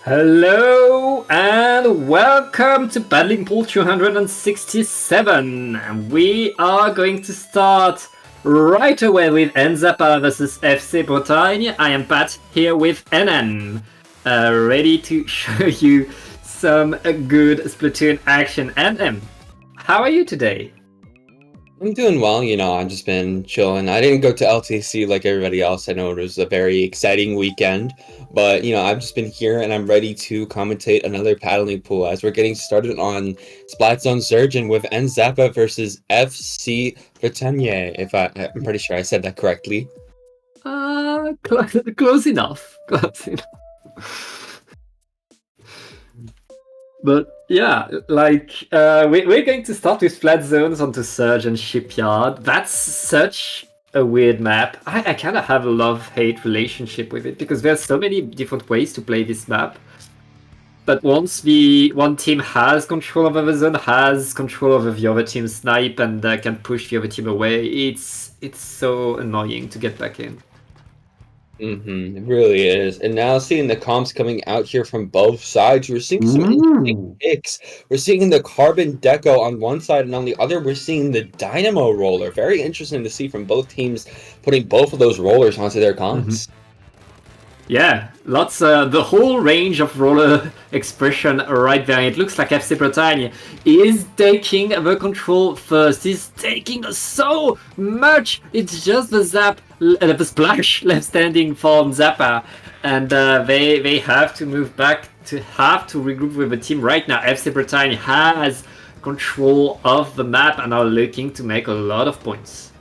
Hello and welcome to Battling Pool 267. We are going to start right away with Nzapa versus FC Bretagne. I am Pat here with NN, ready to show you some good Splatoon action. NM, how are you today? I'm doing well, I've just been chilling. I didn't go to LTC like everybody else. I know it was a very exciting weekend, but I've just been here and I'm ready to commentate another paddling pool as we're getting started on Splatoon Surgeon with Nzapa versus FC Bretagne. I'm pretty sure I said that correctly. Close enough. Close enough. But yeah, we're going to start with flat zones onto Surge and Shipyard. That's such a weird map. I kind of have a love-hate relationship with it because there's so many different ways to play this map. But once one team has control over the zone, has control over the other team's snipe, and can push the other team away, it's so annoying to get back in. It really is. And now seeing the comps coming out here from both sides, we're seeing some interesting picks. We're seeing the Carbon Deco on one side, and on the other, we're seeing the Dynamo Roller. Very interesting to see from both teams putting both of those rollers onto their comps. Yeah, lots, the whole range of roller expression right there. It looks like FC Bretagne is taking the control first. He's taking so much. It's just the the splash left standing for Zappa. And they have to move back to have to regroup with the team right now. FC Bretagne has control of the map and are looking to make a lot of points.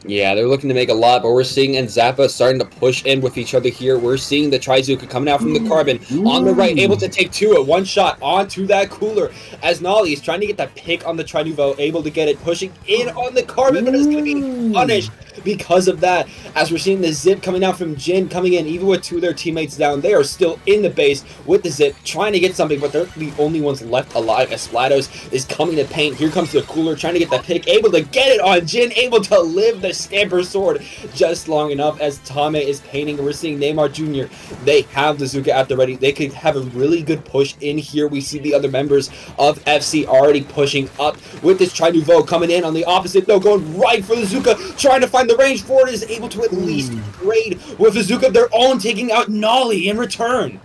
Yeah, they're looking to make a lot, but we're seeing Nzapa starting to push in with each other here. We're seeing the Trizuka coming out from the Carbon on the right, able to take two at one shot onto that cooler. As Nolly is trying to get that pick on the Trinuvo, able to get it, pushing in on the Carbon, but it's going to be punished because of that. As we're seeing the Zip coming out from Jin, coming in, even with two of their teammates down, they are still in the base with the Zip, trying to get something, but they're the only ones left alive as Splatos is coming to paint. Here comes the cooler, trying to get that pick, able to get it on Jin, able to live the Stamper Sword just long enough as Tame is painting. We're seeing Neymar Jr. They have the Zuka at the ready. They could have a really good push in here. We see the other members of FC already pushing up with this Tri-Nouveau coming in on the opposite. No, going right for the Zuka, trying to find the range for it, is able to at least trade with the Zuka of their own, taking out Nolly in return.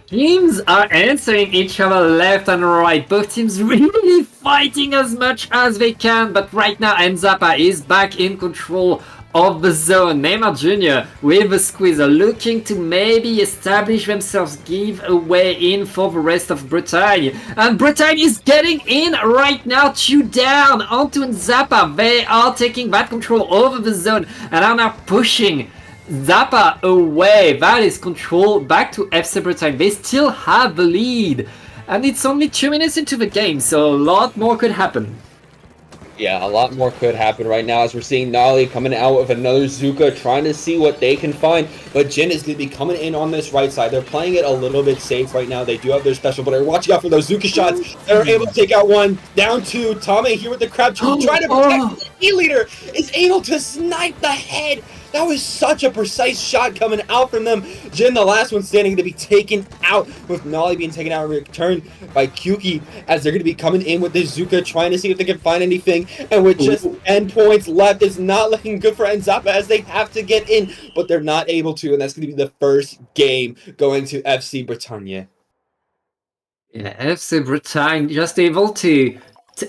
Teams are answering each other left and right. Both teams really fighting as much as they can, but right now Nzapa is back in control of the zone. Neymar Jr. with the squeezer looking to maybe establish themselves, give a way in for the rest of Bretagne. And Bretagne is getting in right now, 2 down onto Nzapa. They are taking that control over the zone and are now pushing Zappa away. That is control back to FC Bretagne. They still have the lead. And it's only 2 minutes into the game, so a lot more could happen. Yeah, a lot more could happen right now as we're seeing Nolly coming out with another Zuka, trying to see what they can find. But Jin is going to be coming in on this right side. They're playing it a little bit safe right now. They do have their special, but they're watching out for those Zuka shots. They're able to take out one, down two. Tame here with the crab, trying to protect the E-leader, is able to snipe the head. That was such a precise shot coming out from them. Jin, the last one standing, to be taken out, with Nolly being taken out in return by Kyuki, as they're going to be coming in with this Zuka, trying to see if they can find anything. And with just 10 points left, it's not looking good for Nzapa as they have to get in, but they're not able to, and that's going to be the first game going to FC Bretagne. Yeah, FC Bretagne just able to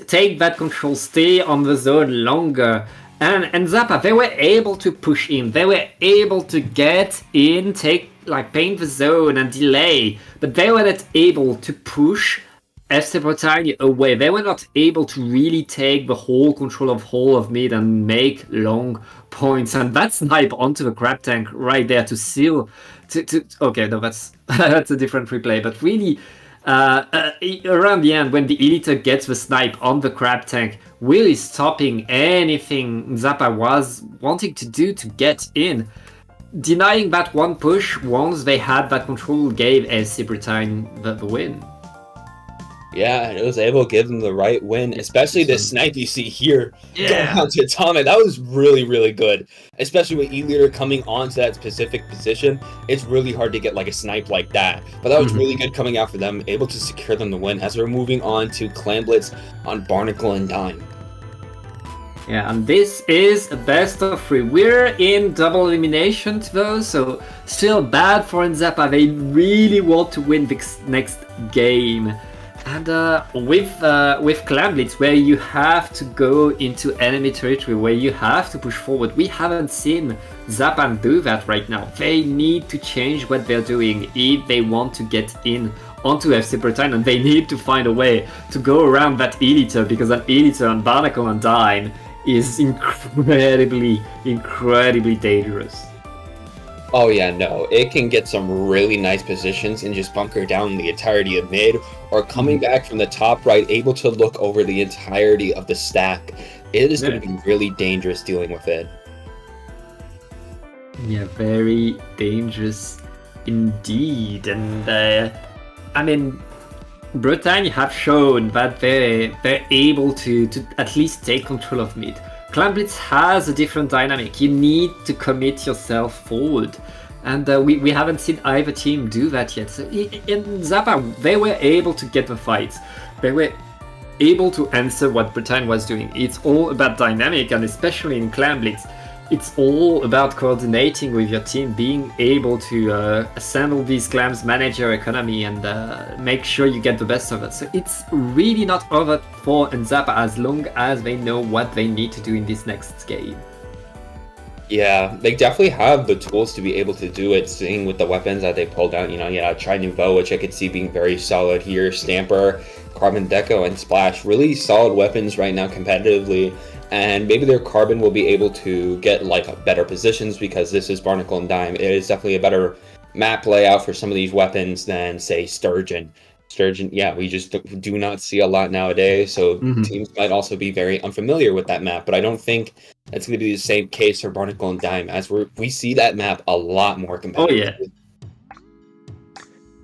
take that control, stay on the zone longer. And Nzapa, they were able to push in. They were able to get in, paint the zone and delay. But they were not able to push FC Bretagne away. They were not able to really take the whole control of whole of mid and make long points. And that snipe onto the crab tank right there to seal. Okay, no, that's that's a different replay. But really, around the end, when the Elite gets the snipe on the crab tank, really stopping anything Zappa was wanting to do to get in. Denying that one push once they had that control gave FC Bretagne the win. Yeah, and it was able to give them the right win, especially the snipe you see here going Yeah. out to Atomic. That was really, really good. Especially with E-Leader coming onto that specific position. It's really hard to get like a snipe like that. But that was really good coming out for them, able to secure them the win as we're moving on to Clan Blitz on Barnacle and Dime. Yeah, and this is a best of 3. We're in double elimination though, so still bad for Nzappa. They really want to win this next game. And with Clan Blitz, where you have to go into enemy territory, where you have to push forward, we haven't seen Zappan do that right now. They need to change what they're doing if they want to get in onto FC Bretagne, and they need to find a way to go around that Eliter, because an Eliter on Barnacle and Dime is incredibly dangerous. Oh yeah, no, it can get some really nice positions and just bunker down the entirety of mid, or coming back from the top right, able to look over the entirety of the stack. It is going to be really dangerous dealing with it. Yeah, very dangerous indeed. And I mean, Bretagne have shown that they're able to at least take control of mid. Clan Blitz has a different dynamic. You need to commit yourself forward. And we haven't seen either team do that yet. So in Zappa, they were able to get the fights. They were able to answer what Bretagne was doing. It's all about dynamic, and especially in Clan Blitz, it's all about coordinating with your team, being able to assemble these clans, manage your economy, and make sure you get the best of it. So it's really not over for Nzappa as long as they know what they need to do in this next game. Yeah, they definitely have the tools to be able to do it, seeing with the weapons that they pulled out. Tri Nouveau, which I could see being very solid here, Stamper, Carbon Deco, and Splash. Really solid weapons right now competitively. And maybe their Carbon will be able to get like better positions, because this is Barnacle and Dime. It is definitely a better map layout for some of these weapons than, say, Sturgeon. Sturgeon, yeah, we just do not see a lot nowadays, so teams might also be very unfamiliar with that map, but I don't think that's going to be the same case for Barnacle and Dime, as we see that map a lot more competitive. Oh,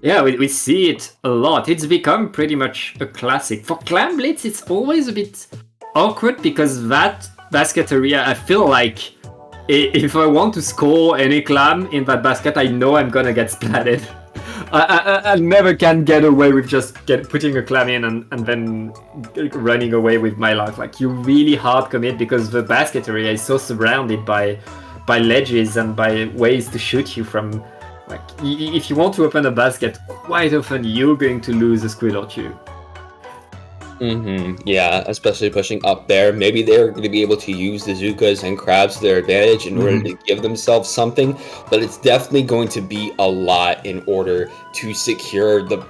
yeah. Yeah, we see it a lot. It's become pretty much a classic. For Clan Blitz, it's always a bit awkward, because that basket area, I feel like if I want to score any clam in that basket, I know I'm gonna get splatted. I never can get away with just putting a clam in and then running away with my life. Like, you really hard commit, because the basket area is so surrounded by ledges and by ways to shoot you from. Like, if you want to open a basket, quite often you're going to lose a squid or two. Yeah, especially pushing up there. Maybe they're going to be able to use the Zookas and Crabs to their advantage in order to give themselves something, but it's definitely going to be a lot in order to secure the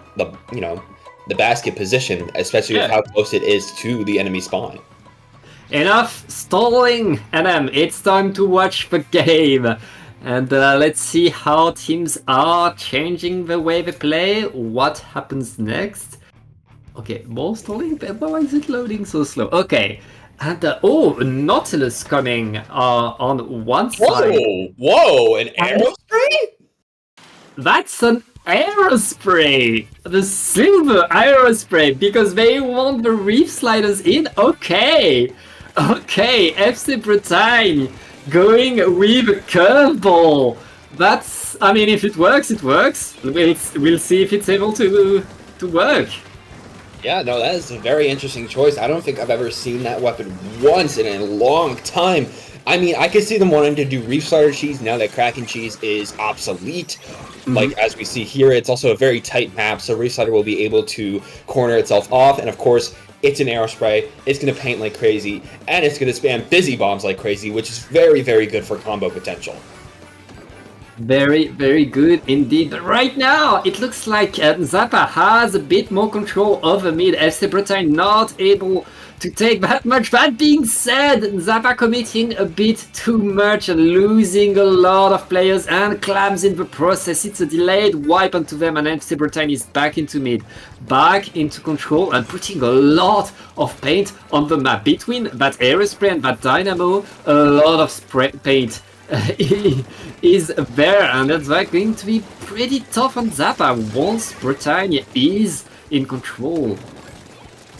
basket position, especially with how close it is to the enemy spawn. Enough stalling, NM. It's time to watch the game. And let's see how teams are changing the way they play. What happens next? Okay, more stalling? Why is it loading so slow? Okay, and Nautilus coming on one side. Whoa, an Aerospray? That's an Aerospray! The silver Aerospray, because they want the Reef Sliders in? Okay, FC Bretagne going with a curveball. That's, I mean, if it works, it works. We'll see if it's able to work. Yeah, no, that is a very interesting choice. I don't think I've ever seen that weapon once in a long time. I mean, I could see them wanting to do Reef Slider cheese now that Kraken cheese is obsolete. Like, as we see here, it's also a very tight map, so Reef Slider will be able to corner itself off, and of course, it's an Aerospray, it's going to paint like crazy, and it's going to spam Busy Bombs like crazy, which is very, very good for combo potential. Very, very good indeed. But right now, it looks like Nzappa has a bit more control over mid. FC Bretagne not able to take that much. That being said, Nzappa committing a bit too much and losing a lot of players and clams in the process. It's a delayed wipe onto them, and FC Bretagne is back into mid, back into control, and putting a lot of paint on the map. Between that Aerospray and that Dynamo, a lot of paint is there, and that's going to be pretty tough on Zappa once Bretagne is in control.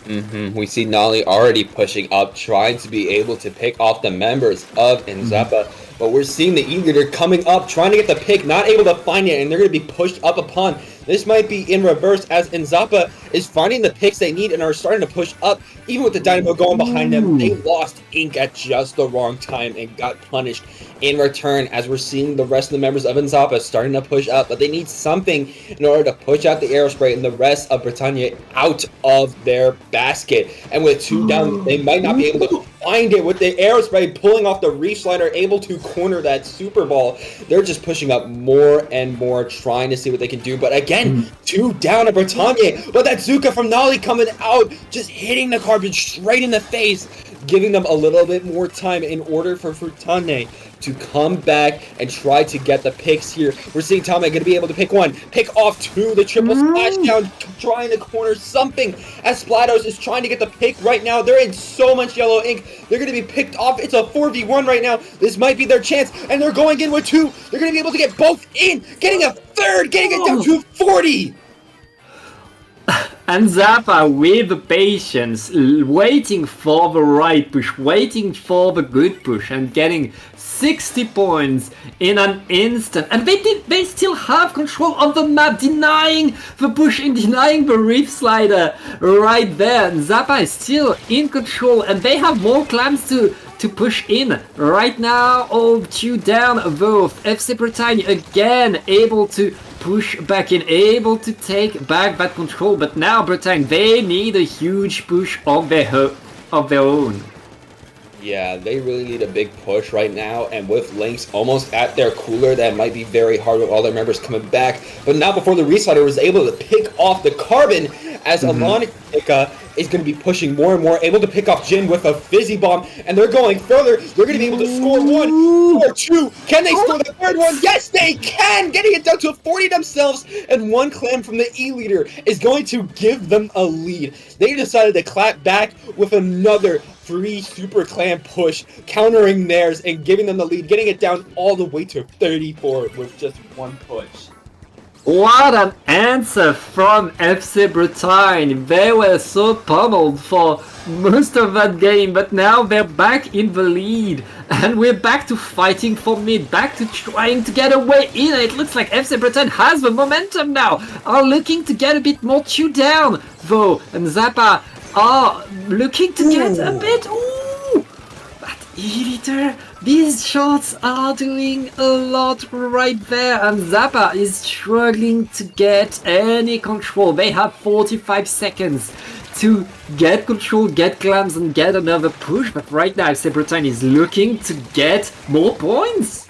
We see Nolly already pushing up, trying to be able to pick off the members of Nzappa. But we're seeing the E-Leader coming up, trying to get the pick, not able to find it, and they're going to be pushed up upon. This might be in reverse as Nzappa is finding the picks they need and are starting to push up. Even with the Dynamo going behind them, they lost ink at just the wrong time and got punished in return, as we're seeing the rest of the members of Nzappa starting to push up. But they need something in order to push out the Aerospray and the rest of Britannia out of their basket. And with 2 down, they might not be able to find it. With the Aerospray pulling off the Reef Slider, able to corner that Super Ball. They're just pushing up more and more, trying to see what they can do. But again, 2 down to Britannia. But that Zuka from Nolly coming out, just hitting the carbon straight in the face, giving them a little bit more time in order for Britannia to come back and try to get the picks here. We're seeing Tommy going to be able to pick 1, pick off 2, the triple splashdown, trying to corner something as Splatos is trying to get the pick right now. They're in so much yellow ink. They're going to be picked off. It's a 4v1 right now. This might be their chance, and they're going in with 2. They're going to be able to get both in, getting a third, getting it down to 40. And Zappa with the patience, waiting for the right push, waiting for the good push, and getting 60 points in an instant. And they still have control of the map, denying the push and denying the Reef Slider right there. And Zappa is still in control, and they have more clams to push in right now. Oh, 2 down both. FC Bretagne again able to push back in, able to take back that control, but now Bretagne, they need a huge push of their own. Yeah, they really need a big push right now, and with Lynx almost at their cooler, that might be very hard with all their members coming back. But now before the Reslider was able to pick off the Carbon, as Alanika is going to be pushing more and more, able to pick off Jin with a Fizzy Bomb, and they're going further. They're going to be able to score 1 or 2. Can they score the third one? Yes, they can! Getting it down to 40 themselves, and 1 clan from the E-Leader is going to give them a lead. They decided to clap back with another 3 Super Clan push, countering theirs and giving them the lead, getting it down all the way to 34 with just 1 push. What an answer from FC Bretagne. They were so pummeled for most of that game, but now they're back in the lead. And we're back to fighting for mid, back to trying to get a way in. It looks like FC Bretagne has the momentum now, are looking to get a bit more 2 down, though. And Zappa are looking to get a bit... Ooh! But E-Liter, these shots are doing a lot right there, and Zappa is struggling to get any control. They have 45 seconds to get control, get clams, and get another push, but right now FC Bretagne is looking to get more points.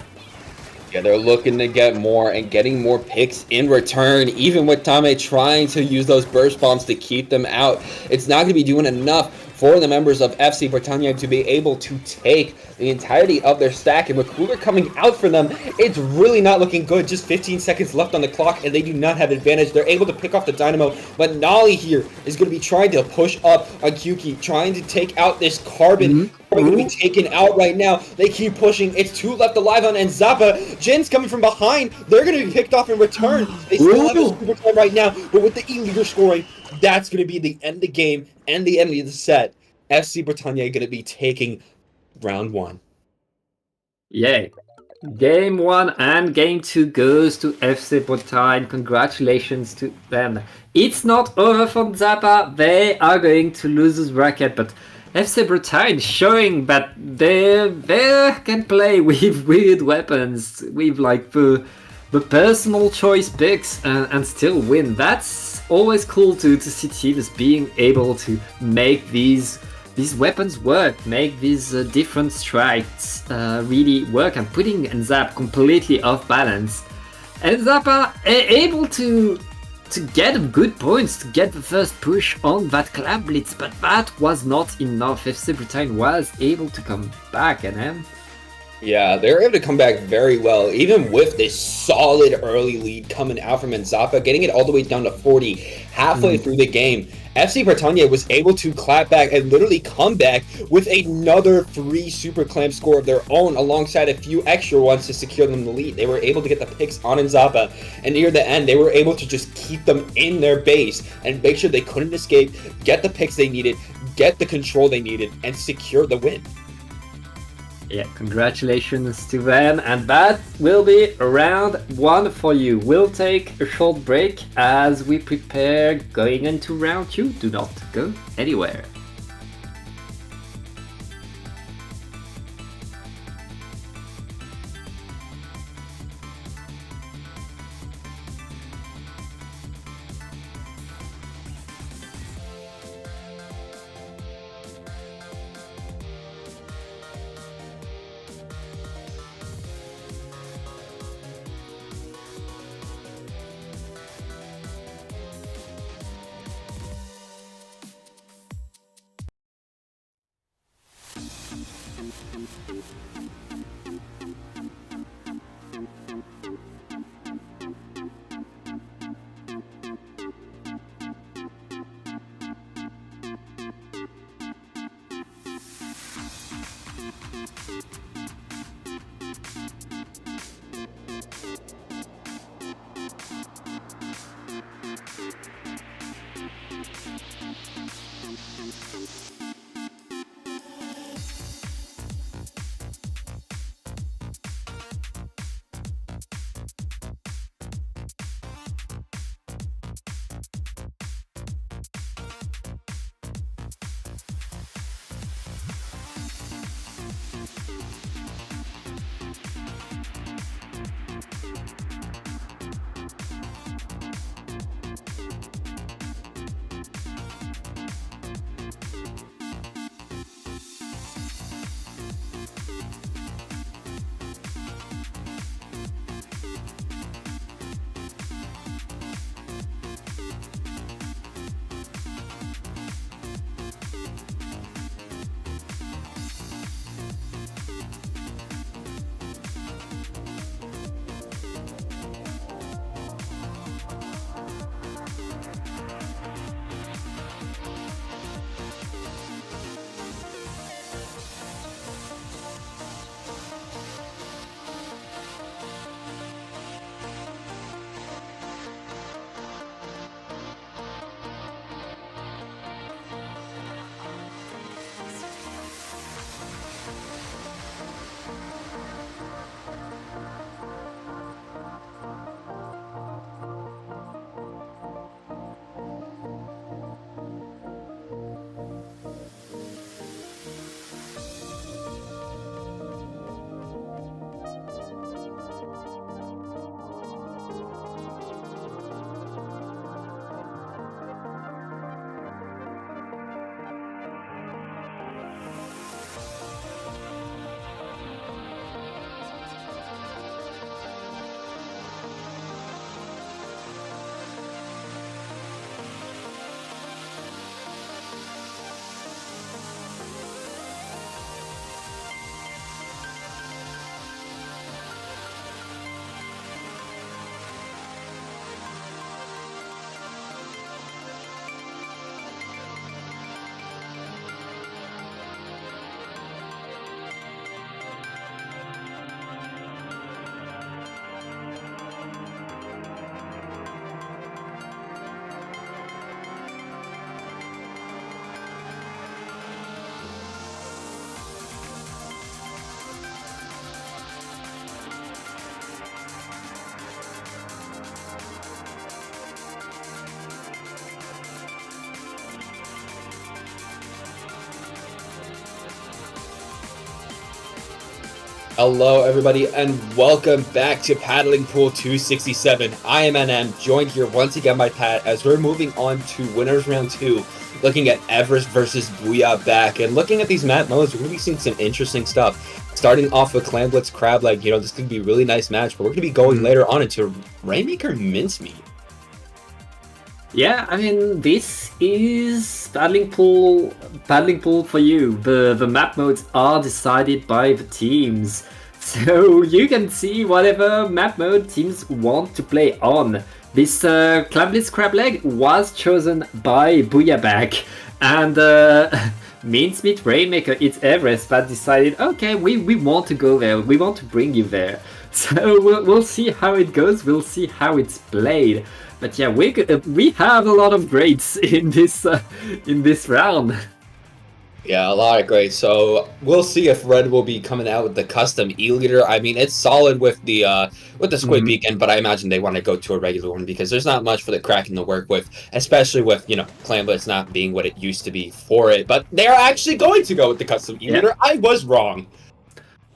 Yeah, they're looking to get more and getting more picks in return, even with Tame trying to use those burst bombs to keep them out. It's not going to be doing enough for the members of FC Bretagne to be able to take the entirety of their stack, and with Cooler coming out for them, it's really not looking good. Just 15 seconds left on the clock, and they do not have advantage. They're able to pick off the Dynamo, but Nolly here is going to be trying to push up on Kyuki, trying to take out this Carbon. They're going to be taken out right now. They keep pushing. It's 2 left alive on Nzappa. Jin's coming from behind. They're going to be picked off in return. They still have a super time right now, but with the E-Leader scoring, that's going to be the end of the game and the end of the set. FC Bretagne going to be taking round 1. Yay. Game 1 and Game 2 goes to FC Bretagne. Congratulations to them. It's not over for Zappa. They are going to lose this bracket, but FC Bretagne showing that they can play with weird weapons, with like the personal choice picks, and still win. That's always cool to see teams being able to make these weapons work, make these different strikes really work, and putting Nzap completely off balance. And Zappa able to get good points, to get the first push on that Clap Blitz, but that was not enough. FC Bretagne was able to come back, and yeah, they were able to come back very well, even with this solid early lead coming out from Nzappa, getting it all the way down to 40 halfway through the game. FC Britannia was able to clap back and literally come back with another 3 super clamp score of their own, alongside a few extra ones to secure them the lead. They were able to get the picks on Nzapa, and near the end, they were able to just keep them in their base and make sure they couldn't escape, get the picks they needed, get the control they needed, and secure the win. Yeah, congratulations to them, and that will be round 1 for you. We'll take a short break as we prepare going into round 2. Do not go anywhere. Hello, everybody, and welcome back to Paddling Pool 267. I am NM, joined here once again by Pat, as we're moving on to Winners Round 2, looking at Everest versus Booyah back, and looking at these map modes, we're going to be seeing some interesting stuff. Starting off with Clan Blitz Crab Leg, this could be a really nice match, but we're going to be going later on into Rainmaker Mincemeat. Yeah, I mean, this is paddling pool for you. The map modes are decided by the teams, so you can see whatever map mode teams want to play on. This Clamblitz Crab Leg was chosen by Booyabag, and Mincemeat Rainmaker, it's Everest that decided, okay, we want to go there, we want to bring you there. So we'll see how it goes, we'll see how it's played. But yeah, we have a lot of grades in this round. Yeah, a lot of great. So we'll see if Red will be coming out with the custom E-Leader. I mean, it's solid with the Squid Beacon, but I imagine they want to go to a regular one because there's not much for the Kraken to work with, especially with, Clamblitz not being what it used to be for it. But they're actually going to go with the custom E-Leader. Yeah. I was wrong.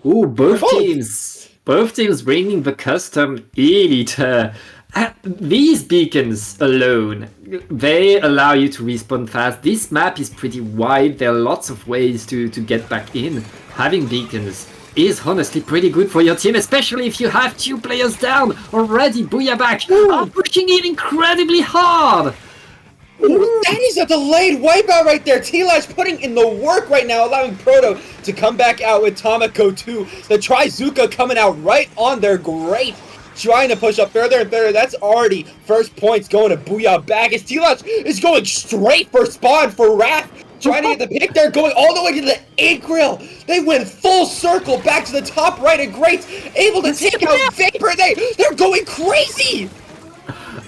Ooh, both teams bringing the custom E-Leader. These beacons alone, they allow you to respawn fast. This map is pretty wide, there are lots of ways to get back in. Having beacons is honestly pretty good for your team, especially if you have 2 players down already. Booyabag are pushing it incredibly hard. Ooh, that is a delayed wipeout right there. T-Lash putting in the work right now, allowing Proto to come back out with Tomoko 2. The Trizuka coming out right on their great. Trying to push up further and further. That's already first points going to Booyabag. As T-Lash is going straight for spawn for Wrath. Trying to get the pick there, going all the way to the 8 grill. They went full circle back to the top right and Great, able to take out Vapor. They're going crazy.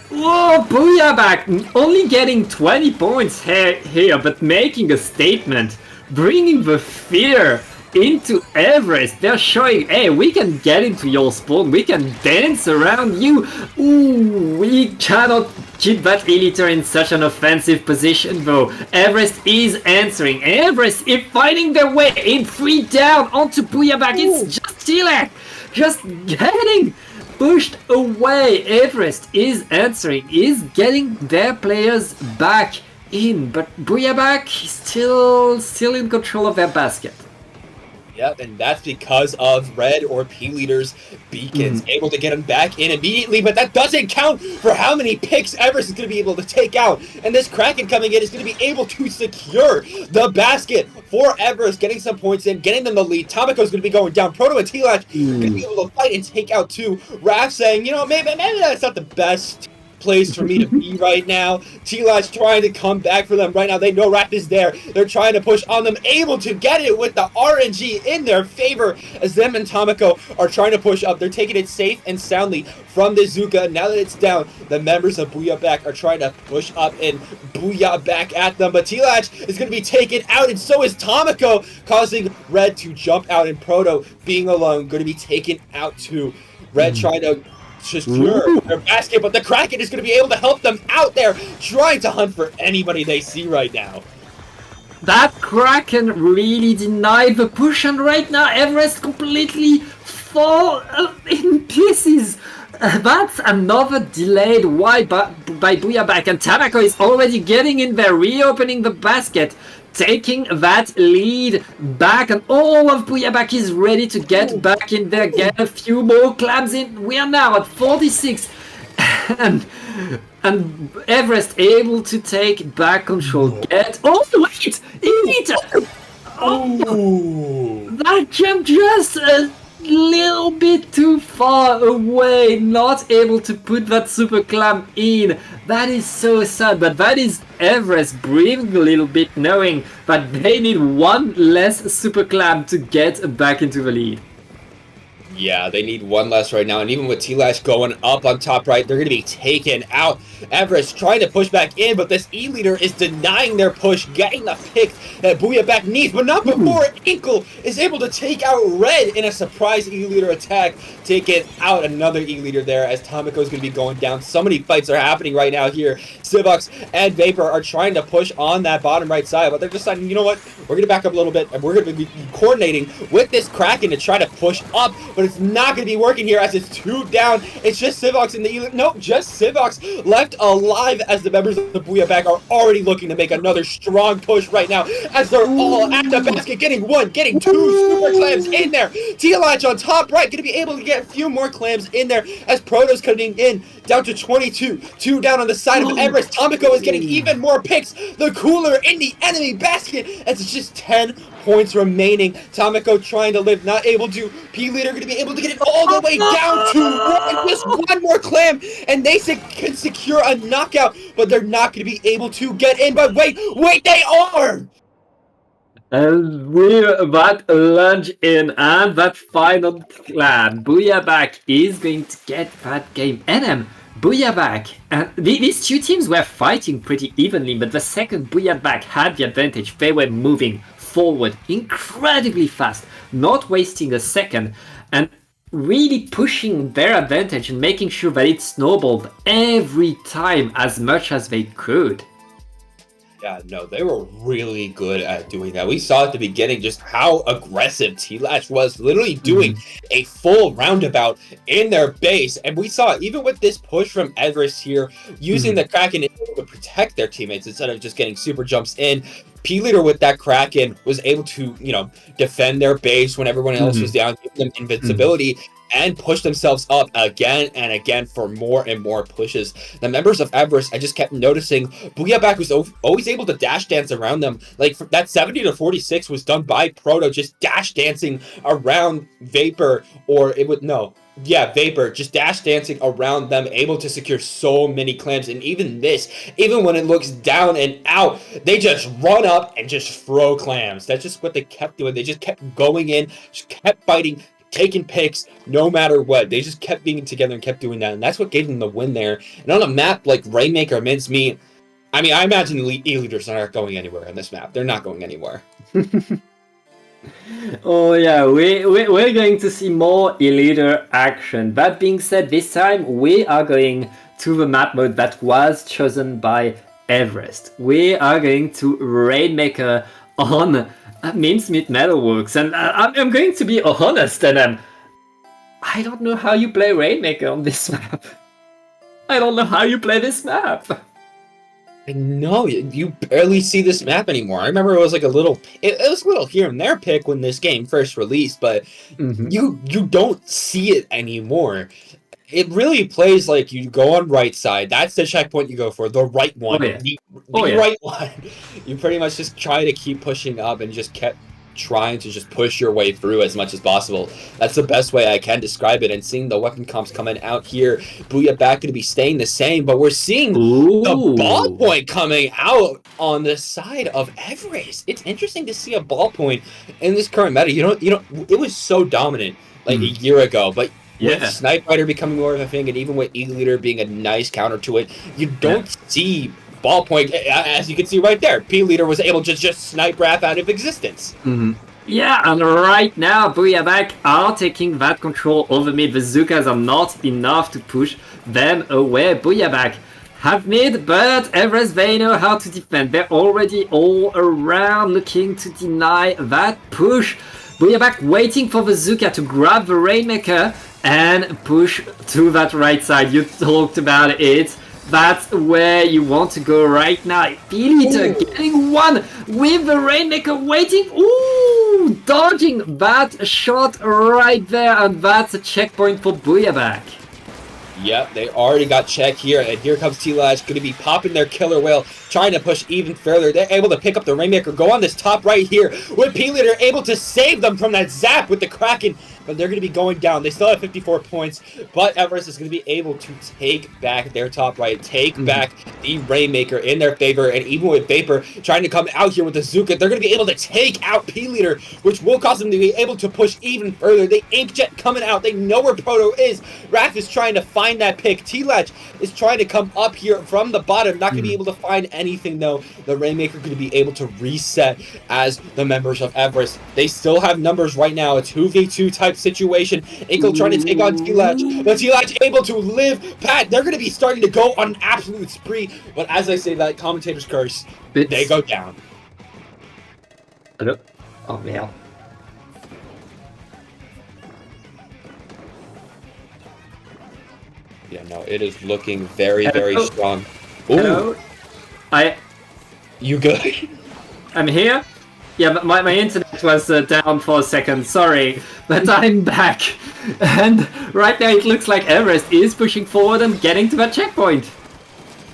Whoa, Booyabag only getting 20 points here, but making a statement, bringing the fear into Everest. They're showing, hey, we can get into your spawn, we can dance around you. Ooh, we cannot keep that E-Liter in such an offensive position though. Everest is answering. Everest is finding their way in 3 down onto Booyabag. It's just Tilak, just getting pushed away. Everest is answering, is getting their players back in, but Booyabag is still in control of their basket. Yep, and that's because of Red or P-Leader's beacons. Able to get them back in immediately, but that doesn't count for how many picks Everest is going to be able to take out. And this Kraken coming in is going to be able to secure the basket for Everest, getting some points in, getting them the lead. Tomoko's going to be going down. Proto and T-Lash going to be able to fight and take out 2. Raph saying, maybe that's not the best place for me to be right now. T-Lash trying to come back for them right now. They know Raph is there. They're trying to push on them, able to get it with the RNG in their favor as them and Tomoko are trying to push up. They're taking it safe and soundly from the Zuka. Now that it's down, the members of Booyabag are trying to push up and Booyabag at them, but T-Lash is going to be taken out, and so is Tomoko, causing Red to jump out, and Proto being alone going to be taken out too. Red trying to secure their basket, but the Kraken is going to be able to help them out there, trying to hunt for anybody they see right now. That Kraken really denied the push, and right now Everest completely fall in pieces. That's another delayed wipe by Booyabag, and Tanako is already getting in there, reopening the basket, taking that lead back, and all of Booyabag is ready to get back in there, get a few more clams in. We are now at 46, and Everest able to take back control. Wait! E-Liter! Oh! That jumped just a little bit too far away, not able to put that super clam in. That is so sad, but that is Everest breathing a little bit, knowing that they need one less super clam to get back into the lead. Yeah, they need one less right now, and even with T-Lash going up on top right, they're going to be taken out. Everest trying to push back in, but this E-Leader is denying their push, getting the pick that Booyabag needs, but not before Inkle is able to take out Red in a surprise E-Leader attack, taking out another E-Leader there as Tomoko is going to be going down. So many fights are happening right now here. Sivux and Vapor are trying to push on that bottom right side, but they're deciding, you know what, we're going to back up a little bit, and we're going to be coordinating with this Kraken to try to push up, but it's not going to be working here as it's 2 down. It's just Sivox in the E-Leader. Nope, just Sivox left alive as the members of the Booyabag are already looking to make another strong push right now as they're all at the basket, getting 1, getting 2 super clams in there. T-Latch on top right, going to be able to get a few more clams in there as Proto's coming in, down to 22. 2 down on the side of Everest. Tomiko is getting even more picks. The cooler in the enemy basket. It's just 10 points remaining. Tomiko trying to live, not able to. P-Leader going to be able to get it all the way down to just one more clam. And they can secure a knockout, but they're not going to be able to get in. But wait, they are! And we're that lunge in, and that final clan, Booyabak, is going to get that game. NM, Booyabak, and these two teams were fighting pretty evenly, but the second Booyabak had the advantage, they were moving forward incredibly fast, not wasting a second, and really pushing their advantage and making sure that it snowballed every time as much as they could. Yeah, no, they were really good at doing that. We saw at the beginning just how aggressive T-Latch was, literally doing a full roundabout in their base. And we saw, even with this push from Everest here, using the Kraken to protect their teammates instead of just getting super jumps in. P-Leader with that Kraken was able to, defend their base when everyone else was down, give them invincibility, and push themselves up again and again for more and more pushes. The members of Everest, I just kept noticing, Booyabak was always able to dash dance around them. Like, that 70 to 46 was done by Proto, just dash dancing around Vapor, or it would, no. Yeah, Vapor, just dash dancing around them, able to secure so many clams. And even this, even when it looks down and out, they just run up and just throw clams. That's just what they kept doing. They just kept going in, just kept fighting, taking picks, no matter what. They just kept being together and kept doing that. And that's what gave them the win there. And on a map like Rainmaker, Mincemeat, I mean, I imagine the E-Leaders aren't going anywhere on this map. They're not going anywhere. Oh yeah, we're going to see more E-Leader action. That being said, this time we are going to the map mode that was chosen by Everest. We are going to Rainmaker on Mincemeat Metalworks, and I'm going to be honest, and I don't know how you play Rainmaker on this map. I don't know how you play this map. No, you barely see this map anymore. I remember it was like it was a little here and there pick when this game first released, but you don't see it anymore. It really plays like you go on right side. That's the checkpoint you go for, the right one. The right one. You pretty much just try to keep pushing up and just kept trying to just push your way through as much as possible. That's the best way I can describe it. And seeing the weapon comps coming out here, Booyabak going to be staying the same, but we're seeing the ballpoint coming out on the side of Everest. It's interesting to see a ballpoint in this current meta. It was so dominant like a year ago, but with Snipe Rider becoming more of a thing, and even with E-Leader being a nice counter to it, you don't see ballpoint, as you can see right there. P-Leader was able to just snipe Raph out of existence. Yeah, and right now Booyabak are taking that control over mid. The Zukas are not enough to push them away. Booyabak have mid, but Everest, they know how to defend. They're already all around looking to deny that push. Booyabak waiting for the Zuka to grab the Rainmaker and push to that right side. You talked about it. That's where you want to go right now. P-Leader getting one with the Rainmaker waiting. Ooh, dodging that shot right there, and that's a checkpoint for Booyabak. Yep, they already got check here, and here comes T-Lash, going to be popping their killer whale, trying to push even further. They're able to pick up the Rainmaker, go on this top right here, with P-Leader able to save them from that zap with the Kraken, but they're going to be going down. They still have 54 points, but Everest is going to be able to take back their top right, take back the Rainmaker in their favor, and even with Vapor trying to come out here with the Zuka, they're going to be able to take out P-Leader, which will cause them to be able to push even further. The Inkjet coming out, they know where Proto is. Raph is trying to find that pick. T-Latch is trying to come up here from the bottom, not going to be able to find anything though. The Rainmaker going to be able to reset as the members of Everest. They still have numbers right now, a 2v2 type situation. Inkle trying to take on T-Latch, but T-Latch able to live. Pat, they're going to be starting to go on an absolute spree, but as I say that, commentator's curse, they go down. Hello? Oh, man. Yeah, no, it is looking very, very strong. Ooh. Hello? You good? I'm here. Yeah, but my internet internet was down for a second, sorry, but I'm back. And right now it looks like Everest is pushing forward and getting to that checkpoint.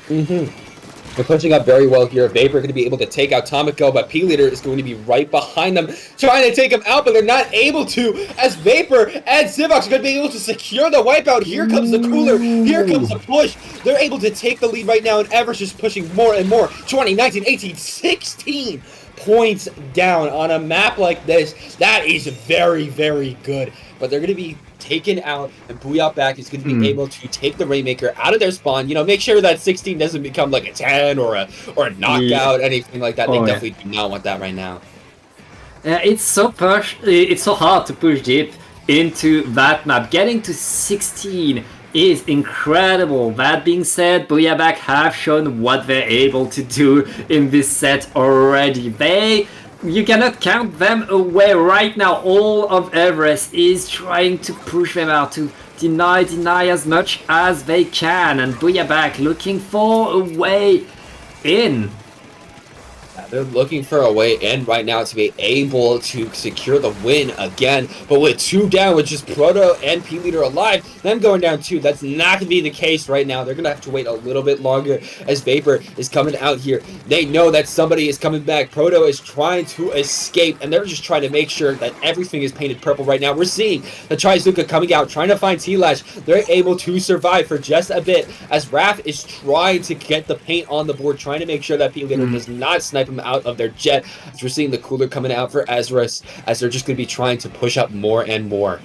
They're pushing up very well here. Vapor going to be able to take out Tomiko, but P-Leader is going to be right behind them, trying to take him out, but they're not able to, as Vapor and Zivox are going to be able to secure the wipeout. Here comes the cooler. Here comes the push. They're able to take the lead right now, and Everest is pushing more and more. 20, 19, 18, 16 points down on a map like this. That is very, very good. But they're going to be taken out, and Booyah Back is going to be able to take the Rainmaker out of their spawn. You know, make sure that 16 doesn't become like a 10 or a knockout, anything like that. They definitely do not want that right now. It's so hard to push deep into that map. Getting to 16 is incredible. That being said, Booyah Back have shown what they're able to do in this set already. You cannot count them away right now. All of Everest is trying to push them out, to deny as much as they can, and Booyah Back looking for a way in. They're looking for a way in right now to be able to secure the win again. But with 2 down, with just Proto and P-Leader alive, them going down 2, that's not going to be the case right now. They're going to have to wait a little bit longer as Vapor is coming out here. They know that somebody is coming back. Proto is trying to escape, and they're just trying to make sure that everything is painted purple right now. We're seeing the Trizuka coming out, trying to find T-Lash. They're able to survive for just a bit as Raph is trying to get the paint on the board, trying to make sure that P-Leader does not snipe him out of their jet. As we're seeing the cooler coming out for Ezra's, as they're just going to be trying to push up more and more.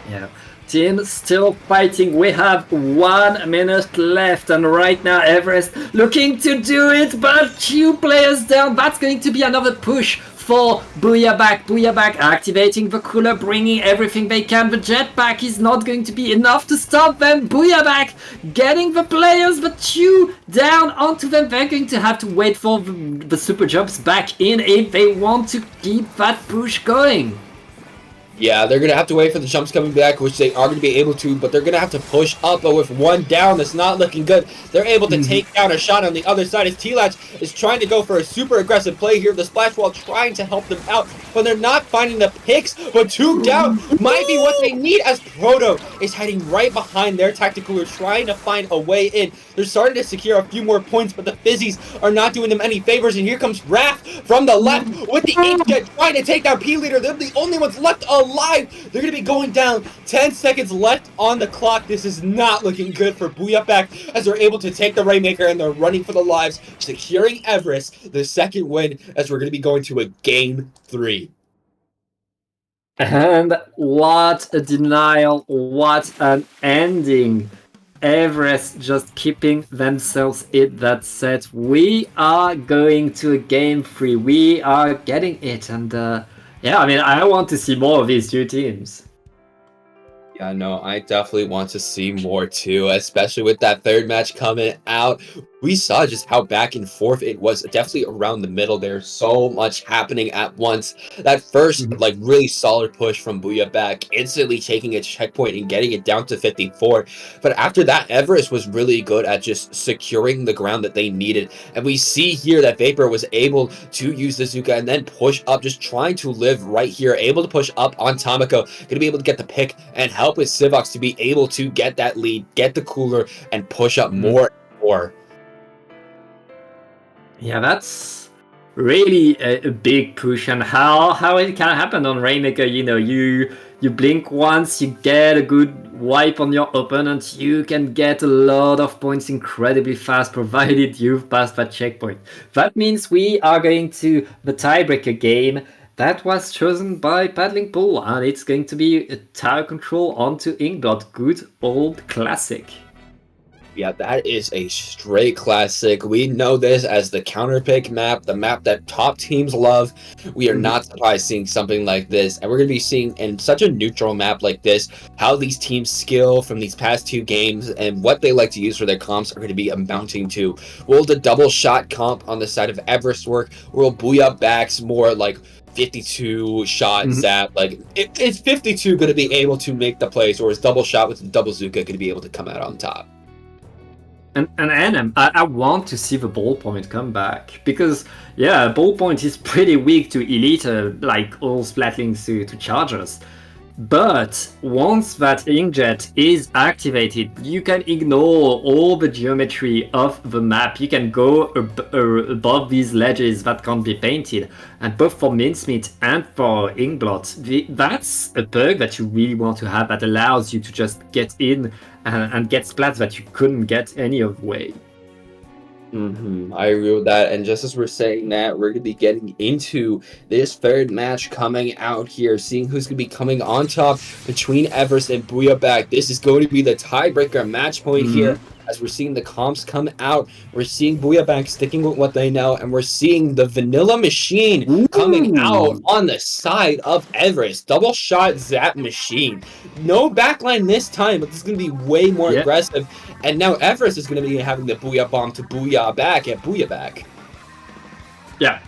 Yeah, team still fighting. We have 1 minute left, and right now Everest looking to do it, but 2 players down. That's going to be another push for Booyah Back. Booyah Back activating the cooler, bringing everything they can. The jetpack is not going to be enough to stop them. Booyah Back getting the players, but 2 down onto them. They're going to have to wait for the super jumps back in if they want to keep that push going. Yeah, they're going to have to wait for the jumps coming back, which they are going to be able to, but they're going to have to push up. But with 1 down, that's not looking good. They're able to take down a shot on the other side as T-Latch is trying to go for a super aggressive play here. The Splash Wall trying to help them out, but they're not finding the picks. But 2 down might be what they need as Proto is heading right behind their Tacticooler, trying to find a way in. They're starting to secure a few more points, but the Fizzies are not doing them any favors. And here comes Raph from the left with the H-Jet trying to take down P-Leader. They're the only ones left alive. They're going to be going down. 10 seconds left on the clock. This is not looking good for Booyah Back as they're able to take the Rainmaker, and they're running for the lives, securing Everest the 2nd win as we're going to be going to a Game 3. And what a denial, what an ending. Everest just keeping themselves in that set. We are going to a Game 3. We are getting it, and yeah, I mean, I want to see more of these 2 teams. Yeah, no, I definitely want to see more too, especially with that 3rd match coming out. We saw just how back and forth it was, definitely around the middle. There's so much happening at once. That first, like, really solid push from Booyah Back, instantly taking a checkpoint and getting it down to 54. But after that, Everest was really good at just securing the ground that they needed. And we see here that Vapor was able to use the Zuka and then push up, just trying to live right here, able to push up on Tomiko, going to be able to get the pick and help with Sivox to be able to get that lead, get the cooler, and push up more and more. Yeah, that's really a big push, and how it can happen on Rainmaker. You know, you blink once, you get a good wipe on your opponent, you can get a lot of points incredibly fast, provided you've passed that checkpoint. That means we are going to the tiebreaker game that was chosen by Paddling Pool, and it's going to be a tower control onto Inkblot. Good old classic. Yeah, that is a straight classic. We know this as the counterpick map, the map that top teams love. We are not surprised seeing something like this. And we're going to be seeing in such a neutral map like this, how these teams' skill from these past 2 games and what they like to use for their comps are going to be amounting to. Will the double shot comp on the side of Everest work? Or will Booyah Back's more like 52 shot zap? Like, is 52 going to be able to make the plays, or is double shot with the double Zuka going to be able to come out on top? I want to see the ballpoint come back because ballpoint is pretty weak to elite like all splatlings to chargers. But once that inkjet is activated, you can ignore all the geometry of the map. You can go above these ledges that can't be painted. And both for Mincemeat and for Inkblot, that's a perk that you really want to have that allows you to just get in and get splats that you couldn't get any other way. I agree with that. And just as we're saying that, we're going to be getting into this third match coming out here, seeing who's going to be coming on top between Everest and Booyahback. This is going to be the tiebreaker match point here. As we're seeing the comps come out, we're seeing Booyahback sticking with what they know, and we're seeing the Vanilla Machine coming out on the side of Everest. Double shot Zap Machine. No backline this time, but this is going to be way more aggressive. And now Everest is going to be having the Booyah Bomb to Booyahback at Booyahback. Yeah.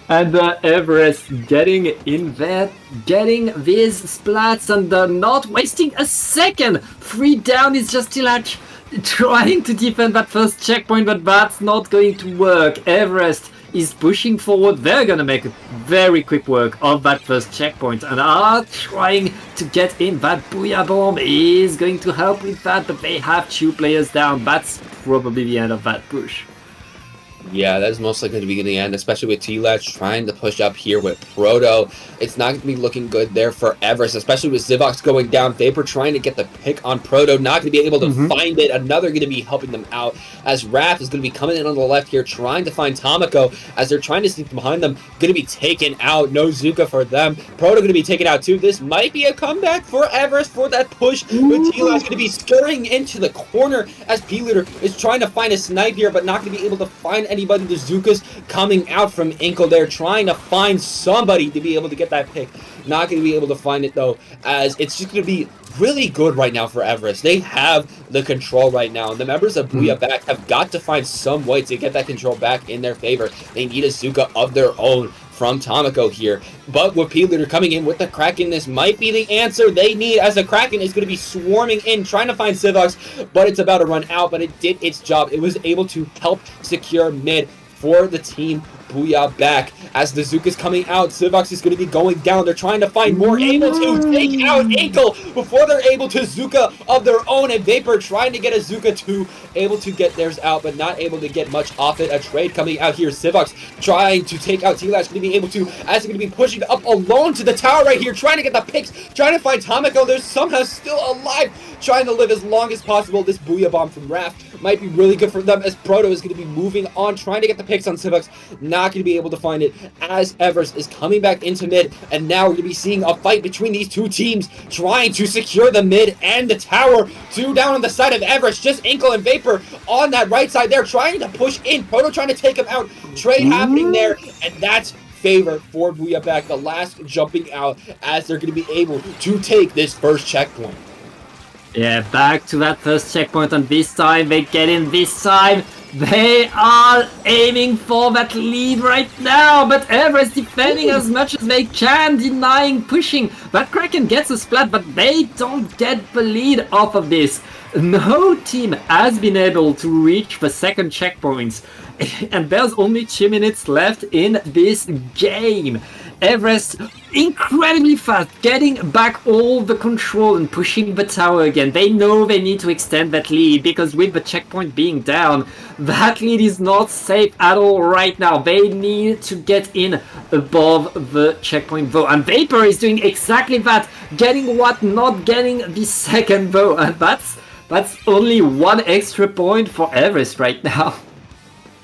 And Everest getting in there, getting these splats and not wasting a second. 3 down is just Tilach trying to defend that first checkpoint, but that's not going to work. Everest is pushing forward. They're going to make a very quick work of that first checkpoint and are trying to get in. That Booyah Bomb is going to help with that, but they have 2 players down. That's probably the end of that push. Yeah, that's most likely to be the end, especially with T-Latch trying to push up here with Proto. It's not going to be looking good there for Everest, especially with Zivox going down. Vapor trying to get the pick on Proto, not going to be able to find it. Another going to be helping them out, as Raph is going to be coming in on the left here, trying to find Tomoko, as they're trying to sneak behind them. Going to be taken out. No Zuka for them. Proto going to be taken out too. This might be a comeback for Everest for that push, but T-Latch going to be scurrying into the corner as P-Leader is trying to find a snipe here, but not going to be able to find anybody. The Zuka's coming out from Inkle there, trying to find somebody to be able to get that pick. Not going to be able to find it though, as it's just going to be really good right now for Everest. They have the control right now, and the members of Booyahback have got to find some way to get that control back in their favor. They need a Zuka of their own from Tomoko here. But with P-Leader coming in with the Kraken, this might be the answer they need, as the Kraken is going to be swarming in, trying to find Sivox, but it's about to run out, but it did its job. It was able to help secure mid for the team Booyahback. As the Zuka's coming out, Sivox is going to be going down. They're trying to find more, able to take out Ankle before they're able to Zuka of their own, and Vapor trying to get a Zuka too, able to get theirs out, but not able to get much off it. A trade coming out here. Sivox trying to take out T-Lash, going to be able to, as they're going to be pushing up alone to the tower right here, trying to get the picks, trying to find Tomoko. They're somehow still alive, trying to live as long as possible. This Booyah Bomb from Raph might be really good for them, as Proto is going to be moving on, trying to get the picks on Sivox. Not going to be able to find it, as Everest is coming back into mid, and now we're going to be seeing a fight between these two teams, trying to secure the mid and the tower. 2 down on the side of Everest, just Inkle and Vapor on that right side there, trying to push in. Proto trying to take him out. Trade happening there, and that's favor for Booyahback, the last jumping out, as they're going to be able to take this first checkpoint. Yeah, back to that first checkpoint, and this time they get in this time. They are aiming for that lead right now, but Everest defending as much as they can, denying pushing. That Kraken gets a splat, but they don't get the lead off of this. No team has been able to reach the second checkpoint, and there's only 2 minutes left in this game. Everest incredibly fast, getting back all the control and pushing the tower again. They know they need to extend that lead, because with the checkpoint being down, that lead is not safe at all right now. They need to get in above the checkpoint though, and Vapor is doing exactly that, getting what, not getting the second though, and that's only 1 extra point for Everest right now.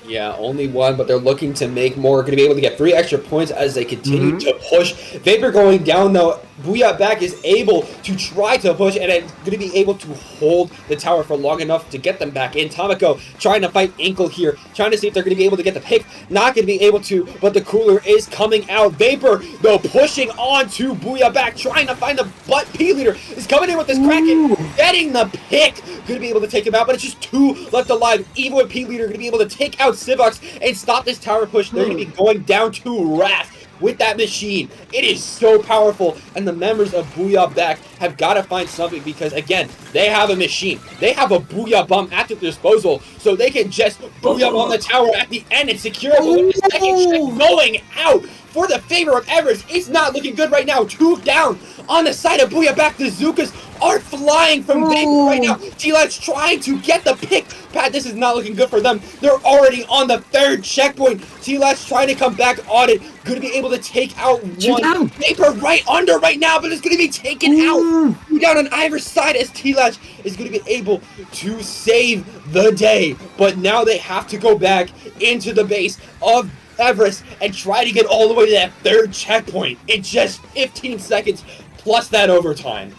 Yeah, only 1, but they're looking to make more. Going to be able to get 3 extra points as they continue to push. Vapor going down, though. Booyahback is able to try to push, and it's going to be able to hold the tower for long enough to get them back in. Tomoko trying to fight Inkle here, trying to see if they're going to be able to get the pick. Not going to be able to, but the cooler is coming out. Vapor, though, pushing on to Booyahback, trying to find the butt. P-Leader is coming in with this Kraken, getting the pick. Going to be able to take him out, but it's just 2 left alive. Even with P-Leader going to be able to take out Sivox and stop this tower push. They're going to be going down to Wrath. with that machine. It is so powerful, and the members of Booyah Back have got to find something because, again, they have a machine. They have a Booyah Bomb at their disposal, so they can just Booyah Bomb the tower at the end and secure it. But with the second check going out for the favor of Everest, it's not looking good right now. 2 down on the side of Booyah Back. The Zukas are flying from Vegas right now. T-Lat's trying to get the pick. Pat, this is not looking good for them. They're already on the 3rd checkpoint. T-Lat's trying to come back on it. Going to be able to take out one. Vapor right under right now, but it's going to be taken out. 2 down on either side as T-Latch is going to be able to save the day. But now they have to go back into the base of Everest and try to get all the way to that 3rd checkpoint in just 15 seconds plus that overtime.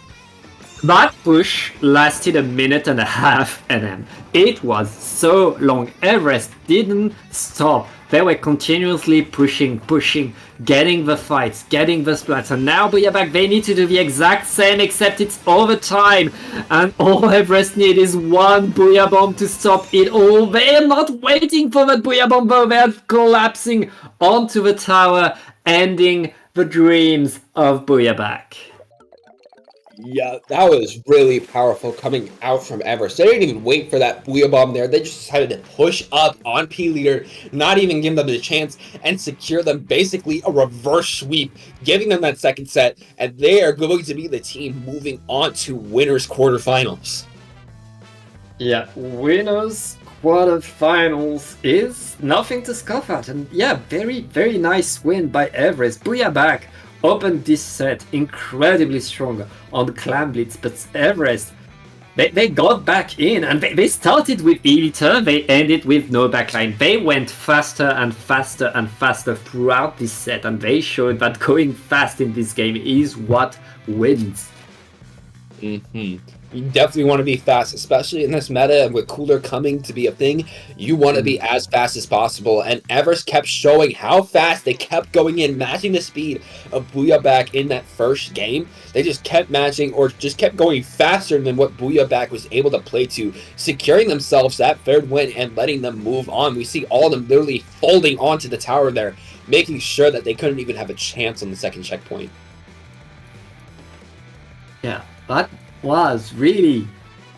That push lasted a minute and a half, and it was so long. Everest didn't stop. They were continuously pushing, getting the fights, getting the splats, and now Booyah Back, they need to do the exact same, except it's overtime, and all Everest need is one Booyah Bomb to stop it all. They're not waiting for that Booyah Bomb, though. They're collapsing onto the tower, ending the dreams of Booyah Back. Yeah, that was really powerful coming out from Everest. They didn't even wait for that Booyah Bomb there. They just decided to push up on P Leader, not even give them the chance, and secure them basically a reverse sweep, giving them that second set, and they are going to be the team moving on to winners quarterfinals. Yeah, winners quarterfinals is nothing to scoff at, and yeah, very, very nice win by Everest. Booyah Back opened this set incredibly strong on Clan Blitz, but Everest, they got back in, and they started with Eliter, they ended with no backline. They went faster and faster and faster throughout this set, and they showed that going fast in this game is what wins. You definitely want to be fast, especially in this meta, and with Cooler coming to be a thing, you want to be as fast as possible, and Everest kept showing how fast they kept going in, matching the speed of Booyah Back in that first game. They just kept matching, or just kept going faster than what Booyah Back was able to play to, securing themselves that 3rd win and letting them move on. We see all of them literally folding onto the tower there, making sure that they couldn't even have a chance on the 2nd checkpoint. Yeah, that was really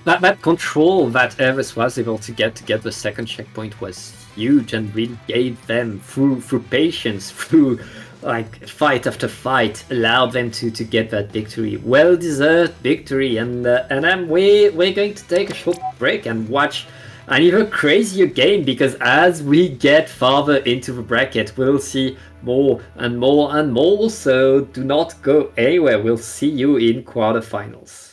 that control that Everest was able to get the 2nd checkpoint was huge, and really gave them through patience, through like fight after fight, allowed them to get that victory, well-deserved victory. And then we're going to take a short break and watch an even crazier game, because as we get farther into the bracket, we'll see more and more and more. So do not go anywhere. We'll see you in quarterfinals.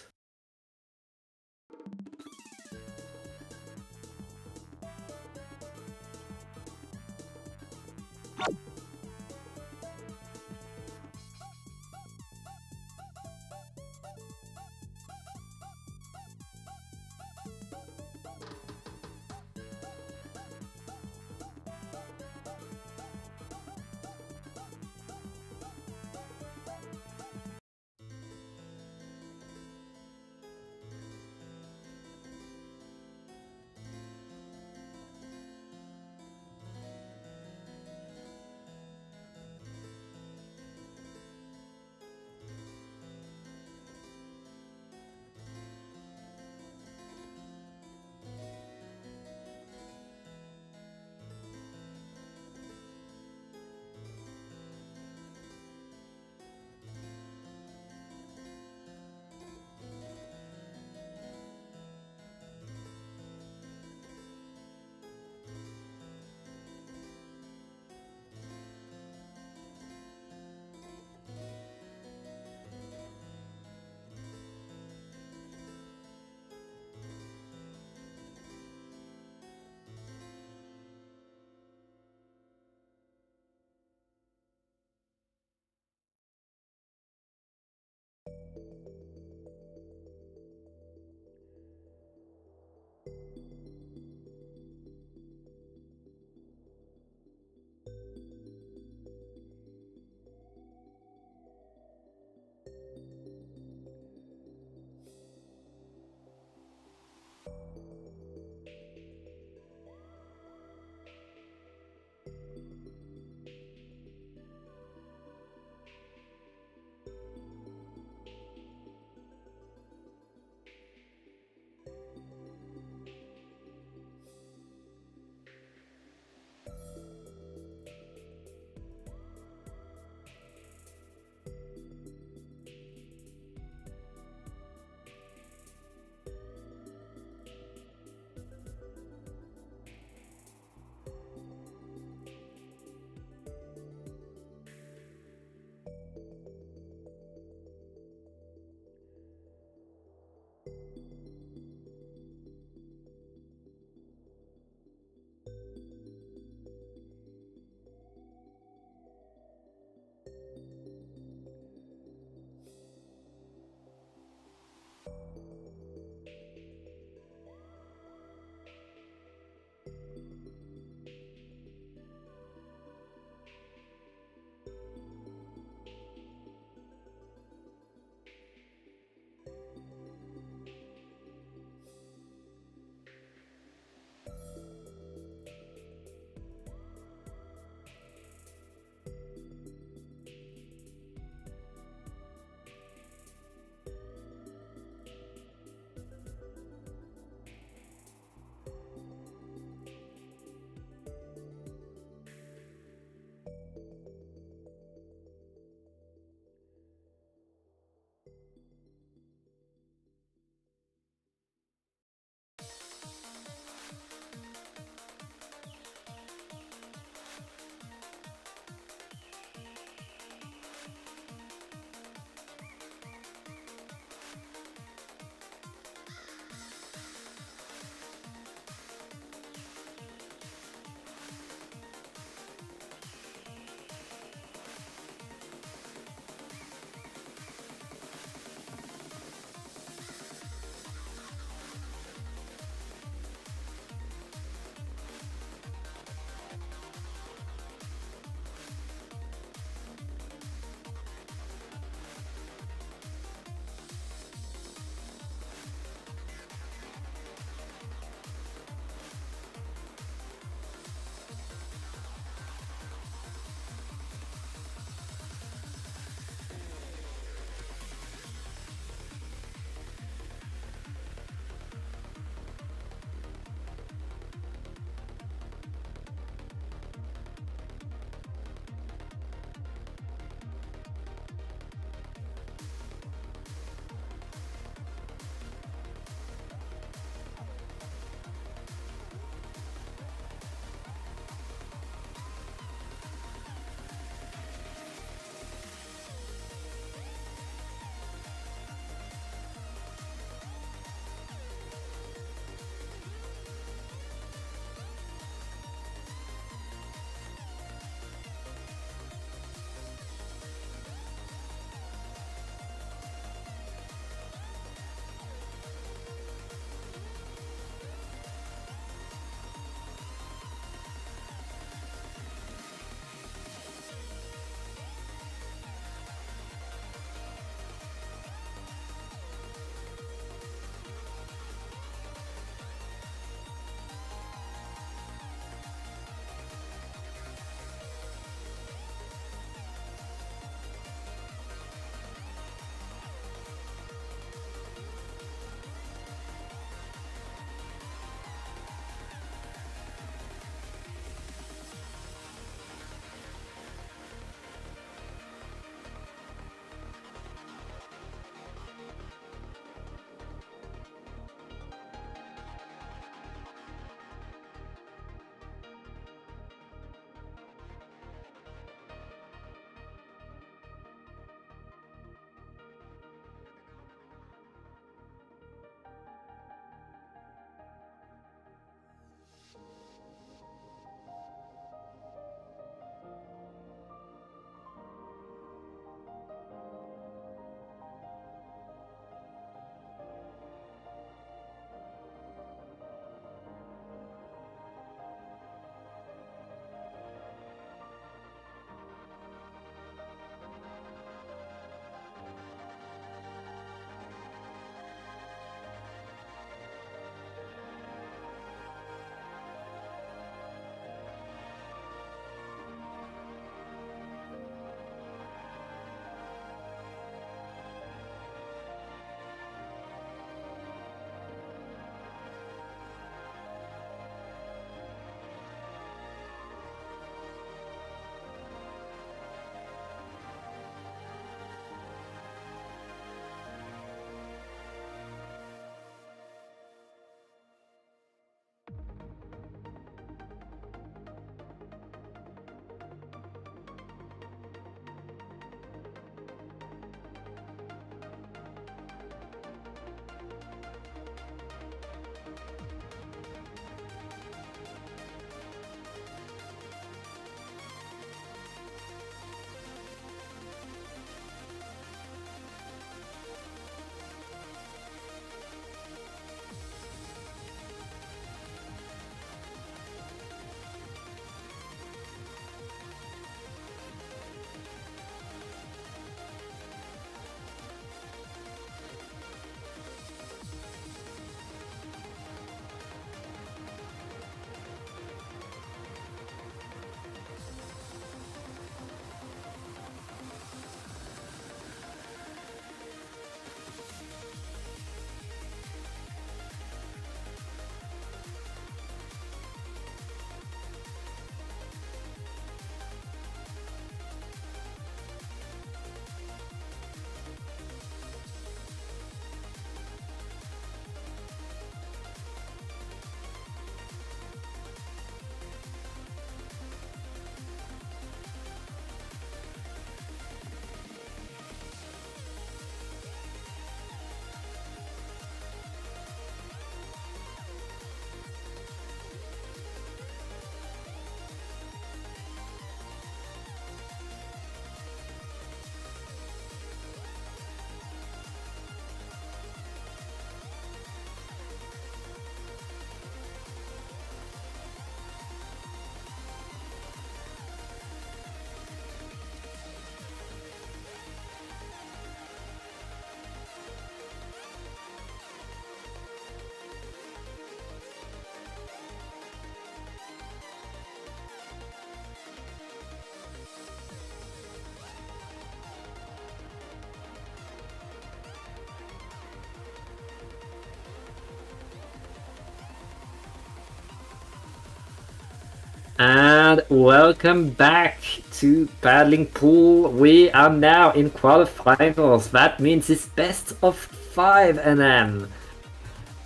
And welcome back to Paddling Pool. We are now in quarterfinals. That means it's best of 5 NM.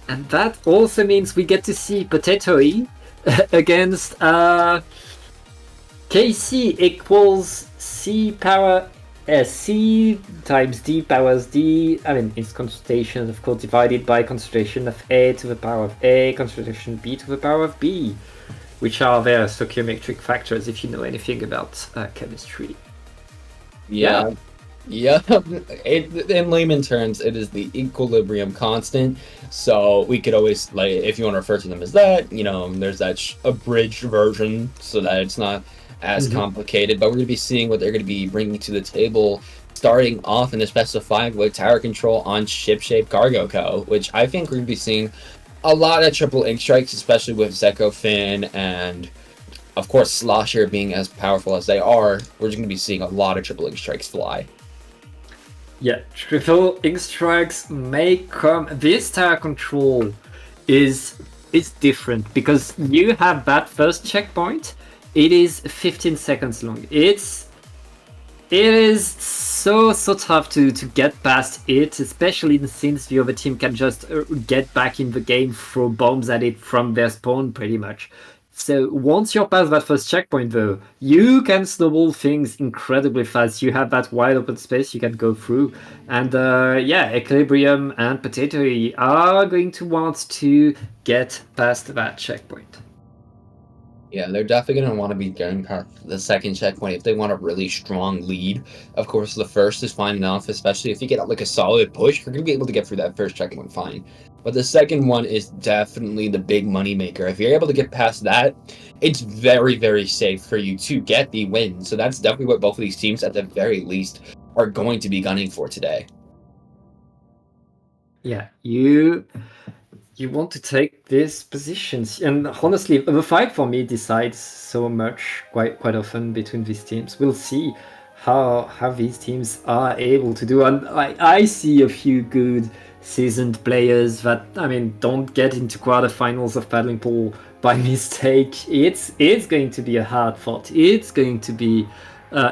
And that also means we get to see Potatoy against KC equals C power C times D powers D. I mean, it's concentration, of course, divided by concentration of A to the power of A, concentration B to the power of B, which are their stoichiometric factors if you know anything about chemistry. Yeah. In layman terms, it is the equilibrium constant. So we could always, like, if you want to refer to them as that, there's that abridged version so that it's not as complicated. But we're going to be seeing what they're going to be bringing to the table, starting off in this best of 5 with tower control on Ship-Shape Cargo Co., which I think we're going to be seeing a lot of triple ink strikes, especially with Zeko Finn and, of course, Slosher being as powerful as they are. We're just going to be seeing a lot of triple ink strikes fly. Yeah, triple ink strikes may come. This tower control is different because you have that first checkpoint. It is 15 seconds long. It is so tough to get past it, especially since the other team can just get back in the game, throw bombs at it from their spawn pretty much. So once you're past that first checkpoint though, you can snowball things incredibly fast. You have that wide open space you can go through. And Equilibrium and Potatoy are going to want to get past that checkpoint. Yeah, they're definitely going to want to be getting past the second checkpoint if they want a really strong lead. Of course, the first is fine enough, especially if you get like a solid push, you're going to be able to get through that first checkpoint fine. But the second one is definitely the big money maker. If you're able to get past that, it's very, very safe for you to get the win. So that's definitely what both of these teams, at the very least, are going to be gunning for today. Yeah, you want to take these positions, and honestly, the fight for me decides so much quite often between these teams. We'll see how these teams are able to do, and I see a few good seasoned players that don't get into quarterfinals of Paddling Pool by mistake. It's going to be a hard fought. It's going to be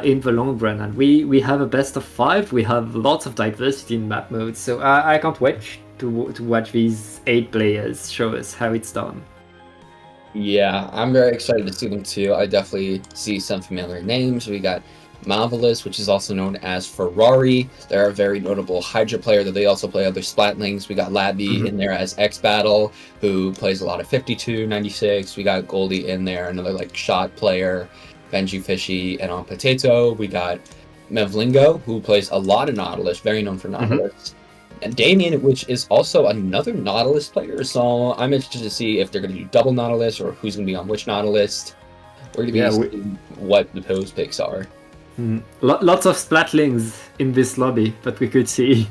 in the long run, and we have a best of 5. We have lots of diversity in map modes, so I can't wait to watch these 8 players show us how it's done. Yeah, I'm very excited to see them too. I definitely see some familiar names. We got Marvelous, which is also known as Ferrari. They're a very notable Hydra player that they also play other Splatlings. We got Labby in there as X Battle, who plays a lot of 52, 96. We got Goldie in there, another like shot player, Benji Fishy, and on Potato, we got Mevlingo, who plays a lot of Nautilus, very known for Nautilus. And Damien, which is also another Nautilus player, so I'm interested to see if they're going to do double Nautilus or who's going to be on which Nautilus. We're going to be seeing what the pose picks are. Lots of Splatlings in this lobby that we could see.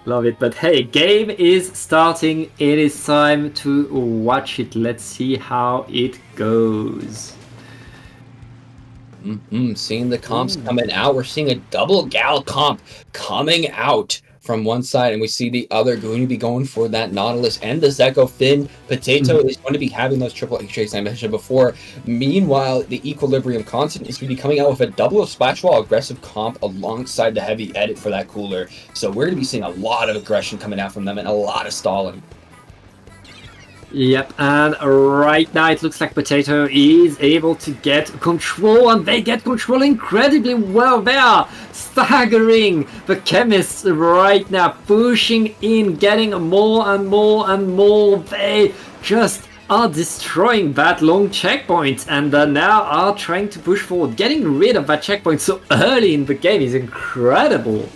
Love it. But hey, game is starting. It is time to watch it. Let's see how it goes. Seeing the comps coming out. We're seeing a double gal comp coming out from one side, and we see the other going to be going for that Nautilus and the Zeko Finn. Potato is going to be having those triple X-rays I mentioned before. Meanwhile, the Equilibrium Constant is going to be coming out with a double of Splash Wall aggressive comp alongside the heavy edit for that cooler. So we're going to be seeing a lot of aggression coming out from them and a lot of stalling. Yep, and right now it looks like Potato is able to get control, and they get control incredibly well. They are staggering the chemists right now, pushing in, getting more and more and more. They just are destroying that long checkpoint, and now are trying to push forward. Getting rid of that checkpoint so early in the game is incredible.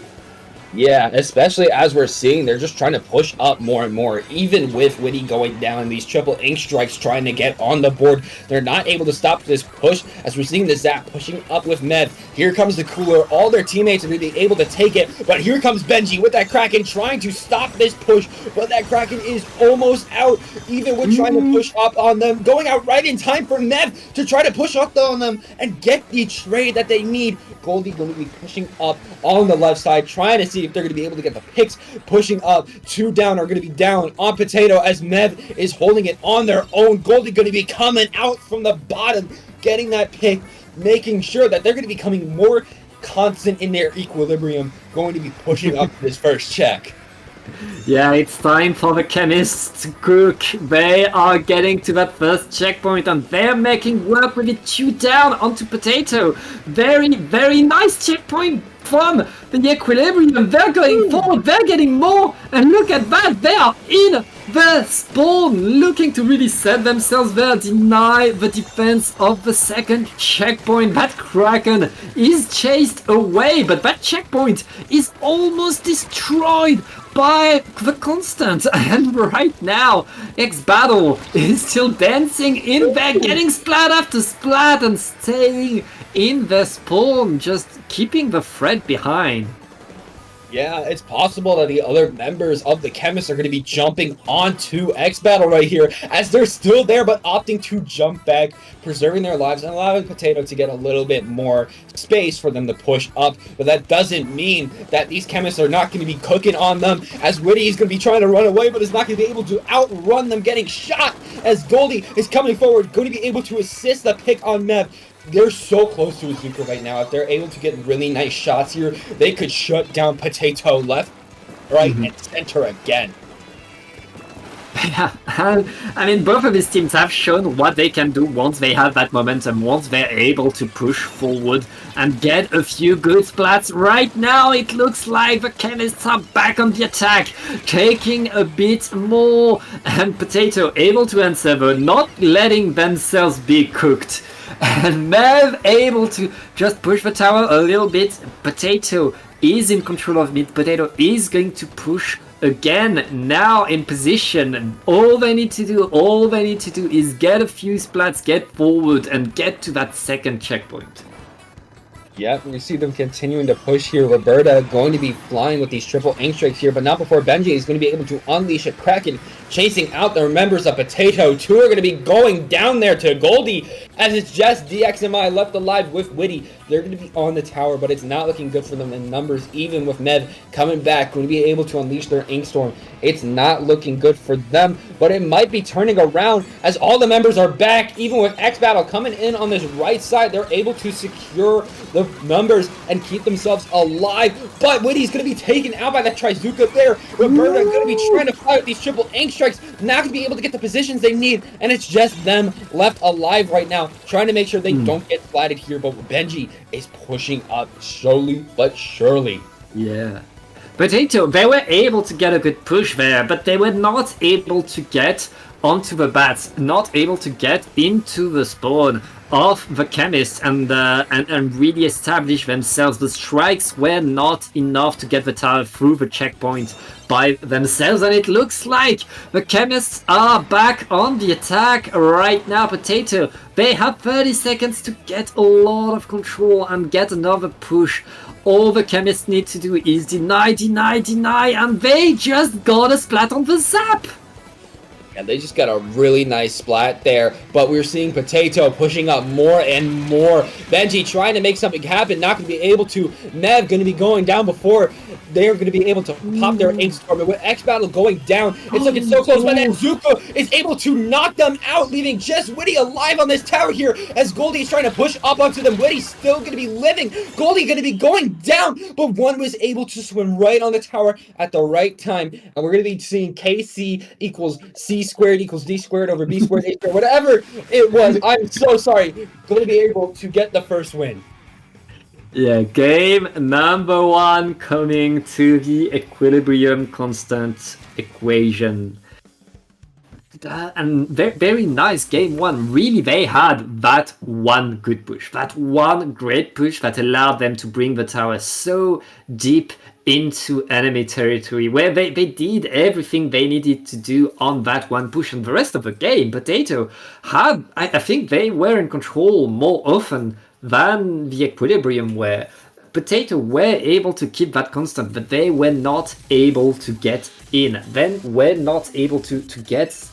Yeah, especially as we're seeing, they're just trying to push up more and more. Even with Witty going down, these triple ink strikes trying to get on the board, they're not able to stop this push. As we're seeing the Zap pushing up with Mev, here comes the cooler. All their teammates are going to be able to take it, but here comes Benji with that Kraken trying to stop this push, but that Kraken is almost out, even with trying to push up on them, going out right in time for Mev to try to push up on them and get the trade that they need. Goldie going to be pushing up on the left side, trying to see see if they're going to be able to get the picks. Pushing up, 2 down are going to be down on Potato as Mev is holding it on their own. Goldie going to be coming out from the bottom, getting that pick, making sure that they're going to be becoming more constant in their equilibrium, going to be pushing up this first check. Yeah, it's time for the chemists to cook. They are getting to that first checkpoint and they're making work with it 2 down onto Potato. Very, very nice checkpoint from the equilibrium. They're going forward, they're getting more, and look at that, they are in the spawn, looking to really set themselves there, deny the defense of the second checkpoint. That Kraken is chased away, but that checkpoint is almost destroyed by the constant, and right now X-Battle is still dancing in there, getting splat after splat and staying in the spawn, just keeping the threat behind. Yeah, it's possible that the other members of the Chemists are going to be jumping onto X-Battle right here, as they're still there but opting to jump back, preserving their lives and allowing Potato to get a little bit more space for them to push up. But that doesn't mean that these Chemists are not going to be cooking on them, as Witty is going to be trying to run away but is not going to be able to outrun them, getting shot as Goldie is coming forward, going to be able to assist the pick on Mev. They're so close to Azuka right now. If they're able to get really nice shots here, they could shut down Potato left, right, and center again. Yeah, I mean, both of these teams have shown what they can do once they have that momentum, once they're able to push forward and get a few good splats. Right now, it looks like the Chemists are back on the attack, taking a bit more, and Potato able to answer, but not letting themselves be cooked. And Mev able to just push the tower a little bit. Potato is in control of mid. Potato is going to push again, now in position. All they need to do is get a few splats, get forward, and get to that second checkpoint. Yep, we see them continuing to push here. Roberta going to be flying with these triple ink strikes here, but not before Benji is going to be able to unleash a Kraken, chasing out the members of Potato. 2 are going to be going down there to Goldie, as it's just DXMI left alive with Witty. They're going to be on the tower, but it's not looking good for them in numbers, even with Mev coming back, going to be able to unleash their Ink Storm. It's not looking good for them, but it might be turning around as all the members are back, even with X-Battle coming in on this right side. They're able to secure the numbers and keep themselves alive, but Witty's going to be taken out by that Trizuka there. Roberta going to be trying to fly with these triple ink strikes, not going to be able to get the positions they need, and it's just them left alive right now, trying to make sure they don't get flatted here, but Benji is pushing up slowly but surely. Yeah. Potato, they were able to get a good push there, but they were not able to get onto the bats, not able to get into the spawn of the Chemists and really establish themselves. The strikes were not enough to get the tower through the checkpoint by themselves, and it looks like the Chemists are back on the attack right now. Potato, they have 30 seconds to get a lot of control and get another push. All the Chemists need to do is deny, and they just got a splat on the zap. And they just got a really nice splat there, but we're seeing Potato pushing up more and more. Benji trying to make something happen, not going to be able to. Mev going to be going down before they're going to be able to pop their Ink Storm. And with X-Battle going down, it's looking so close, but then Zuko is able to knock them out, leaving just Witty alive on this tower here, as Goldie is trying to push up onto them. Witty's still going to be living. Goldie going to be going down, but one was able to swim right on the tower at the right time. And we're going to be seeing KC equals C squared equals D squared over B squared A squared, whatever it was. I'm so sorry. Going to be able to get the first win. Yeah, game number 1 coming to the equilibrium constant equation. And very nice game 1. Really, they had that one good push, that one great push that allowed them to bring the tower so deep into enemy territory, where they did everything they needed to do on that one push. And the rest of the game, Potato had, I think they were in control more often than the equilibrium were. Potato were able to keep that constant, but they were not able to get in. Then were not able to get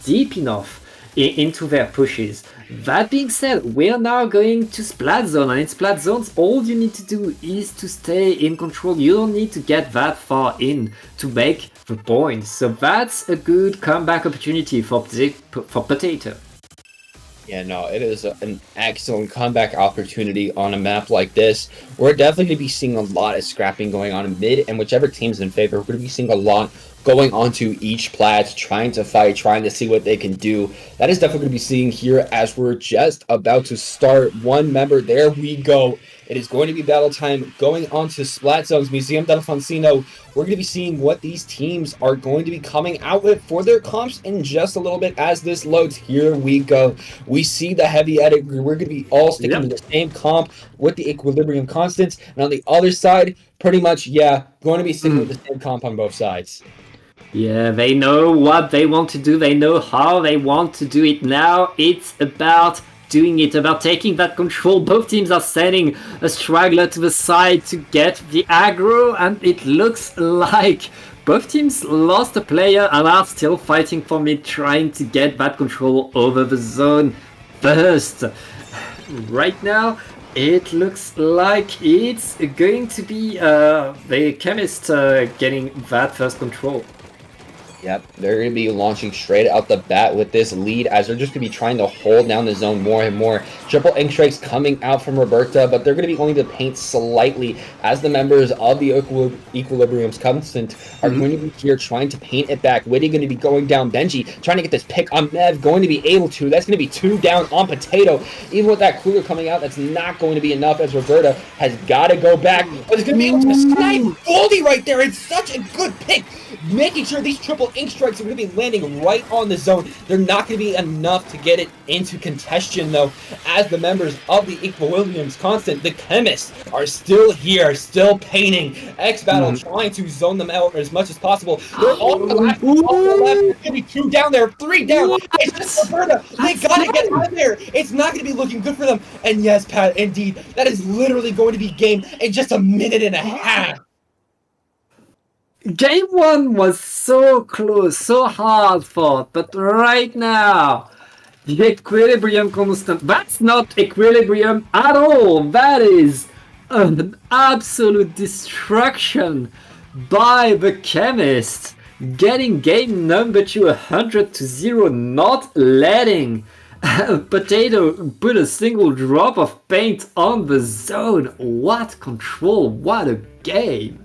deep enough into their pushes. That being said, we're now going to Splat Zone, and in Splat Zones, all you need to do is to stay in control. You don't need to get that far in to make the points. So that's a good comeback opportunity for Potato. Yeah, no, it is an excellent comeback opportunity on a map like this. We're definitely going to be seeing a lot of scrapping going on in mid, and whichever team's in favor, we're going to be seeing a lot going onto each plat, trying to fight, trying to see what they can do. That is definitely going to be seeing here as we're just about to start. One member, there we go. It is going to be battle time going on to Splat Zones, Museum d'Alfonsino. We're going to be seeing what these teams are going to be coming out with for their comps in just a little bit as this loads. Here we go. We see the heavy edit. We're going to be all sticking to the same comp with the equilibrium constants. And on the other side, pretty much, yeah, going to be sticking with the same comp on both sides. Yeah, they know what they want to do. They know how they want to do it now. It's about doing it, about taking that control. Both teams are sending a straggler to the side to get the aggro, and it looks like both teams lost a player and are still fighting for mid, trying to get that control over the zone first. Right now, it looks like it's going to be the Chemist getting that first control. Yep, they're going to be launching straight out the bat with this lead as they're just going to be trying to hold down the zone more and more. Triple ink strikes coming out from Roberta, but they're going to be only to paint slightly as the members of the Equilibrium's Constant are going to be here trying to paint it back. Witty going to be going down. Benji trying to get this pick on Mev, going to be able to. That's going to be 2 down on Potato. Even with that cooler coming out, that's not going to be enough as Roberta has got to go back. But it's going to be able to snipe Goldie right there. It's such a good pick. Making sure these triple ink strikes are going to be landing right on the zone. They're not going to be enough to get it into contention, though, as the members of the Equilibrium's Constant, the Chemists, are still here, still painting. X-Battle trying to zone them out as much as possible. They're all to the left. All to the left. There's going to be 2 down there, 3 down. It's just Roberta. They got to get out of there. It's not going to be looking good for them. And yes, Pat, indeed, that is literally going to be game in just a minute and a half. Game 1 was so close, so hard fought, but right now, the equilibrium constant, that's not equilibrium at all. That is an absolute destruction by the Chemist, getting game number 2 100-0, not letting Potato put a single drop of paint on the zone. What control, what a game.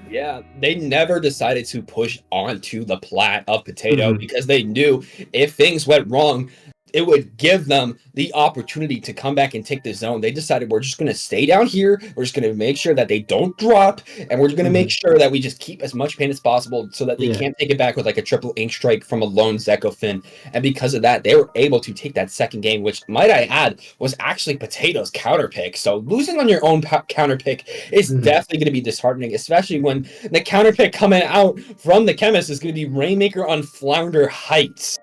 Yeah, they never decided to push onto the plat of Potato because they knew if things went wrong, it would give them the opportunity to come back and take the zone. They decided we're just going to stay down here. We're just going to make sure that they don't drop, and we're going to make sure that we just keep as much pain as possible so that they can't take it back with like a triple ink strike from a lone Zekofin. And because of that, they were able to take that second game, which, might I add, was actually Potato's counter pick. So losing on your own counter pick is definitely going to be disheartening, especially when the counter pick coming out from the Chemist is going to be Rainmaker on Flounder Heights.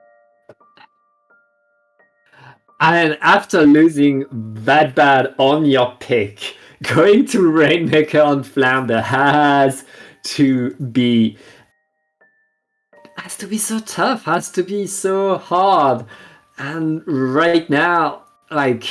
And after losing that bad on your pick, going to Rainmaker on Flounder has to be so tough, has to be so hard. And right now, like,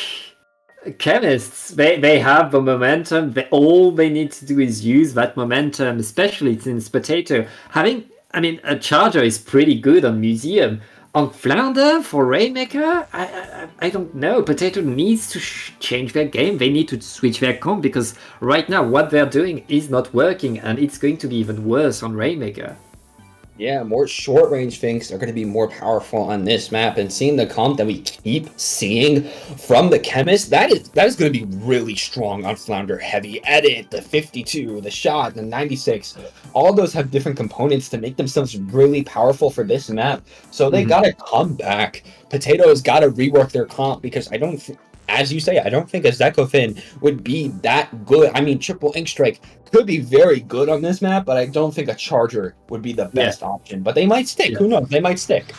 Chemists, they have the momentum. All they need to do is use that momentum, especially since Potato a Charger is pretty good on Museum. On Flounder for Rainmaker, I don't know. Potato needs to change their game. They need to switch their comp because right now what they're doing is not working, and it's going to be even worse on Rainmaker. Yeah, more short-range things are going to be more powerful on this map, and seeing the comp that we keep seeing from the Chemist, that is going to be really strong on Flounder. Heavy Edit, the 52, the shot, the 96, all those have different components to make themselves really powerful for this map, so they got to come back. Potato's got to rework their comp because as you say, I don't think a Zekofin would be that good. I mean, triple ink strike could be very good on this map, but I don't think a Charger would be the best option. But they might stick. Who knows? They might stick.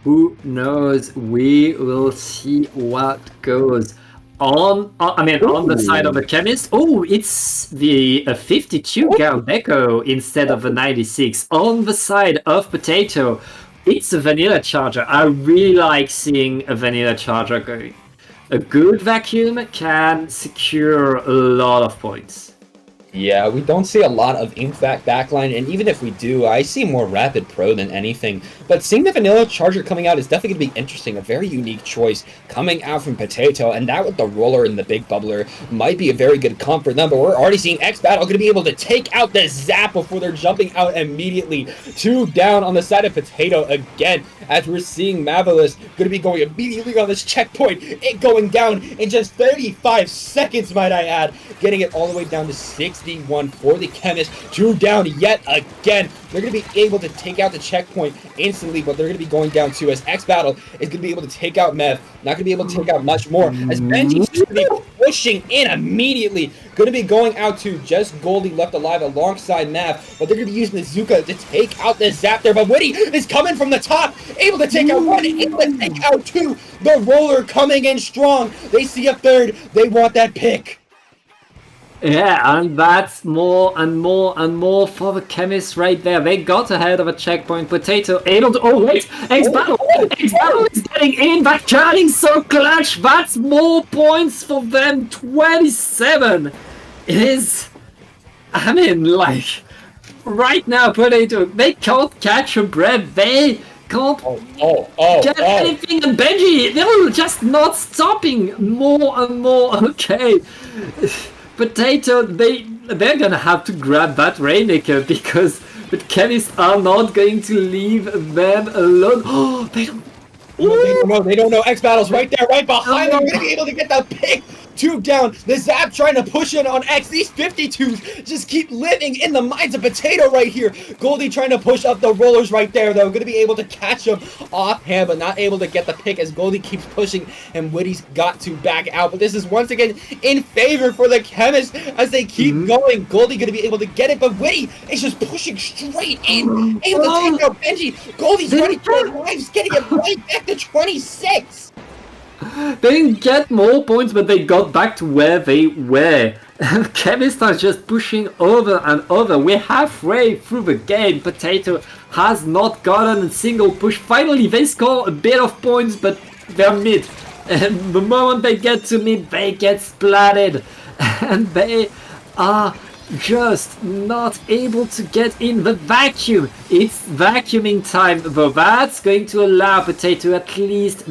Who knows? We will see what goes on. On the side of the Chemist. Oh, it's the 52 Gal Deco instead of a 96. On the side of Potato, It's a vanilla charger. I really like seeing a vanilla charger going. A good vacuum can secure a lot of points. Yeah, we don't see a lot of Impact backline, and even if we do, I see more Rapid Pro than anything. But seeing the Vanilla Charger coming out is definitely going to be interesting, a very unique choice coming out from Potato, and that with the Roller and the Big Bubbler might be a very good comp for them, but we're already seeing X-Battle going to be able to take out the Zap before they're jumping out immediately. 2 down on the side of Potato again, as we're seeing Mavelis going to be going immediately on this checkpoint, it going down in just 35 seconds, might I add, getting it all the way down to 61 for the Chemist. 2 down yet again. They're going to be able to take out the checkpoint instantly, but they're going to be going down too, as X-Battle is going to be able to take out Mev. Not going to be able to take out much more, as Benji's just going to be pushing in immediately. Going to be going out to just Goldie left alive alongside Mav, but they're going to be using the Zuka to take out the Zap there, but Witty is coming from the top, able to take out 1, able to take out 2. The Roller coming in strong. They see a 3rd. They want that pick. Yeah, and that's more and more and more for the Chemists right there. They got ahead of a checkpoint. Potato able to... Oh, wait! X-Battle! X-Battle is getting in! That charging so clutch! That's more points for them! 27! It is... I mean, like... Right now, Potato, they can't catch a breath. They can't get anything. And Benji, they're just not stopping. More and more. Okay. Potato, they're gonna have to grab that Rainmaker because the Chemists are not going to leave them alone. Oh, they don't. They don't know. X-Battle's right there, right behind them. They're gonna be able to get the pick. 2 down. The Zap trying to push in on X. These 52s just keep living in the minds of Potato right here. Goldie trying to push up the Rollers right there, though. Going to be able to catch him offhand, but not able to get the pick as Goldie keeps pushing, and Witty's got to back out. But this is once again in favor for the Chemist as they keep going. Goldie going to be able to get it, but Witty is just pushing straight in. Able to take out Benji. Goldie's running for his lives, getting it right back to 26. They didn't get more points, but they got back to where they were. Chemists are just pushing over and over. We're halfway through the game. Potato has not gotten a single push. Finally, they score a bit of points, but they're mid. And the moment they get to mid, they get splatted. And they are just not able to get in the vacuum. It's vacuuming time, though. That's going to allow Potato at least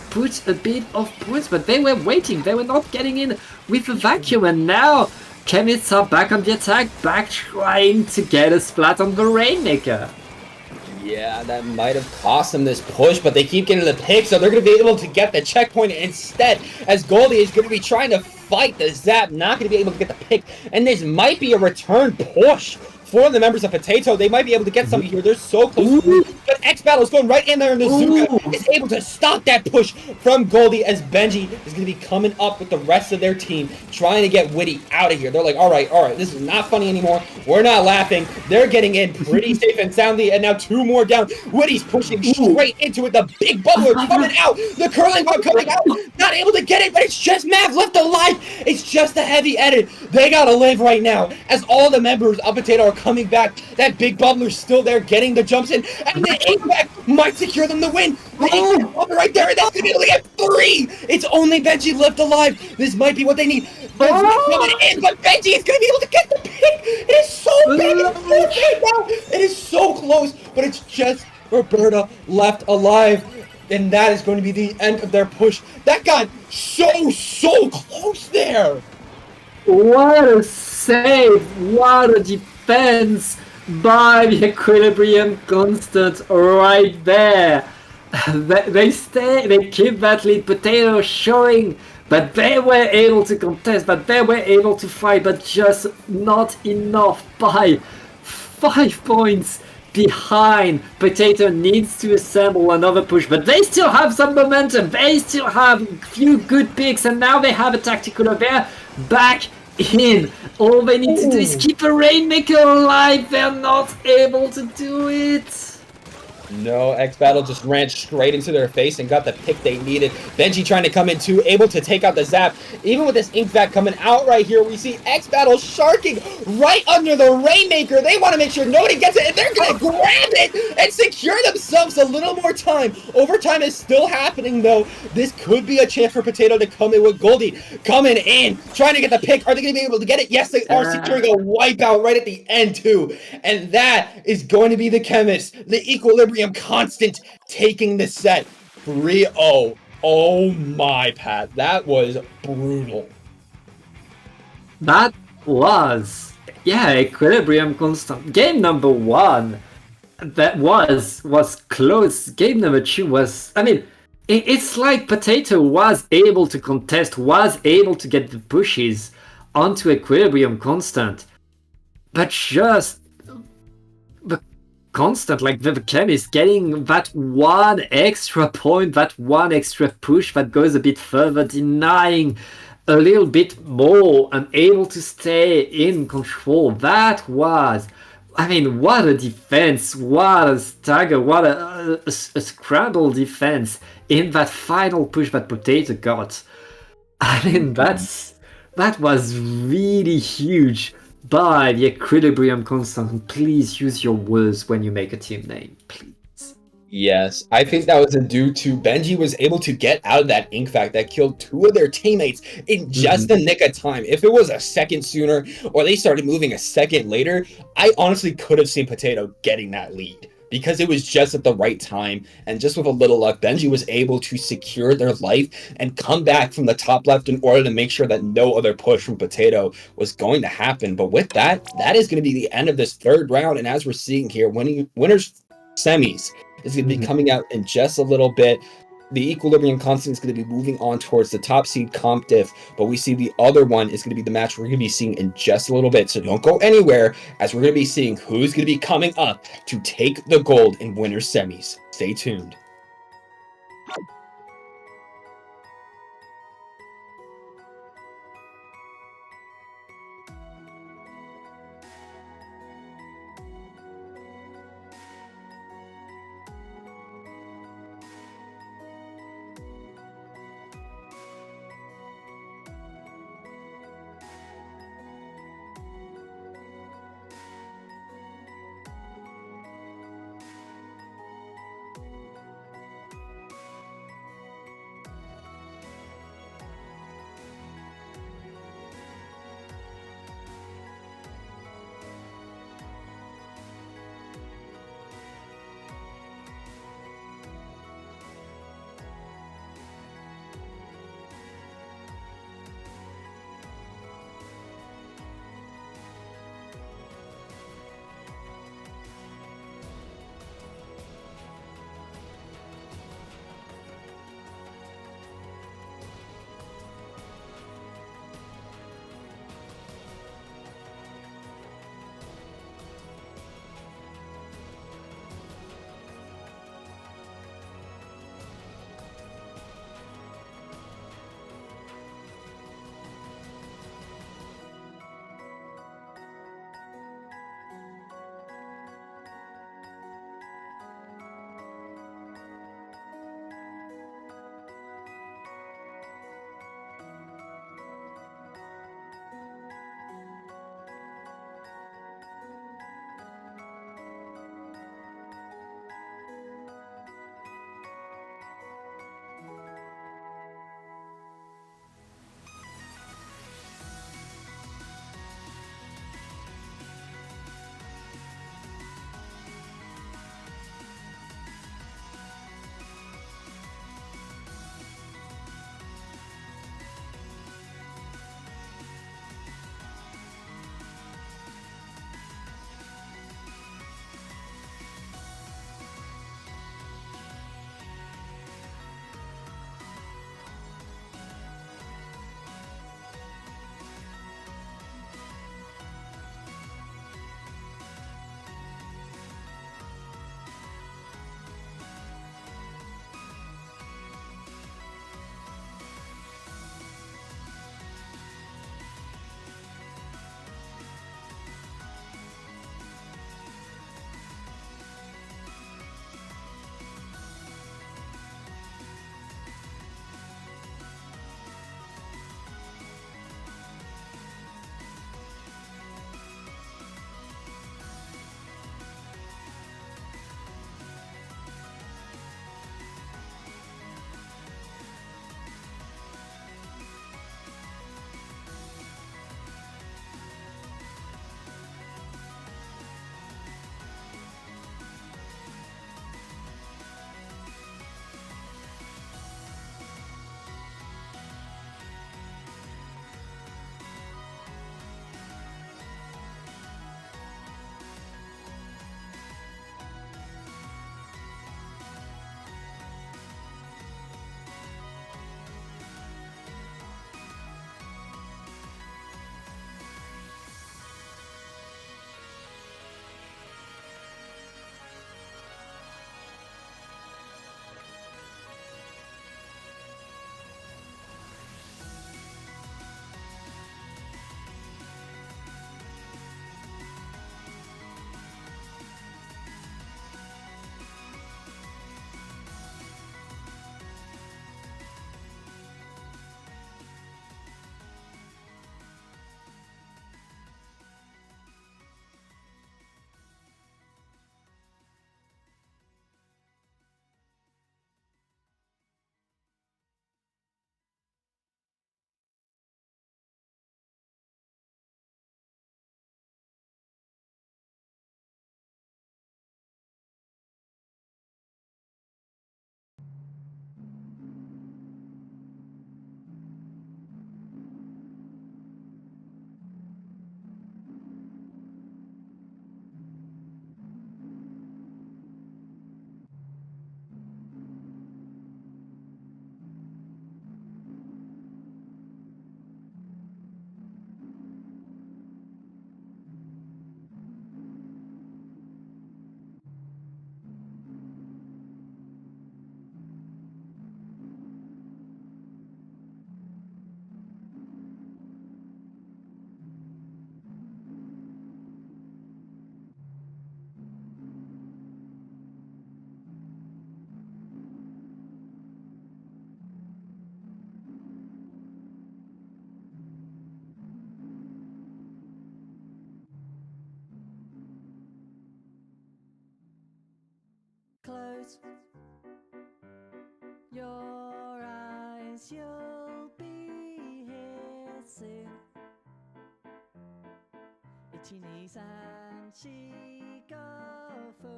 put a bit of points, but they were waiting. They were not getting in with the vacuum, and now Chemists are back on the attack, back trying to get a splat on the Rainmaker. Yeah, that might have cost them this push, but they keep getting the pick, so they're going to be able to get the checkpoint instead, as Goldie is going to be trying to fight the Zap, not going to be able to get the pick, and this might be a return push for the members of Potato. They might be able to get something here. They're so close. But X-Battle is going right in there, and the Zuka is able to stop that push from Goldie, as Benji is going to be coming up with the rest of their team, trying to get Witty out of here. They're like, all right, this is not funny anymore. We're not laughing. They're getting in pretty safe and soundly, and now 2 more down. Witty's pushing straight into it. The Big Bubbler coming out. The Curling Ball coming out. Not able to get it, but it's just Mav left alive. It's just a heavy edit. They got to live right now, as all the members of Potato are coming back. That Big Bubbler's still there getting the jumps in, and the impact might secure them the win. The impact bubble right there, and that's going to be able to get 3. It's only Benji left alive. This might be what they need. Benji's coming in, but Benji is going to be able to get the pick. It is so big. It is so close, but it's just Roberta left alive. And that is going to be the end of their push. That got so close there. What a save! What a defense by the Equilibrium Constant right there. They keep that lead. Potato showing, but they were able to contest, but they were able to fight, but just not enough by 5 points. Behind. Potato needs to assemble another push, but they still have some momentum. They still have a few good picks, and now they have a tactical affair back in. All they need to do is keep a Rainmaker alive. They're not able to do it. No, X Battle just ran straight into their face and got the pick they needed. Benji trying to come in too, able to take out the zap. Even with this Ink Vac coming out right here, we see X Battle sharking right under the Rainmaker. They want to make sure nobody gets it, and they're going to grab it and secure themselves a little more time. Overtime is still happening, though. This could be a chance for Potato to come in with Goldie. Coming in, trying to get the pick. Are they going to be able to get it? Yes, they are, securing a wipeout right at the end, too. And that is going to be the Chemist, the Equilibrium Constant, taking the set 3-0. Oh my, Pat. That was brutal. That was, yeah, Equilibrium Constant. Game number 1, that was close. Game number 2 was, I mean, it's like Potato was able to contest, was able to get the pushes onto Equilibrium Constant, but just the constant, like the Chemist getting that one extra point, that one extra push that goes a bit further, denying a little bit more and able to stay in control. That was, I mean, what a defense, what a stagger, what a scramble defense in that final push that Potato got. I mean, that was really huge by the Equilibrium Constant. Please use your words when you make a team name, please. Yes, I think that was due to Benji was able to get out of that Ink Vac that killed 2 of their teammates in just the nick of time. If it was a second sooner or they started moving a second later, I honestly could have seen Potato getting that lead because it was just at the right time. And just with a little luck, Benji was able to secure their life and come back from the top left in order to make sure that no other push from Potato was going to happen. But with that, that is going to be the end of this third round. And as we're seeing here, winners semis is going to be coming out in just a little bit. The Equilibrium Constant is going to be moving on towards the top seed Comp Diff, but we see the other one is going to be the match we're going to be seeing in just a little bit. So don't go anywhere, as we're going to be seeing who's going to be coming up to take the gold in winner semis. Stay tuned. close your eyes, you'll be here soon。1、2、3、4、5分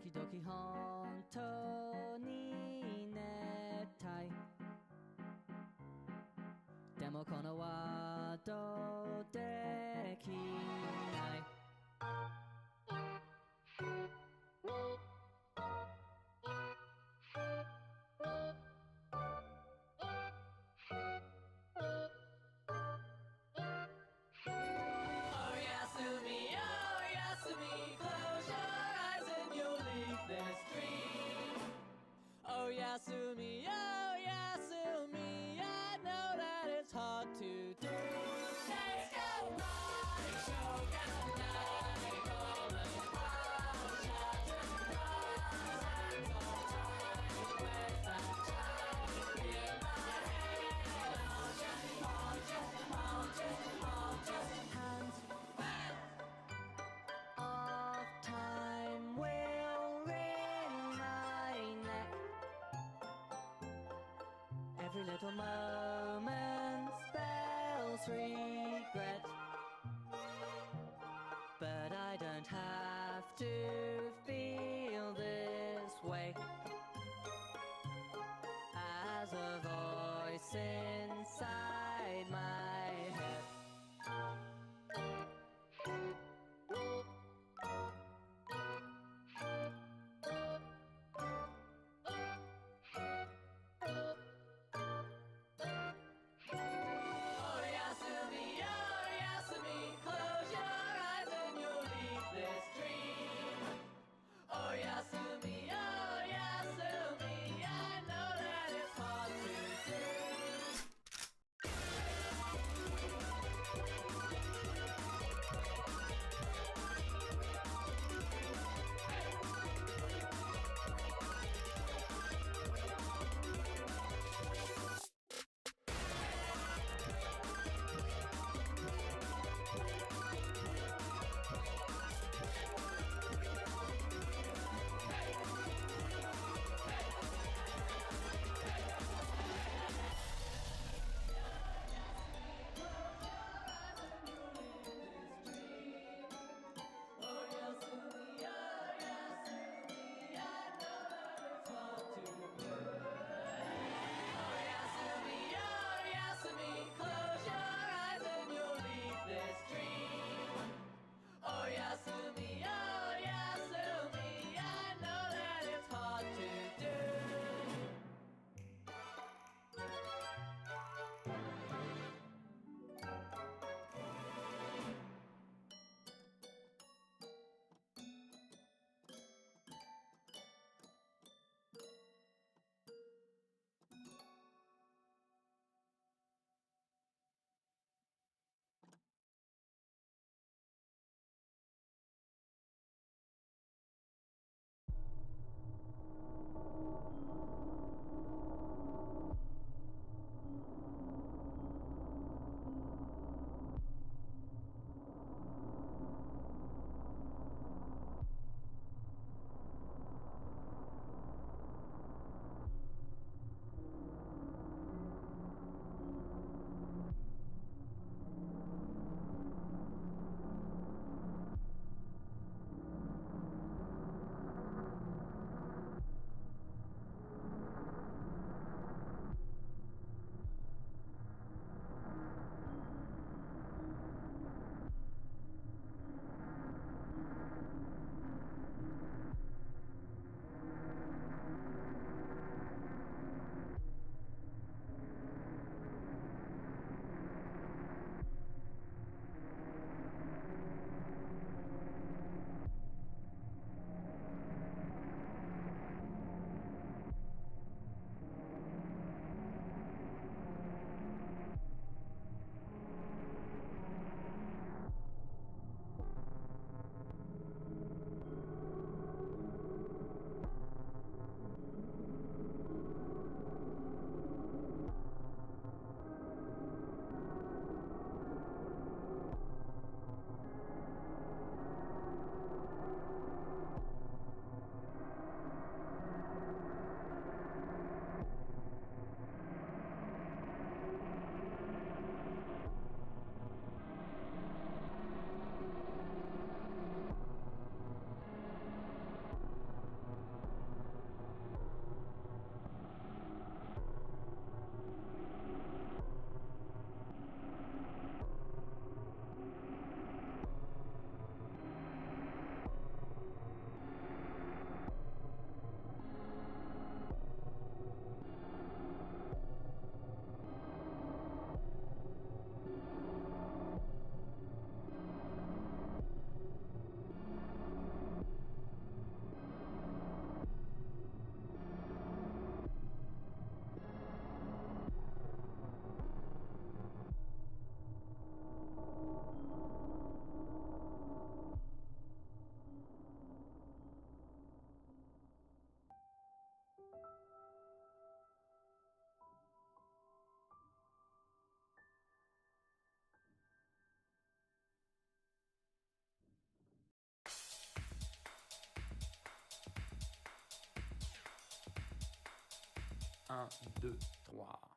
時々本当に熱帯でもこのワードできない。Oh Yasumi, oh Yasumi, I know that it's hard to do. Let's go running, shogun, night, golden cross, and all time with that child in my head. All just hands of time will wring my neck. Every little moment spells regret, but I don't have to feel this way. As a voice inside my head 1, 2, 3.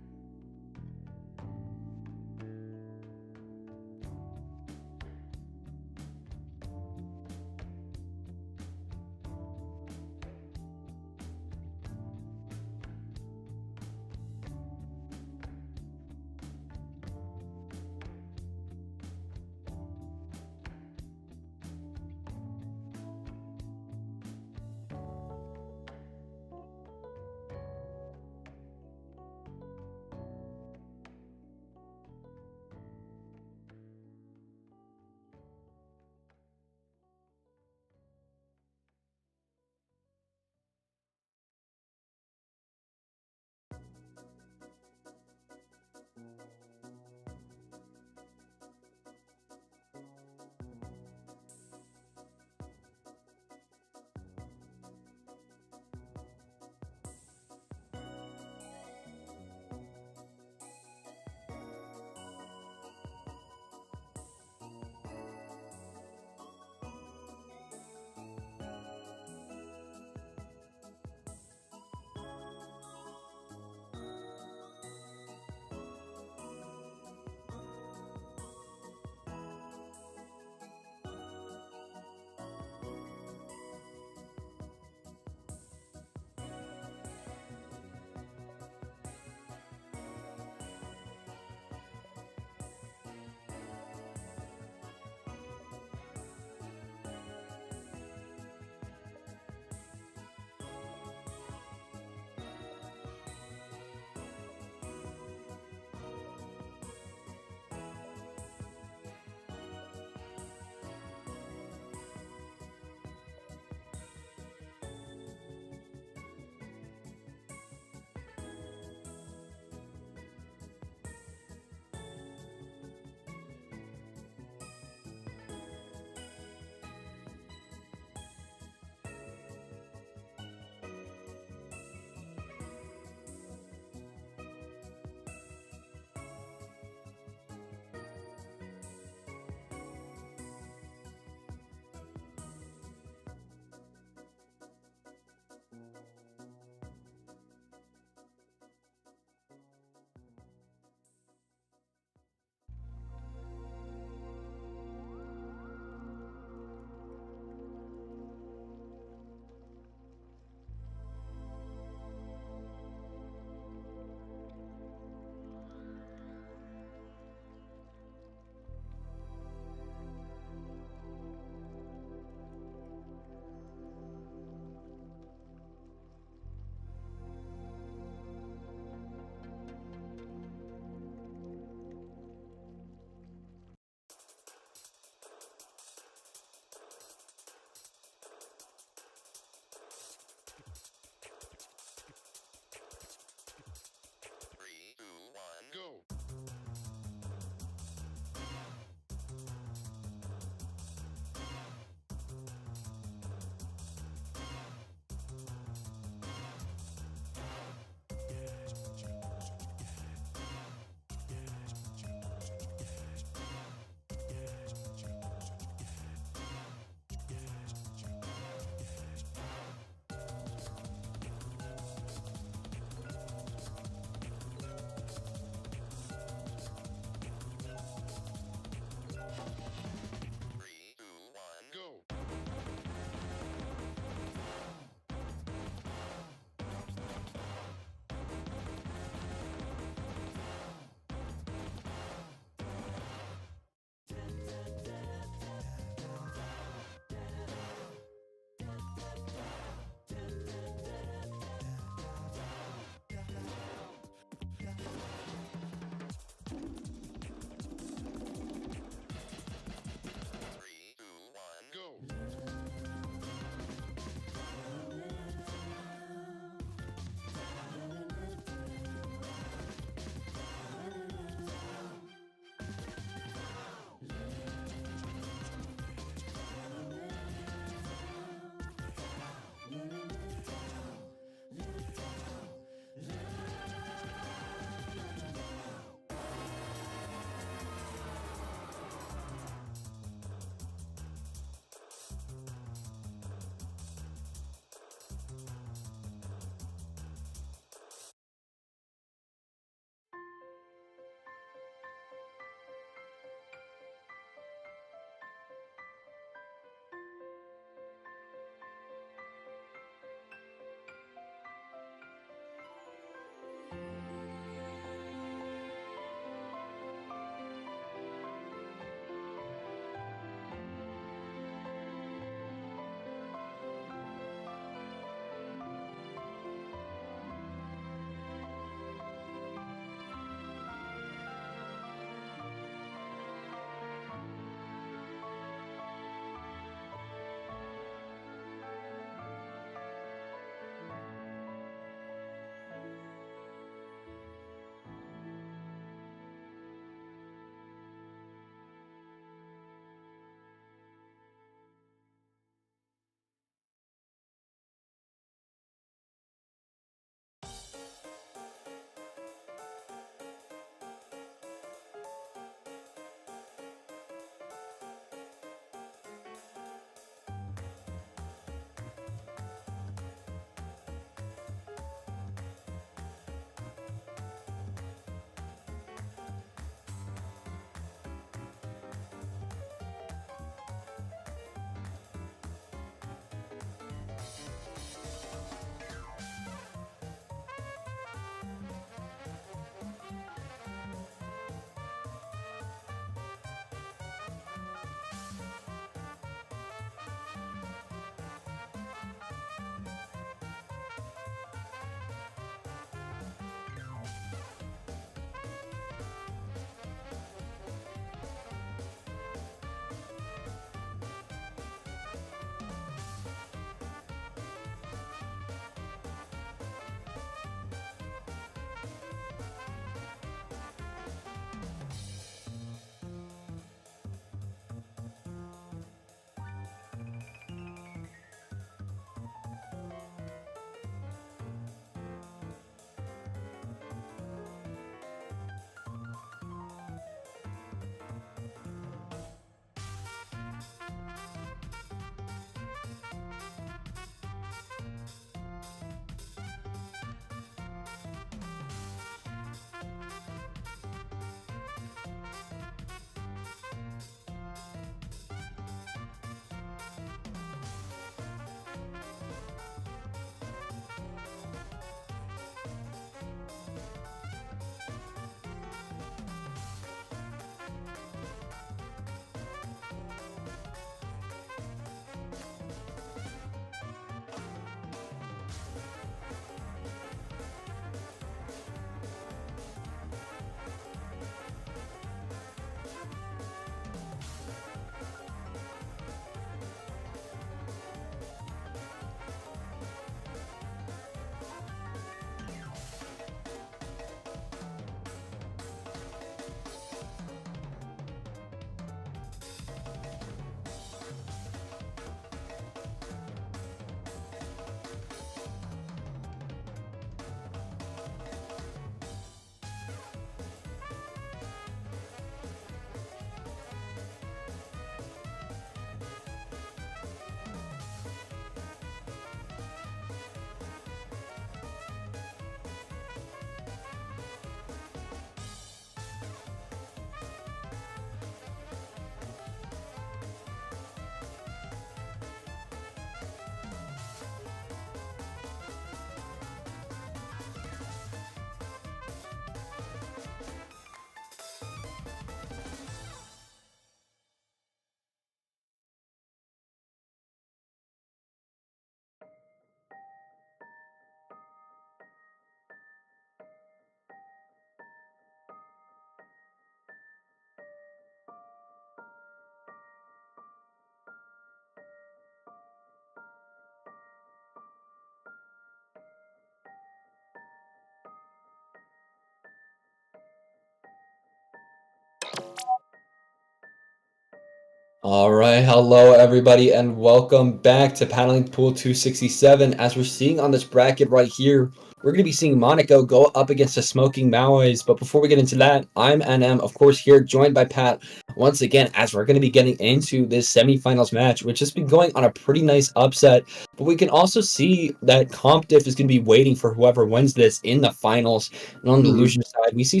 All right, hello everybody, and welcome back to Paddling Pool 267. As we're seeing on this bracket right here, we're going to be seeing Monaco go up against the Smoking Maois. But before we get into that, I'm NM, of course, here, joined by Pat once again, as we're going to be getting into this semifinals match, which has been going on a pretty nice upset. But we can also see that Comp Diff is going to be waiting for whoever wins this in the finals. And on the loser side, we see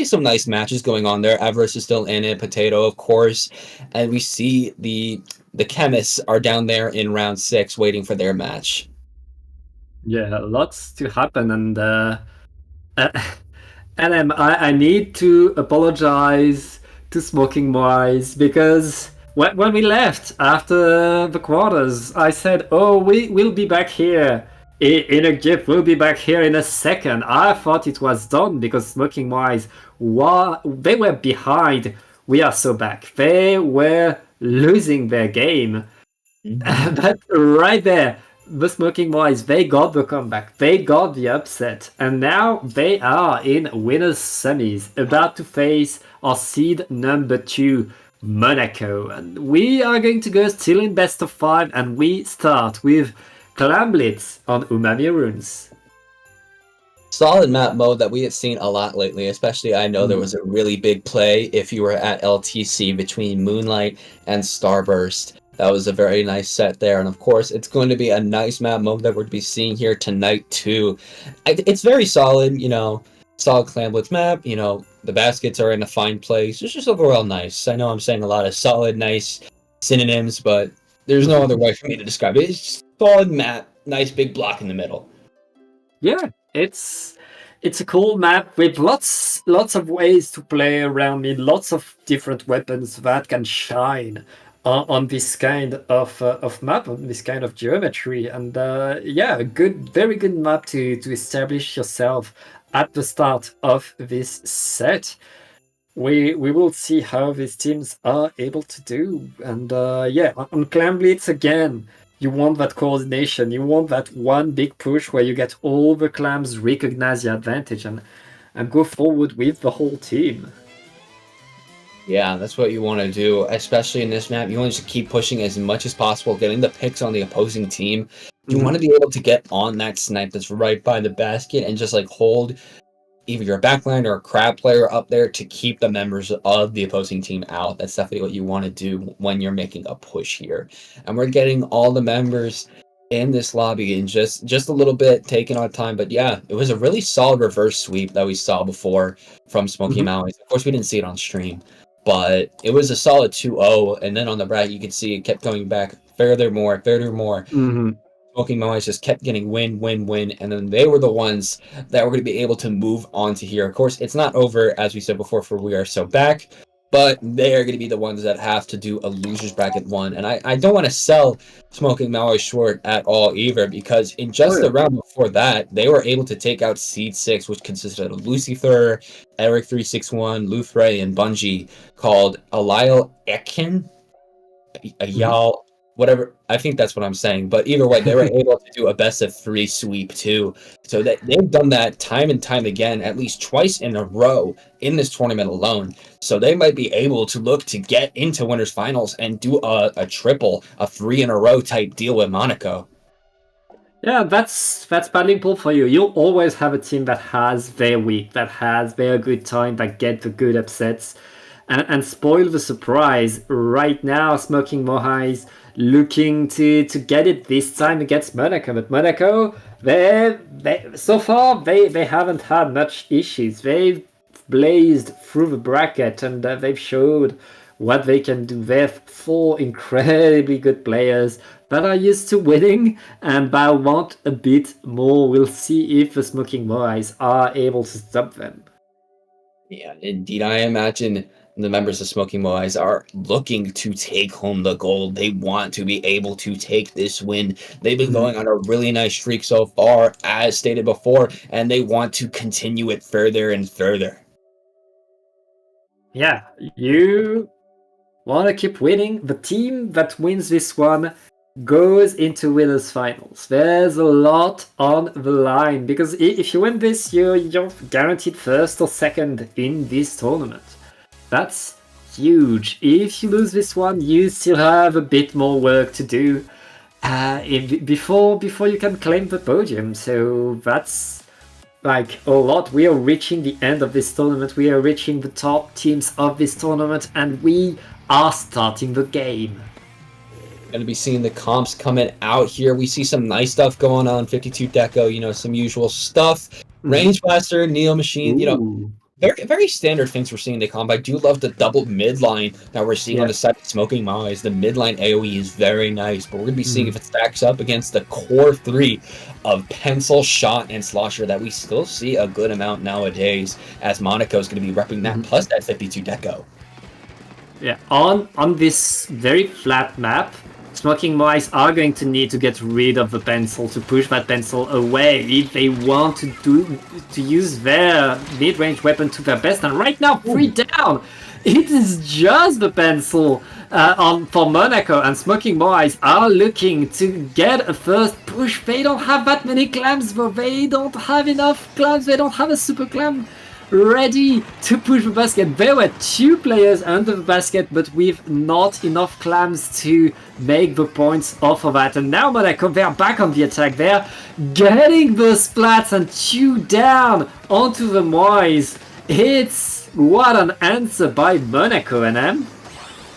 some nice matches going on there. Everest is still in it, Potato, of course, and we see the chemists are down there in round 6 waiting for their match. Yeah, lots to happen, and LM, I need to apologize to Smoking Wise because when we left after the quarters, I said, "Oh, we'll be back here in a GIF. We'll be back here in a second." I thought it was done because Smoking Wise, they were behind. We are so back. They were losing their game. But right there, the Smoking Boys, they got the comeback, they got the upset, and now they are in winners semis, about to face our seed number 2, Monaco. And we are going to go still in best of 5, and we start with Clamblitz on Umami Runes. Solid map mode that we have seen a lot lately, especially I know there was a really big play if you were at LTC between Moonlight and Starburst. That was a very nice set there, and of course it's going to be a nice map mode that we're going to be seeing here tonight too. It's very solid, solid Clamblitz map, the baskets are in a fine place. It's just overall nice. I know I'm saying a lot of solid, nice synonyms, but there's no other way for me to describe it. It's just solid map, nice big block in the middle. Yeah, it's a cool map with lots of ways to play around it, lots of different weapons that can shine on this kind of map, on this kind of geometry, and yeah, very good map to essablish yourself at the start of this set. We will see how these teams are able to do, and yeah, on Clan Blitz again, you want that coordination, you want that one big push where you get all the clams recognize the advantage and go forward with the whole team. Yeah, that's what you want to do, especially in this map. You want to keep pushing as much as possible, getting the picks on the opposing team. You want to be able to get on that snipe that's right by the basket and just hold either your backline or a crab player up there to keep the members of the opposing team out. That's definitely what you want to do when you're making a push here. And we're getting all the members in this lobby in just a little bit, taking our time. But yeah, it was a really solid reverse sweep that we saw before from Smoky Maui's. Of course, we didn't see it on stream, but it was a solid 2-0. And then on the right, you can see it kept going back furthermore. Smoky Maui's just kept getting win, and then they were the ones that were going to be able to move on to here. Of course, it's not over, as we said before, for We Are So Back, but they are going to be the ones that have to do a loser's bracket 1. And I don't want to sell Smoking Maui short at all either, because in just the round before that, they were able to take out Seed 6, which consisted of Lucifer, Eric361, Luthray, and Bungie, called Alile Ekin, Ayal, whatever. I think that's what I'm saying. But either way, they were able to do a best of 3 sweep too. So that they've done that time and time again, at least twice in a row in this tournament alone. So they might be able to look to get into winners finals and do a triple, a 3 in a row type deal with Monaco. Yeah, that's paddling pool for you. You'll always have a team that has their week, that has their good time, that get the good upsets, and spoil the surprise. Right now, Smoking Mohai's looking to get it this time against Monaco, but Monaco, they so far they haven't had much issues. They've blazed through the bracket and they've showed what they can do. They have 4 incredibly good players that are used to winning, and I want a bit more. We'll see if the Smoking Boys are able to stop them. Yeah, indeed. I imagine the members of Smoking Moais are looking to take home the gold. They want to be able to take this win. They've been going on a really nice streak so far, as stated before, and they want to continue it further and further. Yeah, you want to keep winning. The team that wins this one goes into winners finals. There's a lot on the line, because if you win this, you're guaranteed first or second in this tournament. That's huge. If you lose this one, you still have a bit more work to do before you can claim the podium. So that's like a lot. We are reaching the end of this tournament. We are reaching the top teams of this tournament, and we are starting the game. Going to be seeing the comps coming out here. We see some nice stuff going on. 52 Deco, you know, some usual stuff. Range Blaster, Neo Machine, you know, very, very standard things we're seeing in the comp. I do love the double midline that we're seeing on the side of Smoking Maui's. The midline AoE is very nice, but we're going to be seeing if it stacks up against the core 3 of Pencil, Shot, and Slosher that we still see a good amount nowadays, as Monaco is going to be repping that plus that 52 Deco. Yeah, on this very flat map, Smoking Maui's are going to need to get rid of the pencil to push that pencil away if they want to use their mid-range weapon to their best. And right now, 3 down. It is just the pencil for Monaco, and Smoking Maui's are looking to get a first push. They don't have that many clams, though. They don't have enough clams. They don't have a super clam ready to push the basket. There were 2 players under the basket, but with not enough clams to make the points off of that. And now Monaco, they're back on the attack. They're getting the splats, and 2 down onto the Mois. It's what an answer by Monaco, NM.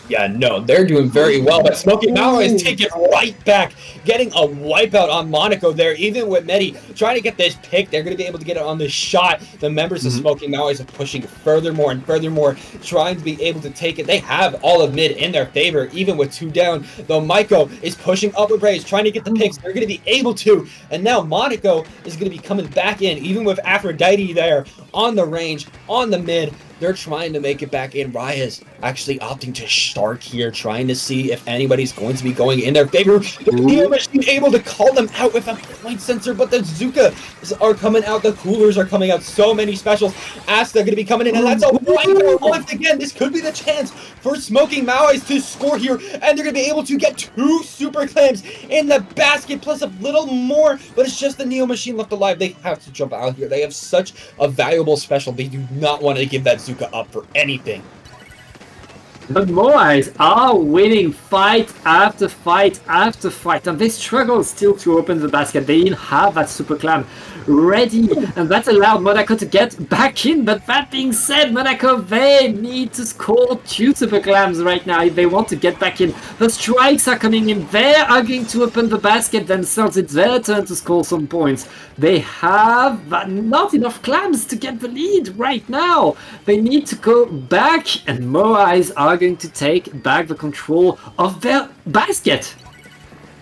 Yeah, no, they're doing very well, but Smoking Maui is taking it right back, getting a wipeout on Monaco there, even with Medi trying to get this pick. They're going to be able to get it on the shot. The members of Smoking Maui are pushing furthermore and furthermore, trying to be able to take it. They have all of mid in their favor, even with 2 down, though Maiko is pushing up with Rays, trying to get the picks. They're going to be able to, and now Monaco is going to be coming back in, even with Aphrodite there on the range, on the mid. They're trying to make it back in. Raya's actually opting to start here, trying to see if anybody's going to be going in their favor. The Neo Machine able to call them out with a point sensor, but the Zuka are coming out. The coolers are coming out. So many specials. Asta going to be coming in, and that's a wipeout once again. This could be the chance for Smoking Maui's to score here, and they're going to be able to get 2 super clams in the basket, plus a little more, but it's just the Neo Machine left alive. They have to jump out here. They have such a valuable special. They do not want to give that Zuka up for anything. The Moais are winning fight after fight after fight, and they struggle still to open the basket. They didn't have that super clam ready, and that allowed Monaco to get back in. But that being said, Monaco, they need to score 2 super clams right now if they want to get back in. The strikes are coming in. They are going to open the basket themselves. It's their turn to score some points. They have not enough clams to get the lead right now. They need to go back, and Moais are going to take back the control of their basket.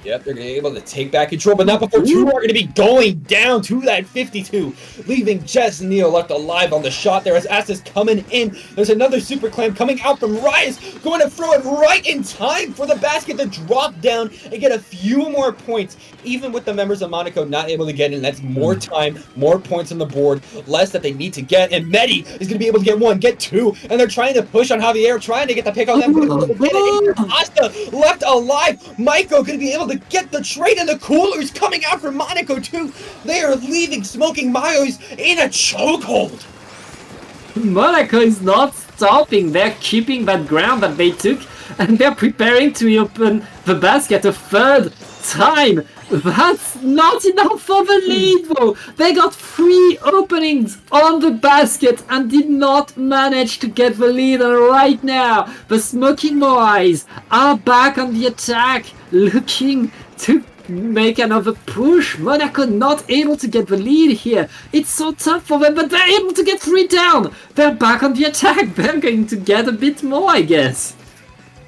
Yep, they're going to be able to take back control, but not before 2 are going to be going down to that 52, leaving Jess and Neo left alive on the shot there as Asta's coming in. There's another super clam coming out from Rise, going to throw it right in time for the basket to drop down and get a few more points, even with the members of Monaco not able to get in. That's more time, more points on the board, less that they need to get, and Medi is going to be able to get 1, get 2, and they're trying to push on Javier, trying to get the pick on them. Asta left alive. Maiko going to be able to get the trade, and the coolers coming out from Monaco too. They are leaving Smoking Maui's in a chokehold. Monaco is not stopping. They're keeping that ground that they took, and they're preparing to open the basket a 3rd time. That's not enough for the lead, though. They got 3 openings on the basket and did not manage to get the lead. And right now, the Smoking Maui's are back on the attack, looking to make another push. Monaco not able to get the lead here. It's so tough for them, but they're able to get 3 down. They're back on the attack. They're going to get a bit more, I guess.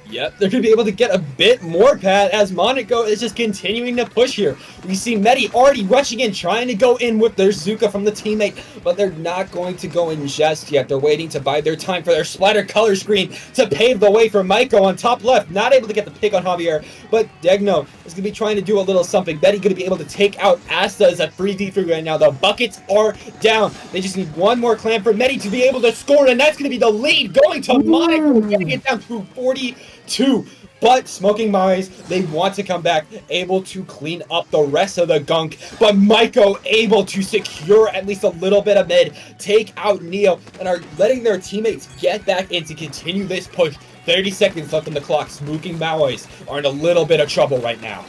Yep, they're going to be able to get a bit more, Pat, as Monaco is just continuing to push here. We see Medi already rushing in, trying to go in with their Zuka from the teammate, but they're not going to go in just yet. They're waiting to buy their time for their splatter color screen to pave the way for Maiko on top left. Not able to get the pick on Javier, but Degno is going to be trying to do a little something. Medi going to be able to take out Asta as a 3v3 right now. The buckets are down. They just need 1 more clam for Medi to be able to score, and that's going to be the lead going to Monaco, getting it down to 42. But Smoking Mars, they want to come back, able to clean up the rest of the gunk. But Maiko able to secure at least a little bit of mid, take out Neo, and are letting their teammates get back in to continue this push. 30 seconds left on the clock. Smoking Maois are in a little bit of trouble right now.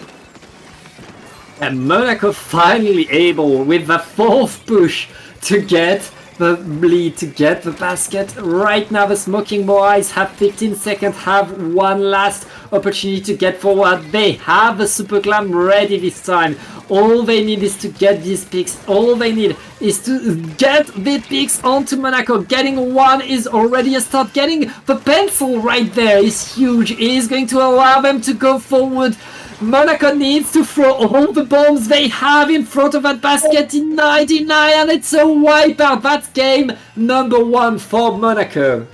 And Monaco finally able, with the fourth push, to get the lead, to get the basket. Right now the Smoking Boys have 15 seconds, have one last opportunity to get forward. They have the Super Glam ready this time. All they need is to get these picks. All they need is to get the picks onto Monaco. Getting one is already a start. Getting the pencil right there is huge. It is going to allow them to go forward. Monaco needs to throw all the bombs they have in front of that basket in 99, and it's a wipeout. That's game number 1 for Monaco.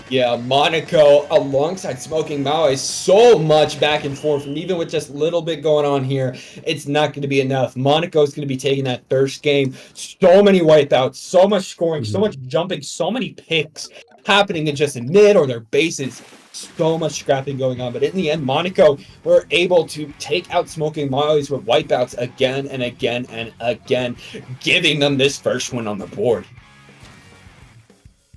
Yeah, Monaco alongside Smoking Mao is so much back and forth, and even with just a little bit going on here, it's not going to be enough. Monaco is going to be taking that first game. So many wipeouts, so much scoring, so much jumping, so many picks happening in just mid or their bases. So much scrapping going on, but in the end, Monaco were able to take out Smoking Miles with wipeouts again and again and again, giving them this first win on the board.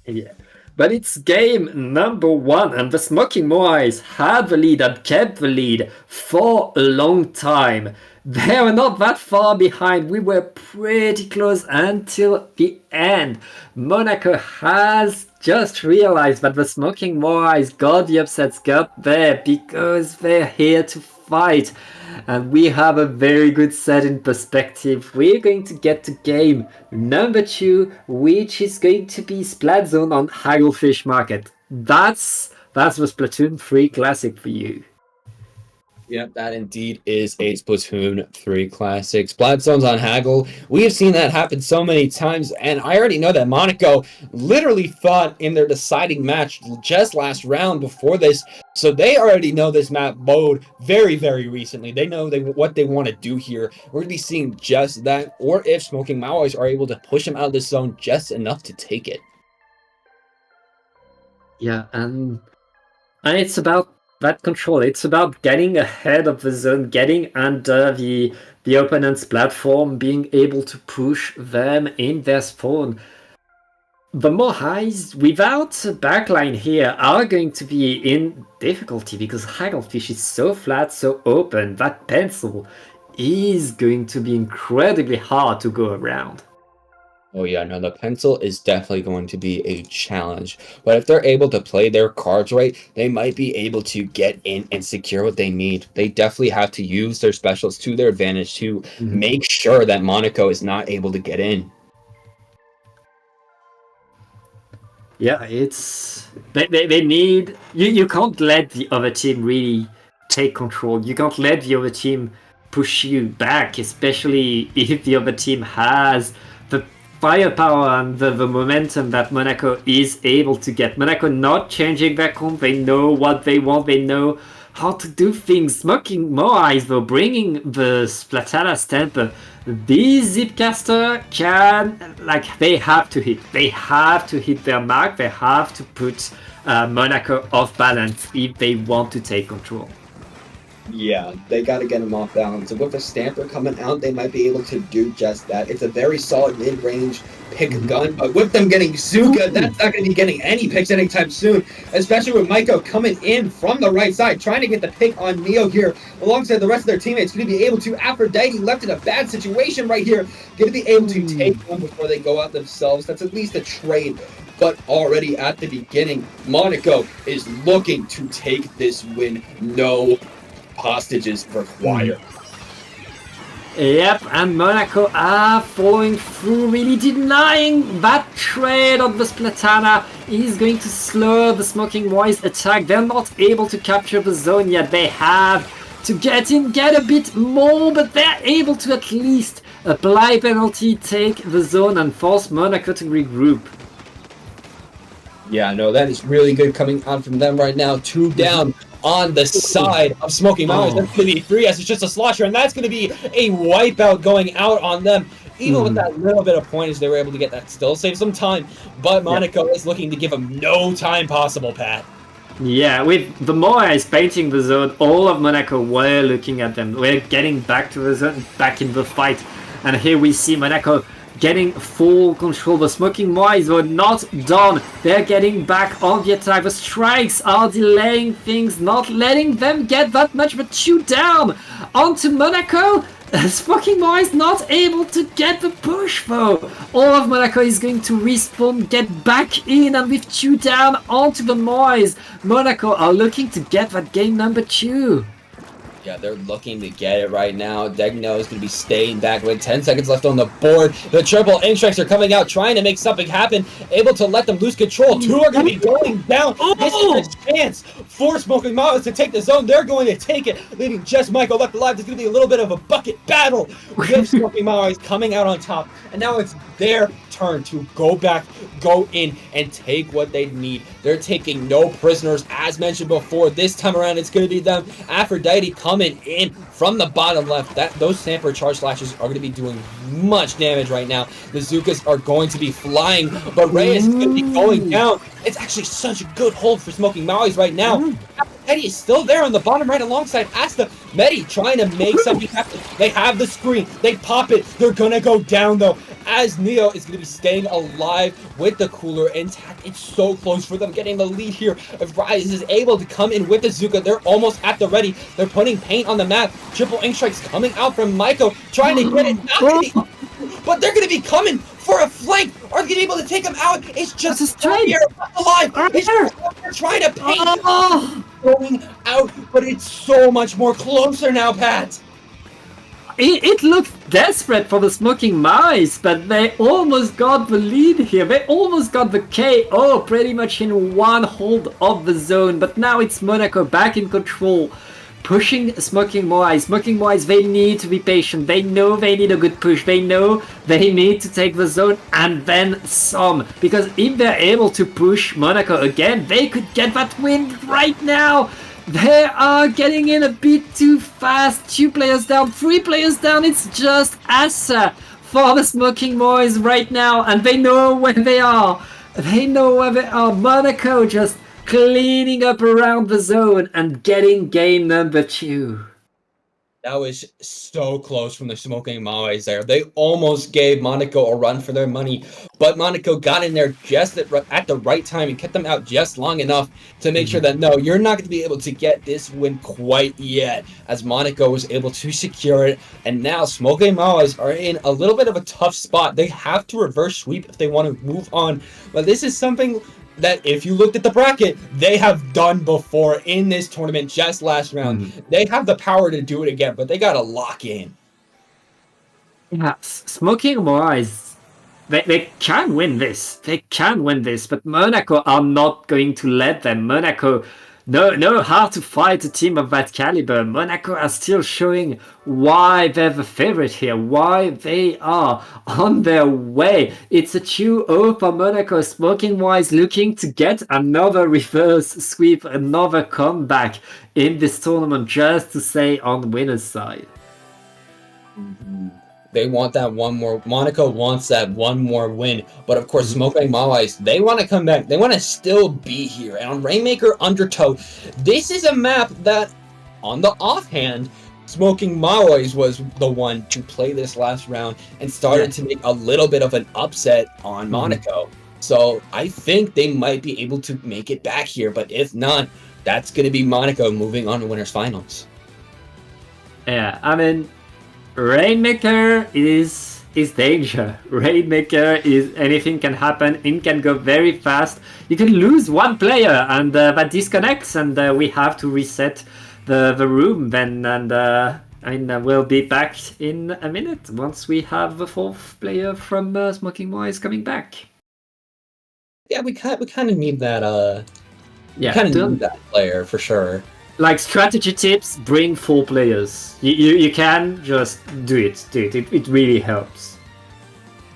Yeah, but it's game number 1, and the Smoking Moais had the lead and kept the lead for a long time. They were not that far behind. We were pretty close until the end. Monaco has just realized that the Smoking Moais got the upsets, got there, because they're here to fight. And we have a very good set in perspective. We're going to get to game number 2, which is going to be Splat Zone on Hagglefish Market. That's the Splatoon 3 Classic for you. Yep, that indeed is a Splatoon 3 classic. Splat Zones on Haggle. We have seen that happen so many times, and I already know that Monaco literally fought in their deciding match just last round before this, so they already know this map mode very, very recently. They know what they want to do here. We're going to be seeing just that, or if Smoking Maois are able to push them out of this zone just enough to take it. Yeah, and it's about that control. It's about getting ahead of the zone, getting under the opponent's platform, being able to push them in their spawn. The Mohais, without a backline here, are going to be in difficulty because Hagglefish is so flat, so open. That pencil is going to be incredibly hard to go around. Oh yeah, no, the pencil is definitely going to be a challenge. But if they're able to play their cards right, they might be able to get in and secure what they need. They definitely have to use their specials to their advantage to make sure that Monaco is not able to get in. Yeah, it's... They need... You can't let the other team really take control. You can't let the other team push you back, especially if the other team has the firepower and the momentum that Monaco is able to get. Monaco not changing their comp, they know what they want, they know how to do things. Smoking Moais though, bringing the Splatana Stamper. These Zipcaster can, they have to hit their mark, they have to put Monaco off balance if they want to take control. Yeah, they got to get him off balance. And with a Stamper coming out, they might be able to do just that. It's a very solid mid-range pick gun, but with them getting Zuka, that's not going to be getting any picks anytime soon, especially with Maiko coming in from the right side, trying to get the pick on Neo here, alongside the rest of their teammates, going to be able to, Aphrodite left in a bad situation right here, going to be able to take one before they go out themselves. That's at least a trade. But already at the beginning, Monaco is looking to take this win. No hostages required. Yep, and Monaco are following through, really denying that trade of the Splatana is going to slow the Smoking Boys attack. They're not able to capture the zone yet. They have to get in, get a bit more, but they're able to at least apply penalty, take the zone, and force Monaco to regroup. Yeah, no, that is really good coming out from them right now. 2 down on the side of Smoking Mountains. That's going to be 3 as it's just a slosher, and that's going to be a wipeout going out on them. Even with that little bit of pointage, they were able to get that. Still save some time, but Monaco is looking to give them no time possible, Pat. Yeah, with the Moais painting the zone, all of Monaco were looking at them. We're getting back to the zone, back in the fight. And here we see Monaco getting full control. The Smoking Moais were not done. They're getting back on the attack. The strikes are delaying things, not letting them get that much, but 2 down onto Monaco. Smoking Moais not able to get the push though. All of Monaco is going to respawn, get back in, and with 2 down onto the Moais, Monaco are looking to get that game number 2. Yeah, they're looking to get it right now. Degno is going to be staying back with 10 seconds left on the board. The triple instrikes are coming out, trying to make something happen, able to let them lose control. 2 are going to be going down. This is a chance for Smoking Mountains to take the zone. They're going to take it, leaving just Michael left alive. There's going to be a little bit of a bucket battle with Smoking Mountains coming out on top. And now it's their turn to go back, go in, and take what they need. They're taking no prisoners, as mentioned before. This time around, it's going to be them. Aphrodite coming in from the bottom left. Those Samper charge slashes are going to be doing much damage right now. The Zukas are going to be flying, but Reyes is going to be going down. It's actually such a good hold for Smoking Maui's right now. Aphrodite is still there on the bottom right alongside Asta. Medi trying to make something happen. They have the screen. They pop it. They're going to go down, though, as Neo is going to be staying alive with the cooler intact. It's so close for them getting the lead here. If Rise is able to come in with the Zuka, they're almost at the ready. They're putting paint on the map. Triple ink strikes coming out from Maiko, trying to get it. But they're going to be coming for a flank. Are they going to be able to take him out? It's just Javier alive. It's just they're trying to paint. Going out, but it's so much more closer now, Pat. It looked desperate for the Smoking Mice, but they almost got the lead here. They almost got the KO pretty much in one hold of the zone. But now it's Monaco back in control, pushing Smoking Mice. Smoking Mice, they need to be patient. They know they need a good push. They know they need to take the zone and then some. Because if they're able to push Monaco again, they could get that win right now. They are getting in a bit too fast. 2 players down, 3 players down. It's just Asa for the Smoking Boys right now. And they know where they are. They know where they are. Monaco just cleaning up around the zone and getting game number 2. That was so close from the Smoking Maui's there. They almost gave Monaco a run for their money, but Monaco got in there just at the right time and kept them out just long enough to make sure that, no, you're not going to be able to get this win quite yet, as Monaco was able to secure it. And now Smoking Maui's are in a little bit of a tough spot. They have to reverse sweep if they want to move on. But this is something that, if you looked at the bracket, they have done before in this tournament just last round. They have the power to do it again, but they got to lock in. Yeah, Smoking Boys, they can win this. They can win this, but Monaco are not going to let them. Monaco know how to fight a team of that caliber. Monaco are still showing why they're the favorite here, why they are on their way. It's a 2-0 for Monaco. Smoking Wise looking to get another reverse sweep, another comeback in this tournament, just to stay on the winner's side. They want that one more. Monaco wants that one more win. But of course, Smoking Maui's, they want to come back. They want to still be here. And on Rainmaker Undertow, this is a map that, on the offhand, Smoking Maui's was the one to play this last round and started to make a little bit of an upset on Monaco. So I think they might be able to make it back here. But if not, that's going to be Monaco moving on to winners finals. Yeah, I mean, Rainmaker is danger. Rainmaker is anything can happen. It can go very fast. You can lose one player and that disconnects, and we have to reset the room then. And I mean, we'll be back in a minute once we have the 4th player from Smoking Wise coming back. Yeah, we kind of need that. Yeah, kind of need that player for sure. Like strategy tips, bring 4 players. You can just do it. It really helps.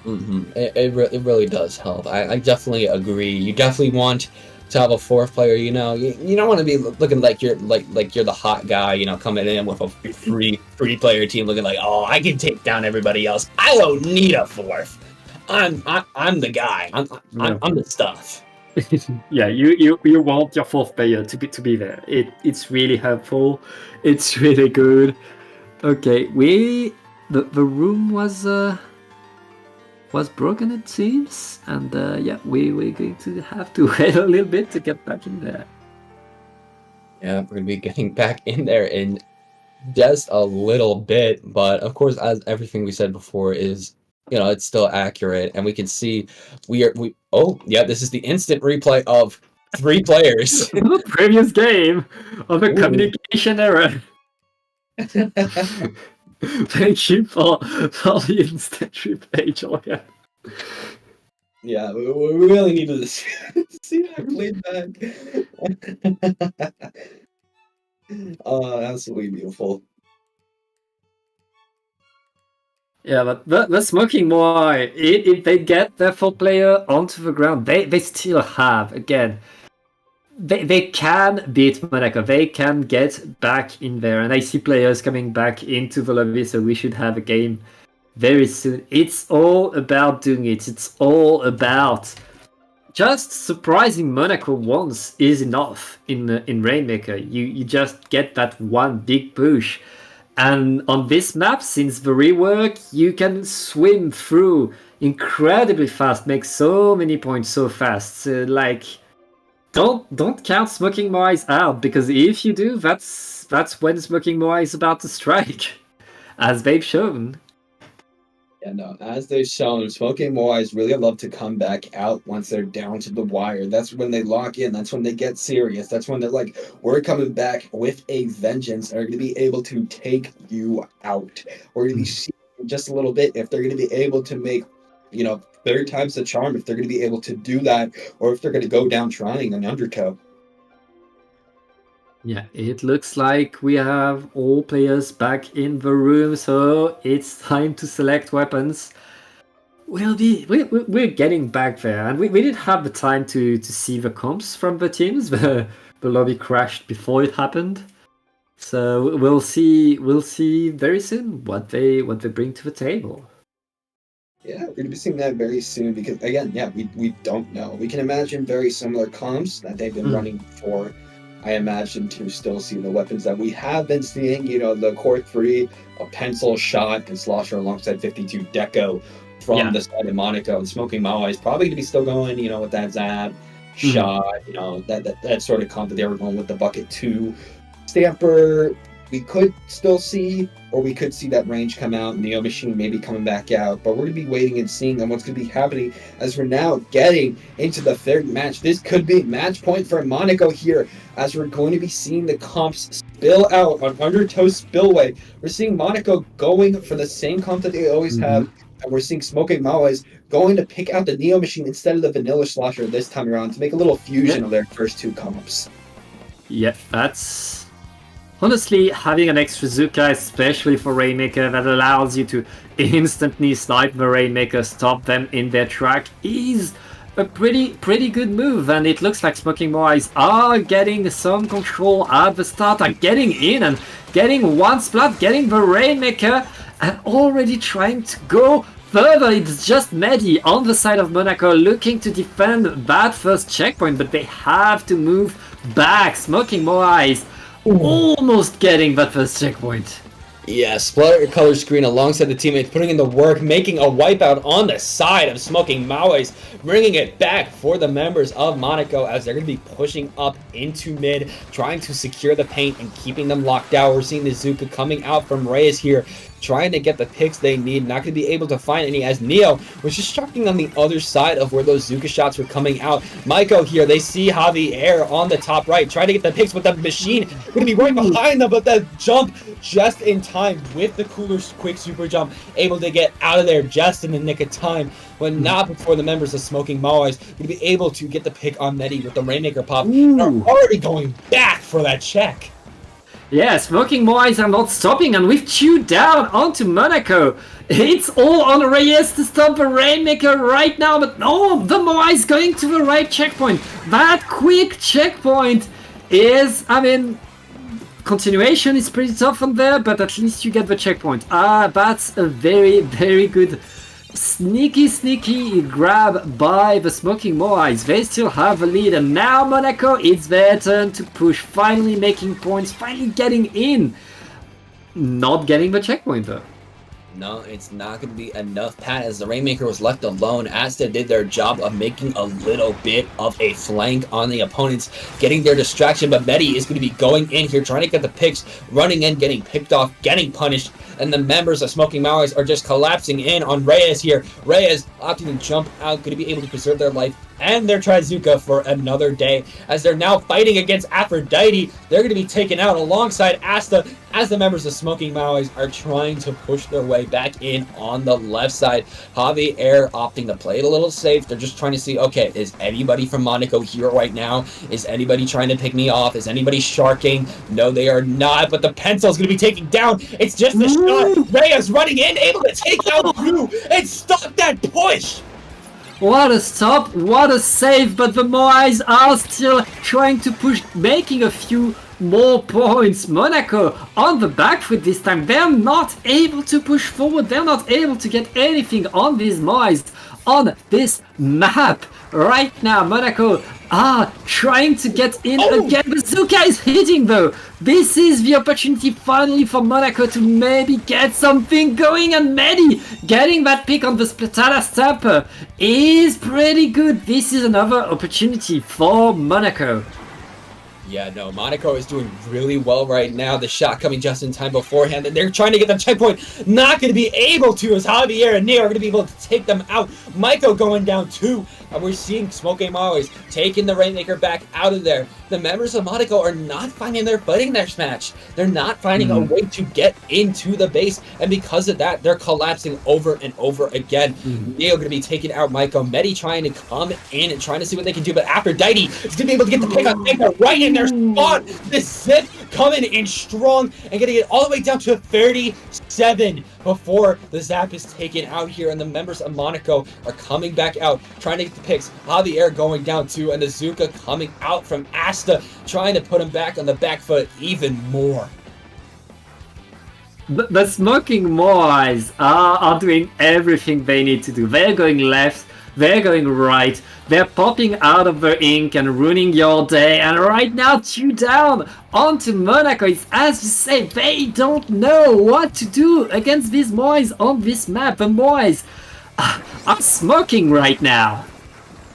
It really does help. I definitely agree. You definitely want to have a 4th player. You know, you don't want to be looking like you're the hot guy. You know, coming in with a free player team, looking like, oh, I can take down everybody else. I don't need a 4th. I'm the guy. I'm the stuff. Yeah, you want your fourth player to be there. It's really helpful. It's really good. Okay, the room was broken, it seems, and yeah, we're going to have to wait a little bit to get back in there. Yeah, we're gonna be getting back in there in just a little bit, but of course, as everything we said before is, it's still accurate, and we can see oh yeah, this is the instant replay of 3 players. The previous game of a Ooh. communication error. Thank you for the instant replay, Julian. Yeah, we really needed to see that played back. Oh, absolutely beautiful. Yeah, but the Smoking Moai, if they get their 4th player onto the ground, they still have, again, they can beat Monaco. They can get back in there. And I see players coming back into the lobby, so we should have a game very soon. It's all about doing it. It's all about just surprising Monaco once is enough in Rainmaker. You just get that one big push. And on this map, since the rework, you can swim through incredibly fast, make so many points so fast. Like, don't count Smoking Moai out, because if you do, that's when Smoking Moai is about to strike, as they've shown. Yeah, no, as they've shown, Smoking Moais really love to come back out once they're down to the wire. That's when they lock in. That's when they get serious. That's when they're like, we're coming back with a vengeance and are going to be able to take you out. We're going to be seeing just a little bit if they're going to be able to make, 3rd times the charm, if they're going to be able to do that, or if they're going to go down trying an undertow. Yeah, it looks like we have all players back in the room, so it's time to select weapons. We're getting back there, and we didn't have the time to see the comps from the teams. The lobby crashed before it happened, so we'll see very soon what they bring to the table. Yeah, we're going to be seeing that very soon because, again, yeah, we don't know. We can imagine very similar comps that they've been running before. I imagine to still see the weapons that we have been seeing, the Core 3, a pencil shot, and Slosher alongside 52 Deco from the side of Monaco, and Smoking Maui is probably going to be still going, with that Zab shot, that sort of comp that they were going with the Bucket 2. Stamper, we could still see, or we could see that range come out, Neo Machine maybe coming back out, but we're going to be waiting and seeing on what's going to be happening as we're now getting into the 3rd match. This could be match point for Monaco here, as we're going to be seeing the comps spill out on Undertow Spillway. We're seeing Monaco going for the same comp that they always have, and we're seeing Smoking Maui's going to pick out the Neo Machine instead of the Vanilla Slosher this time around to make a little fusion of their first 2 comps. Yeah, that's... Honestly, having an extra Zuka, especially for Rainmaker, that allows you to instantly snipe the Rainmaker, stop them in their track, is a pretty good move. And it looks like Smoking Moais are getting some control at the start, are getting in and getting one splat, getting the Rainmaker, and already trying to go further. It's just Mehdi on the side of Monaco looking to defend that first checkpoint, but they have to move back. Smoking Moais almost getting that first checkpoint. Yeah, Splutter color screen alongside the teammates, putting in the work, making a wipeout on the side of Smoking Maui's, bringing it back for the members of Monaco as they're going to be pushing up into mid, trying to secure the paint and keeping them locked out. We're seeing the Zuka coming out from Reyes here, trying to get the picks they need, not going to be able to find any, as Neo was just shocking on the other side of where those Zuka shots were coming out. Maiko here, they see Javier on the top right, trying to get the picks with the machine, going to be right behind them, but that jump just in time with the Cooler's quick super jump, able to get out of there just in the nick of time, but not before the members of Smoking Maui's going to be able to get the pick on Mehdi with the Rainmaker pop. They're already going back for that check. Yeah, Smoking Moais are not stopping, and we've chewed down onto Monaco. It's all on Reyes to stop the Rainmaker right now, but no, the Moais going to the right checkpoint. That quick checkpoint is, continuation is pretty tough on there, but at least you get the checkpoint. That's a very, very good Sneaky grab by the Smoking Moais. They still have a lead, and now Monaco, it's their turn to push, finally making points, finally getting in. Not getting the checkpoint though. No, it's not going to be enough, Pat, as the Rainmaker was left alone. Asta did their job of making a little bit of a flank on the opponents, getting their distraction, but Medi is going to be going in here, trying to get the picks, running in, getting picked off, getting punished, and the members of Smoking Maois are just collapsing in on Reyes here. Reyes opting to jump out, going to be able to preserve their life and their Trizuka for another day, as they're now fighting against Aphrodite. They're going to be taken out alongside Asta as the members of Smoking Maois are trying to push their way back in on the left side. Javier opting to play it a little safe. They're just trying to see, okay, is anybody from Monaco here right now? Is anybody trying to pick me off? Is anybody sharking? No, they are not, but the pencil's going to be taken down. It's just a shot. Reyes running in, able to take out Drew and stop that push. What a stop, what a save, but the Moais are still trying to push, making a few more points. Monaco on the back foot this time. They're not able to push forward. They're not able to get anything on these Moais on this map. Right now, Monaco are trying to get in again. Bazooka is hitting though. This is the opportunity finally for Monaco to maybe get something going, and Medi getting that pick on the Splatana Stamper is pretty good. This is another opportunity for Monaco. Yeah, no, Monaco is doing really well right now. The shot coming just in time beforehand, and they're trying to get the checkpoint. Not going to be able to, as Javier and Neo are going to be able to take them out. Maiko going down too, and we're seeing Smoking Maois taking the Rainmaker back out of there. The members of Monaco are not finding their footing in their match. They're not finding a way to get into the base, and because of that, they're collapsing over and over again. Neo going to be taking out Maiko. Medi trying to come in and trying to see what they can do, but Aphrodite is going to be able to get the pick on Maiko right in their spot. This zip coming in strong and getting it all the way down to 37 before the zap is taken out here, and the members of Monaco are coming back out, trying to get the picks. Javier going down too, and the Zuka coming out from Asta, trying to put him back on the back foot even more. The Smoking Moais are doing everything they need to do. They're going left, they're going right, they're popping out of the ink and ruining your day, and right now 2 down onto Monaco. It's, as you say, they don't know what to do against these Moais on this map. The Moais are smoking right now.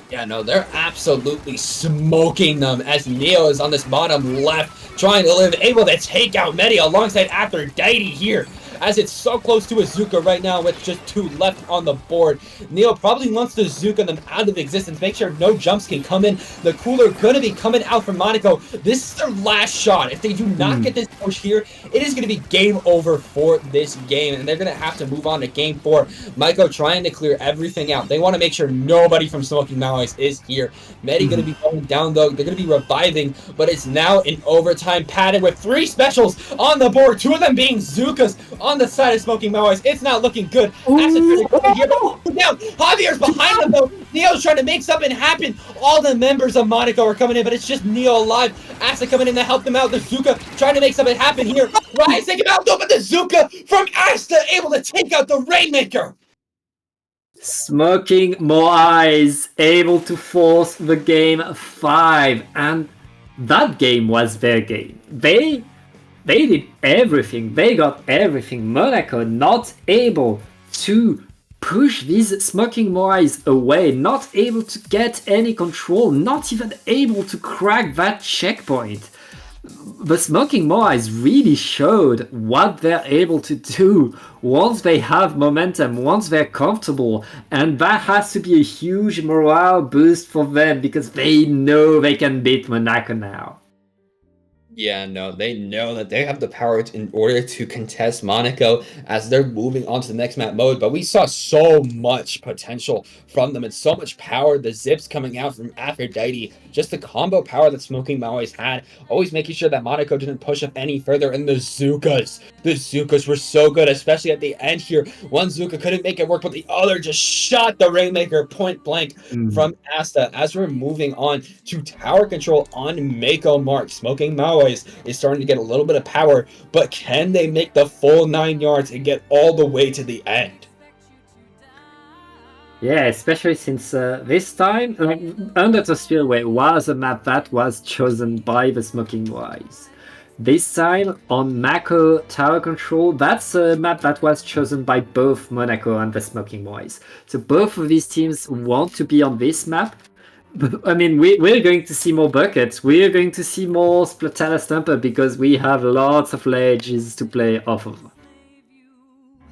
Yeah, no, they're absolutely smoking them, as Neo is on this bottom left, trying to live, able to take out Medi alongside Aphrodite here, as it's so close to a Zuka right now with just 2 left on the board. Neo probably wants to Zuka them out of existence, make sure no jumps can come in. The cooler gonna be coming out from Monaco. This is their last shot. If they do not get this push here, it is gonna be game over for this game, and they're gonna have to move on to game 4. Maiko trying to clear everything out. They want to make sure nobody from Smoking Maois is here. Medi gonna be going down though. They're gonna be reviving, but it's now in overtime, padded with 3 specials on the board, 2 of them being Zukas on the side of Smoking Maois. It's not looking good. Here, down. Javier's behind them though. Neo's trying to make something happen. All the members of Monaco are coming in, but it's just Neo alive. Asta coming in to help them out. The Zuka trying to make something happen here. Rise, take him out though, but the Zuka from Asta able to take out the Rainmaker. Smoking Moais able to force the game 5, and that game was their game. They did everything. They got everything. Monaco not able to push these Smoking Moais away, not able to get any control, not even able to crack that checkpoint. The Smoking Moais really showed what they're able to do once they have momentum, once they're comfortable, and that has to be a huge morale boost for them because they know they can beat Monaco now. Yeah, no, they know that they have the power in order to contest Monaco as they're moving on to the next map mode, but we saw so much potential from them and so much power. The zips coming out from Aphrodite, just the combo power that Smoking Maois had, always making sure that Monaco didn't push up any further. And the Zukas were so good, especially at the end here. One Zuka couldn't make it work, but the other just shot the Rainmaker point blank from Asta. As we're moving on to tower control on Mako Mark, Smoking Maois is starting to get a little bit of power, but can they make the full 9 yards and get all the way to the end? Yeah, especially since this time, like, Under the Spillway was a map that was chosen by the Smoking Wise. This time on Mako Tower Control, that's a map that was chosen by both Monaco and the Smoking Wise. So both of these teams want to be on this map. I mean, we're going to see more buckets. We're going to see more Splatana Stumper because we have lots of ledges to play off of.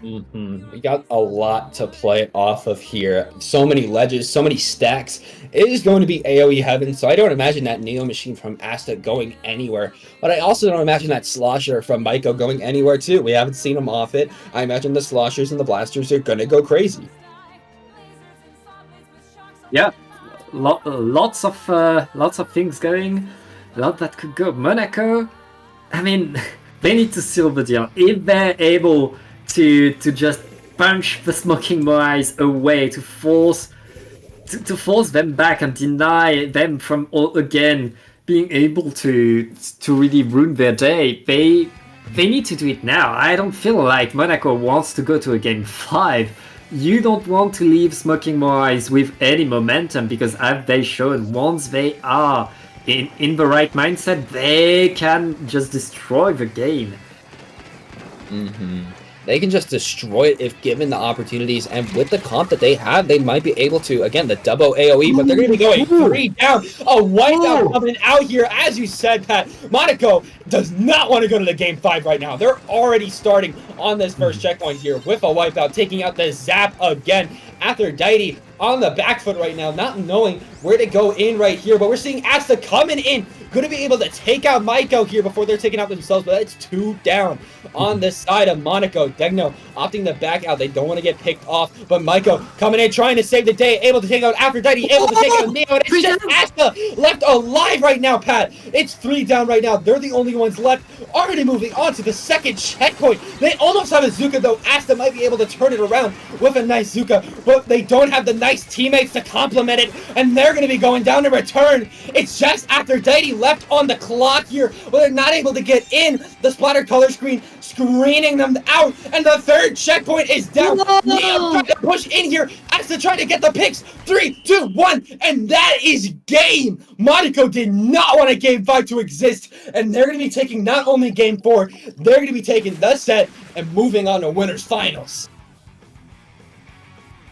We got a lot to play off of here. So many ledges, so many stacks. It is going to be AoE heaven, so I don't imagine that Neo Machine from Asta going anywhere. But I also don't imagine that Slosher from Maiko going anywhere too. We haven't seen him off it. I imagine the Sloshers and the Blasters are gonna go crazy. Yeah, lots of things going. A lot that could go. Monaco, I mean, they need to seal the deal. If they're able to just punch the Smoking Moais away to force them back and deny them from again being able to really ruin their day, they need to do it now. I don't feel like Monaco wants to go to a game 5. You don't want to leave Smoking Moais with any momentum because as they shown, once they are in the right mindset, they can just destroy the game. They can just destroy it if given the opportunities, and with the comp that they have, they might be able to, again, the double AoE, but they're going to be going 3 down. A wipeout coming out here, as you said, Pat. Monaco does not want to go to the game 5 right now. They're already starting on this first checkpoint here with a wipeout, taking out the Zap again. Aphrodite on the back foot right now, not knowing where to go in right here, but we're seeing Asta coming in, going to be able to take out Maiko here before they're taking out themselves, but it's 2 down on this side of Monaco. Degno opting to back out. They don't want to get picked off, but Maiko coming in, trying to save the day, able to take out Aphrodite, able to take out Neo, and it's just Asta left alive right now, Pat. It's 3 down right now. They're the only ones left. Already moving on to the second checkpoint. They almost have a Zuka, though. Asta might be able to turn it around with a nice Zuka, but they don't have the nice teammates to complement it, and they're going to be going down to return. It's just Aphrodite left on the clock here, but they're not able to get in. The splatter color screen screening them out, and the third checkpoint is down. Neo trying to push in here. Asta trying to get the picks. 3, 2, 1, and that is game. Monaco did not want a game 5 to exist, and they're going to be taking not only game 4, they're going to be taking the set and moving on to winners finals.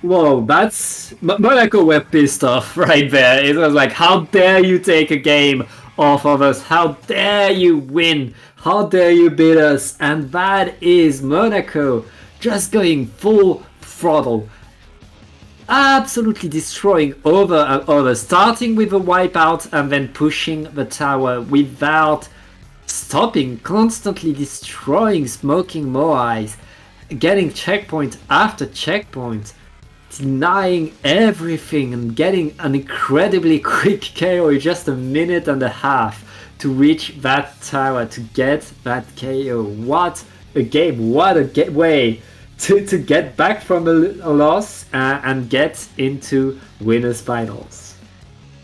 Whoa, that's Monaco were pissed off right there. It was like, how dare you take a game off of us? How dare you win? How dare you beat us? And that is Monaco just going full throttle. Absolutely destroying over and over, starting with a wipeout and then pushing the tower without stopping, constantly destroying Smoking Moais, getting checkpoint after checkpoint, denying everything and getting an incredibly quick KO in just a minute and a half to reach that tower, to get that KO. What a game, what a way to get back from a loss and get into winners finals.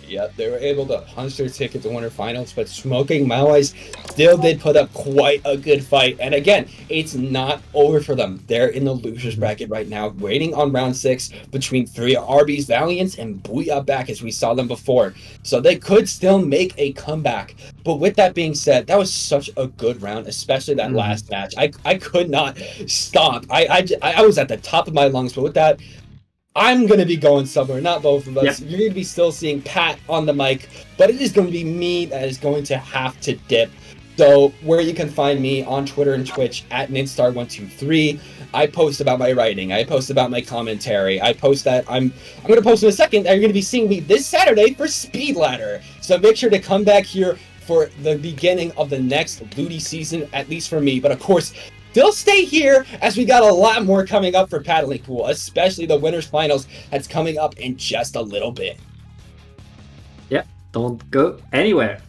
Yep, they were able to punch their ticket to winter finals, but Smoking Moais still did put up quite a good fight. And again, it's not over for them. They're in the losers bracket right now, waiting on round 6 between 3 Arby's Valiants and Booyah back as we saw them before. So they could still make a comeback. But with that being said, that was such a good round, especially that last match. I could not stop. I was at the top of my lungs, but with that, I'm going to be going somewhere, not both of us. Yep. You're going to be still seeing Pat on the mic, but it is going to be me that is going to have to dip. So where you can find me on Twitter and Twitch at Ninstar123. I post about my writing. I post about my commentary. I post that I'm going to post in a second that you're going to be seeing me this Saturday for Speed Ladder. So make sure to come back here for the beginning of the next Ludi season, at least for me. But of course, still stay here as we got a lot more coming up for Paddling Pool, especially the winners finals that's coming up in just a little bit. Yep, don't go anywhere.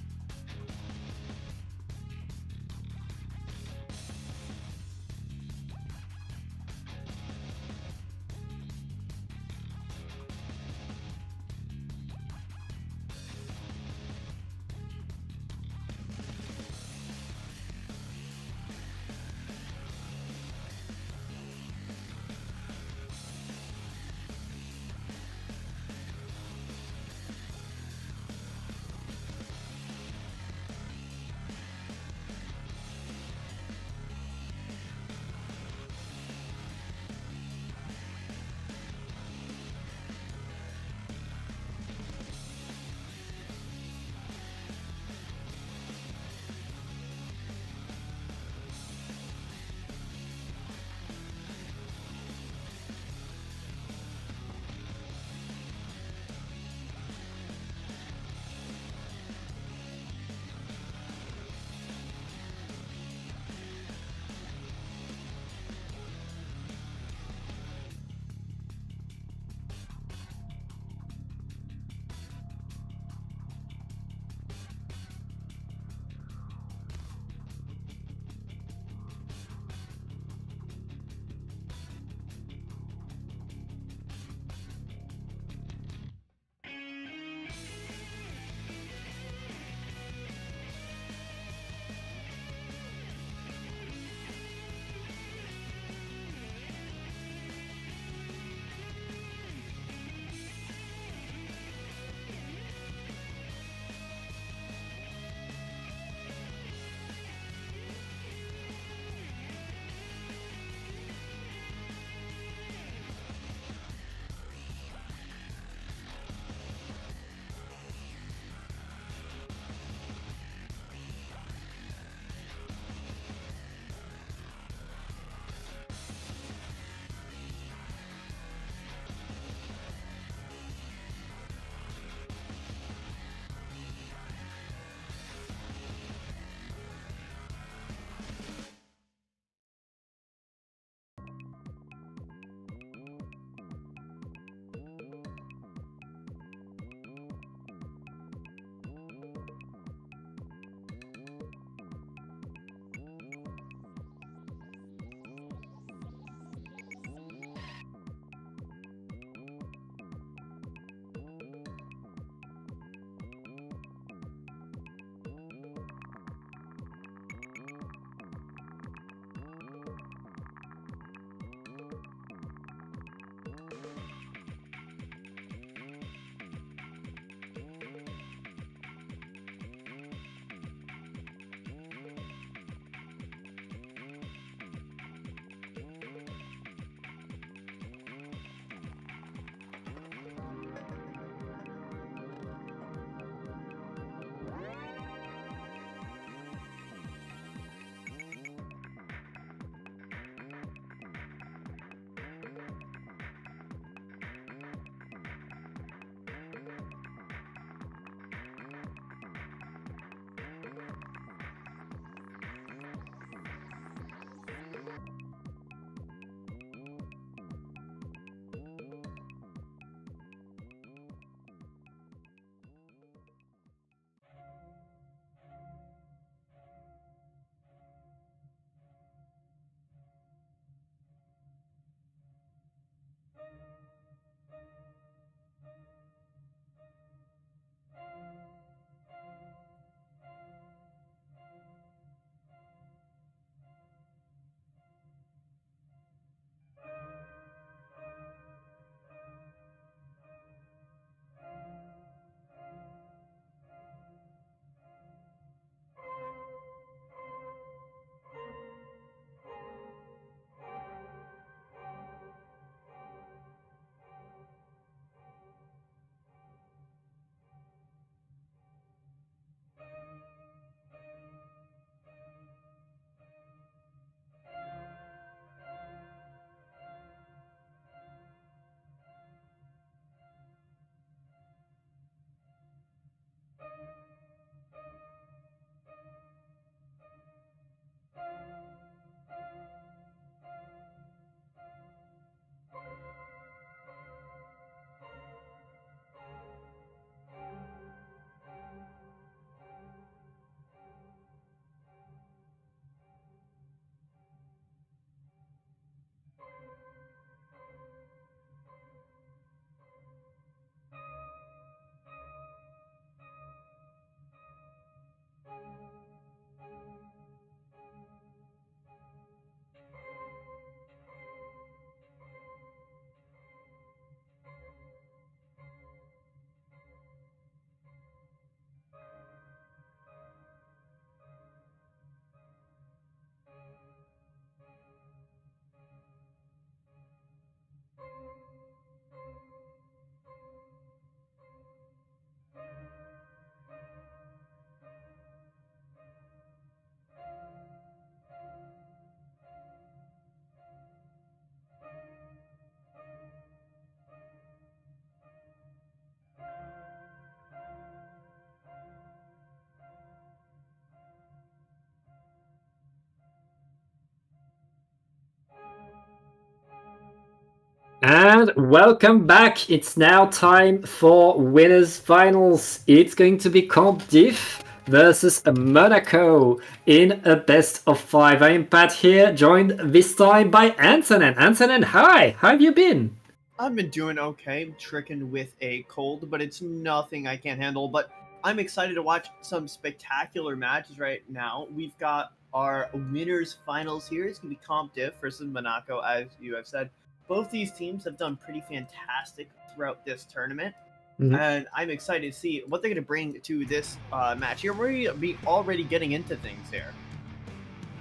And welcome back. It's now time for winners finals. It's going to be Comp Diff versus Monaco in a best of 5. I am Pat here, joined this time by Antonin. Antonin, hi. How have you been? I've been doing okay. I'm tricking with a cold, but it's nothing I can't handle. But I'm excited to watch some spectacular matches right now. We've got our winners finals here. It's gonna be Comp Diff versus Monaco, as you have said. Both these teams have done pretty fantastic throughout this tournament, and I'm excited to see what they're gonna bring to this match here. We're gonna be already getting into things here.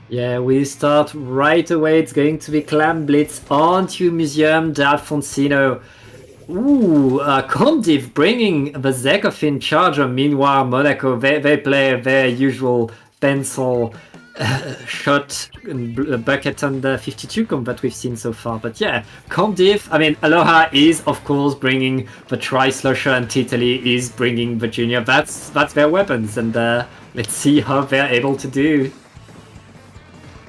Yeah, we start right away. It's going to be Clam Blitz onto Museum d'Alfonsino. Ooh, Comdiv bringing the Zekofin Charger. Meanwhile, Monaco, they play their usual pencil shot bucket under 52 comp that we've seen so far. But yeah, Comdiv, I mean, Aloha is, of course, bringing the Tri-Slusher and Titali is bringing the Junior. That's their weapons, and let's see how they're able to do.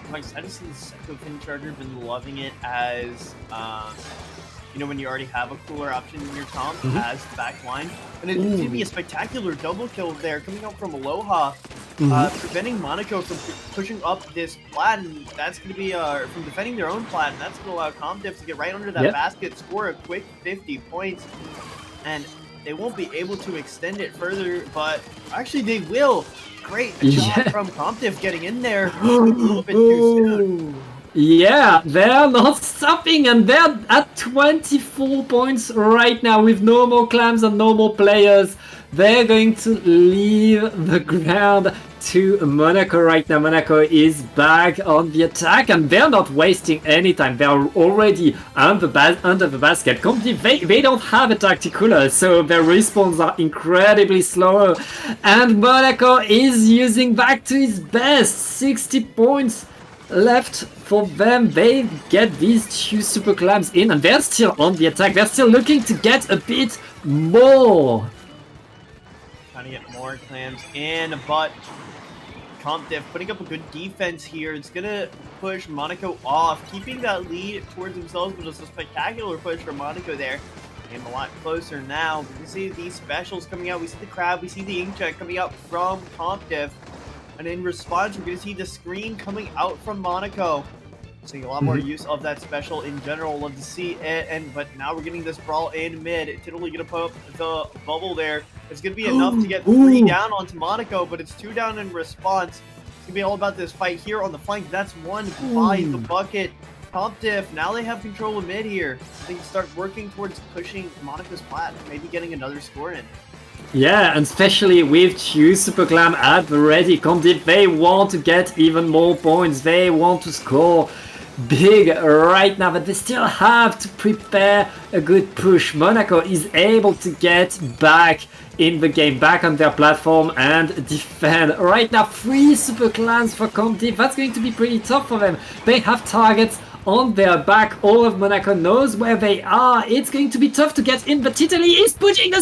I'm excited to see the Psycho Pin Charger. Been loving it as, when you already have a cooler option in your comp as the back line. And it's going to be a spectacular double kill there coming out from Aloha, preventing Monaco from pushing up this plat. And that's going to be from defending their own plat. And that's going to allow Comdiff to get right under that basket, score a quick 50 points. And they won't be able to extend it further, but actually they will. Great job from Comdiff getting in there a little bit too soon. Yeah, they're not stopping, and they're at 24 points right now with no more clams and no more players. They're going to leave the ground to Monaco right now. Monaco is back on the attack, and they're not wasting any time. They're already under the basket. They don't have a tactical, so their respawns are incredibly slow. And Monaco is using back to his best. 60 points left for them. They get these two super clams in, and they're still on the attack. They're still looking to get a bit more. Trying to get more clams in, but Comdiff putting up a good defense here. It's gonna push Monaco off, keeping that lead towards themselves, but it's a spectacular push for Monaco there. And a lot closer now. We see these specials coming out. We see the crab. We see the ink check coming out from Comdiff. And in response, we're going to see the screen coming out from Monaco. Seeing a lot more use of that special in general. Love to see it. But now we're getting this brawl in mid. It's totally going to put up the bubble there. It's going to be enough to get 3 down onto Monaco, but it's 2 down in response. It's going to be all about this fight here on the flank. That's 1 by the bucket. Comdiff, now they have control of mid here. They can start working towards pushing Monaco's plat, maybe getting another score in. Yeah, and especially with 2 Super Clam at the ready. Comdiff, they want to get even more points. They want to score big right now, but they still have to prepare a good push. Monaco is able to get back in the game, back on their platform and defend. Right now, 3 Super Clans for Comdiff. That's going to be pretty tough for them. They have targets on their back. All of Monaco knows where they are. It's going to be tough to get in, but Italy is putting a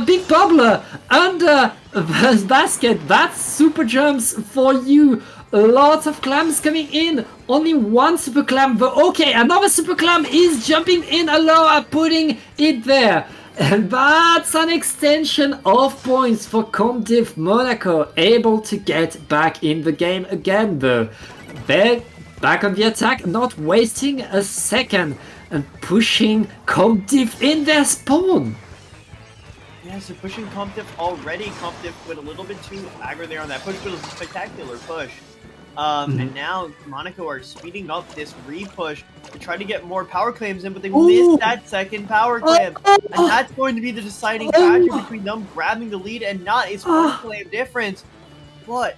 big bubbler under the basket. That's super jumps for you. Lots of clams coming in. Only 1 super clam. Okay, another super clam is jumping in. Aloha putting it there. And that's an extension of points for Comdiff. Monaco able to get back in the game again though. They're back on the attack, not wasting a second and pushing Comdiff in their spawn. Yeah, so pushing Comdiff already. Comdiff went a little bit too aggro there on that push, but it was a spectacular push. And now Monaco are speeding up this re-push to try to get more power claims in, but they missed that second power clam. And that's going to be the deciding factor between them grabbing the lead and not. It's 1 clam difference. But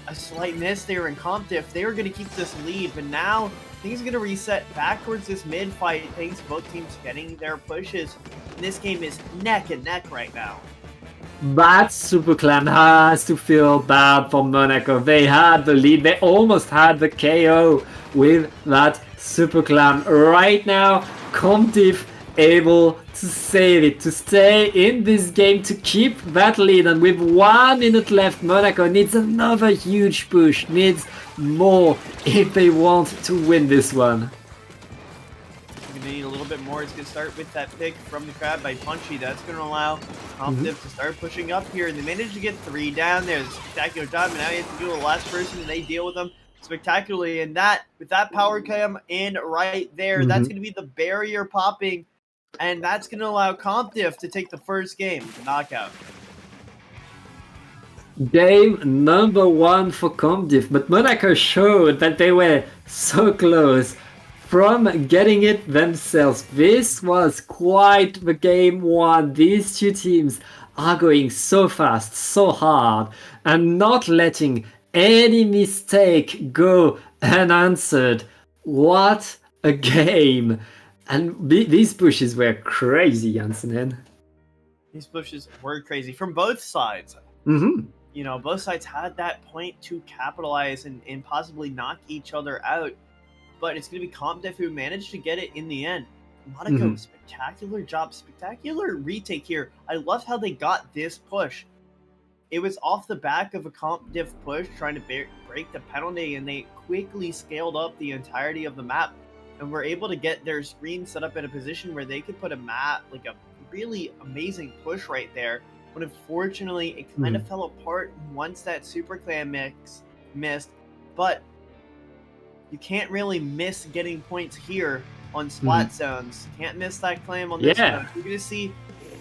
a slight miss there in Comdiff. They were going to keep this lead, but now things are going to reset back towards this mid fight thanks to both teams getting their pushes. And this game is neck and neck right now. That Super Clan has to feel bad for Monaco. They had the lead. They almost had the KO with that Super Clan. Right now, Comdiff able to save it, to stay in this game, to keep that lead. And with 1 minute left, Monaco needs another huge push, needs more if they want to win this one. We're bit more. It's going to start with that pick from the crab by Punchy. That's going to allow Competitive to start pushing up here. And they managed to get 3 down there. It's a spectacular job. And now you have to deal with the last person, and they deal with them spectacularly. And that, with that power cam in right there, that's going to be the barrier popping. And that's going to allow Competitive to take the first game, the knockout. Game number 1 for Comdiv, but Monaco showed that they were so close from getting it themselves. This was quite the game 1. These two teams are going so fast, so hard, and not letting any mistake go unanswered. What a game! And these pushes were crazy, Janssen. These pushes were crazy from both sides. You know, both sides had that point to capitalize and possibly knock each other out. But it's going to be Compdev who managed to get it in the end. Monaco, spectacular job, spectacular retake here. I love how they got this push. It was off the back of a Compdev push trying to break the penalty, and they quickly scaled up the entirety of the map and were able to get their screen set up in a position where they could put a map, like a really amazing push right there. But unfortunately, it kind of fell apart once that Super Clan mix missed. But you can't really miss getting points here on splat zones. Can't miss that claim on this one. We're going to see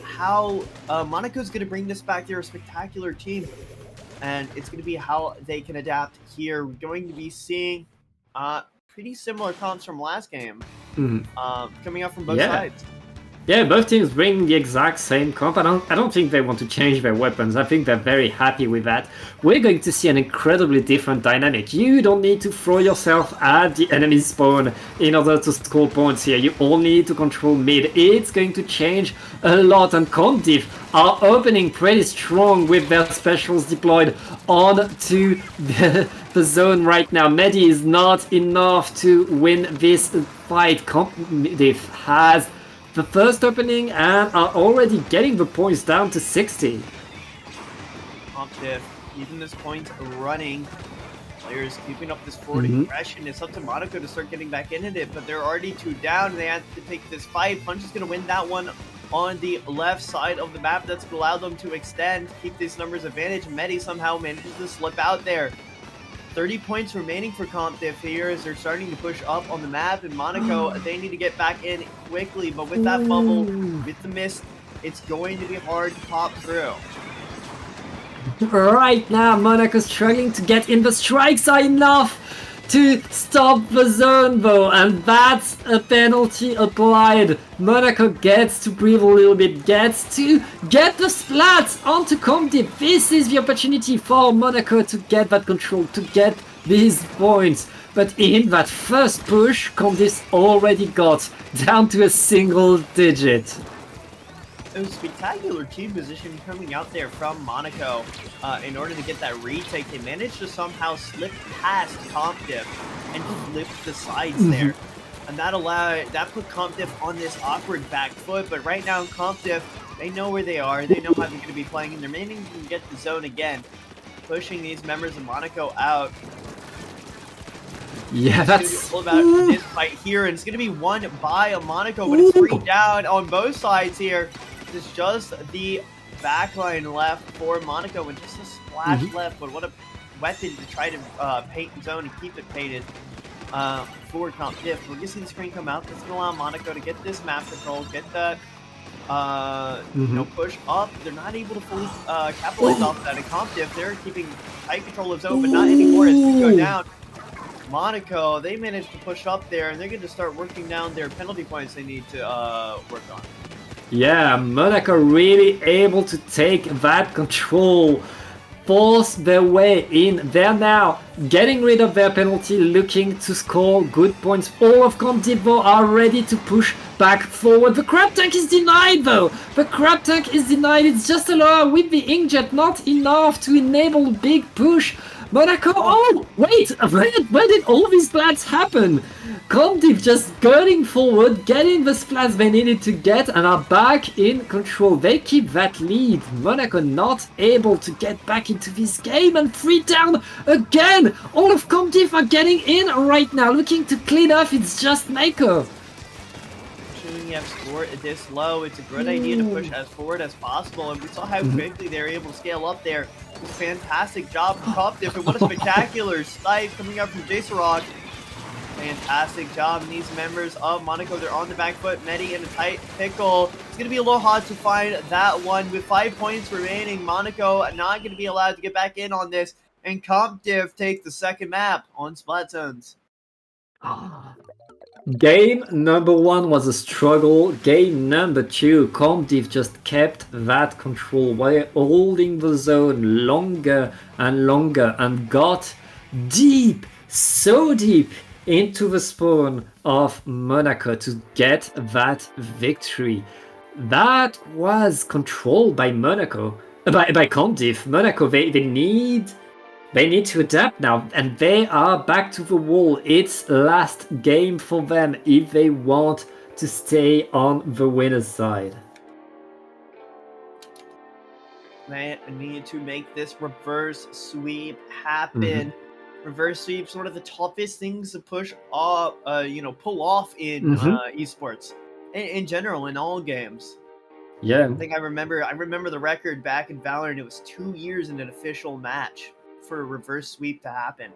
how Monaco's going to bring this back. They're a spectacular team. And it's going to be how they can adapt here. We're going to be seeing pretty similar comps from last game coming out from both sides. Yeah, both teams bring the exact same comp. I don't think they want to change their weapons. I think they're very happy with that. We're going to see an incredibly different dynamic. You don't need to throw yourself at the enemy spawn in order to score points here. You only need to control mid. It's going to change a lot, and Comdiv are opening pretty strong with their specials deployed onto the zone right now. Medi is not enough to win this fight. Comdiv has the first opening and are already getting the points down to 60. Competitive, keeping this point running. Players keeping up this forward aggression. It's up to Monaco to start getting back into it, but they're already 2 down. They have to take this fight. Punch is going to win that one on the left side of the map. That's going to allow them to extend, keep these numbers advantage. Medi somehow manages to slip out there. 30 points remaining for Competitive here as they're starting to push up on the map. And Monaco, they need to get back in quickly. But with that bubble, with the mist, it's going to be hard to pop through. Right now, Monaco struggling to get in. The strikes are enough to stop the zone though, and that's a penalty applied. Monaco gets to breathe a little bit, gets to get the splats onto Comdiv. This is the opportunity for Monaco to get that control, to get these points. But in that first push, Comdiv already got down to a single digit. It was spectacular team position coming out there from Monaco in order to get that retake. They managed to somehow slip past Competitive and flip the sides there. And that put Competitive on this awkward back foot. But right now, Competitive, they know where they are. They know how they're going to be playing, and they're managing to get the zone again, pushing these members of Monaco out. Yeah, that's all about this fight here, and it's going to be won by Monaco, but it's 3 down on both sides here. It's just the backline left for Monaco and just a splash left, but what a weapon to try to paint the zone and keep it painted for Competitive. We're going to see the screen come out. That's going to allow Monaco to get this map control, get that push up. They're not able to fully capitalize off that. And Competitive, they're keeping tight control of zone, but not anymore as they go down. Monaco, they managed to push up there, and they're going to start working down their penalty points they need to work on. Yeah, Monaco really able to take that control, force their way in. They're now getting rid of their penalty, looking to score good points. All of Comdiv are ready to push back forward. The crab tank is denied though. The crab tank is denied. It's just a lower with the inkjet, not enough to enable a big push. Monaco, oh, wait, where did all these splats happen? Comdiv just going forward, getting the splats they needed to get, and are back in control. They keep that lead. Monaco not able to get back into this game, and 3 down again. All of Comdiv are getting in right now, looking to clean up. It's just Mako. you have scored this low, it's a good idea to push as forward as possible. And we saw how quickly they were able to scale up there. It was a fantastic job from Copdiff, and what a spectacular snipe coming out from Jacerok. Fantastic job. And these members of Monaco, they're on the back foot. Medi in a tight pickle. It's going to be a little hard to find that one. With 5 points remaining, Monaco not going to be allowed to get back in on this. And CompDiff take the second map on Splatoons. Game number 1 was a struggle. Game number 2, CompDiff just kept that control while holding the zone longer and longer and got deep, so deep into the spawn of Monaco to get that victory. That was controlled by Monaco, by CompDiff. Monaco, they need to adapt now, and they are back to the wall. It's last game for them if they want to stay on the winner's side. They need to make this reverse sweep happen. Reverse sweep, sort of the toughest things to push off, pull off in esports, in general, in all games. Yeah, I think I remember the record back in Valorant. It was 2 years in an official match for a reverse sweep to happen.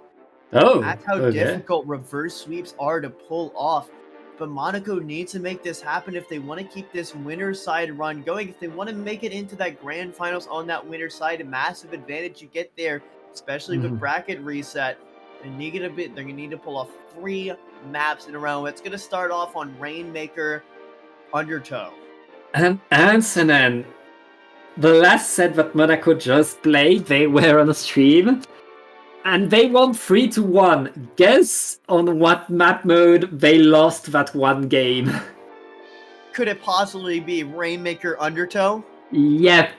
Oh, that's how difficult reverse sweeps are to pull off. But Monaco needs to make this happen if they want to keep this winner's side run going. If they want to make it into that grand finals on that winner's side, a massive advantage you get there, especially with bracket reset. And they're gonna need to pull off 3 maps in a row. It's gonna start off on Rainmaker, Undertow. And Ansonen, the last set that Monaco just played, they were on a stream, and they won 3-1. Guess on what map mode they lost that one game? Could it possibly be Rainmaker, Undertow? Yep.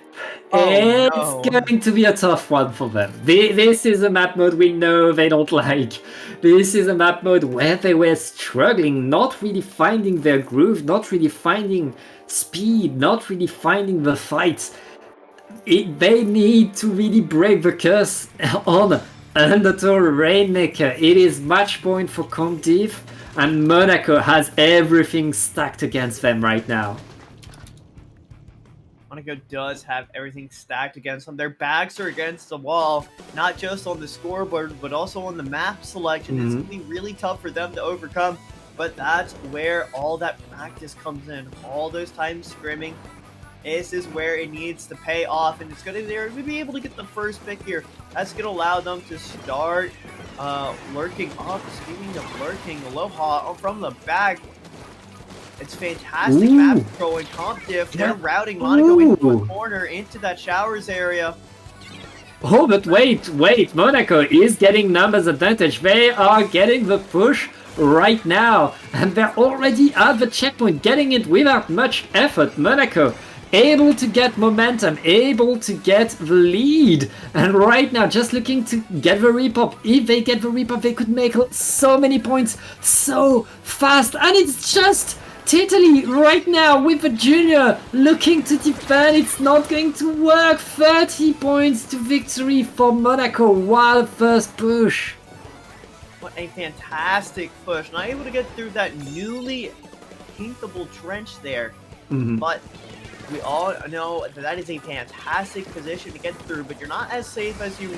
It's going to be a tough one for them. This is a map mode we know they don't like. This is a map mode where they were struggling, not really finding their groove, not really finding speed, not really finding the fights. They need to really break the curse on Undertow Rainmaker. It is match point for CompDiff, and Monaco has everything stacked against them right now. Monaco does have everything stacked against them. Their backs are against the wall, not just on the scoreboard, but also on the map selection. It's going to be really tough for them to overcome, but that's where all that practice comes in. All those times scrimming, this is where it needs to pay off, and they're going to be able to get the first pick here. That's going to allow them to start lurking up. Speaking of lurking, Aloha from the back. It's fantastic map control and CompDiff. They're routing Monaco into a corner, into that showers area. Oh, but wait, Monaco is getting numbers advantage. They are getting the push right now, and they're already at the checkpoint, getting it without much effort. Monaco able to get momentum, able to get the lead, and right now just looking to get the repop. If they get the repop, they could make so many points so fast, and it's just Titally right now with the junior looking to defend. It's not going to work. 30 points to victory for Monaco. Wild first push. What a fantastic push. Not able to get through that newly paintable trench there. But we all know that is a fantastic position to get through, but you're not as safe as you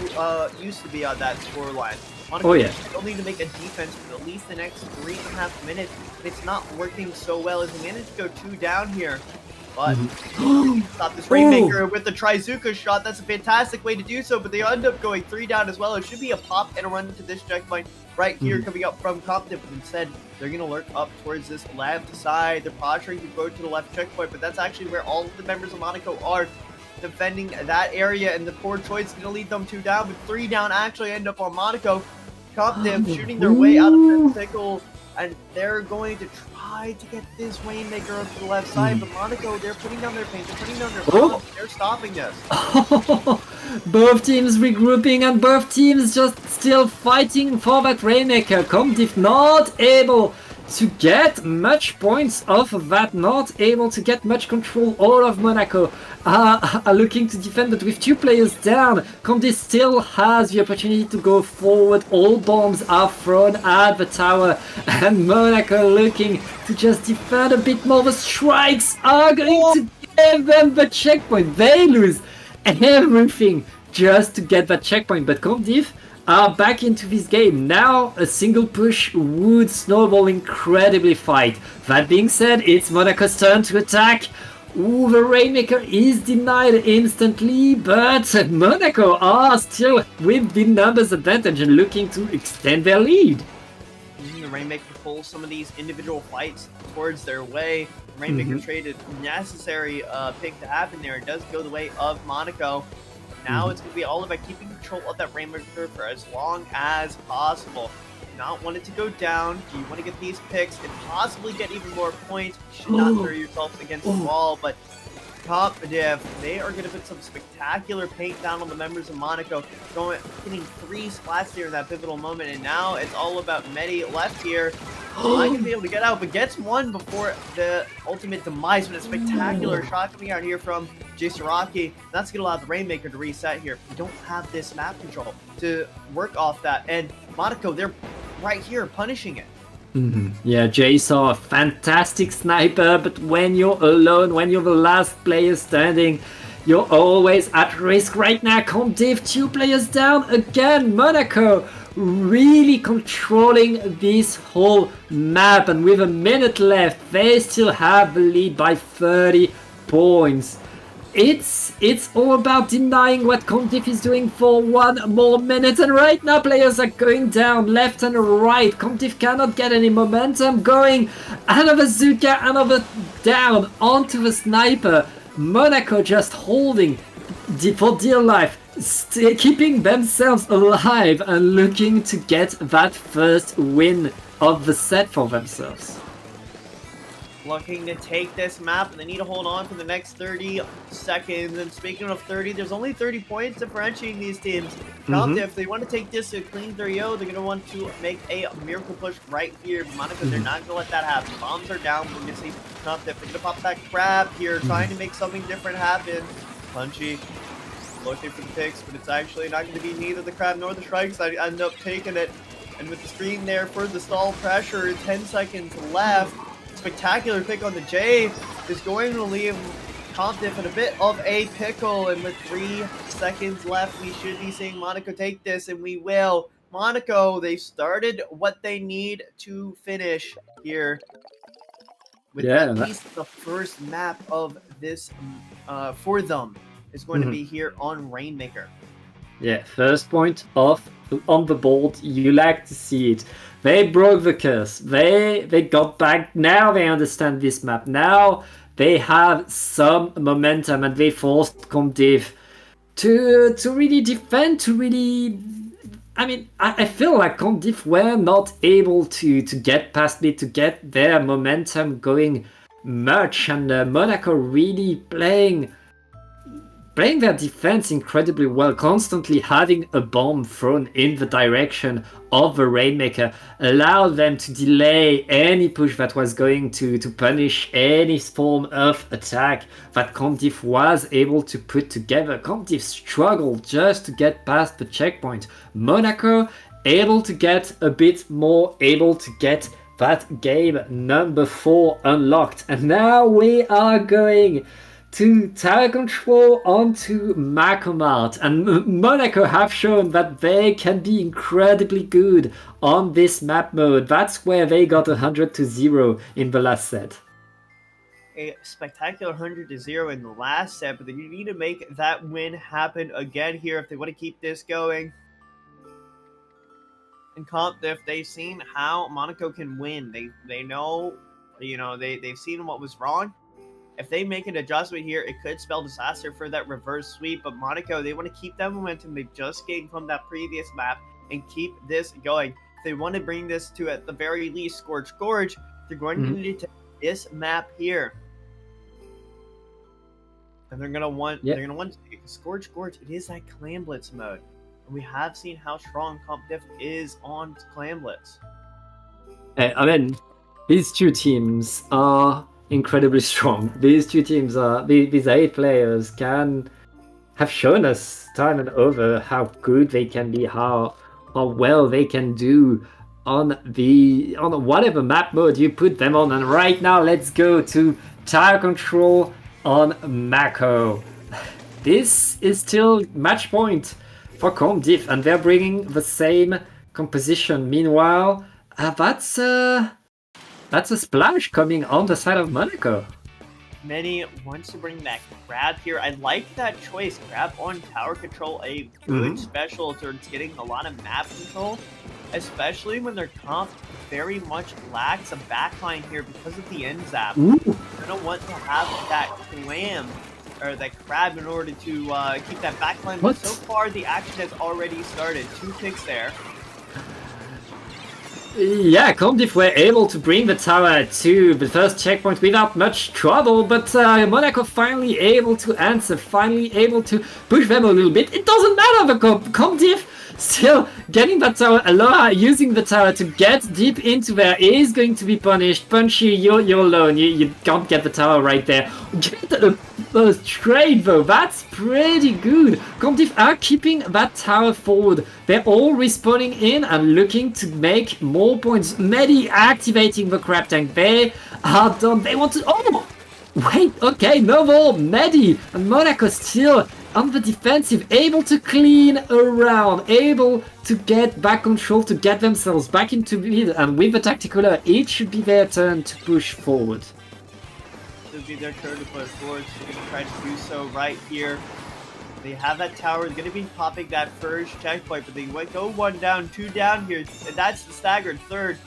used to be on that scoreline. Monaco still need to make a defense for at least the next 3.5 minutes. It's not working so well as they managed to go 2 down here. But stop this Rainmaker with the Trizuka shot. That's a fantastic way to do so, but they end up going 3 down as well. It should be a pop and a run into this checkpoint right here coming up from CompDiff, but instead they're going to lurk up towards this left side. They're posturing to go to the left checkpoint, but that's actually where all of the members of Monaco are defending that area, and the poor choice is going to lead them 2 down, but 3 down actually end up on Monaco. CompDiff shooting their way out of this pickle, and they're going to try to get this Rainmaker up to the left side, but Monaco, they're putting down their paint, they're putting down their bombs, they're stopping this. Both teams regrouping and both teams just still fighting for that Rainmaker. CompDiff not able to get much points off of that, not able to get much control. All of Monaco are looking to defend, but with 2 players down, Conde still has the opportunity to go forward. All bombs are thrown at the tower, and Monaco looking to just defend a bit more. The strikes are going to give them the checkpoint. They lose everything just to get that checkpoint, but Condiff are back into this game. Now a single push would snowball incredibly fight. That being said, it's Monaco's turn to attack. Ooh, the Rainmaker is denied instantly, but Monaco are still with the numbers advantage and looking to extend their lead. Using the Rainmaker to pull some of these individual fights towards their way. Rainmaker traded necessary pick to happen there. It does go the way of Monaco. Now it's going to be all about keeping control of that Rainmaker for as long as possible. Do not want it to go down. Do you want to get these picks and possibly get even more points? You should not throw yourself against the wall, but Competitive, they are going to put some spectacular paint down on the members of Monaco, hitting 3 splats here in that pivotal moment, and now it's all about Medi left here. Not going to be able to get out, but gets one before the ultimate demise, but a spectacular shot coming out here from Jisaraki. That's going to allow the Rainmaker to reset here. We don't have this map control to work off that, and Monaco, they're right here punishing it. Yeah, Jay saw a fantastic sniper, but when you're alone, when you're the last player standing, you're always at risk right now. Condiv, 2 players down again. Monaco really controlling this whole map, and with a minute left, they still have the lead by 30 points. It's all about denying what Condiv is doing for 1 more minute, and right now players are going down left and right. Condiv cannot get any momentum going. Another Zuka, another down onto the sniper. Monaco just holding for dear life, keeping themselves alive and looking to get that first win of the set for themselves. Looking to take this map, and they need to hold on for the next 30 seconds. And speaking of 30, there's only 30 points differentiating these teams. If they want to take this to a clean 3-0, they're going to want to make a miracle push right here. Monaco, they're not going to let that happen. Bombs are down. We're going to see Comptiff. They're going to pop that crab here, trying to make something different happen. Punchy, looking for the picks, but it's actually not going to be neither the crab nor the strikes that end up taking it. And with the screen there for the stall pressure, 10 seconds left. Spectacular pick on the J is going to leave Comptiff in a bit of a pickle, and with 3 seconds left, we should be seeing Monaco take this, and we will. Monaco, they started what they need to finish here with at least the first map of this for them is going to be here on Rainmaker. Yeah, first point off on the board. You like to see it. They broke the curse. They got back. Now they understand this map. Now they have some momentum, and they forced Comdiv to really defend. To really, I mean, I feel like Comdiv were not able to get past me, to get their momentum going much, and Monaco really playing their defense incredibly well, constantly having a bomb thrown in the direction of the Rainmaker allowed them to delay any push that was going to punish any form of attack that Comdiv was able to put together. Comdiv struggled just to get past the checkpoint. Monaco able to get a bit more, able to get that game number 4 unlocked. And now we are going to tower control onto Macomart, and Monaco have shown that they can be incredibly good on this map mode. That's where they got 100-0 in the last set. A spectacular 100-0 in the last set, but they need to make that win happen again here if they want to keep this going. And Comptiff, they've seen how Monaco can win. They know, they've seen what was wrong. If they make an adjustment here, it could spell disaster for that reverse sweep. But Monaco, they want to keep that momentum they've just gained from that previous map and keep this going. If they want to bring this to, at the very least, Scorch Gorge, they're going to need to take this map here. And they're gonna want to take Scorch Gorge. It is that Clan Blitz mode. And we have seen how strong Comptiff is on Clan Blitz. I mean, These two teams are incredibly strong. These two teams are these 8 players have shown us time and over how good they can be, how well they can do on whatever map mode you put them on. And right now, let's go to tower control on Mako. This is still match point for Comdiff, and they're bringing the same composition. Meanwhile, that's a splash coming on the side of Monaco. Many wants to bring that grab here. I like that choice. Grab on tower control, a good special towards getting a lot of map control, especially when their comp very much lacks a backline here because of the end zap. You're gonna want to have that clam or that crab in order to keep that backline. But so far, the action has already started. 2 picks there. Yeah, Comdiff were able to bring the tower to the first checkpoint without much trouble, but Monaco finally able to answer, finally able to push them a little bit. It doesn't matter, the Comdiff still getting that tower. Aloha using the tower to get deep into there is going to be punished. Punchy, you're alone. You can't get the tower right there. Get the trade though. That's pretty good. Comdiff are keeping that tower forward. They're all respawning in and looking to make more points. Medi activating the crab tank. They are done. They want to. Oh! Wait, okay, no more. Medi and Monaco still on the defensive, able to clean around, able to get back control, to get themselves back into lead, and with the tactical, it should be their turn to push forward. It'll be their turn to push forward, so they're going to try to do so right here. They have that tower, going to be popping that first checkpoint, but they go 1 down, 2 down here, and that's the staggered third.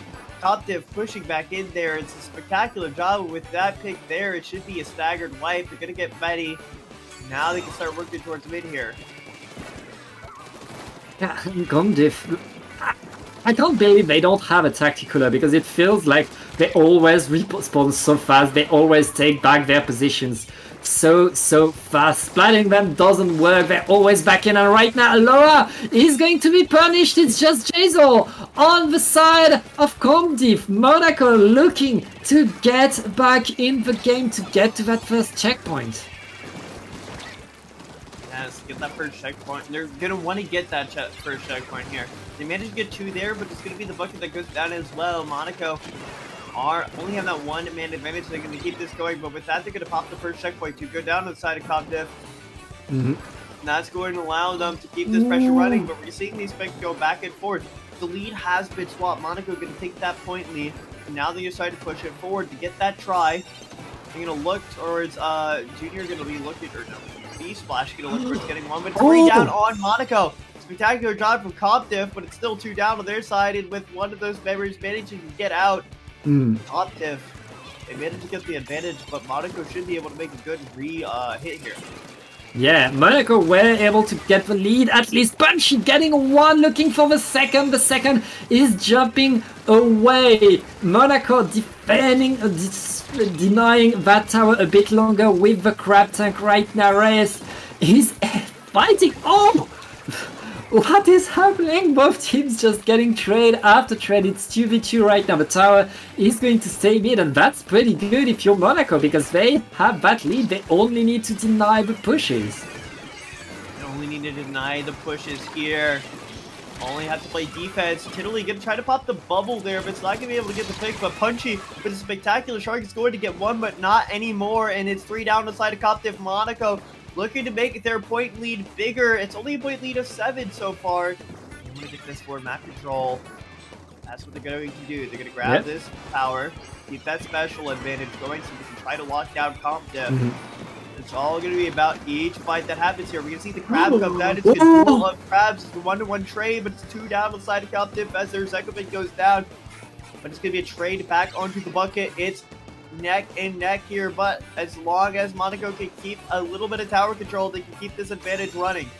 Comdiff pushing back in there. It's a spectacular job with that pick there. It should be a staggered wipe. They're going to get Medi. Now they can start working towards mid here. Yeah, Comdiff. I can't believe they don't have a tactical because it feels like they always respawn so fast. They always take back their positions so fast. Splatting them doesn't work. They're always back in, and right now Aloha is going to be punished. It's just Jazel on the side of Comdiff. Monaco looking to get back in the game to get to that first checkpoint. Yes, get that first checkpoint. They're going to want to get that first checkpoint here. They managed to get 2 there, but it's going to be the bucket that goes down as well. Monaco only have that 1 man advantage. They're going to keep this going, but with that, they're going to pop the first checkpoint to go down to the side of Comdiff. And that's going to allow them to keep this pressure running, but we're seeing these picks go back and forth. The lead has been swapped. Monaco going to take that point lead, and now they decide to push it forward to get that try. They're going to look towards Junior going to be looking, or no, B-Splash going to look towards getting 1, but 3 down on Monaco. Spectacular job from Comdiff, but it's still 2 down on their side, and with one of those members managing to get out, Comdiff, they managed to get the advantage, but Monaco should be able to make a good hit here. Yeah, Monaco were able to get the lead, at least Punchy getting 1, looking for the second. The second is jumping away. Monaco defending, denying that tower a bit longer with the crab tank right now. Reyes is fighting. Oh! What is happening? Both teams just getting trade after trade. It's 2v2 right now. The tower is going to stay mid, and that's pretty good if you're Monaco, because they have that lead. They only need to deny the pushes. They only need to deny the pushes here. Only have to play defense. Tiddly gonna try to pop the bubble there, but it's not gonna be able to get the pick. But Punchy with a spectacular shark is going to get 1, but not anymore. And it's 3 down on the side of Comdiff. Monaco looking to make their point lead bigger. It's only a point lead of 7 so far. They want to get this for map control. That's what they're going to do. They're going to grab this power, keep that special advantage going so they can try to lock down Comdiff. It's all going to be about each fight that happens here. We're going to see the crab come down. It's a duel of crabs. It's a 1-to-1 trade, but it's 2 down on the side of Comdiff as their second pick goes down. But it's going to be a trade back onto the bucket. It's neck and neck here, but as long as Monaco can keep a little bit of tower control, they can keep this advantage running.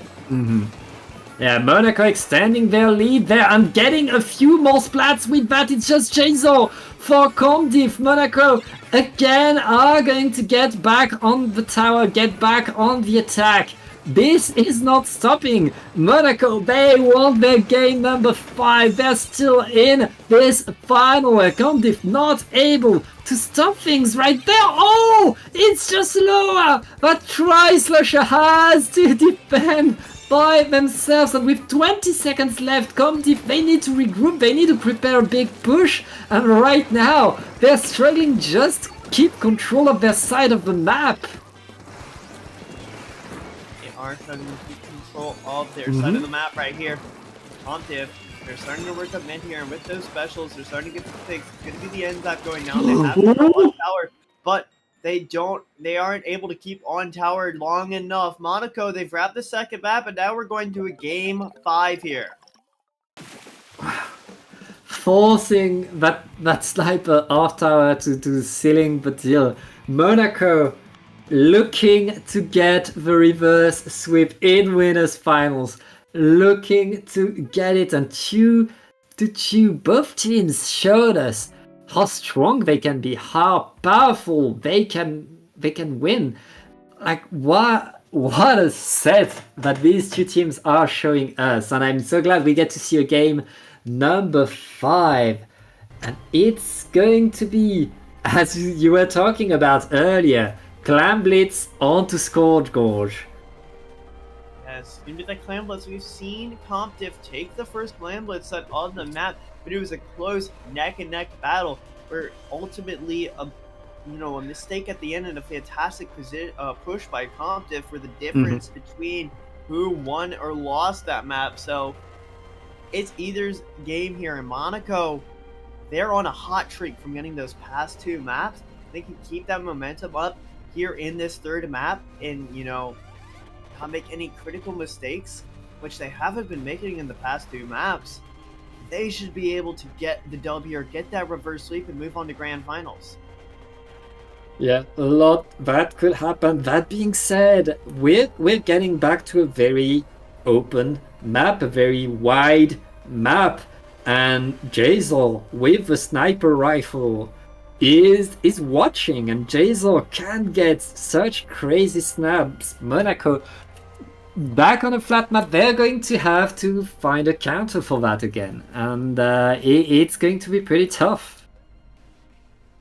Yeah, Monaco extending their lead there and getting a few more splats with that. It's just Jazo for Comdiff. Monaco again are going to get back on the tower, get back on the attack. This is not stopping. Monaco, they want their game number 5. They're still in this final. Cardiff not able to stop things right there. Oh, it's just lower. But Tri-Slusher has to defend by themselves, and with 20 seconds left, Cardiff, they need to regroup, they need to prepare a big push, and right now they're struggling just to keep control of their side of the map. They are trying to keep control of their side of the map right here. Pontiff, they're starting to work up mid here, and with those specials, they're starting to get the picks. It's going to be the end zap going down. They have to go on tower, but they aren't able to keep on tower long enough. Monaco, they've wrapped the second map, and now we're going to a game 5 here. Forcing that sniper off tower to the ceiling, but still, Monaco looking to get the reverse sweep in winners finals, looking to get it, and both teams showed us how strong they can be, how powerful they can win. Like what a set that these two teams are showing us, and I'm so glad we get to see a game number 5, and it's going to be, as you were talking about earlier, Clam Blitz onto Scourge Gorge. Yes, into the Clam Blitz, we've seen Comptiff take the first Clam Blitz set on the map, but it was a close neck-and-neck battle where ultimately a mistake at the end and a fantastic push by Comptiff were the difference between who won or lost that map. So it's either's game here. In Monaco, they're on a hot streak from getting those past 2 maps. They can keep that momentum up here in this third map and, not make any critical mistakes, which they haven't been making in the past 2 maps. They should be able to get the W or get that reverse sweep and move on to grand finals. Yeah, a lot that could happen. That being said, we're getting back to a very open map, a very wide map, and Jazel with the sniper rifle is watching, and Jazel can get such crazy snaps. Monaco back on a flat map, they're going to have to find a counter for that again, and it's going to be pretty tough.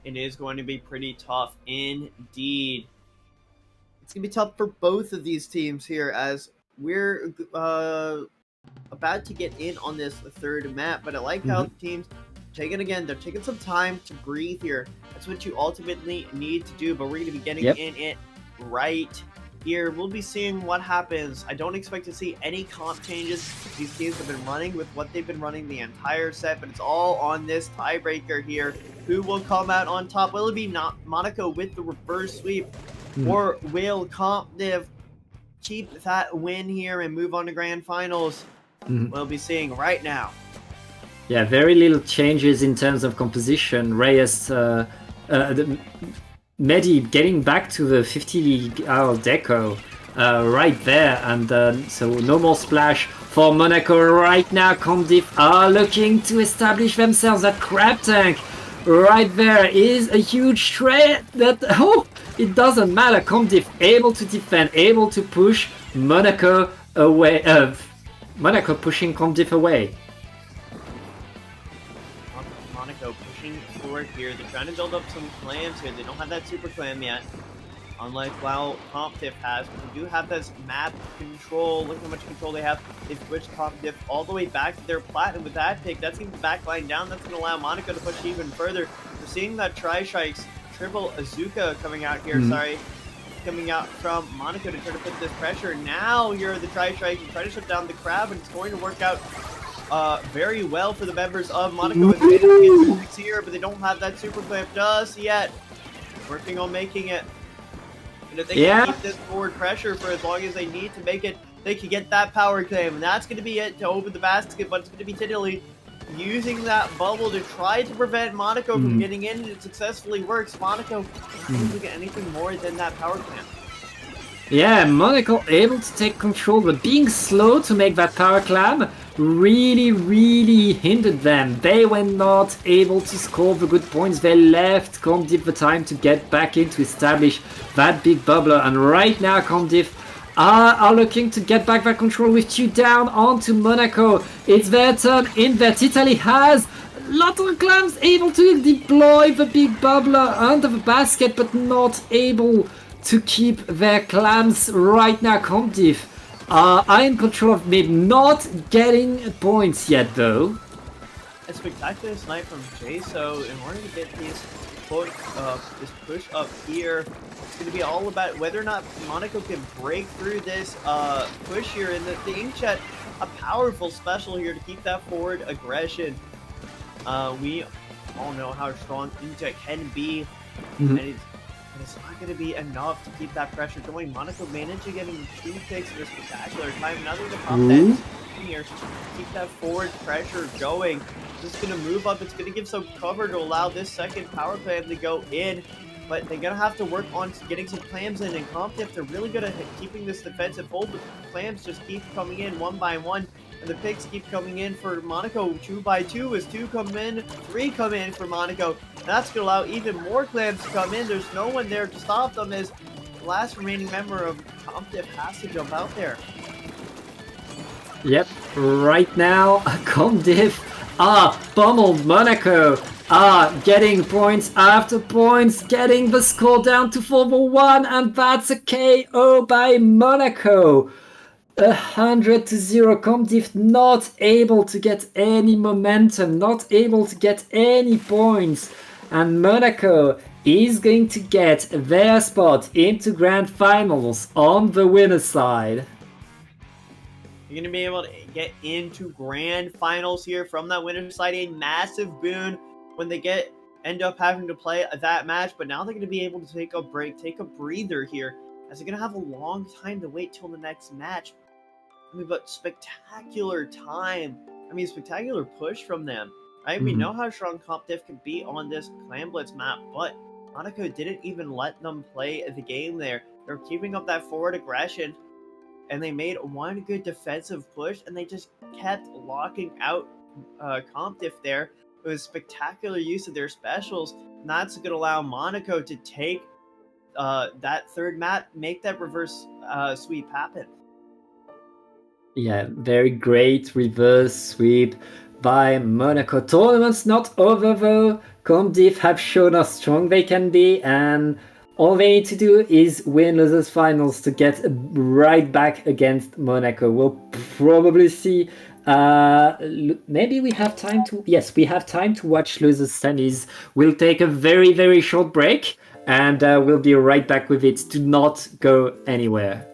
It is going to be pretty tough indeed. It's going to be tough for both of these teams here as we're about to get in on this third map, but I like how the teams they're taking some time to breathe here. That's what you ultimately need to do, but we're going to be getting in it right here. We'll be seeing what happens. I don't expect to see any comp changes. These teams have been running with what they've been running the entire set, but it's all on this tiebreaker here. Who will come out on top? Will it be Monaco with the reverse sweep, or will Comptiv keep that win here and move on to grand finals? We'll be seeing right now. Yeah, very little changes in terms of composition. Reyes, Medi getting back to the 50-hour deco right there, and so no more splash for Monaco right now. Cardiff are looking to establish themselves. That crab tank right there is a huge threat. That it doesn't matter. Cardiff able to defend, able to push Monaco away. Monaco pushing Cardiff away. Monaco pushing forward here. They're trying to build up some clams here. They don't have that super clam yet, unlike Comptiv has. But they do have this map control. Look how much control they have. They've pushed Comptiv all the way back to their platinum with that pick. That's going to back line down. That's going to allow Monaco to push even further. We're seeing that Tri-Strikes triple Azuka coming out here. Coming out from Monaco to try to put this pressure. Now here are the Tri-Strikes try to shut down the crab, and it's going to work out very well for the members of Monaco. It's here, but they don't have that super clamp just yet. Working on making it. And if they can keep this forward pressure for as long as they need to make it, they can get that power claim, and that's going to be it to open the basket. But it's going to be Tiddly using that bubble to try to prevent Monaco from getting in, and it successfully works. Monaco doesn't get anything more than that power clamp. Yeah, Monaco able to take control, but being slow to make that power clam really hindered them. They were not able to score the good points. They left Cardiff the time to get back in to establish that big bubbler, and right now Cardiff are looking to get back that control with 2 down onto Monaco. It's their turn in that Italy has a lot of clams able to deploy the big bubbler under the basket, but not able to keep their clams right now. Comdiv are in control of mid, not getting points yet though. A spectacular snipe from Jay. So in order to get this push up here, it's going to be all about whether or not Monaco can break through this push here. And the Inkjet, a powerful special here to keep that forward aggression. We all know how strong Inkjet can be, and it's not going to be enough to keep that pressure going. Monaco managed to get him 2 picks in a spectacular time. Now they're going to pop that here, keep that forward pressure going. Just going to move up. It's going to give some cover to allow this second power plant to go in. But they're going to have to work on getting some clams in. And Comtiff, they're really good at keeping this defensive hold. But the clams just keep coming in one by one. And the picks keep coming in for Monaco 2 by 2 as 2 come in, 3 come in for Monaco. That's going to allow even more clams to come in. There's no one there to stop them as the last remaining member of Comtiff has to jump out there. Yep, right now, Comdiv pummeled Monaco, getting points after points, getting the score down to 4-1, and that's a KO by Monaco. 100-0. Comdiv not able to get any momentum, not able to get any points, and Monaco is going to get their spot into grand finals on the winner's side. You're going to be able to get into grand finals here from that winner's side. A massive boon when they end up having to play that match. But now they're going to be able to take a break, take a breather here, as they're going to have a long time to wait till the next match. I mean, but spectacular time. I mean, spectacular push from them. Right? We know how strong Comtiff can be on this Clan Blitz map, but Monaco didn't even let them play the game there. They're keeping up that forward aggression. And they made one good defensive push, and they just kept locking out Comtiff there. It was spectacular use of their specials, and that's going to allow Monaco to take that third map, make that reverse sweep happen. Yeah, very great reverse sweep by Monaco. Tournament's not over though. Comdiv have shown how strong they can be, and all they need to do is win losers finals to get right back against Monaco. We'll probably see. Maybe we have time to. Yes, we have time to watch losers semis. We'll take a very, very short break, and we'll be right back with it. Do not go anywhere.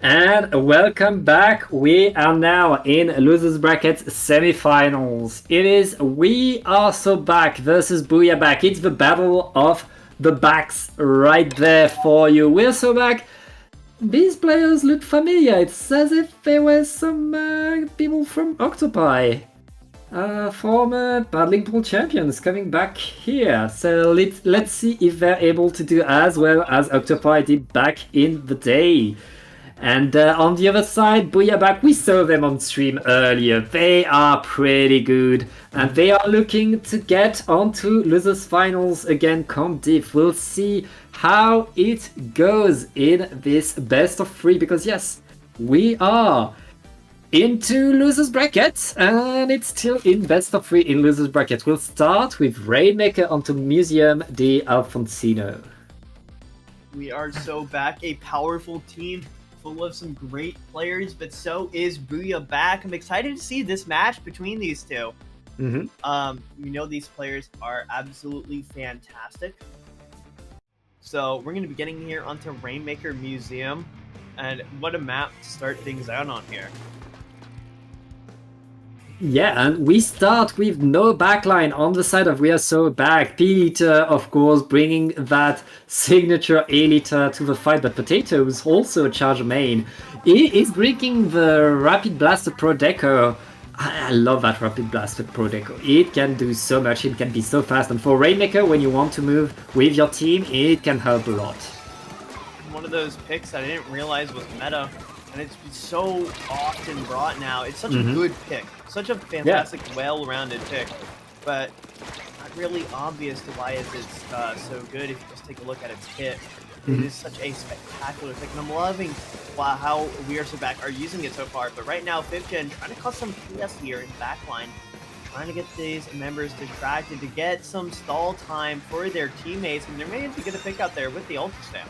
And welcome back. We are now in losers bracket semifinals. It is We Are So Back versus Booyah Back. It's the battle of the backs right there for you. We're so back. These players look familiar. It's as if there were some people from Octopi. Former paddling pool champions coming back here. So let's see if they're able to do as well as Octopi did back in the day. And on the other side, Booyah Back, we saw them on stream earlier. They are pretty good. And they are looking to get onto losers finals again come diff. We'll see how it goes in this best of 3. Because yes, we are into losers bracket. And it's still in best of 3 in losers bracket. We'll start with Rainmaker onto Museum de Alfonsino. We are so back, a powerful team full of some great players, but so is Booyah Back. I'm excited to see this match between these two. We know these players are absolutely fantastic. So we're going to be getting here onto Rainmaker Museum, and what a map to start things out on here. Yeah, and we start with no backline on the side of We Are So Back. P-Liter, of course, bringing that signature A-Liter to the fight, but Potato is also a charge main. He is bringing the Rapid Blaster Pro Deco. I love that Rapid Blaster Pro Deco. It can do so much, it can be so fast, and for Rainmaker, when you want to move with your team, it can help a lot. One of those picks I didn't realize was meta, and it's so often brought now. It's such a good pick. Such a fantastic, well-rounded pick, but not really obvious to why is it so good if you just take a look at its kit. It is such a spectacular pick, and I'm loving how We Are So Back are using it so far. But right now, 5th Gen trying to cause some chaos here in the backline, trying to get these members distracted to get some stall time for their teammates, and they're maybe going to pick out there with the Ultra Stamp.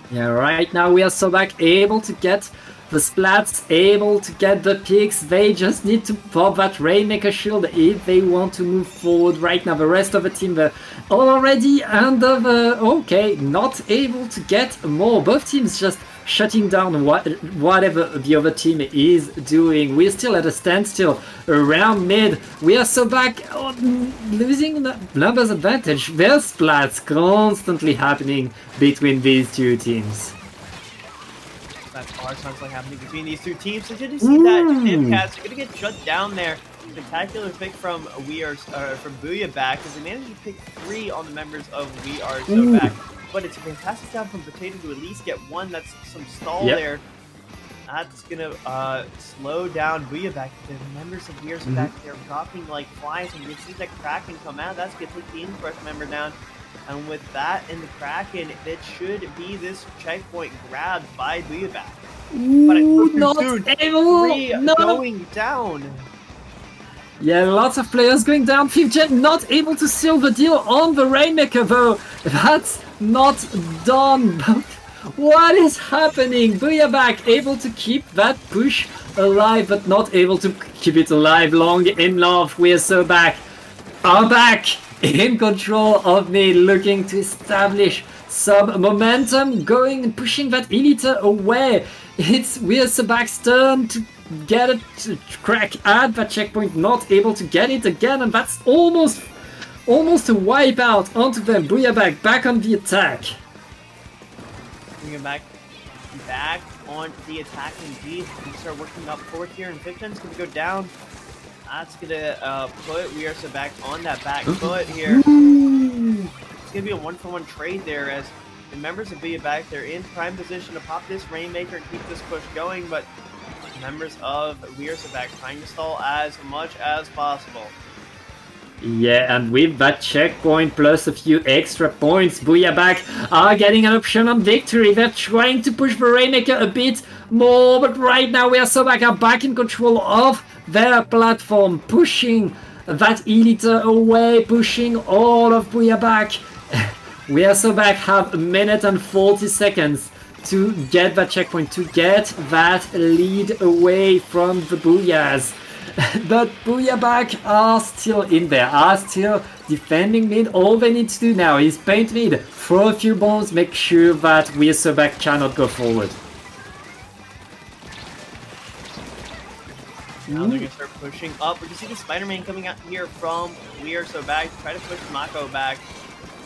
Yeah, right now We Are So Back able to get the splats, able to get the picks. They just need to pop that Rainmaker shield if they want to move forward. Right now the rest of the team are already under the... Okay, not able to get more. Both teams just shutting down whatever the other team is doing. We're still at a standstill around mid. We Are So Back losing the numbers advantage. There's splats constantly happening between these two teams. That's constantly happening between these two teams. So did you see that Timcats are going to get shut down there? Spectacular pick from from Booyah Back, as they managed to pick 3 on the members of We Are So Back. But it's a fantastic job from Potato to at least get 1. That's some stall there. That's gonna slow down Booyah Back. The members of We Are So Back, they're dropping like flies, and you see that Kraken come out. That's gonna take the Inbrush member down. And with that in the Kraken, it should be this checkpoint grabbed by Booyah Back. But Not able! 3 going down. Yeah, lots of players going down. 5th Gen not able to seal the deal on the Rainmaker though. That's not done. But what is happening? Booyah Back able to keep that push alive, but not able to keep it alive long enough. We Are So Back are back in control of mid, looking to establish some momentum, going and pushing that Elite away. It's We Are So Back's turn to get it to crack at that checkpoint, not able to get it again, and that's almost a wipe out onto them. Booyah Back on the attack. Booyah back on the attack indeed. We start working up forward here, and 5th Gen's gonna go down. That's gonna put We Are So Back on that back foot here. It's gonna be a 1-for-1 trade there, as the members of Booyah Back, they're in prime position to pop this Rainmaker and keep this push going, but members of We Are So Back trying to stall as much as possible. Yeah, and with that checkpoint plus a few extra points, Booyah Back are getting an option on victory. They're trying to push the Rainmaker a bit more, but right now We Are So Back are back in control of their platform, pushing that Elite away, pushing all of Booyah Back. We Are So Back have 1 minute and 40 seconds to get that checkpoint, to get that lead away from the Booyahs. But Booyabak are still in there, are still defending mid. All they need to do now is paint mid, throw a few bombs, make sure that Weirsobak cannot go forward. Now they're gonna start pushing up. We can see the Spider-Man coming out here from Weirsobak to try to push Mako back.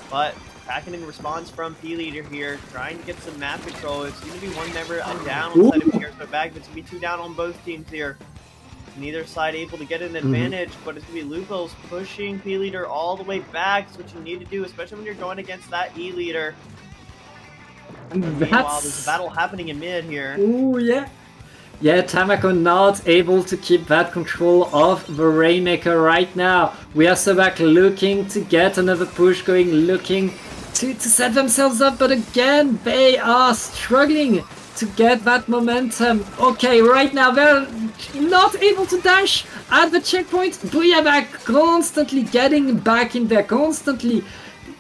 But Kraken in response from P-Leader here, trying to get some map control. It's gonna be one member down on the side of Weirsobak, but it's gonna be two down on both teams here. Neither side able to get an advantage, but it's gonna be Lupos pushing P-Leader all the way back. That's what you need to do, especially when you're going against that E-Leader. Meanwhile, there's a battle happening in mid here. Ooh, yeah. Yeah, Tamako not able to keep that control of the Rainmaker right now. Weirsobak looking to get another push going, looking to set themselves up, but again, they are struggling to get that momentum. Okay, right now they're not able to dash at the checkpoint. Booyabak constantly getting back in there, constantly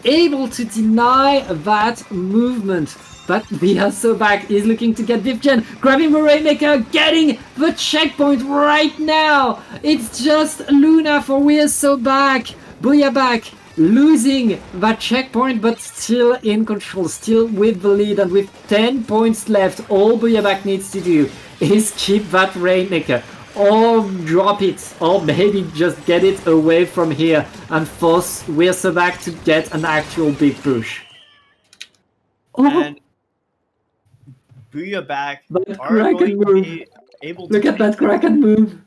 able to deny that movement. But Weirsobak is looking to get Vivgen, grabbing the Rainmaker, getting the checkpoint right now. It's just Luna for Weirsobak. Booyabak losing that checkpoint, but still in control, still with the lead, and with 10 points left, all Booyabak needs to do is keep that Rainmaker, or drop it, or maybe just get it away from here and force Weirsobak to get an actual big push. And Booyabak are going to be able to look at that Kraken move.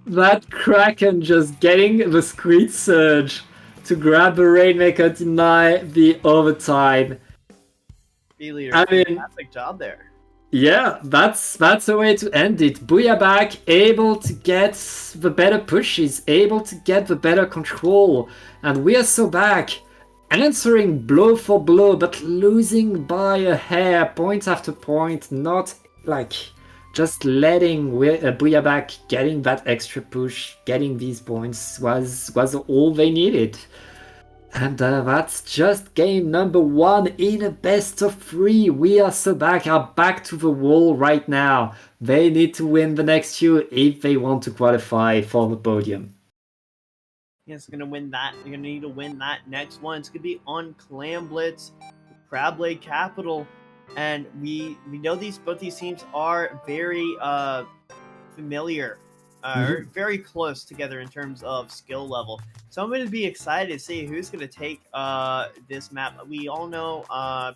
That Kraken just getting the Screed Surge to grab the Rainmaker, deny the overtime. P-Leader, I mean, fantastic job there. Yeah, that's a way to end it. Booyabak able to get the better pushes, able to get the better control, and Weirsobak answering blow for blow, but losing by a hair, point after point, not like just letting Booyabak getting that extra push, getting these points was all they needed. And that's just game number 1 in a best of 3. Weirsobak are back to the wall right now. They need to win the next 2 if they want to qualify for the podium. Yes, they're gonna win that. They're gonna need to win that next one. It's gonna be on Clam Blitz, Crab Lake Capital, and we know both these teams are very familiar, very close together in terms of skill level. So I'm going to be excited to see who's going to take this map. We all know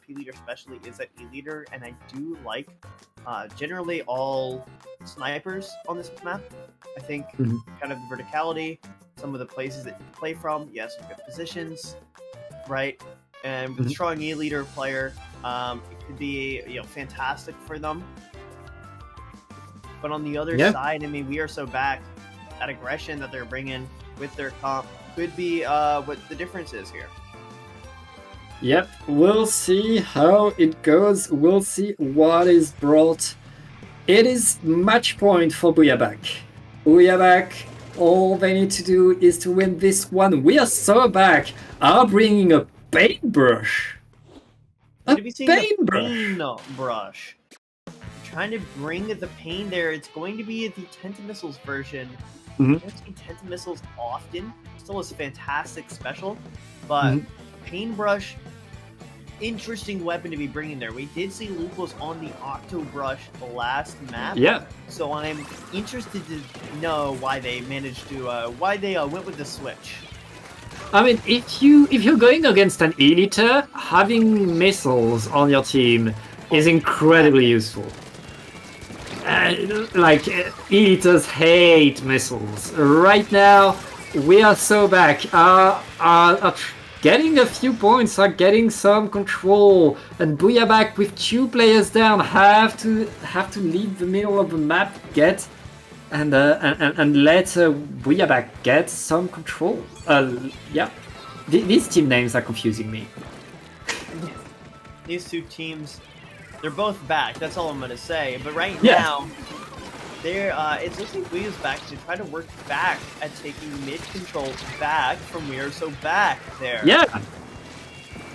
P-Leader especially is an E-Leader, and I do like generally all snipers on this map. I think kind of the verticality, some of the places that you can play from, yes, good positions, right? And with a strong E-Leader player, it could be fantastic for them. But on the other side, I mean, Weirsobak, that aggression that they're bringing with their comp could be what the difference is here. Yep, we'll see how it goes. We'll see what is brought. It is match point for Booyabak. Booyabak, all they need to do is to win this one. Weirsobak are bringing a paintbrush. A paintbrush. Trying to bring the pain there. It's going to be the Tentamissiles version. I don't see Tentamissiles often. Still is a fantastic special, but paintbrush, interesting weapon to be bringing there. We did see Lupos on the Octobrush the last map. Yeah. So I'm interested to know why they managed to why they went with the switch. I mean, if you're going against an E-Liter, having missiles on your team is incredibly useful. Like, E-Liters hate missiles. Right now, Weirsobak are getting a few points, are getting some control, and Booyabak with 2 players down have to leave the middle of the map, and let Booyabak get some control. Yeah, these team names are confusing me. These two teams, they're both back. That's all I'm gonna say. But right now, it looks like Weirsobak to try to work back at taking mid control back from Weirsobak there. Yeah.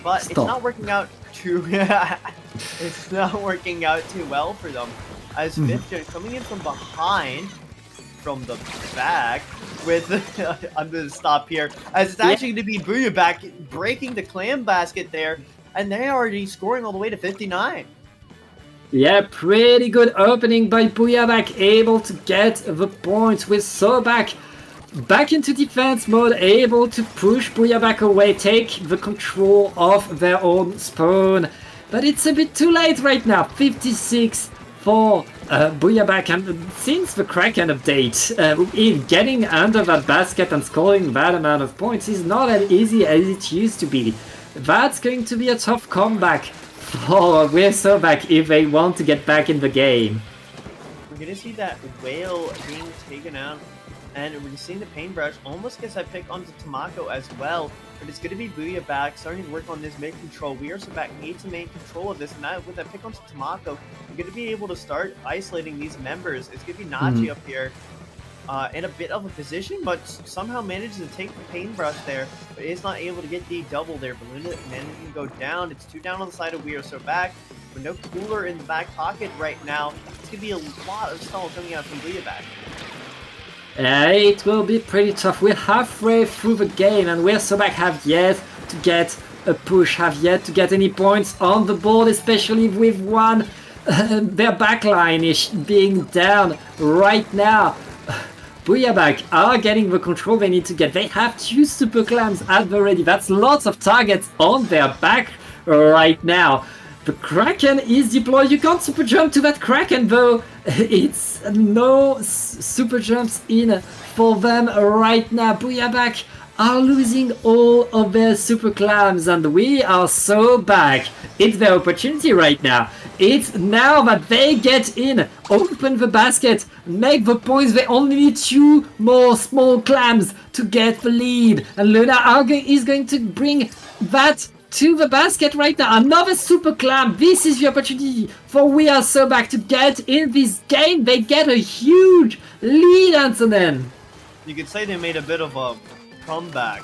But it's not working out too. It's not working out too well for them. as Fifth Gen coming in from behind, from the back, with I'm gonna stop here, as it's actually going to be Booyah breaking the clam basket there, and they're already scoring all the way to 59. Yeah, pretty good opening by Booyah, able to get the points with Sobak back into defense mode, able to push Booyah away, take the control of their own spawn. But it's a bit too late right now. 56 for Booyah, and since the Kraken update, getting under that basket and scoring that amount of points is not as easy as it used to be. That's going to be a tough comeback for We're So Back if they want to get back in the game. We're going to see that whale being taken out, and we're seeing the paintbrush almost gets that pick onto Tamako as well, but it's going to be Booyah starting to work on this mid control. We are so back needs to maintain control of this, and that, with that pick onto Tamako, we're going to be able to start isolating these members. It's going to be Nachi up here in a bit of a position, but somehow manages to take the paintbrush there, but is not able to get the double there. Balloon managing to go down. It's 2 down on the side of We Are So Back, with no cooler in the back pocket right now. It's going to be a lot of stall coming out from Booyah. It will be pretty tough. We're halfway through the game, and We're So Back have yet to get a push, have yet to get any points on the board, especially with one their backline is being down right now. Booyah are getting the control they need to get. They have 2 super clams at the ready. That's lots of targets on their back right now. The Kraken is deployed. You can't super jump to that Kraken though. It's no super jumps in for them right now. Booyah are losing all of their super clams, and We Are So Back. It's their opportunity right now. It's now that they get in, open the basket, make the points. They only need 2 more small clams to get the lead, and Luna is going to bring that to the basket right now. Another super clam. This is the opportunity for We Are So Back to get in this game. They get a huge lead, Antonin. You could say they made a bit of a comeback.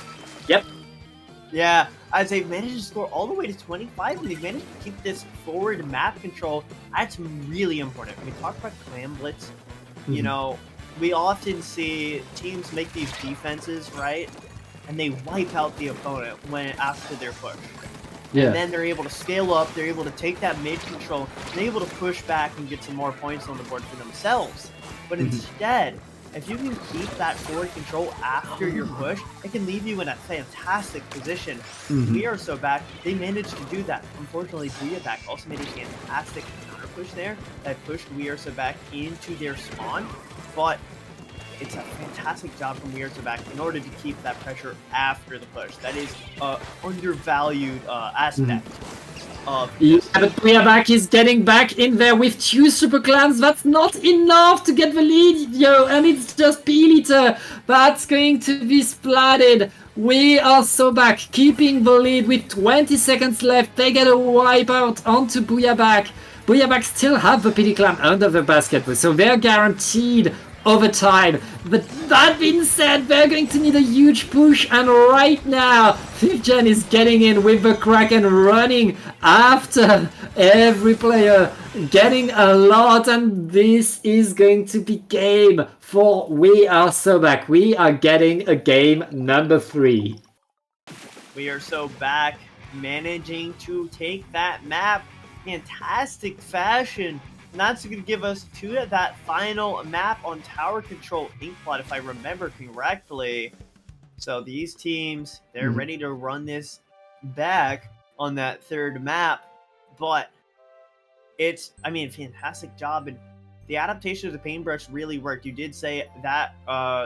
Yep. Yeah, as they managed to score all the way to 25, and they managed to keep this forward map control. That's really important. When we talk about clam blitz, you know, we often see teams make these defenses, right? And they wipe out the opponent after their push. Yeah. And then they're able to scale up, they're able to take that mid control, they're able to push back and get some more points on the board for themselves. But instead, if you can keep that forward control after your push, it can leave you in a fantastic position. We Are So Back, they managed to do that. Unfortunately, Booyah also made a fantastic counter push there that pushed We Are So Back into their spawn, but it's a fantastic job from We Are So Back in order to keep that pressure after the push. That is an undervalued aspect of this. Yeah, but Booyah is getting back in there with 2 super clams. That's not enough to get the lead, yo, and it's just P-Liter that's going to be splatted. We Are So Back keeping the lead with 20 seconds left. They get a wipeout onto Booyah. Booyah still have the pity clam under the basket, so they're guaranteed overtime. But that being said, they're going to need a huge push, and right now 5th Gen is getting in with the Kraken running after every player, getting a lot, and this is going to be game for We Are So Back. We are getting a game number 3. We Are So Back managing to take that map. Fantastic fashion. And that's going to give us to that final map on tower control Inkblot, if I remember correctly. So these teams, they're ready to run this back on that 3rd map. But it's, I mean, fantastic job. And the adaptation of the paintbrush really worked. You did say that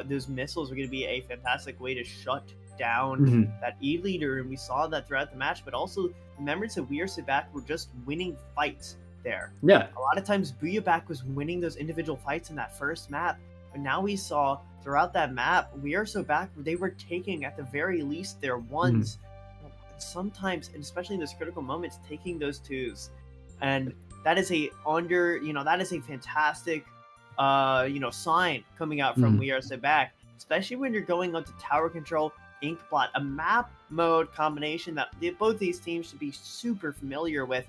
those missiles are going to be a fantastic way to shut down that E-leader. And we saw that throughout the match. But also, the members of We Are So Back were just winning fights there. Yeah. A lot of times Booyah was winning those individual fights in that first map, but now we saw throughout that map, We Are So Back, they were taking at the very least their 1s, sometimes, and especially in those critical moments, taking those 2s. And that is a that is a fantastic sign coming out from We Are So Back, especially when you're going onto tower control Inkblot, a map mode combination that both these teams should be super familiar with.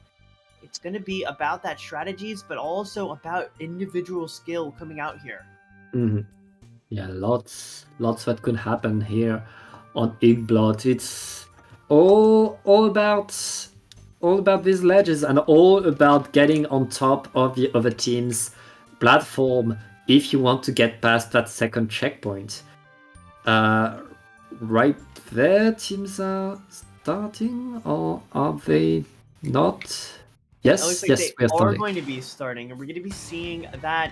it's going to be about that strategies, but also about individual skill coming out here. Yeah, lots that could happen here on Inkblot. It's all about these ledges and all about getting on top of the other team's platform if you want to get past that second checkpoint. Right there, teams are starting, or are they not? It looks Yes, like yes, they we are are starting. going to be starting, and we're going to be seeing that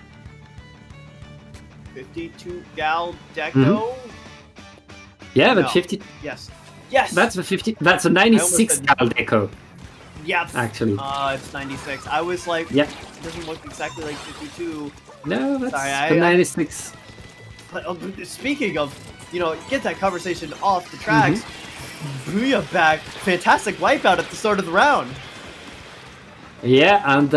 52 Gal Deco. Yeah, but No. 50. Yes. Yes! That's the 50. That's a 96 said- Gal Deco. Yeah. Actually. It's 96. I was like, Yeah. it doesn't look exactly like 52. No, that's Sorry, the 96. But speaking of, get that conversation off the tracks. Booyah back. Fantastic wipeout at the start of the round. Yeah, and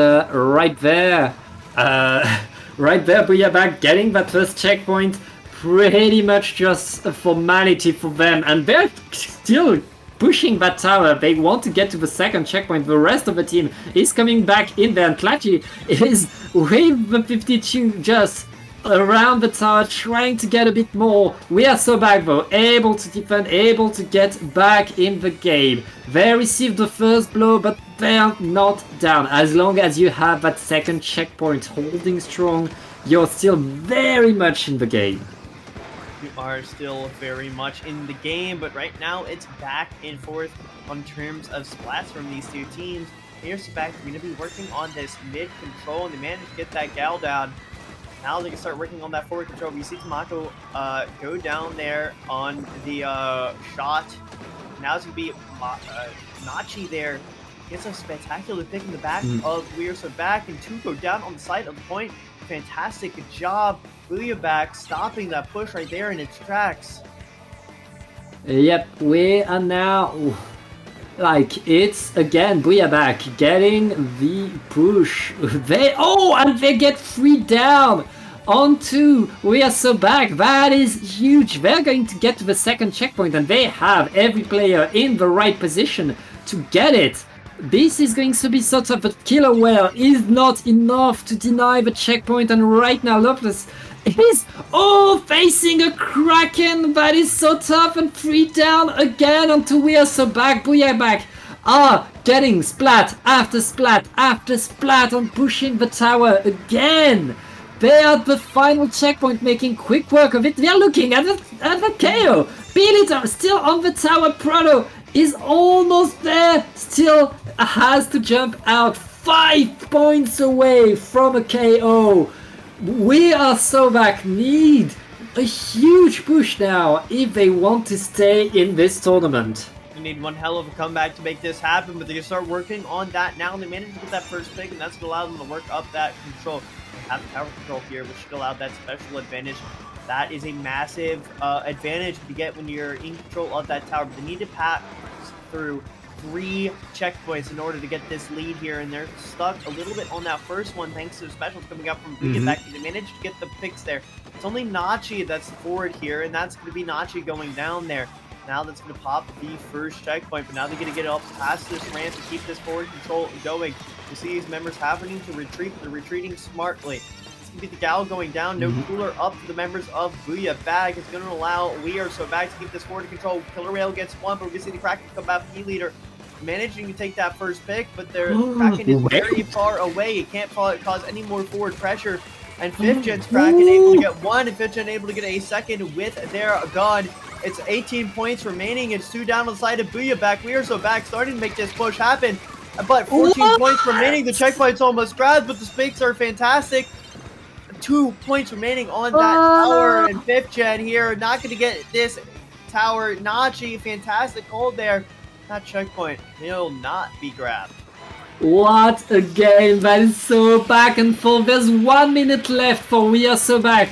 right there, Booyah back getting that first checkpoint. Pretty much just a formality for them, and they're still pushing that tower. They want to get to the second checkpoint. The rest of the team is coming back in there, and Klachi is with the 52 just around the tower, trying to get a bit more. We are so back though, able to defend, able to get back in the game. They received the first blow, but they are not down. As long as you have that second checkpoint holding strong, you're still very much in the game. You are still very much in the game, but right now it's back and forth on terms of splats from these two teams. Here's back, we're going to be working on this mid control, and they managed to get that Gal down. Now they can start working on that forward control. We see Tamako go down there on the shot. Now it's going to be Nachi there. Gets a spectacular pick in the back of We're So Back, and two go down on the side of the point. Fantastic job. Booyah back stopping that push right there in its tracks. Yep, we are now... it's again Booyah back getting the push. And they get 3 down onto We Are So Back. That is huge. They're going to get to the second checkpoint, and they have every player in the right position to get it. This is going to be so tough, but Killer Whale is not enough to deny the checkpoint, and right now Loveless is facing a Kraken that is so tough, and 3 down again onto We Are So Back. Booyah back are getting splat after splat after splat on pushing the tower again. They are at the final checkpoint, making quick work of it. They are looking at the KO. Beeliter still on the tower. Proto is almost there. Still has to jump out. 5 points away from a KO. We Are So Back need a huge push now if they want to stay in this tournament. They need one hell of a comeback to make this happen, but they can start working on that now. They managed to get that first pick, and that's going to allow them to work up that control. They have tower control here, which should allow that special advantage. That is a massive advantage to get when you're in control of that tower, but they need to pass through 3 checkpoints in order to get this lead here, and they're stuck a little bit on that first one thanks to the specials coming up from Booyah back. They managed to get the picks there. It's only Nachi that's forward here, and that's going to be Nachi going down there. Now that's going to pop the first checkpoint, but now they're going to get up past this ramp to keep this forward control going. You see these members happening to retreat, but they're retreating smartly. It's going to be the Gal going down. No cooler up for the members of Booyah back. It's going to allow We Are So Back to keep this forward control. Killer Rail gets 1, but we're going to see the Kraken come back E-Leader. Managing to take that first pick, but their Kraken is very far away. It can't cause any more forward pressure. And 5th Gen's Kraken able to get 1, and 5th Gen able to get a second with their gun. It's 18 points remaining. It's 2 down on the side of Booyah back. We Are So Back starting to make this push happen. But 14 points remaining. The checkpoint's almost grabbed, but the spikes are fantastic. 2 points remaining on that tower, and 5th Gen here not going to get this tower. Nachi, fantastic hold there. That checkpoint will not be grabbed. What a game, that is so back and forth. There's 1 minute left for We Are So Back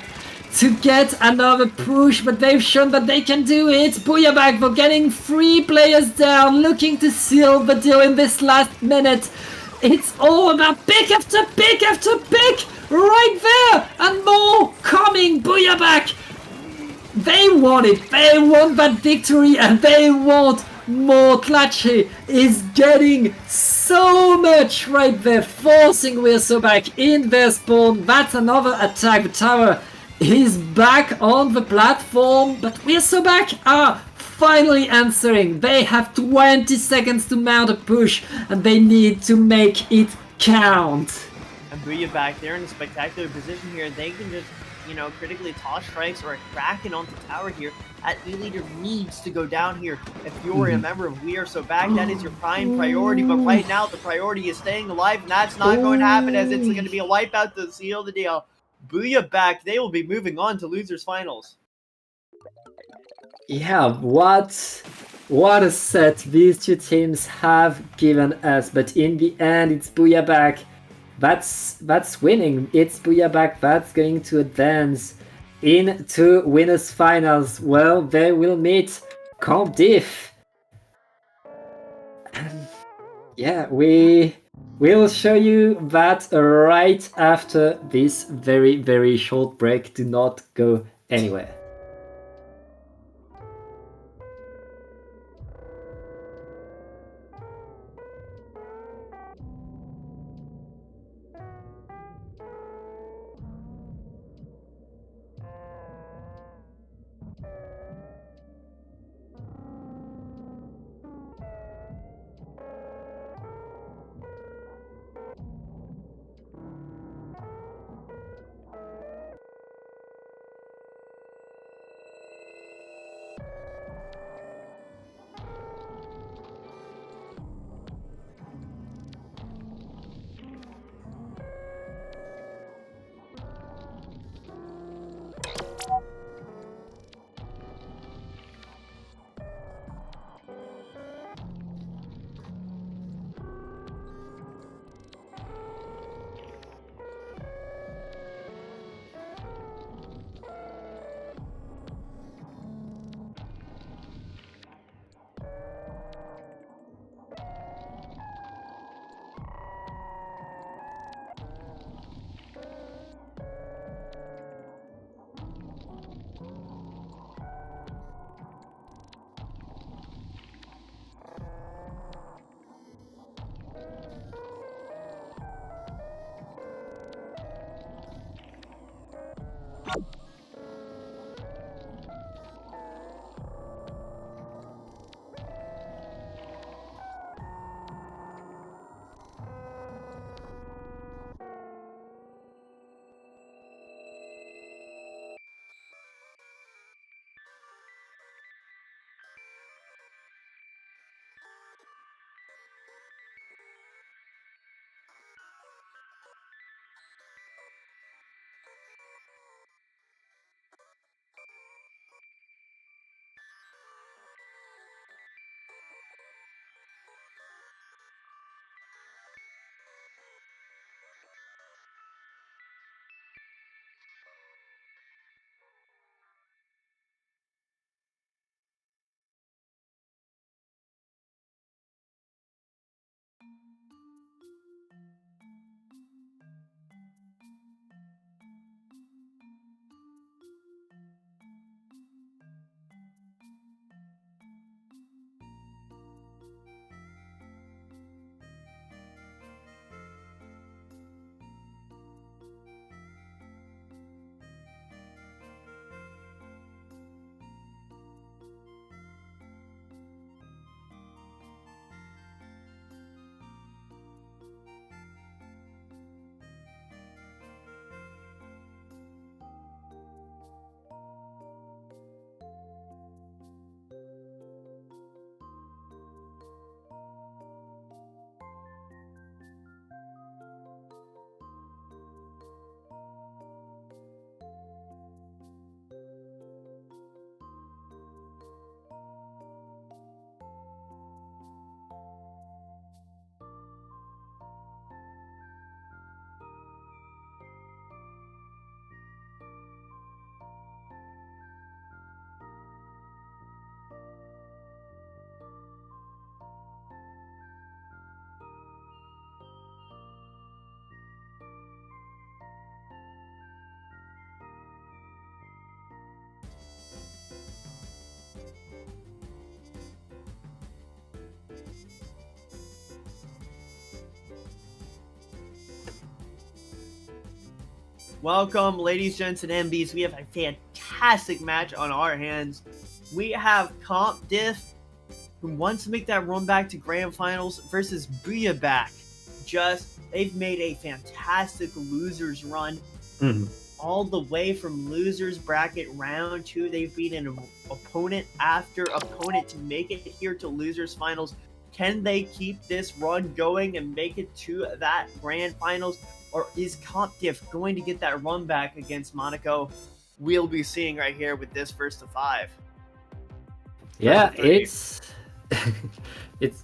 to get another push, but they've shown that they can do it. Booyah back for getting 3 players down, looking to seal the deal in this last minute. It's all about pick after pick after pick, right there, and more coming. Booyah back. They want it. They want that victory, and they want Mortlache is getting so much right there, forcing Weirso back in their spawn. That's another attack. The tower is back on the platform, but Weirso back are finally answering. They have 20 seconds to mount a push, and they need to make it count. And Booyah back there in a spectacular position here. They can just, critically toss strikes or a Kraken onto tower here. That E-leader needs to go down here. If you're a member of We Are So Back, that is your prime priority. But right now, the priority is staying alive, and that's not going to happen as it's going to be a wipeout to seal the deal. Booyah back, they will be moving on to losers finals. Yeah, what a set these two teams have given us, but in the end it's Booyah back. That's winning. It's Booyah back that's going to advance into winners finals. Well, they will meet Comp Diff. And yeah, we will show you that right after this very, very short break. Do not go anywhere. Welcome, ladies, gents, and MBs. We have a fantastic match on our hands. We have Comp Diff, who wants to make that run back to Grand Finals, versus Booyah. They've made a fantastic losers run. All the way from losers bracket round 2. They've beaten opponent after opponent to make it here to losers finals. Can they keep this run going and make it to that grand finals? Or is Comp Diff going to get that run back against Monaco? We'll be seeing right here with this first to 5. Yeah, First to 3. it's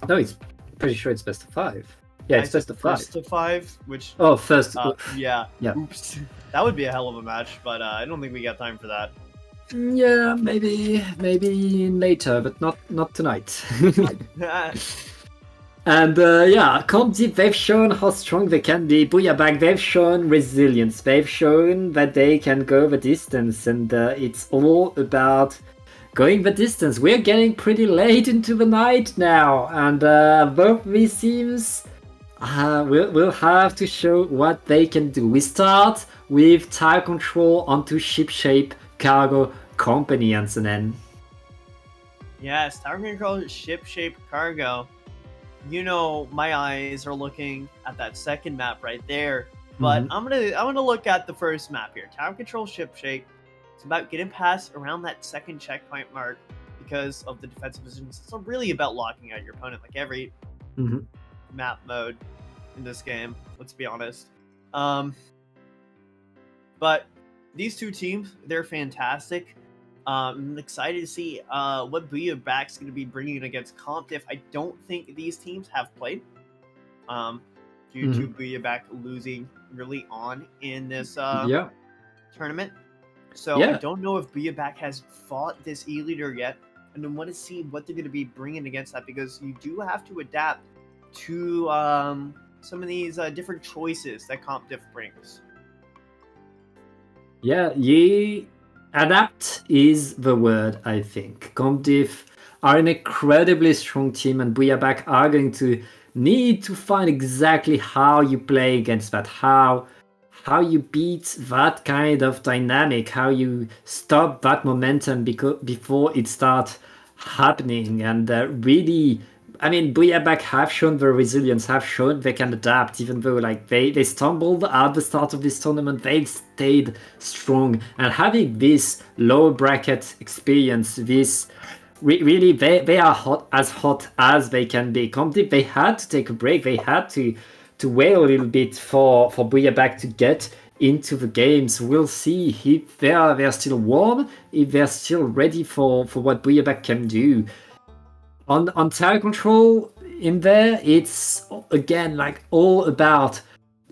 pretty sure it's best of 5. Yeah, it's best of 5. First to 5, which First. yeah. Yeah. Oops. That would be a hell of a match, but I don't think we got time for that. Yeah, maybe later, but not tonight. And Comp Diff, they've shown how strong they can be. Booyah, they've shown resilience. They've shown that they can go the distance, and it's all about going the distance. We're getting pretty late into the night now, and both these teams will have to show what they can do. We start with tire control onto Shipshape Cargo Company, Ansonen. Yes, Tower Control Ship-Shape Cargo. You know, my eyes are looking at that second map right there. But I'm gonna look at the first map here. Tower Control Ship-Shape. It's about getting past around that second checkpoint mark because of the defensive positions. It's really about locking out your opponent, like every map mode in this game. Let's be honest. But these two teams, they're fantastic. I'm excited to see what Booyah Back's going to be bringing against Comp Diff. I don't think these teams have played due to Booyah Back losing early on in this tournament. So I don't know if Booyah Back has fought this E-Leader yet, and I want to see what they're going to be bringing against that, because you do have to adapt to some of these different choices that Comp Diff brings. Yeah, adapt is the word, I think. Comp Diff are an incredibly strong team, and Booyah Back are going to need to find exactly how you play against that, how you beat that kind of dynamic, how you stop that momentum before it starts happening. And really, I mean, Booyah Back have shown their resilience, have shown they can adapt, even though like they stumbled at the start of this tournament. They've stayed strong, and having this low bracket experience, this really they are hot as they can be. Comp Diff, they had to take a break. They had to wait a little bit for Booyah Back to get into the games. We'll see if they're still warm, if they're still ready for what Booyah Back can do. On tower control in there, it's again like all about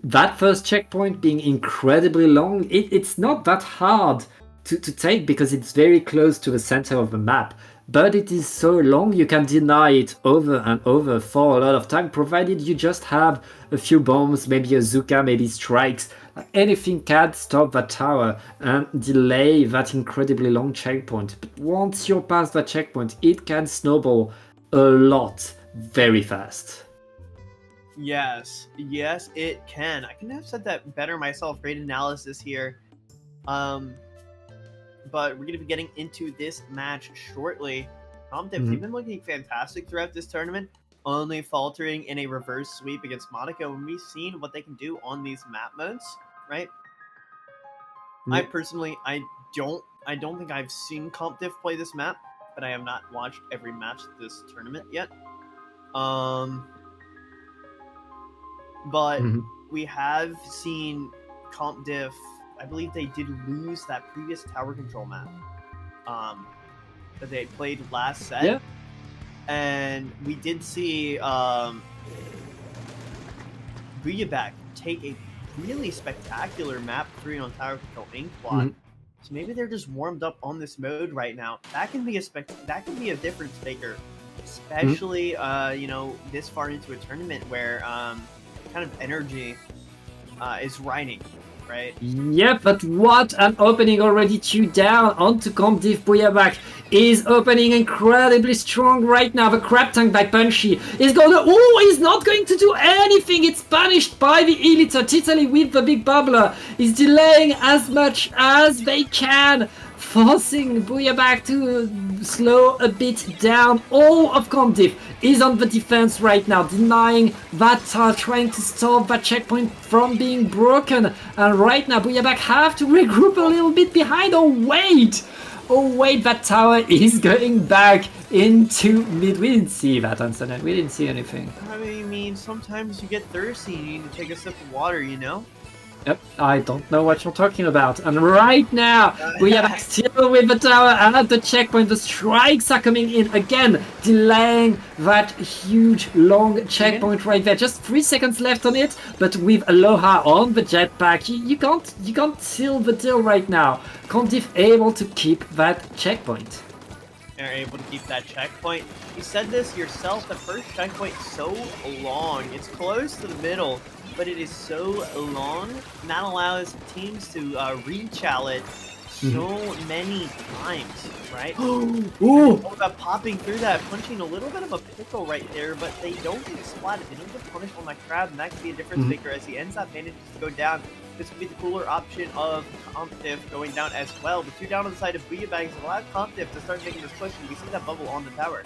that first checkpoint being incredibly long. It's not that hard to take because it's very close to the center of the map, but it is so long you can deny it over and over for a lot of time, provided you just have a few bombs, maybe a Zuka, maybe strikes. Anything can stop that tower and delay that incredibly long checkpoint. But once you're past that checkpoint, it can snowball a lot very fast. Yes, it can. I couldn't have said that better myself. Great analysis here. But we're going to be getting into this match shortly. Comp Diff, they've been looking fantastic throughout this tournament, only faltering in a reverse sweep against Monaco, and we've seen what they can do on these map modes, right? I personally, I don't think I've seen Comp Diff play this map, but I have not watched every match of this tournament yet. But we have seen Comp Diff. I believe they did lose that previous tower control map that they played last set. Yeah. And we did see Booyah Back take a really spectacular map 3 on tower control ink block. So maybe they're just warmed up on this mode right now. That can be a difference maker, especially you know, this far into a tournament where kind of energy is riding, right? Yeah, but what an opening already 2 down onto Comp Diff. Booyah Back is opening incredibly strong right now. The crab tank by Punchy is gonna... Oh, he's not going to do anything. It's punished by the Eliter. Titally with the big bubbler is delaying as much as they can, forcing Booyabag to slow a bit down. All of Comdiff is on the defense right now, denying that, trying to stop that checkpoint from being broken. And right now, Booyabag have to regroup a little bit behind. Oh wait, that tower is going back into mid. We didn't see that, Ansonen. We didn't see anything. I mean, sometimes you get thirsty and you need to take a sip of water, you know? Yep, I don't know what you're talking about. And right now, we are still with the tower at the checkpoint. The strikes are coming in again, delaying that huge, long checkpoint right there. Just 3 seconds left on it, but with Aloha on the jetpack, you can't seal the deal right now. Comdiff able to keep that checkpoint. You're able to keep that checkpoint. You said this yourself, the first checkpoint so long. It's close to the middle, but it is so long, and that allows teams to re-challenge so many times, right? Ooh! All about popping through that, punching a little bit of a pickle right there, but they don't get splatted. They don't get punished on that crab, and that could be a difference maker as he ends up managing to go down. This would be the cooler option of Comdiff going down as well. The 2 down on the side of Booyabag has allowed Comdiff to start making this push, and we see that bubble on the tower.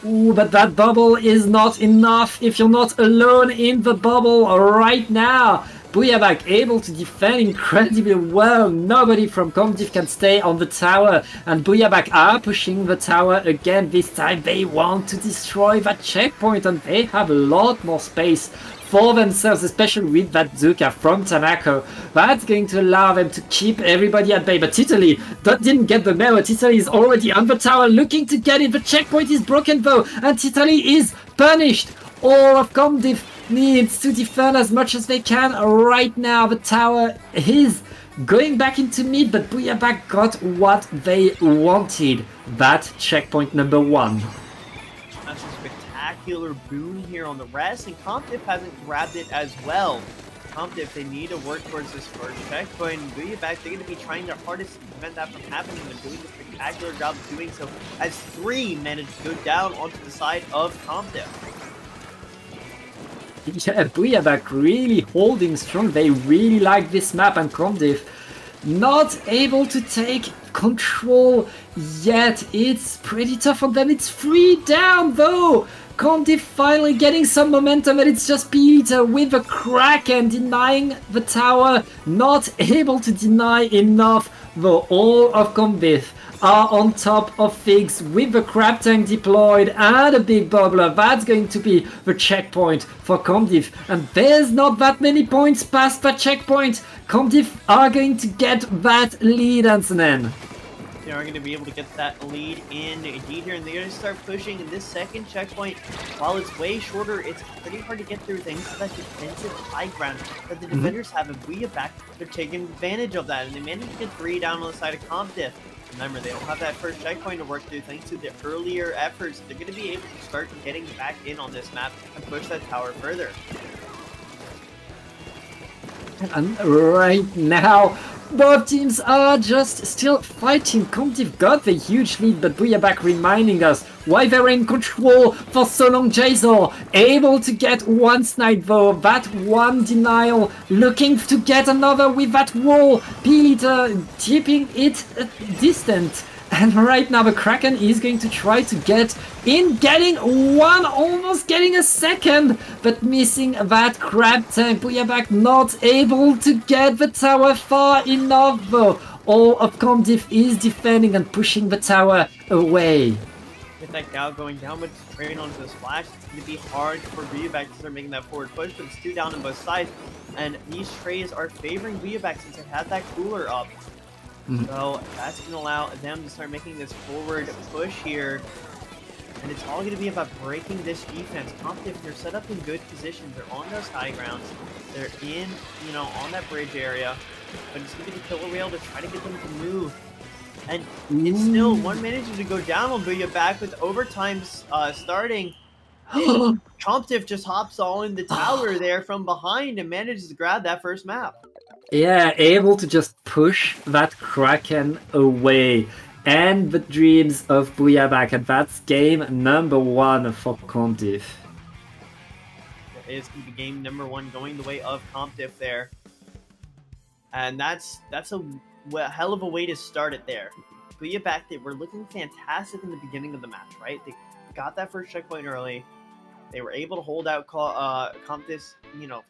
Ooh, but that bubble is not enough if you're not alone in the bubble right now. Booyabag able to defend incredibly well. Nobody from Comdiff can stay on the tower, and Booyabag are pushing the tower again. This time they want to destroy that checkpoint, and they have a lot more space for themselves, especially with that Zuka from Tanako. That's going to allow them to keep everybody at bay. But Titali didn't get the memo. Titali is already on the tower looking to get it. The checkpoint is broken though, and Titali is punished. All of Comdiff needs to defend as much as they can right now. The tower is going back into mid, but Booyabag got what they wanted. That checkpoint number 1. That's a spectacular boon here on the rest, and Comdiff hasn't grabbed it as well. Comdiff, they need to work towards this first checkpoint. Booyabag, they're going to be trying their hardest to prevent that from happening, and doing a spectacular job of doing so, as 3 managed to go down onto the side of Comdiff. Yeah, Booyabag really holding strong. They really like this map, and Comdiff not able to take control yet. It's pretty tough on them. It's 3 down though. Comdiff finally getting some momentum, and it's just Peter with a Kraken denying the tower. Not able to deny enough though. All of Comdiff are on top of things with the crab tank deployed and a big bubbler. That's going to be the checkpoint for Comdiff, and there's not that many points past that checkpoint. Comdiff are going to get that lead, Ansonen. They are going to be able to get that lead in indeed here, and they're going to start pushing in this second checkpoint. While it's way shorter, it's pretty hard to get through thanks to that defensive high ground that the defenders have. And Booyabag, they're taking advantage of that, and they managed to get 3 down on the side of Comdiff. Remember, they don't have that first checkpoint to work through thanks to the earlier efforts. They're going to be able to start getting back in on this map and push that tower further. And right now, both teams are just still fighting. Comdiff got the huge lead, but Booyabag reminding us why they're in control for so long. Jason able to get 1 snipe though. That 1 denial, looking to get another with that wall. Peter keeping it distant. And right now the Kraken is going to try to get in, getting 1, almost getting a 2nd, but missing that crab tank. Booyabag not able to get the tower far enough though. All of Comdiff is defending and pushing the tower away. With that Gal going down with the train onto the splash, it's going to be hard for Booyabag to start making that forward push, but it's 2 down on both sides, and these trays are favoring Booyabag since it had that cooler up. So that's going to allow them to start making this forward push here. And it's all going to be about breaking this defense. Comdiff, they're set up in good positions. They're on those high grounds. They're in, on that bridge area. But it's going to be the killer rail to try to get them to move. And it's still 1 minute to go down on Booyabag with overtime starting. Comdiff just hops all in the tower there from behind and manages to grab that first map. Yeah, able to just push that Kraken away. and the dreams of Booyabak, and that's game number 1 for Comdiv. It's going to be game number 1 going the way of CompDiff there. And that's a hell of a way to start it there. Booyabak, they were looking fantastic in the beginning of the match, right? They got that first checkpoint early. They were able to hold out CompDiff's,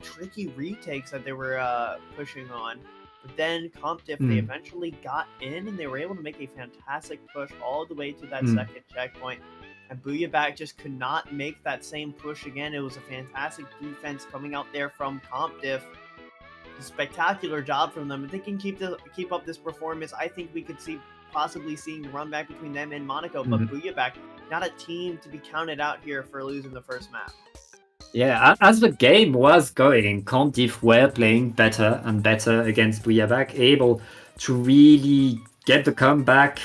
tricky retakes that they were pushing on. But then CompDiff, they eventually got in, and they were able to make a fantastic push all the way to that second checkpoint. And Booyabak just could not make that same push again. It was a fantastic defense coming out there from CompDiff. A spectacular job from them. If they can keep up this performance, I think we could possibly seeing the run back between them and Monaco. But Booyabak, not a team to be counted out here for losing the first map. Yeah, as the game was going, Comdiff were playing better and better against Booyabak, able to really get the comeback,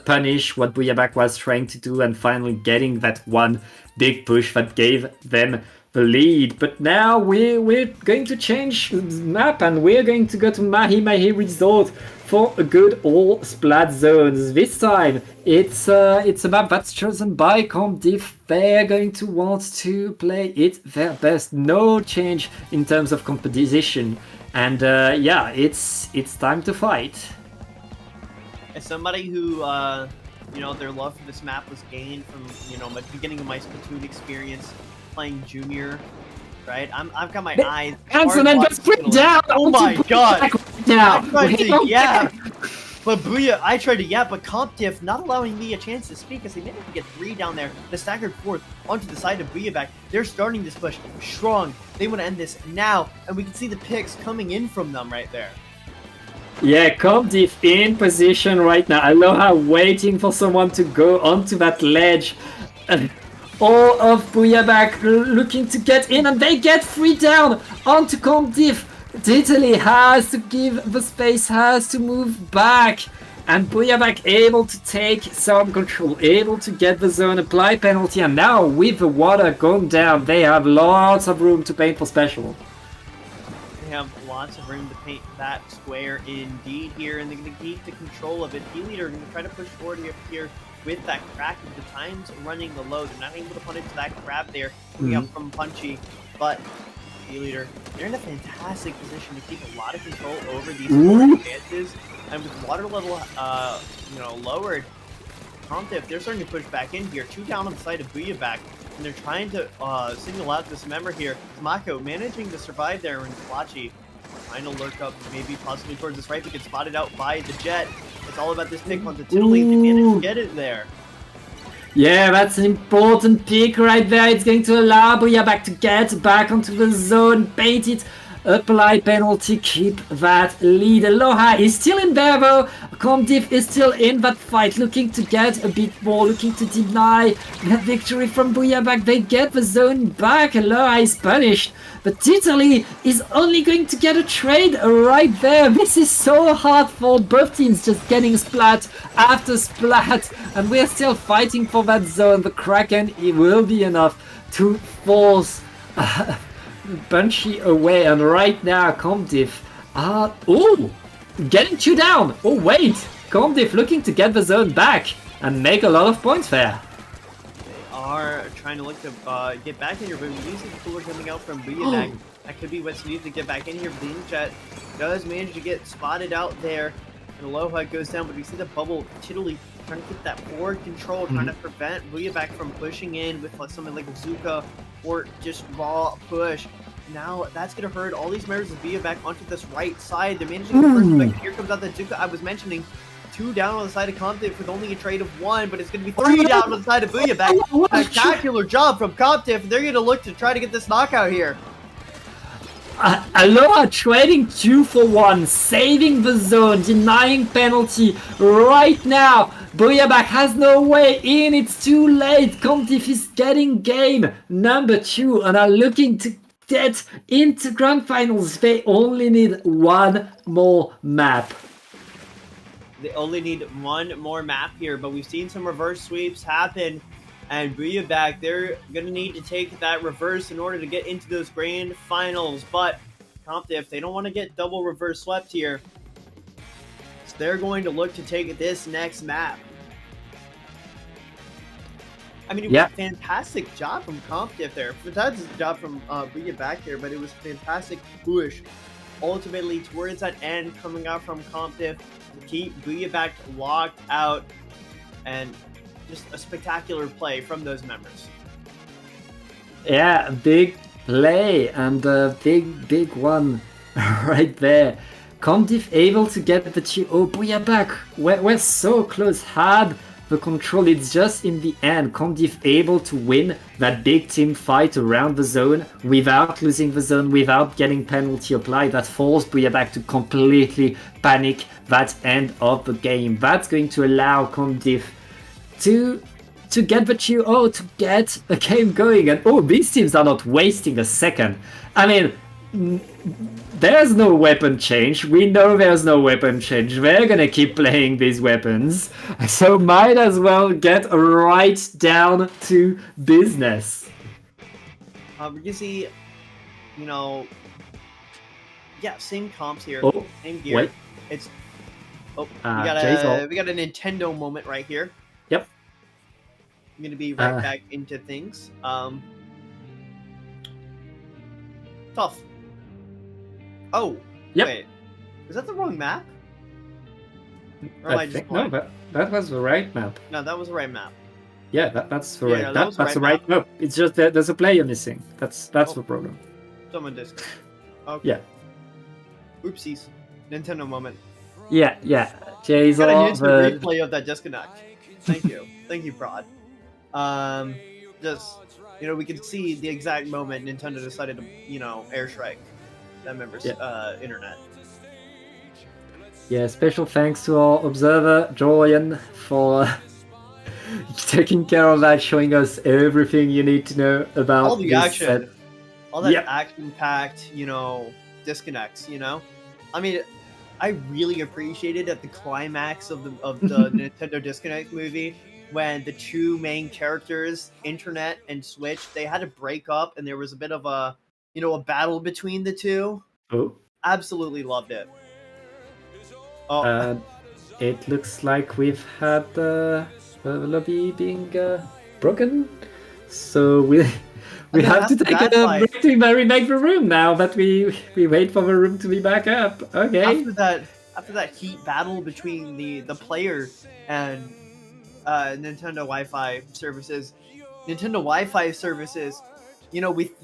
punish what Booyabak was trying to do, and finally getting that one big push that gave them the lead. But now we're going to change the map, and we're going to go to Mahi Mahi Resort for a good all Splat zones. This time it's a map that's chosen by Comdiff. They're going to want to play it their best. No change in terms of composition, and yeah, it's time to fight. As somebody who their love for this map was gained from the beginning of my Splatoon experience playing Junior, right? I've got my eyes. Hanson and just put down. Oh my god! Now, I tried to yap, but I tried to yap, but CompDiff not allowing me a chance to speak as they managed to get 3 down there. The staggered 4th onto the side of Booyabak. They're starting this push strong. They want to end this now, and we can see the picks coming in from them right there. Yeah, Comdiff in position right now. Aloha waiting for someone to go onto that ledge. All of Booyabak looking to get in, and they get 3 down onto Comdiff. Italy has to give the space, has to move back. And Booyabak able to take some control, able to get the zone, apply penalty, and now with the water going down, they have lots of room to paint for special. They have lots of room to paint that square indeed here, and they're going to keep the control of it. D-Leader are going to try to push forward here with that crack. The time's running low. They're not able to put into that grab there coming up from Punchy, but D-Leader, they're in a fantastic position to keep a lot of control over these chances. And with water level, lowered, CompDiff, they're starting to push back in here. 2 down on the side of Booyabak, and they're trying to single out this member here. Mako managing to survive there, and Flachi trying to lurk up, maybe possibly towards this right, but gets spotted out by the Jet. It's all about this pick onto Tiddly. They managed to get it there. Yeah, that's an important pick right there. It's going to allow Booyabak to get back onto the zone, bait it, apply penalty, keep that lead. Aloha is still in there though. Comdiff is still in that fight, looking to get a bit more, looking to deny that victory from Booyabak. They get the zone back. Aloha is punished, but Italy is only going to get a trade right there. This is so hard for both teams, just getting splat after splat, and we're still fighting for that zone. The Kraken, it will be enough to force Punchy away, and right now Comdiff getting 2 down. Oh wait, Comdiff looking to get the zone back and make a lot of points there. They are trying to look to get back in here, but we do see the cooler coming out from Booyabak. That could be what's needed to get back in here. Bleeding Jet does manage to get spotted out there, and Aloha goes down, but we see the bubble Tiddly trying to get that forward control, trying to prevent Booyabak from pushing in with something like Zuka or just raw push. Now that's going to hurt all these members of Booyabak onto this right side. They're managing the first pick. Here comes out the Zuka I was mentioning. 2 down on the side of CompDiff with only a trade of 1, but it's going to be 3 down on the side of Booyabak. Spectacular job from CompDiff. They're going to look to try to get this knockout here. Aloha trading 2 for 1, saving the zone, denying penalty right now. Booyabak has no way in, it's too late. Comdiff is getting game number 2 and are looking to get into grand finals. They only need 1 more map. They only need 1 more map here, but we've seen some reverse sweeps happen. And Booyabak, they're going to need to take that reverse in order to get into those grand finals. But CompDiff, they don't want to get double reverse swept here. So they're going to look to take this next map. I mean, it was Yeah. a fantastic job from Comptiff there. Besides the job from Bring It Back here, but it was a fantastic push ultimately towards that end coming out from Comptiff to keep Bring It Back locked out, and just a spectacular play from those members. Yeah, big play and a big one right there. Comdiff able to get the 2-0. Booyah back. We're so close. Had the control. It's just in the end. Comdiff able to win that big team fight around the zone without losing the zone, without getting penalty applied. That forced Booyah back to completely panic that end of the game. That's going to allow Comdiff to get the 2-0, to get a game going. And these teams are not wasting a second. I mean, there's no weapon change. We know there's no weapon change. They're gonna keep playing these weapons. So might as well get right down to business. We can see, same comps here, Oh, same gear. wait. It's Jay's we got a Nintendo moment right here. Yep. I'm gonna be right back into things. Tough. Oh, Yep. wait. Is that the wrong map? Or am I just think, blind? no, that was the right map. No, that was the right map. Yeah, that's the Yeah, right. no, that was the that's the right right map. It's just that there's a player missing. That's the problem. Someone disc. Okay. Yeah. Oopsies. Nintendo moment. Yeah. Jay's Got an all the instant replay of that disconnect. Thank you. Thank you, Prod. Just, we can see the exact moment Nintendo decided to, airstrike that member's internet. Yeah, special thanks to our observer, Julian, for taking care of that, showing us everything you need to know about all the this action. set. All that Yep. action-packed, disconnects, I mean, I really appreciated at the climax of the Nintendo Disconnect movie when the two main characters, Internet and Switch, they had to break up and there was a bit of a battle between the two. Oh, Absolutely loved it. Oh, it looks like we've had the lobby being broken, so we then have to after take that a fight- break to remake the room now that we wait for the room to be back up. Okay. after that heat battle between the player and Nintendo Wi-Fi services,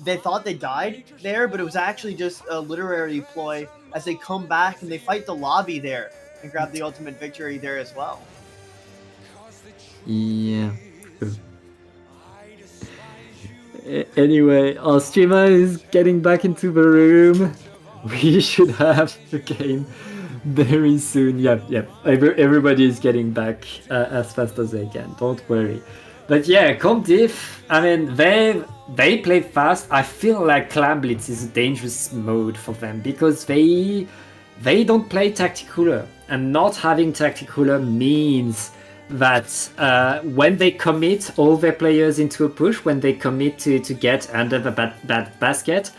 they thought they died there, but it was actually just a literary ploy as they come back and they fight the lobby there and grab the ultimate victory there as well. Yeah. Anyway, our streamer is getting back into the room. We should have the game very soon. Yep. Everybody is getting back as fast as they can. Don't worry. But yeah, Comdiff, I mean, they play fast. I feel like Clam Blitz is a dangerous mode for them because they don't play Tacticooler. And not having Tacticooler means that when they commit all their players into a push, when they commit to get under the basket,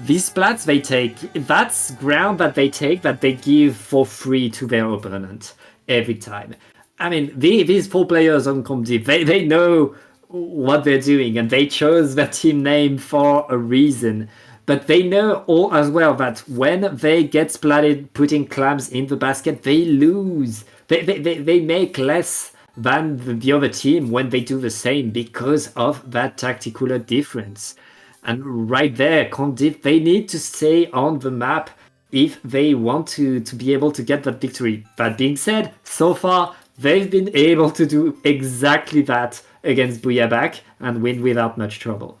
these splats they take, that's ground that they take that they give for free to their opponent every time. I mean, these 4 players on Comdiff, they know what they're doing and they chose their team name for a reason. But they know all as well that when they get splatted putting clams in the basket, they lose. They make less than the other team when they do the same because of that tactical difference. And right there, Comdiff, they need to stay on the map if they want to be able to get that victory. That being said, so far, they've been able to do exactly that against Booyabak and win without much trouble.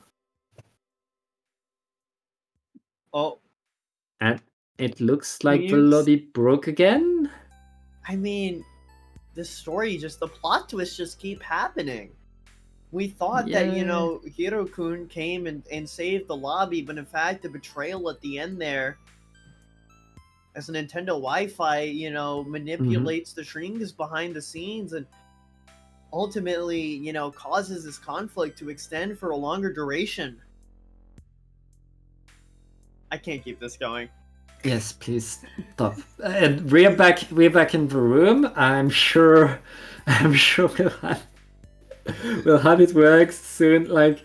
Oh, And it looks like the you- lobby broke again. I mean, the plot twists just keep happening. We thought that, Hiro-kun came and saved the lobby, but in fact, the betrayal at the end there, as a Nintendo Wi-Fi, manipulates the strings behind the scenes and ultimately, causes this conflict to extend for a longer duration. I can't keep this going. Yes, please stop. And we're back in the room. I'm sure we'll have We'll have it work soon. Like,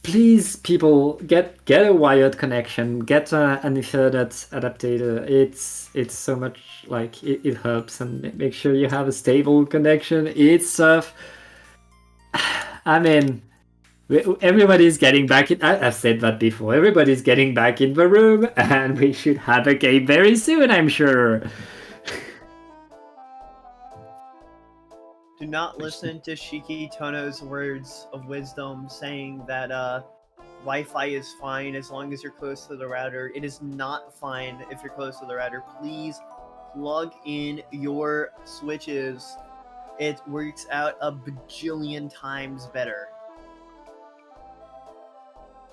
please, people, get a wired connection, get an Ethernet adapter. It's so much like it helps, and make sure you have a stable connection. It's I mean, everybody's getting back in. I've said that before. Everybody's getting back in the room, and we should have a game very soon, I'm sure. Do not listen to Shiki Tono's words of wisdom saying that Wi-Fi is fine as long as you're close to the router. It is not fine if you're close to the router. Please plug in your switches. It works out a bajillion times better.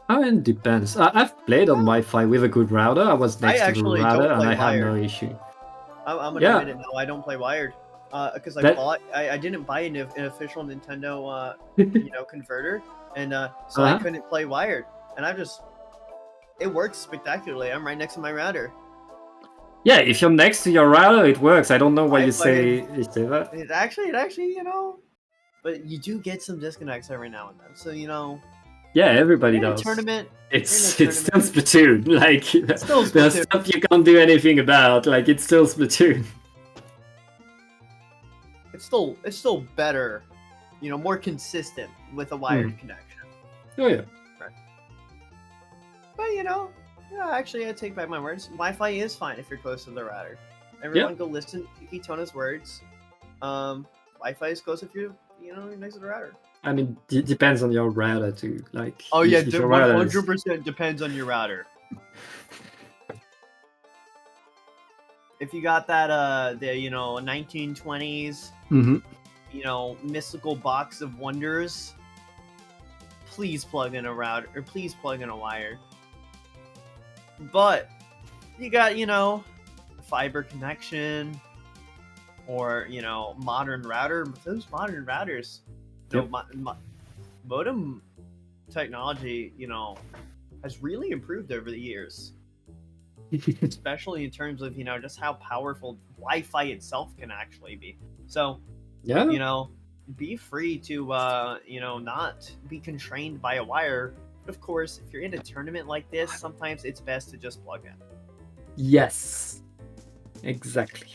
I mean, it depends. I've played on Wi-Fi with a good router. I was next to the actually router, don't and play I had no wired. issue. I'm gonna Yeah. admit it now. I don't play wired because I didn't buy an official Nintendo converter, and so I Uh-huh. couldn't play wired. And it works spectacularly. I'm right next to my router. Yeah, if you're next to your router, it works. I don't know why you say that. It actually, but you do get some disconnects every now and then. So Yeah, everybody in a does. tournament. It's still Splatoon. Like, still there's Splatoon. stuff you can't do anything about. Like, it's still Splatoon. It's still better, more consistent with a wired connection. Oh yeah. But actually, I take back my words. Wi-Fi is fine if you're close to the router. Everyone, go listen to Itona's words. Wi-Fi is close if you're next to the router. I mean, it depends on your router too. Like, Oh yeah, if your router is- 100% depends on your router. If you got that the 1920s mystical box of wonders, please plug in a router or please plug in a wire. But you got fiber connection or modern router. Those modern routers, modem technology has really improved over the years. Especially in terms of just how powerful Wi-Fi itself can actually be. So be free to not be constrained by a wire. But of course, if you're in a tournament like this, sometimes it's best to just plug in. Yes, exactly.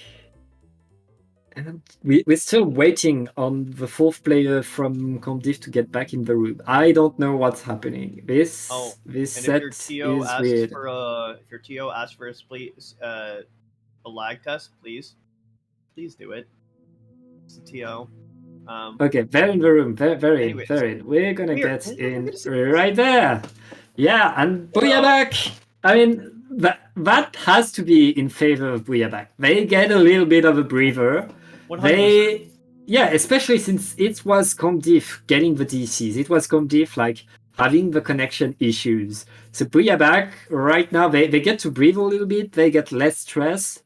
And we're still waiting on the fourth player from Comdiv to get back in the room. I don't know what's happening. This set is weird. If your TO asks for a lag test, please do it. It's a TO. Okay, they're in the room. They're in. We're gonna get in right there. Yeah, and Booyabak. I mean, that has to be in favor of Booyabak. They get a little bit of a breather. 100%. Especially since it was Comdiv getting the DCs. It was Comdiv like having the connection issues. So Booyabak right now they get to breathe a little bit. They get less stress.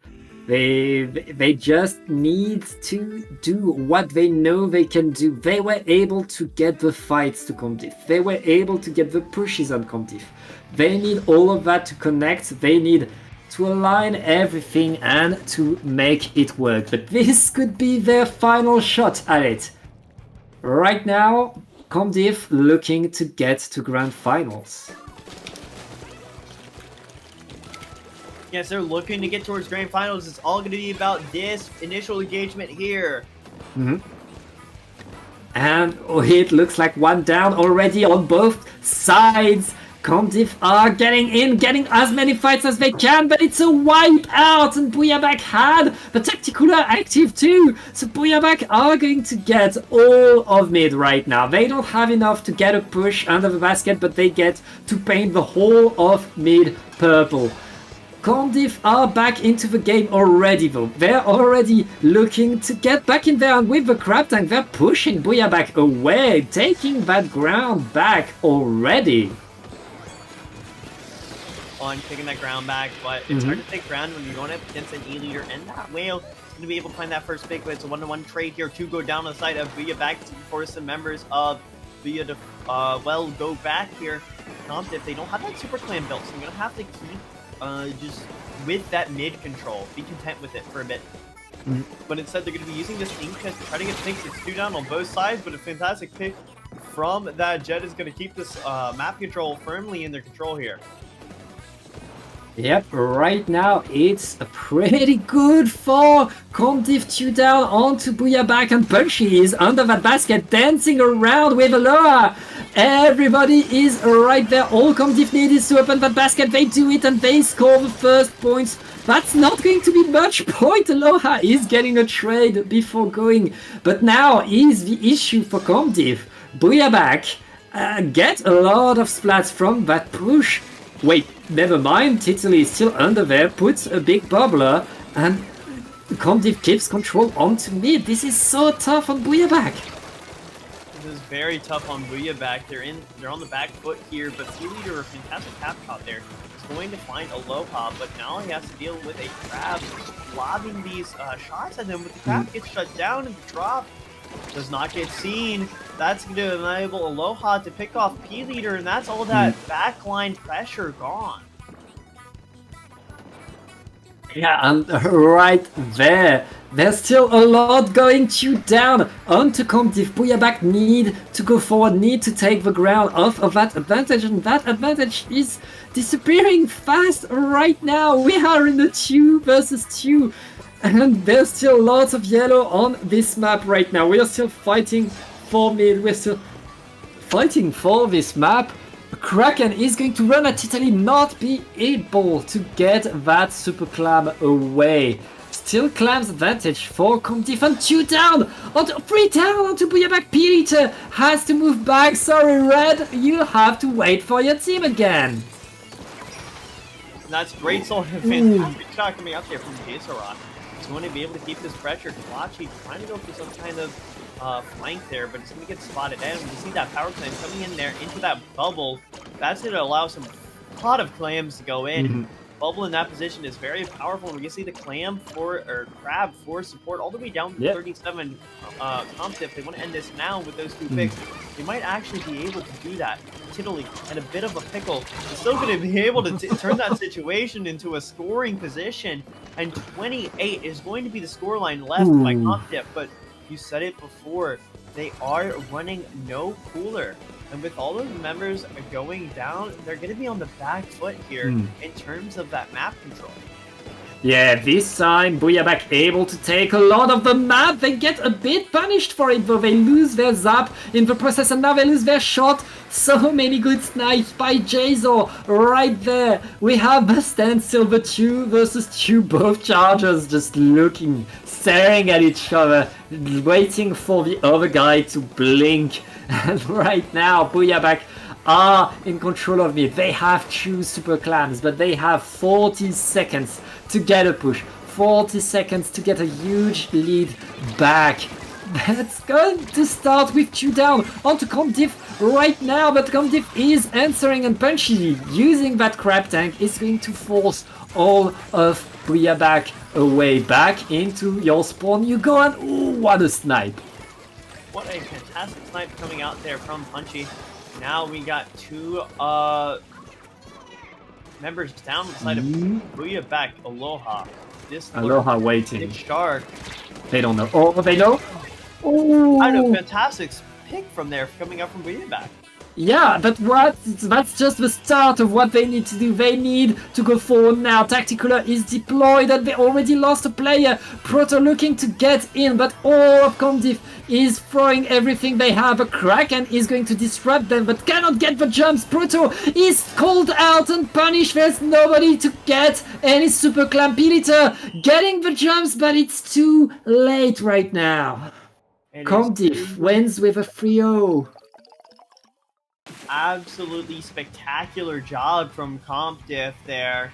They just need to do what they know they can do. They were able to get the fights to Comdiv. They were able to get the pushes on Comdiv. They need all of that to connect. They need to align everything and to make it work. But this could be their final shot at it. Right now, Comdiv looking to get to grand finals. Yes, they're looking to get towards grand finals. It's all going to be about this initial engagement here. And it looks like one down already on both sides. Comdiv are getting in, getting as many fights as they can, but it's a wipe out, and Booyabak had the Tacticooler active too. So Booyabak are going to get all of mid right now. They don't have enough to get a push under the basket, but they get to paint the whole of mid purple. Comdiv are back into the game already though. They're already looking to get back in there, and with the crab tank, they're pushing Booyabak away, taking that ground back already. On taking that ground back, but it's hard to take ground when you're going up against an E-leader, and that whale is going to be able to find that first pick, but it's a 1-to-1 trade here. Two go down on the side of Booyabak to force the members of Booyah to, go back here. Comdiv, they don't have that super clan built, so I'm going to have to keep just with that mid control. Be content with it for a bit. But instead, they're going to be using this ink to try to get things to 2 down on both sides. But a fantastic pick from that Jet is going to keep this map control firmly in their control here. Yep, right now it's pretty good for Comdiv 2 down onto Booyah and Punchy is under that basket dancing around with Aloha. Everybody is right there. All Comdiv need is to open that basket. They do it and they score the first points. That's not going to be much point. Aloha is getting a trade before going. But now is the issue for Comdiv. Booyah get a lot of splats from that push. Wait, never mind, Titali is still under there, puts a big bubbler, and Comdiv keeps control onto mid. This is so tough on Booyah. This is very tough on Booyah. They're on the back foot here, but Leader, a fantastic tap shot there, is going to find Aloha, but now he has to deal with a Crab lobbing these shots at him, but the Crab gets shut down and the drop does not get seen. That's going to enable Aloha to pick off P-Leader, and that's all that backline pressure gone. Yeah, and right there, there's still a lot going to down onto Comdiv. Booyah need to go forward, need to take the ground off of that advantage, and that advantage is disappearing fast right now. We are in the 2 versus 2. And there's still lots of yellow on this map right now. We are still fighting for mid. We're still fighting for this map. Kraken is going to run at Italy, not be able to get that Super Clam away. Still Clam's advantage for Comdiv, and 2 down, onto 3 down onto Booyah. P-Leader has to move back. Sorry, Red, you have to wait for your team again. And that's great, so fantastic shot coming out there from Quesarock. He's going to be able to keep this pressure. Kalachi trying to go for some kind of flank there, but it's going to get spotted. And we see that power clam coming in there into that bubble. That's going to allow a lot of clams to go in. Bubble in that position is very powerful. We're going to see the Crab for support all the way down to 37 comp. If they want to end this now with those 2 picks, they might actually be able to do that. Tiddly in a bit of a pickle. Is still going to be able to turn that situation into a scoring position, and 28 is going to be the scoreline left by Comp. But you said it before, they are running no cooler. And with all of the members going down, they're going to be on the back foot here in terms of that map control. Yeah, this time Booyah able to take a lot of the map. They get a bit punished for it, though. They lose their zap in the process, and now they lose their shot. So many good snipes by Jazo right there. We have the standstill, the 2 versus 2, both chargers just looking, staring at each other, waiting for the other guy to blink. And right now, Booyah are in control of mid. They have 2 super clams, but they have 40 seconds to get a push. 40 seconds to get a huge lead back. That's going to start with 2 down onto Comdiv right now, but Comdiv is answering, and Punchy using that crab tank is going to force all of Booyah away. Back into your spawn you go, and ooh, what a snipe. What a fantastic snipe coming out there from Punchy. Now we got 2 members down the side of Booyah. Aloha. Aloha waiting. Big shark. They don't know. Oh, they know? Oh. I know, fantastic pick from there coming up from Booyah. Yeah, but what? That's just the start of what they need to do. They need to go forward now. Tacticular is deployed, and they already lost a player. Proto looking to get in, but all of Comdiv is throwing everything they have. A Kraken is going to disrupt them, but cannot get the jumps. Proto is called out and punished. There's nobody to get any super clam. P-Leader getting the jumps, but it's too late right now. Comdiv wins with a 3-0. Absolutely spectacular job from Compdiff there.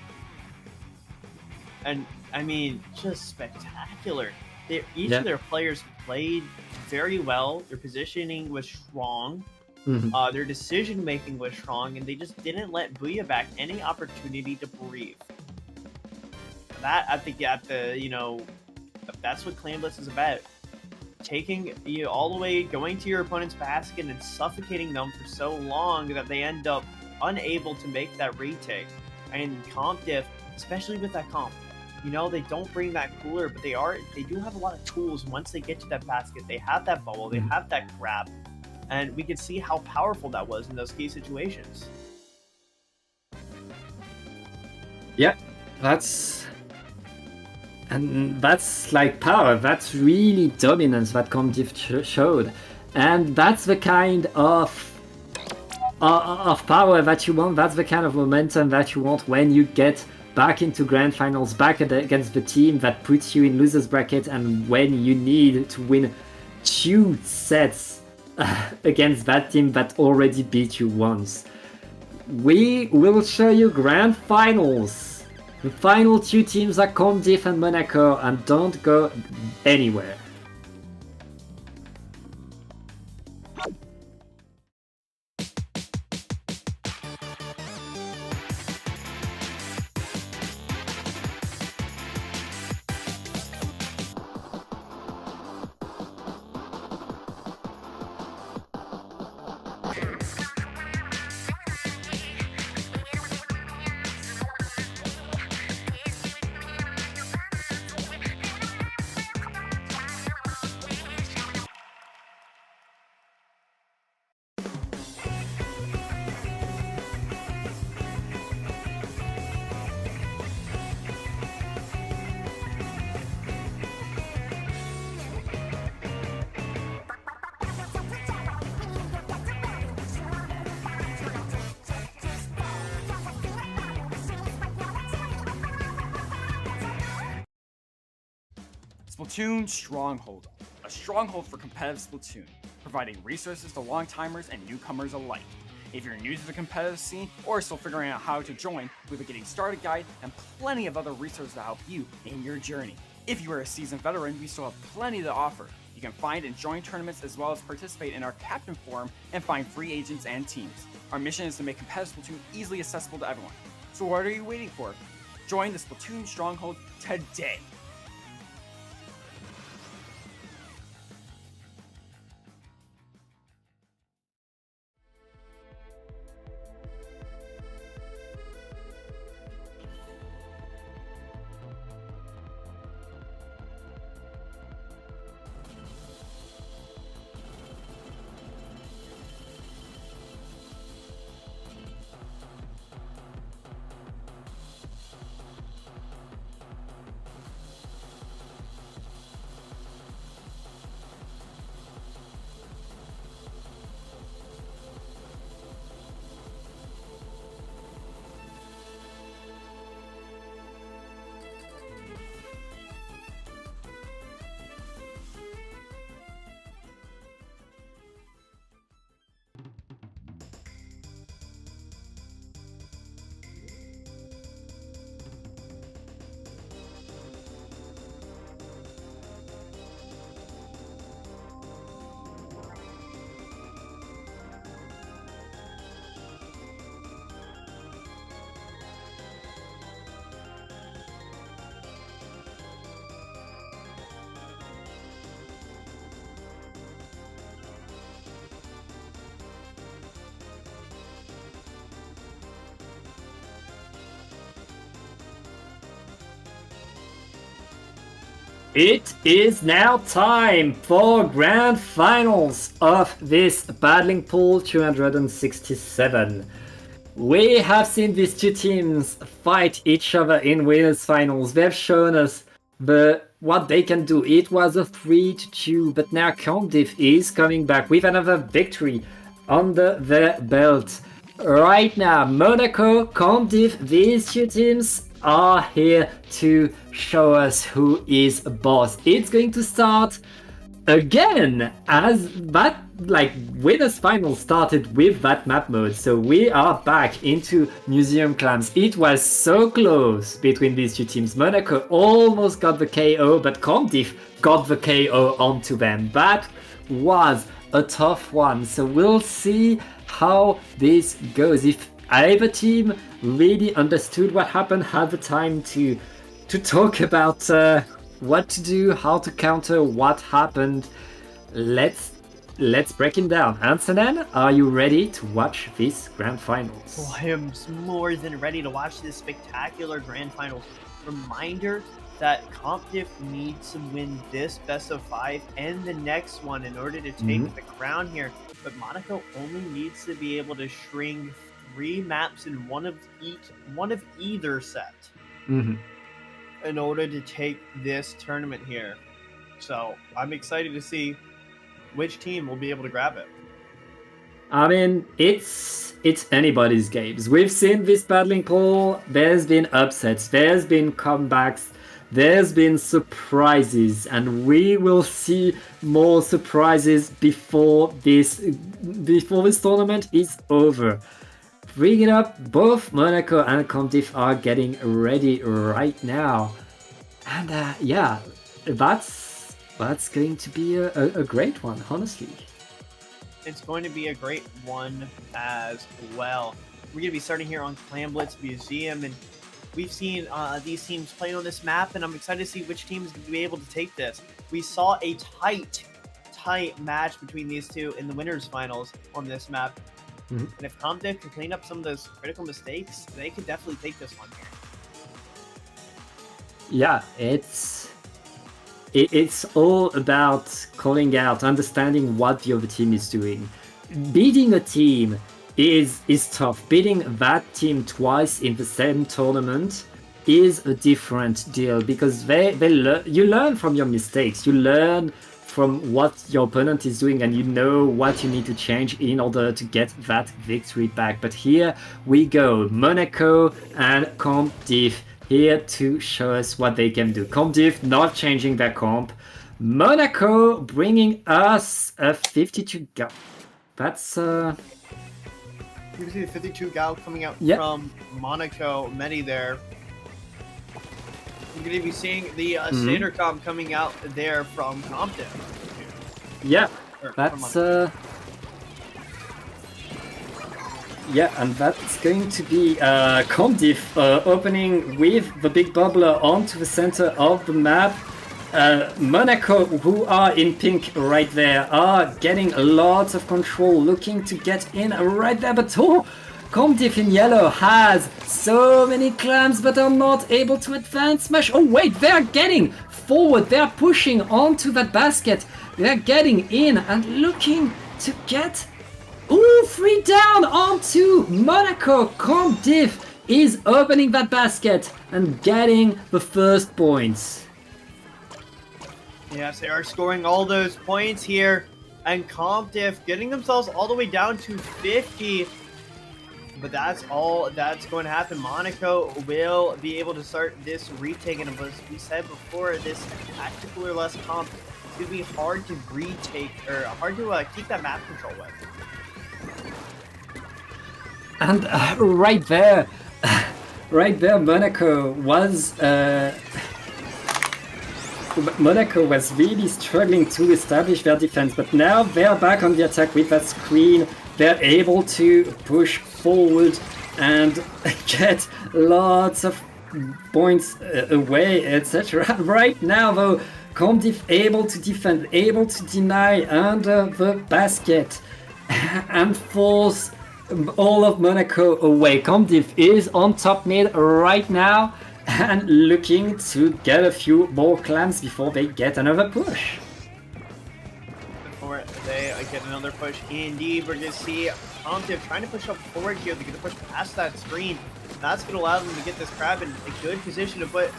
And, I mean, just spectacular. Each of their players played very well. Their positioning was strong. Their decision-making was strong, and they just didn't let Booyah any opportunity to breathe. That, I think, that's what Clan Blitz is about. Taking you all the way, going to your opponent's basket and suffocating them for so long that they end up unable to make that retake. And Compdiff, especially with that comp, You know, they don't bring that cooler, but they do have a lot of tools. Once they get to that basket, they have that bubble, they have that grab, and we can see how powerful that was in those key situations. Yeah, that's like power. That's really dominance that Comdiv showed, and that's the kind of power that you want. That's the kind of momentum that you want when you get back into grand finals, back against the team that puts you in losers bracket, and when you need to win 2 sets against that team that already beat you once. We will show you grand finals. The final 2 teams are Comdiv and Monaco, and don't go anywhere. Splatoon Stronghold, a stronghold for competitive Splatoon, providing resources to long-timers and newcomers alike. If you're new to the competitive scene or still figuring out how to join, we have a getting started guide and plenty of other resources to help you in your journey. If you are a seasoned veteran, we still have plenty to offer. You can find and join tournaments as well as participate in our Captain Forum and find free agents and teams. Our mission is to make competitive Splatoon easily accessible to everyone. So what are you waiting for? Join the Splatoon Stronghold today! It is now time for grand finals of this Battling Pool 267. We have seen these 2 teams fight each other in winners finals. They've shown us what they can do. It was a 3-2, but now Comdiv is coming back with another victory under their belt. Right now, Monaco, Comdiv, these 2 teams are here to show us who is boss. It's going to start again as that winners final started with that map mode, so we are back into Museum Clams. It was so close between these 2 teams. Monaco almost got the KO, but Comdiv got the KO onto them. That was a tough one, so we'll see how this goes. If either team really understood what happened, had the time to talk about what to do, how to counter what happened, let's break it down. Antonin, are you ready to watch this grand finals? Oh, I am more than ready to watch this spectacular grand finals. Reminder that Comptiff needs to win this best of 5 and the next one in order to take the crown here. But Monaco only needs to be able to string 3 maps in one of either set in order to take this tournament here. So I'm excited to see which team will be able to grab it. I mean, it's anybody's games. We've seen this battling pool. There's been upsets. There's been comebacks. There's been surprises, and we will see more surprises before this tournament is over. Bring it up. Both Monaco and Comptiff are getting ready right now, and yeah, that's going to be a great one, honestly. It's going to be a great one as well. We're going to be starting here on Clan Blitz Museum, and we've seen these teams playing on this map, and I'm excited to see which team is going to be able to take this. We saw a tight match between these two in the winners finals on this map. And if Comptiff can clean up some of those critical mistakes, they could definitely take this one here. Yeah, it's all about calling out, understanding what the other team is doing. Beating a team is tough. Beating that team twice in the same tournament is a different deal, because you learn from your mistakes. You learn from what your opponent is doing, and you know what you need to change in order to get that victory back. But here we go, Monaco and Comptiff here to show us what they can do. Comptiff not changing their comp. Monaco bringing us a 52 gal. That's You can see the 52 gal coming out from Monaco. Many there. You're going to be seeing the standard comp coming out there from Comptiff. Yeah, that's yeah, and that's going to be Comptiff opening with the big bubbler onto the center of the map. Monaco, who are in pink right there, are getting lots of control, looking to get in right there, but Comptiff in yellow has so many clams but are not able to advance smash. Oh wait, they're getting forward, they're pushing onto that basket, they're getting in and looking to get 3 down onto Monaco. Comptiff is opening that basket and getting the first points. Yes, they are scoring all those points here, and Comptiff getting themselves all the way down to 50. But that's all that's going to happen. Monaco will be able to start this retake, and as we said before, this tactical or less comp, it's going to be hard to retake, or hard to keep that map control with. And right there, Monaco was really struggling to establish their defense, but now they're back on the attack with that screen. They're able to push forward and get lots of points away, etc. Right now, though, Comptiff able to defend, able to deny under the basket and force all of Monaco away. Comptiff is on top mid right now and looking to get a few more clams before they get another push. Before they get another push, indeed, we're going to see Comptiff trying to push up forward here. They're going to push past that screen. That's going to allow them to get this crab in a good position to put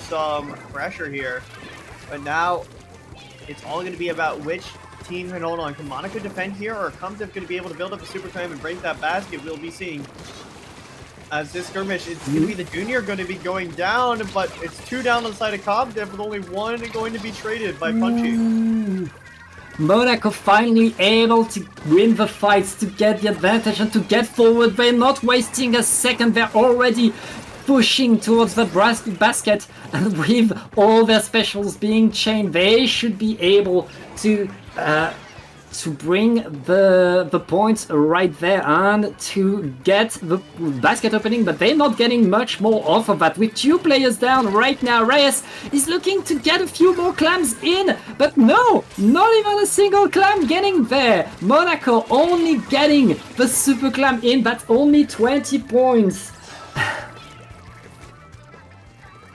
some pressure here. But now it's all going to be about which team can hold on. Can Monaco defend here, or Comptiff going to be able to build up a super clam and break that basket? We'll be seeing. As this skirmish, it's going to be the junior going to be going down, but it's 2 down on the side of Comptiff with only 1 going to be traded by Punchy. Monaco finally able to win the fights, to get the advantage and to get forward. They're not wasting a second, they're already pushing towards the basket, and with all their specials being chained, they should be able to bring the points right there and to get the basket opening, but they're not getting much more off of that. With 2 players down right now, Reyes is looking to get a few more clams in, but no, not even a single clam getting there. Monaco only getting the super clam in, that's only 20 points.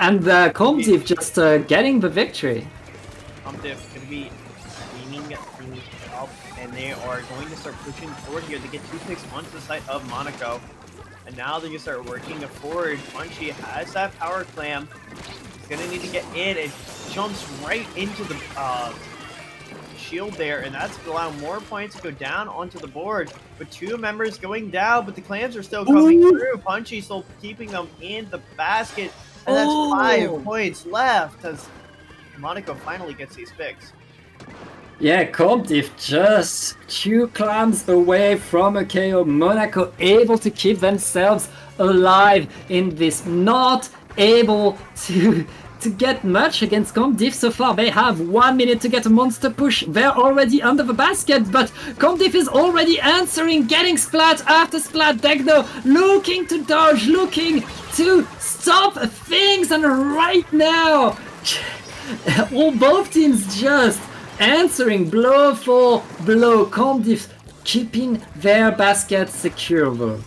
and Comdiv just getting the victory. Comdiff going to be cleaning things up, and they are going to start pushing forward here. They get 2 picks onto the side of Monaco, and now they're going to start working forward. Punchy has that power clam. He's going to need to get in. It jumps right into the shield there, and that's going to allow more points to go down onto the board. But 2 members going down, but the clams are still coming through. Punchy still keeping them in the basket, and that's 5 points left as Monaco finally gets these picks. Yeah, Comdiv just 2 clams away from a KO. Monaco able to keep themselves alive in this, not able to get much against Comdiv so far. They have 1 minute to get a monster push. They're already under the basket, but Comdiv is already answering, getting splat after splat. Degno looking to dodge, looking to stop things, and right now, both teams just answering blow for blow. Comdiv keeping their basket secure though.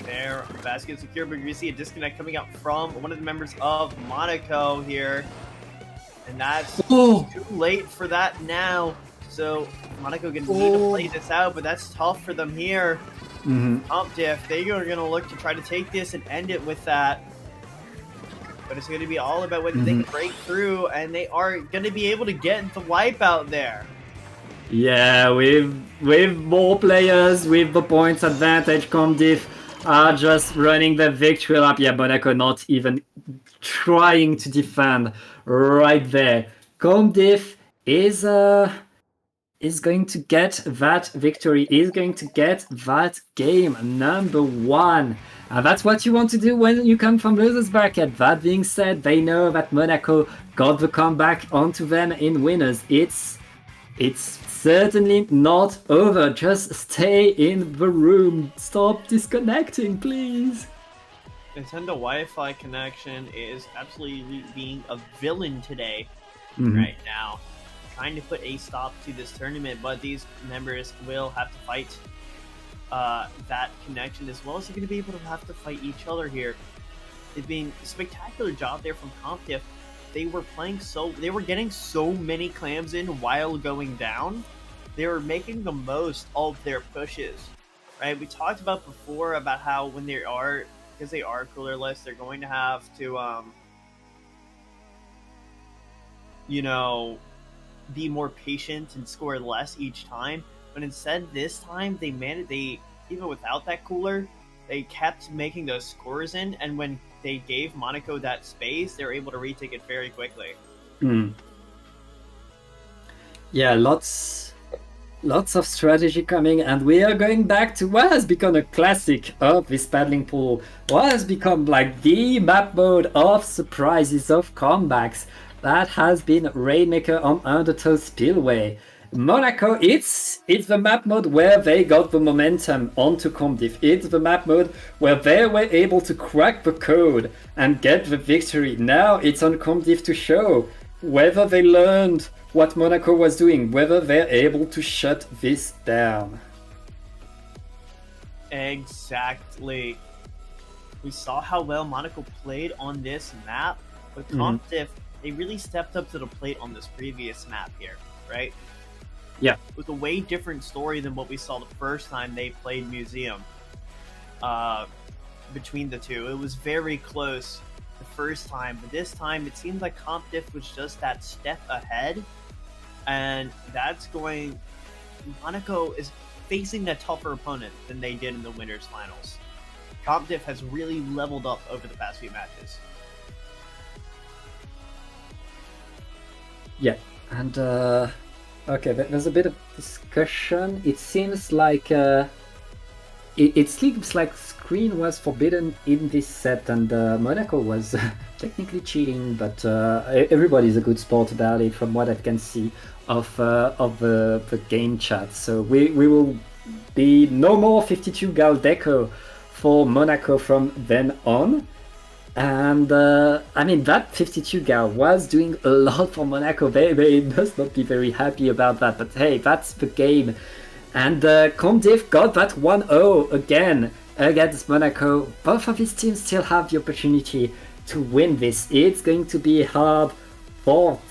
Their basket secure, but you see a disconnect coming out from one of the members of Monaco here, and that's too late for that now. So Monaco gonna need to play this out, but that's tough for them here. Comdiff, they are gonna look to try to take this and end it with that, but it's gonna be all about whether they can break through, and they are gonna be able to get the wipeout there. Yeah, with more players, with the points advantage, Comdiv are just running the victory lap. Yeah, Monaco not even trying to defend right there. Comdiv is going to get that victory, is going to get that game number 1. And that's what you want to do when you come from losers bracket. That being said, they know that Monaco got the comeback onto them in winners. It's certainly not over. Just stay in the room. Stop disconnecting, please. Nintendo Wi-Fi connection is absolutely being a villain today, right now. Trying to put a stop to this tournament, but these members will have to fight that connection, as well as they're going to be able to have to fight each other here. It's been a spectacular job there from Comdiff. They were getting so many clams in while going down. They were making the most of their pushes, right? We talked about before about how when they are, because they are coolerless, they're going to have to, be more patient and score less each time. But instead, this time they even without that cooler, they kept making those scores in, and when they gave Monaco that space, they were able to retake it very quickly. Yeah, lots of strategy coming, and we are going back to what has become a classic of this paddling pool, what has become like the map mode of surprises, of comebacks. That has been Rainmaker on Undertow Spillway. Monaco, it's the map mode where they got the momentum onto Comdiff. It's the map mode where they were able to crack the code and get the victory. Now it's on Comdiff to show whether they learned what Monaco was doing, whether they're able to shut this down. Exactly. We saw how well Monaco played on this map, but Comdiff, they really stepped up to the plate on this previous map here, right? Yeah. It was a way different story than what we saw the first time they played Museum. Between the two, it was very close the first time, but this time it seems like Comdiff was just that step ahead, and Monaco is facing a tougher opponent than they did in the winners finals. Comdiff has really leveled up over the past few matches. Yeah, and okay, there's a bit of discussion. It seems like it seems like screen was forbidden in this set, and Monaco was technically cheating, but everybody's a good sport about it, from what I can see of the game chat. So we will be no more 52 gal deco for Monaco from then on. And I mean, that 52 gal was doing a lot for Monaco. They must not be very happy about that, but hey, that's the game. And Comdiff got that 1-0 again against Monaco. Both of these teams still have the opportunity to win this. It's going to be hard fought.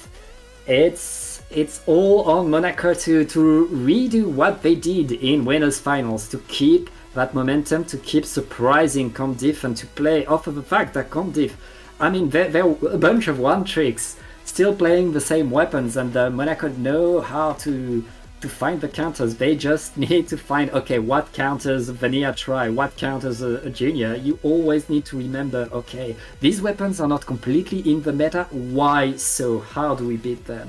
It's all on Monaco to redo what they did in winners finals, to keep that momentum, to keep surprising Comdiff, and to play off of the fact that Comdiff, I mean, they're a bunch of one tricks, still playing the same weapons, and Monaco know how to find the counters. They just need to find, okay, what counters Vanilla try, what counters a junior. You always need to remember, okay, these weapons are not completely in the meta, why so? How do we beat them?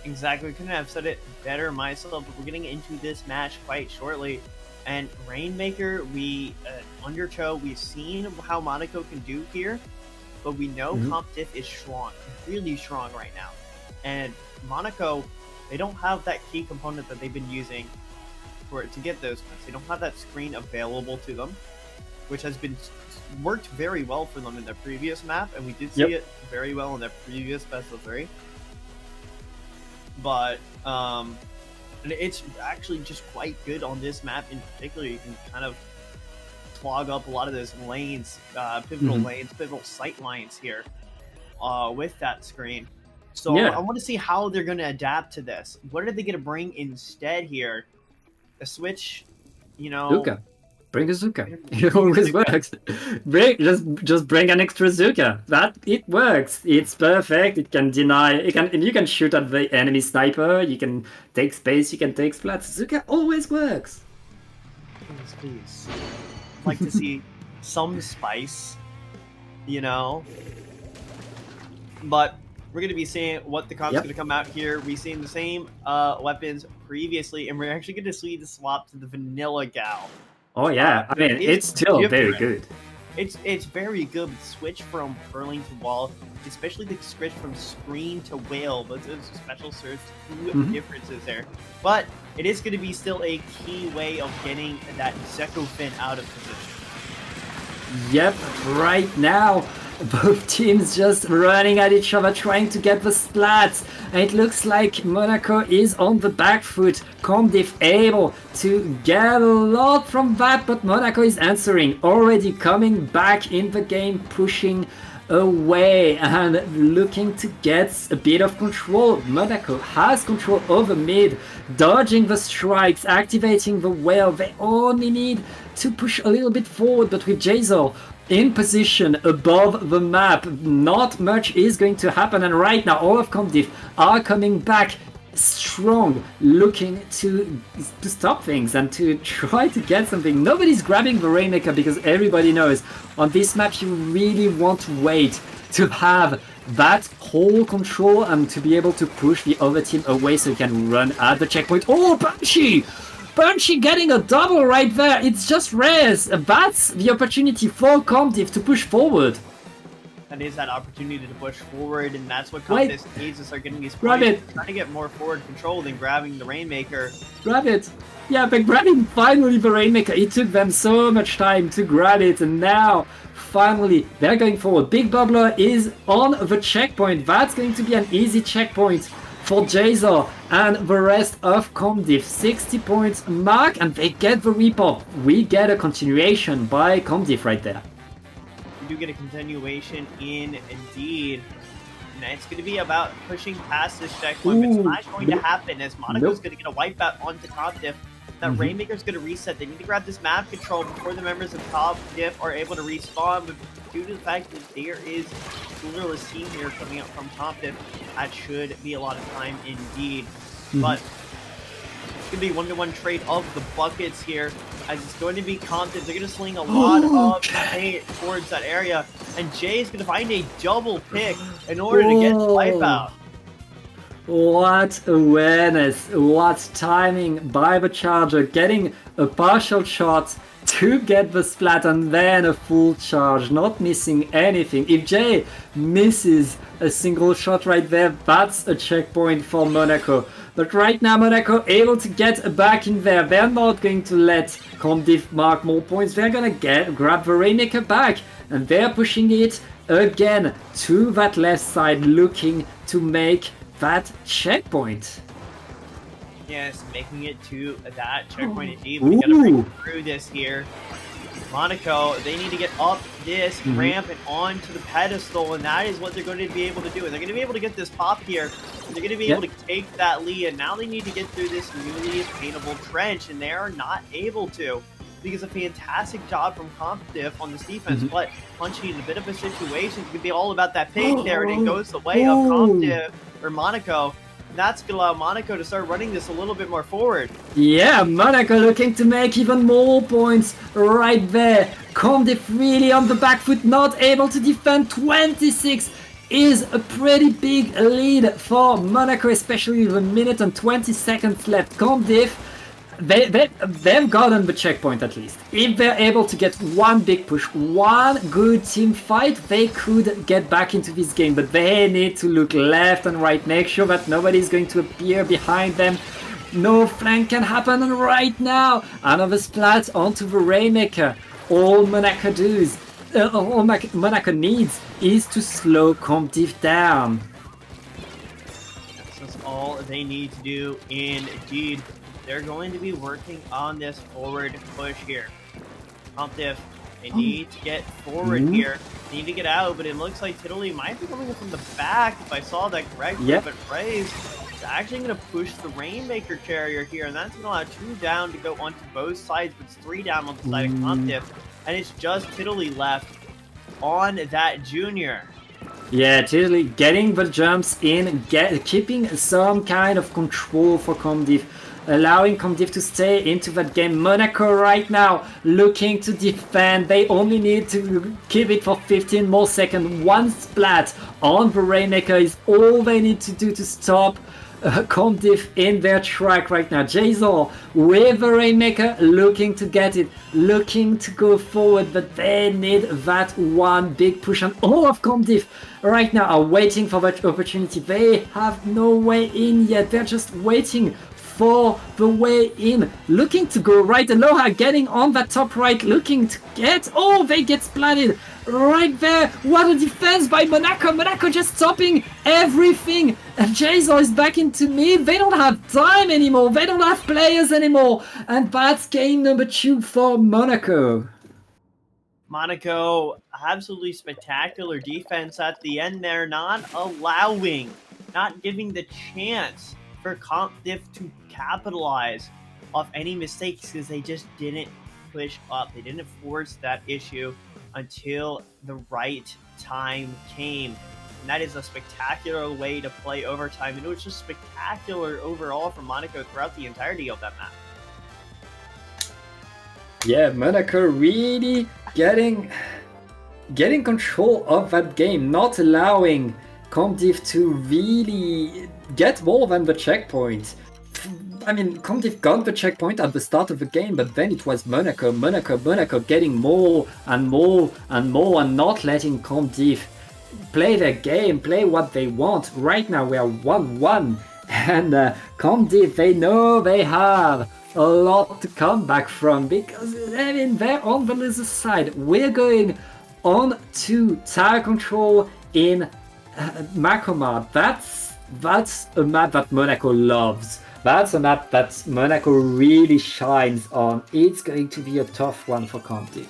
Exactly, couldn't have said it better myself, but we're getting into this match quite shortly. And Rainmaker, Undertow, we've seen how Monaco can do here, but we know Comdiff is strong, really strong right now. And Monaco, they don't have that key component that they've been using to get those points. They don't have that screen available to them, which has been worked very well for them in their previous map, and we did see it very well in their previous best of 3. But it's actually just quite good on this map in particular. You can kind of clog up a lot of those lanes, pivotal lanes, pivotal sight lines here with that screen. So I want to see how they're going to adapt to this. What are they going to bring instead here? A switch, you know... Zuka. Bring a Zuka. It always works. Just bring an extra Zuka. It works. It's perfect. It can deny. You can shoot at the enemy sniper. You can take space. You can take splats. Zuka always works. Please. I'd like to see some spice, you know. But we're going to be seeing what the comp's going to come out here. We've seen the same weapons previously, and we're actually going to see the swap to the Vanilla Gal. Oh yeah, I mean, it's still very good. It's very good. The switch from Purling to Wall, especially the switch from Screen to Whale, but there's a special search, two differences there. But it is going to be still a key way of getting that Zeko Fin out of position. Yep, right now, both teams just running at each other, trying to get the splats. And it looks like Monaco is on the back foot. Comdiff able to get a lot from that, but Monaco is answering, already coming back in the game, pushing away and looking to get a bit of control. Monaco has control over mid, dodging the strikes, activating the whale. They only need to push a little bit forward, but with Jazel in position above the map, not much is going to happen. And right now, all of Comdiff are coming back strong, looking to stop things and to try to get something. Nobody's grabbing the Rainmaker because everybody knows on this map you really want to wait to have that whole control and to be able to push the other team away so you can run at the checkpoint. Oh, Banshee! Banshee getting a double right there. It's just rares. That's the opportunity for Comdiff to push forward. That is that opportunity to push forward, and that's what Comdiff needs to start getting these Grab points. it. Trying to get more forward control than grabbing the Rainmaker. Grab it. Yeah, but grabbing finally the Rainmaker. It took them so much time to grab it, and now finally they're going forward. Big Bubbler is on the checkpoint. That's going to be an easy checkpoint for Jazer and the rest of Comdiff. 60 points mark, and they get the repop. We get a continuation by Comdiff right there. We do get a continuation indeed. And it's going to be about pushing past this checkpoint, but it's not going to happen as Monaco's going to get a wipeout onto Comdiff. That Rainmaker's going to reset. They need to grab this map control before the members of Comdiff are able to respawn, but due to the fact that there is a Rulerless team here coming up from Comdiff, that should be a lot of time indeed. But it's going to be one-to-one trade of the buckets here, as it's going to be Comdiff. They're going to sling a lot of hate towards that area, and Jay is going to find a double pick in order to get the wipeout. What awareness, what timing by the charger, getting a partial shot to get the splat and then a full charge, not missing anything. If Jay misses a single shot right there, that's a checkpoint for Monaco. But right now Monaco able to get back in there. They're not going to let Comdiff mark more points. They're gonna grab the Rainmaker back, and they're pushing it again to that left side, looking to make that checkpoint. Yes, making it to that checkpoint indeed. We gotta break through this here. Monaco, they need to get up this ramp and onto the pedestal, and that is what they're going to be able to do. And they're going to be able to get this pop here. They're going to be able to take that lead, and now they need to get through this newly attainable trench, and they are not able to. Because a fantastic job from Compdiff on this defense, but punching in a bit of a situation. It could be all about that pick there, and it goes the way of Compdiff or Monaco. And that's going to allow Monaco to start running this a little bit more forward. Yeah, Monaco looking to make even more points right there. Compdiff really on the back foot, not able to defend. 26 is a pretty big lead for Monaco, especially with a minute and 20 seconds left. Compdiff, they've gotten the checkpoint at least. If they're able to get one big push, one good team fight, they could get back into this game. But they need to look left and right, make sure that nobody's going to appear behind them. No flank can happen, and right now, another splat onto the Rainmaker. All Monaco does, all Monaco needs is to slow Compdiff down. That's all they need to do indeed. They're going to be working on this forward push here. Compdiff, they need to get forward here. They need to get out, but it looks like Tiddly might be coming from the back if I saw that correctly. Yep. But Raze is actually going to push the Rainmaker Carrier here, and that's going to allow 2 down to go onto both sides, but it's 3 down on the side of Compdiff. And it's just Tiddly left on that Junior. Yeah, Tiddly getting the jumps in, keeping some kind of control for Compdiff, allowing Compdiff to stay into that game. Monaco right now looking to defend. They only need to keep it for 15 more seconds. One splat on the Rainmaker is all they need to do to stop Compdiff in their track right now. Jason with the Rainmaker looking to get it, looking to go forward, but they need that one big push, and all of Compdiff right now are waiting for that opportunity. They have no way in yet. They're just waiting for the way in, looking to go right. Aloha getting on that top right, looking to get, oh, they get splatted right there. What a defense by Monaco. Monaco just stopping everything, and Jason is back into mid. They don't have time anymore, they don't have players anymore, and that's game number 2 for Monaco. Monaco, absolutely spectacular defense at the end there, not giving the chance for Compdiff to capitalize off any mistakes, because they just didn't push up. They didn't force that issue until the right time came. And that is a spectacular way to play overtime. And it was just spectacular overall from Monaco throughout the entirety of that map. Yeah, Monaco really getting control of that game, not allowing Compdiff to really get more than the checkpoint. I mean, Compdiff got the checkpoint at the start of the game, but then it was Monaco getting more and more and more, and not letting Compdiff play their game, play what they want. Right now we are 1-1, and Compdiff, they know they have a lot to come back from, because I mean, they're on the loser side. We're going on to tower control in Macomar. That's a map that Monaco loves. That's a map that Monaco really shines on. It's going to be a tough one for Compdiff.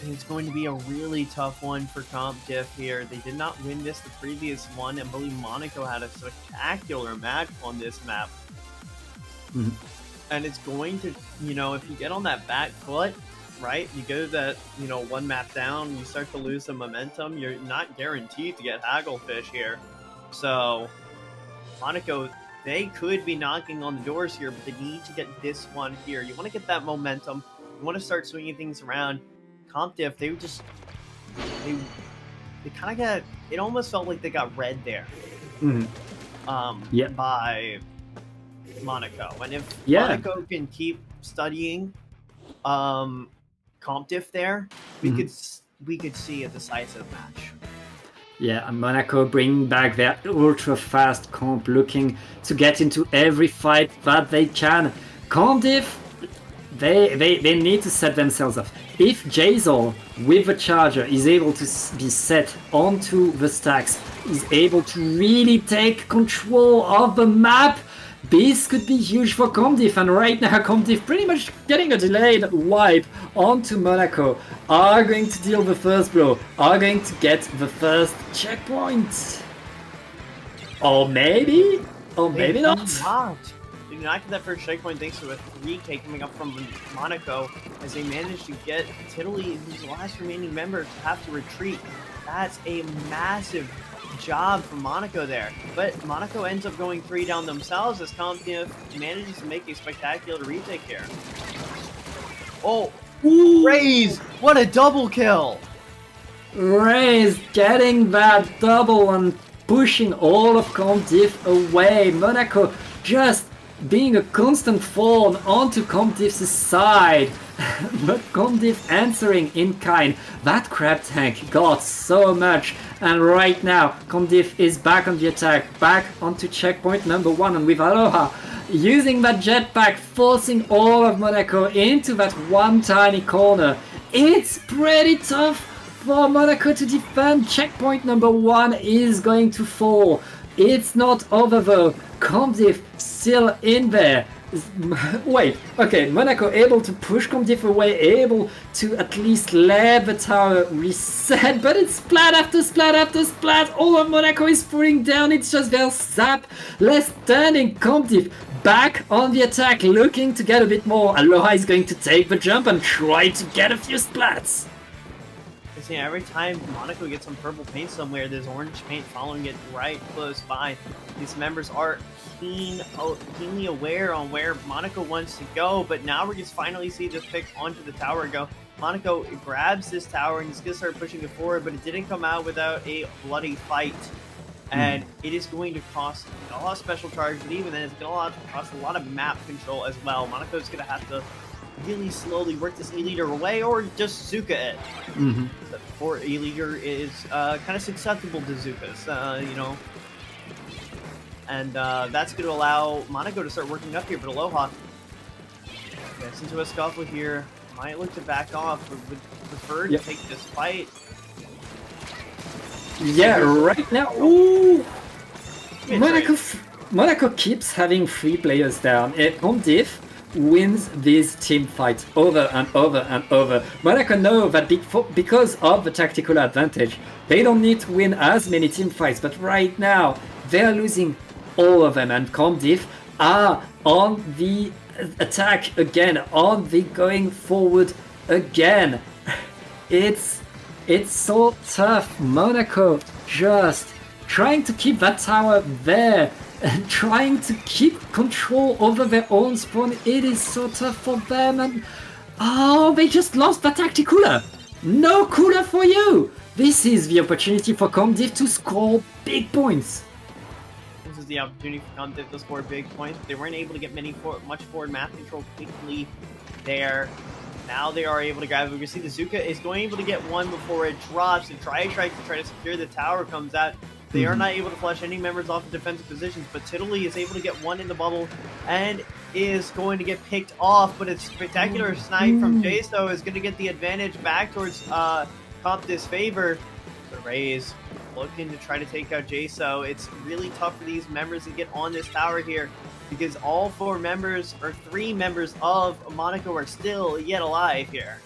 It's going to be a really tough one for Compdiff here. They did not win this the previous one, and I believe Monaco had a spectacular match on this map. And it's going to, if you get on that back foot, right, you go that, one map down, you start to lose some momentum, you're not guaranteed to get Hagglefish here. So, Monaco, they could be knocking on the doors here, but they need to get this one here. You want to get that momentum. You want to start swinging things around. Compdiff, they kind of got, it almost felt like they got read there. By Monaco. And if Monaco can keep studying Compdiff there, we could see a decisive match. Yeah, and Monaco bringing back their ultra-fast comp, looking to get into every fight that they can. Compdiff, they need to set themselves up. If Jason, with the charger, is able to be set onto the stacks, is able to really take control of the map, this could be huge for Comdiff, and right now Comdiff pretty much getting a delayed wipe onto Monaco, are going to deal the first blow, are going to get the first checkpoint. Or maybe not. They do not get that first checkpoint thanks to a 3K coming up from Monaco as they managed to get Tiddly, who's the last remaining member, to have to retreat. That's a massive job from Monaco there. But Monaco ends up going 3 down themselves as Comdiff manages to make a spectacular retake here. Oh, Raze! What a double kill! Raze getting that double and pushing all of Comdiff away. Monaco just being a constant thorn onto Comdiff's side. But Comdiff answering in kind. That crab tank got so much. And right now, Comdiff is back on the attack, back onto checkpoint number 1, and with Aloha using that jetpack, forcing all of Monaco into that one tiny corner. It's pretty tough for Monaco to defend. Checkpoint number 1 is going to fall. It's not over though. Comdiff still in there. Wait, okay, Monaco able to push Comdiff away, able to at least let the tower reset, but it's splat after splat after splat. All of Monaco is falling down. It's just their zap. Less standing. Comdiff back on the attack, looking to get a bit more. Aloha is going to take the jump and try to get a few splats. See, every time Monaco gets some purple paint somewhere, there's orange paint following it right close by. These members are keenly aware on where Monaco wants to go, but now we're just finally see this pick onto the tower go. Monaco grabs this tower and he's going to start pushing it forward, but it didn't come out without a bloody fight. And it is going to cost a lot of special charge, but even then it's going to cost a lot of map control as well. Monaco's going to have to really slowly work this E-Leader away or just Zuka it. Or E-Leader is kind of susceptible to Zukas, you know. And that's going to allow Monaco to start working up here, but Aloha gets into a scuffle here. Might look to back off, but would prefer to take this fight. Yeah, right now. Ooh! Monaco keeps having 3 players down. Comdiff wins these team fights over and over and over. Monaco know that because of the tactical advantage, they don't need to win as many team fights, but right now they're losing all of them, and Comdiff are on the attack again, on the going forward again. It's so tough. Monaco just trying to keep that tower there and trying to keep control over their own spawn. It is so tough for them, and oh, they just lost the tactic cooler. No cooler for you. This is the opportunity for Comdiff to score big points. This is the opportunity for Comdiff to score big points, but they weren't able to get much forward map control quickly there. Now they are able to grab it. We can see the Zuka is going able to get one before it drops, and try to secure the tower comes out. They are not able to flush any members off of defensive positions, but Tiddly is able to get one in the bubble and is going to get picked off, but a spectacular snipe from Jaso is going to get the advantage back towards Comdiff's favor. But Raze looking to try to take out Jaso. It's really tough for these members to get on this tower here because all 3 members of Monaco are still yet alive here.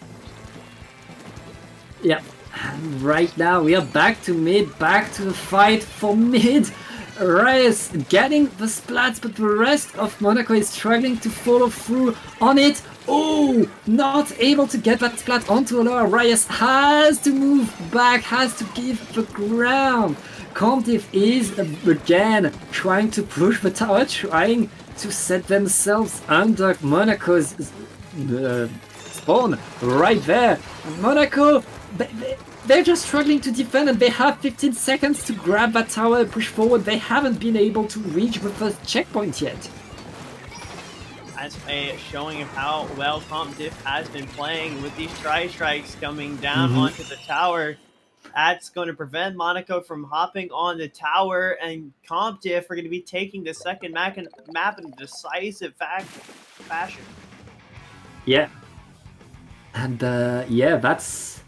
Yeah. And right now we are back to mid, back to the fight for mid. Reyes getting the splats, but the rest of Monaco is struggling to follow through on it. Oh, not able to get that splat onto Aloha. Reyes has to move back, has to give the ground. Comdiff is again trying to push the tower, trying to set themselves under Monaco's spawn right there. Monaco, they're just struggling to defend, and they have 15 seconds to grab that tower and push forward. They haven't been able to reach the first checkpoint yet. That's a showing of how well Comdiff has been playing with these strikes coming down onto the tower. That's going to prevent Monaco from hopping on the tower, and Comdiff are going to be taking the second map in a decisive fashion. Yeah. And yeah, that's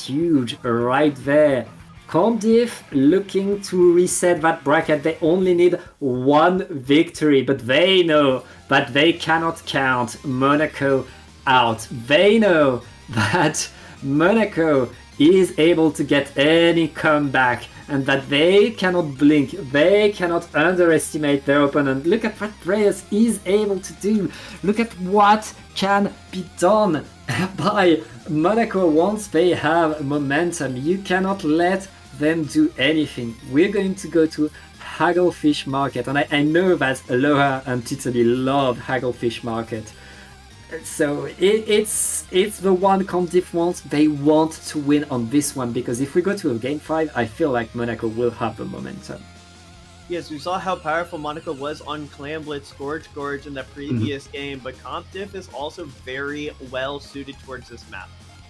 huge right there. Cardiff looking to reset that bracket. They only need one victory, but they know that they cannot count Monaco out. They know that Monaco is able to get any comeback and that they cannot blink, they cannot underestimate their opponent. Look at what Reyes is able to do. Look at what can be done by Monaco once they have momentum. You cannot let them do anything. We're going to go to Hagglefish Market, and I know that Aloha and Titani love Hagglefish Market. So it's the one Cardiff wants. They want to win on this one, because if we go to a game 5, I feel like Monaco will have the momentum. Yes, we saw how powerful Monaco was on Clan Blitz Gorge in the previous game, but Comp-Diff is also very well suited towards this map.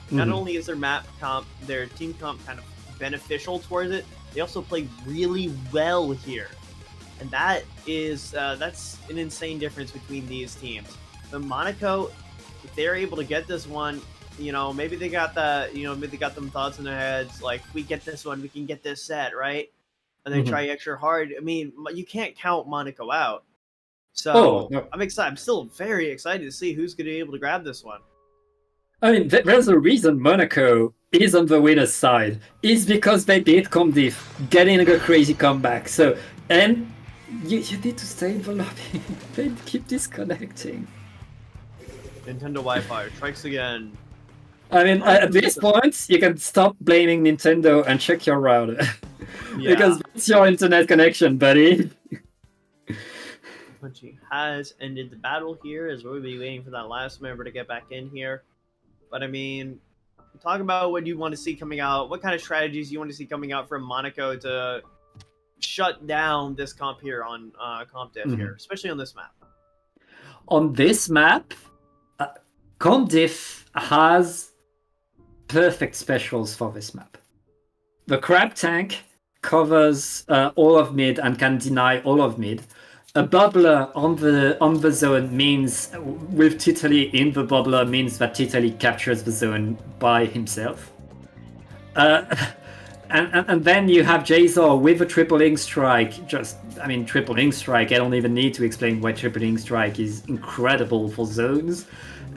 Not only is their team comp kind of beneficial towards it, they also play really well here. And that is that's an insane difference between these teams. But Monaco, if they're able to get this one, maybe they got maybe they got them thoughts in their heads, like, if we get this one, we can get this set, right? And they try extra hard. I mean, you can't count Monaco out. So no. I'm excited. I'm still very excited to see who's going to be able to grab this one. I mean, there's a reason Monaco is on the winner's side. It's because they beat Cardiff, getting a crazy comeback. So, and you need to stay in the lobby. They keep disconnecting. Nintendo Wi-Fi strikes again. I mean, at this point, you can stop blaming Nintendo and check your router. Because it's your internet connection, buddy. Punchy has ended the battle here, as we'll be waiting for that last member to get back in here. But I mean, talk about what you want to see coming out. What kind of strategies you want to see coming out from Monaco to shut down this comp here on Comp-Diff here, especially on this map. On this map, Comp-Diff has perfect specials for this map. The Crab Tank covers all of mid and can deny all of mid. A bubbler on the zone means, with Titali in the bubbler, means that Titali captures the zone by himself. And then you have Jazor with a triple ink strike. Triple ink strike, I don't even need to explain why triple ink strike is incredible for zones.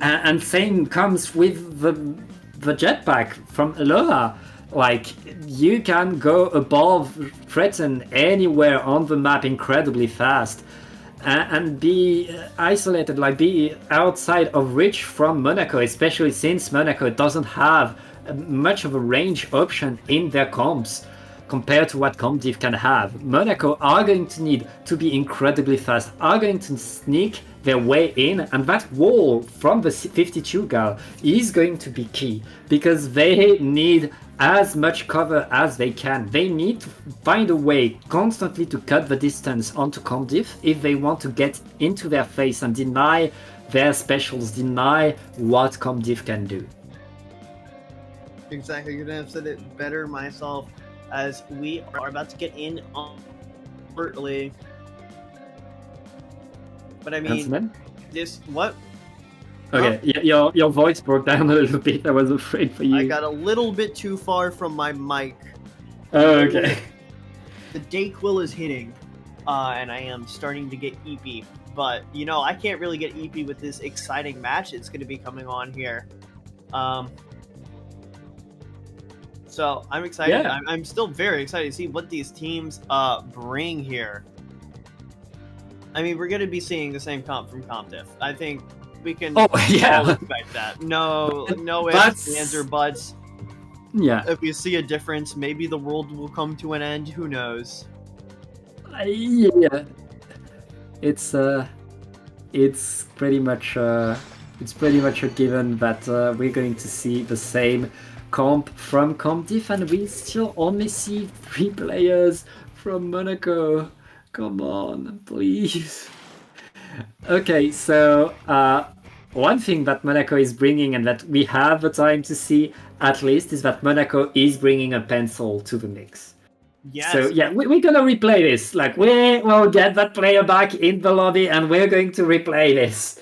And same comes with the jetpack from Aloha. Like, you can go above, threaten anywhere on the map incredibly fast, and be isolated, like be outside of reach from Monaco, especially since Monaco doesn't have much of a range option in their comps compared to what Comp-Diff can have. Monaco are going to need to be incredibly fast, are going to sneak their way in, and that wall from the 52 gal is going to be key, because they need as much cover as they can. They need to find a way constantly to cut the distance onto Comp-Diff if they want to get into their face and deny their specials, deny what Comp-Diff can do. Exactly, you're gonna have said it better myself, as we are about to get in on early. But I mean, what? Okay, your voice broke down a little bit. I was afraid for you. I got a little bit too far from my mic. Oh, okay. The Dayquil is hitting, and I am starting to get EP. But, I can't really get EP with this exciting match it's going to be coming on here. So I'm excited. Yeah. I'm still very excited to see what these teams bring here. I mean, we're going to be seeing the same comp from Comp-Diff. I think we can all expect that. No ifs, ands, or buts. Yeah. If we see a difference, maybe the world will come to an end. Who knows? Yeah. It's pretty much a given that we're going to see the same comp from Comp-Diff, and we still only see 3 players from Monaco. Come on, please. Okay, so one thing that Monaco is bringing, and that we have the time to see at least, is that Monaco is bringing a pencil to the mix. Yes. So yeah, we're gonna replay this. Like, we will get that player back in the lobby, and we're going to replay this.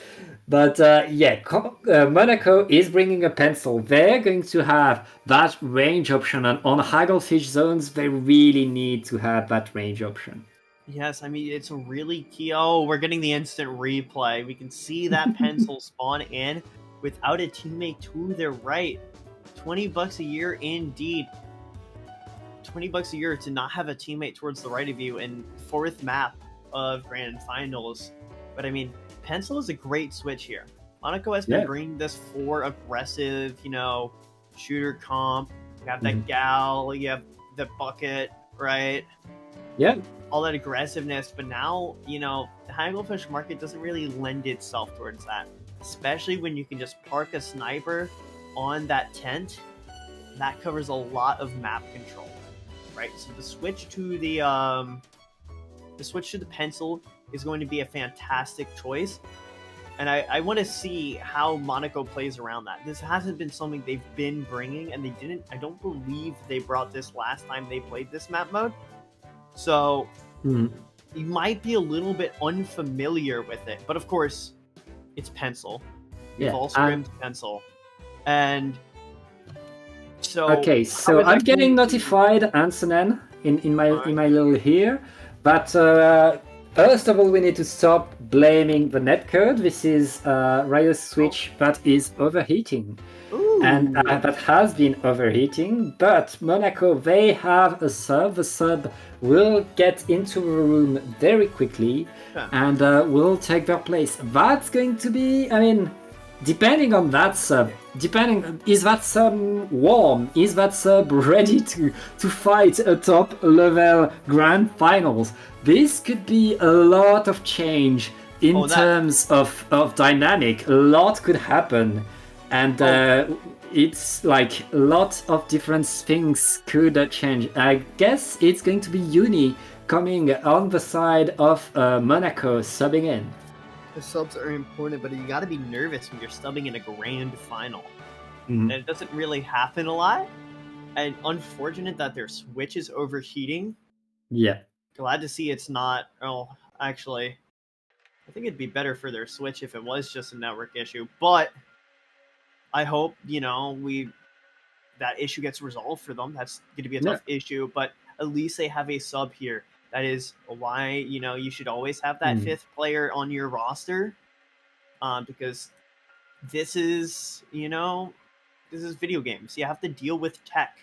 But yeah, Monaco is bringing a pencil. They're going to have that range option, and on Hagglefish zones, they really need to have that range option. Yes, I mean, it's a really key. Oh, we're getting the instant replay. We can see that pencil spawn in without a teammate to their right. $20 a year indeed. $20 a year to not have a teammate towards the right of you in 4th map of Grand Finals. But I mean, pencil is a great switch here. Monaco has been bringing this for aggressive, shooter comp. You have that gal, you have the bucket, right? Yeah. All that aggressiveness, but now, the Hagglefish market doesn't really lend itself towards that. Especially when you can just park a sniper on that tent. That covers a lot of map control. Right? So the switch to the pencil is going to be a fantastic choice. And I want to see how Monaco plays around that. This hasn't been something they've been bringing, and I don't believe they brought this last time they played this map mode. So you might be a little bit unfamiliar with it, but of course, it's pencil. We've all scrimmed pencil, and so okay. So I'm getting notified, Ansonen, in my little here, but first of all, we need to stop blaming the netcode. This is Riot's switch that is overheating. And that has been overheating, but Monaco, they have a sub. The sub will get into the room very quickly and will take their place. That's going to be, I mean, depending on that sub, is that sub warm? Is that sub ready to fight a top level Grand Finals? This could be a lot of change in terms of dynamic. A lot could happen. And it's like a lot of different things could change. I guess it's going to be Uni coming on the side of Monaco subbing in. The subs are important, but you got to be nervous when you're subbing in a grand final. And it doesn't really happen a lot. And unfortunate that their switch is overheating. Yeah. Glad to see it's not. Oh, actually, I think it'd be better for their switch if it was just a network issue. But I hope, that issue gets resolved for them. That's going to be a tough issue, but at least they have a sub here. That is why, you should always have that 5th player on your roster, because this is video games. You have to deal with tech,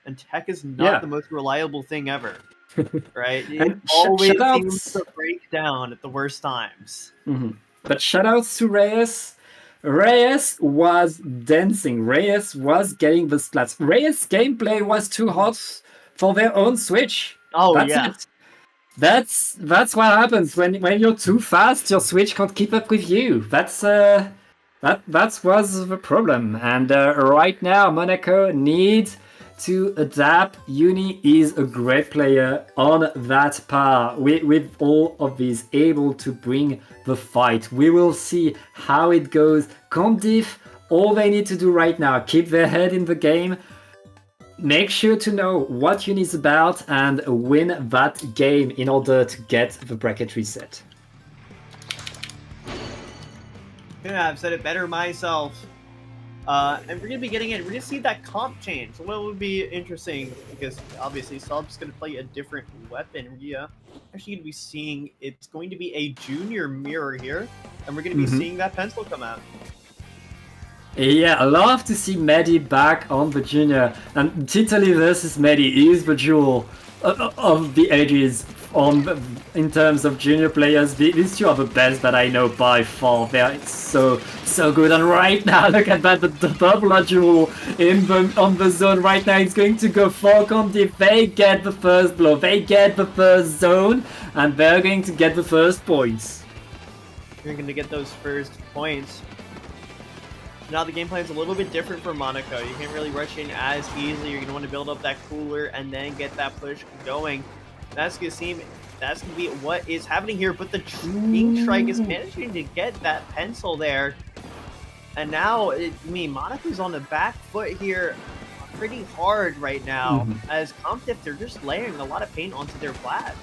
and tech is not the most reliable thing ever, right? It always seems to break down at the worst times. But shoutouts to Reyes. Reyes was dancing. Reyes was getting the splats. Reyes' gameplay was too hot for their own Switch. That's it. That's what happens when you're too fast. Your Switch can't keep up with you. That was the problem. And right now, Monaco needs to adapt. Uni is a great player on that par with all of these able to bring the fight. We will see how it goes. Comdiff, all they need to do right now, keep their head in the game, make sure to know what Uni is about, and win that game in order to get the bracket reset. Yeah, I've said it better myself. And we're going to be getting it. We're going to see that comp change. What would be interesting, because obviously Sub's going to play a different weapon. Yeah, actually going to be seeing, it's going to be a junior mirror here, and we're going to be seeing that pencil come out. Yeah, I love to see Medi back on the junior, and Titali versus Medi is the jewel of the ages in terms of junior players. These two are the best that I know by far. They are so good. And right now, look at that, the double jewel on the zone right now. It's going to go for Comdiff. They get the first blow, they get the first zone, and they're going to get the first points. You're going to get those first points. Now the game plan is a little bit different for Monaco. You can't really rush in as easily. You're going to want to build up that cooler and then get that push going. That's going to be what is happening here. But the King Strike is managing to get that pencil there. And now, Monaco's on the back foot here pretty hard right now. As Comdiff, they're just layering a lot of paint onto their flat.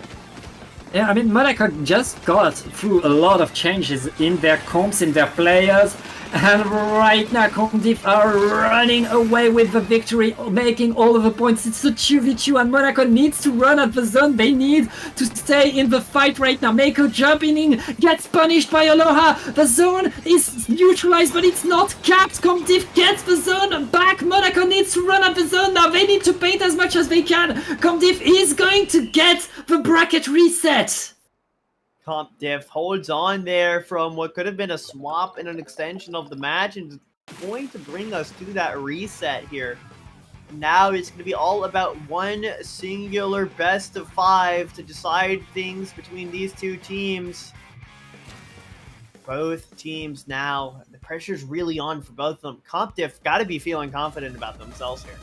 Yeah, I mean, Monaco just got through a lot of changes in their comps, in their players, and right now Comdiff are running away with the victory, making all of the points. It's a 2v2 and Monaco needs to run at the zone. They need to stay in the fight right now. Mako jumping in, gets punished by Aloha. The zone is neutralized, but it's not capped. Comdiff gets the zone back. Monaco needs to run at the zone now. They need to paint as much as they can. Comdiff is going to get the bracket reset. Comp Diff holds on there from what could have been a swap and an extension of the match, and is going to bring us to that reset here. Now it's going to be all about one singular best of 5 to decide things between these two teams. Both teams now, the pressure's really on for both of them. Comp Diff got to be feeling confident about themselves here.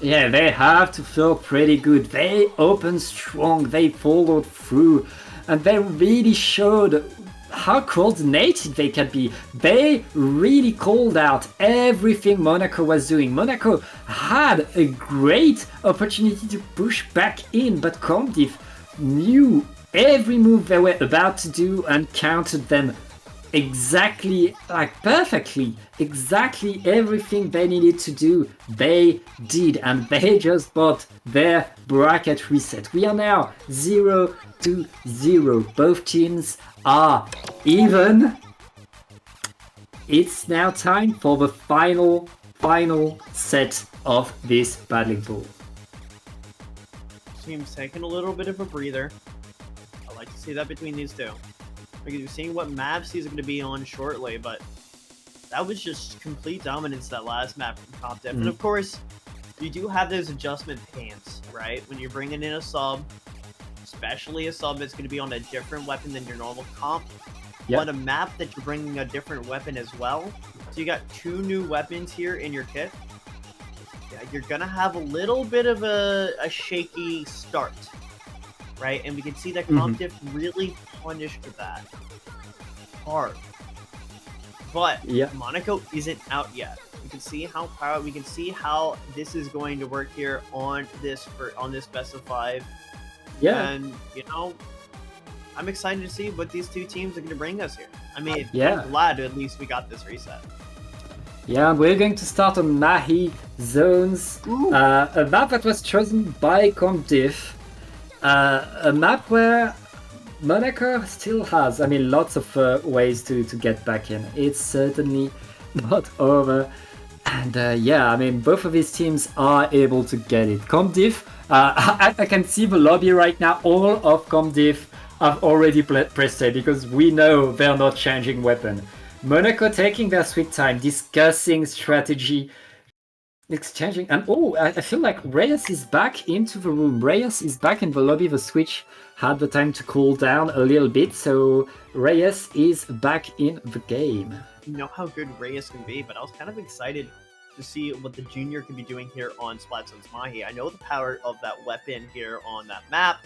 Yeah, they have to feel pretty good. They opened strong, they followed through, and they really showed how coordinated they can be. They really called out everything Monaco was doing. Monaco had a great opportunity to push back in, but Comdiff knew every move they were about to do and countered them exactly, like perfectly. Exactly everything they needed to do, they did, and they just bought their bracket reset. We are now 0-0. Both teams are even. It's now time for the final set of this battling pool. Team's taking a little bit of a breather. I like to see that between these two. We're going to be seeing what maps these are going to be on shortly, but that was just complete dominance that last map from Comp Diff. And of course, you do have those adjustment pains, right? When you're bringing in a sub, especially a sub that's going to be on a different weapon than your normal comp, on a map that you're bringing a different weapon as well. So you got 2 new weapons here in your kit. Yeah, you're going to have a little bit of a shaky start, right? And we can see that Comp Diff really punished that hard. But Monaco isn't out yet. We can see how this is going to work here on this best of 5. Yeah. And you know, I'm excited to see what these two teams are going to bring us here. I mean, Yeah. I'm glad at least we got this reset. Yeah, we're going to start on Mahi Zones, a map that was chosen by Comdiff, a map where Monaco still has, I mean, lots of ways to get back in. It's certainly not over. And yeah, I mean, both of these teams are able to get it. Comdiff, I can see the lobby right now. All of Comdiff have already pressed A because we know they're not changing weapon. Monaco taking their sweet time, discussing strategy, exchanging, and I feel like Reyes is back into the room. Reyes is back in the lobby. The switch had the time to cool down a little bit, so Reyes is back in the game. You know how good Reyes can be, but I was kind of excited to see what the junior can be doing here on Splatoon's Mahi. I know the power of that weapon here on that map.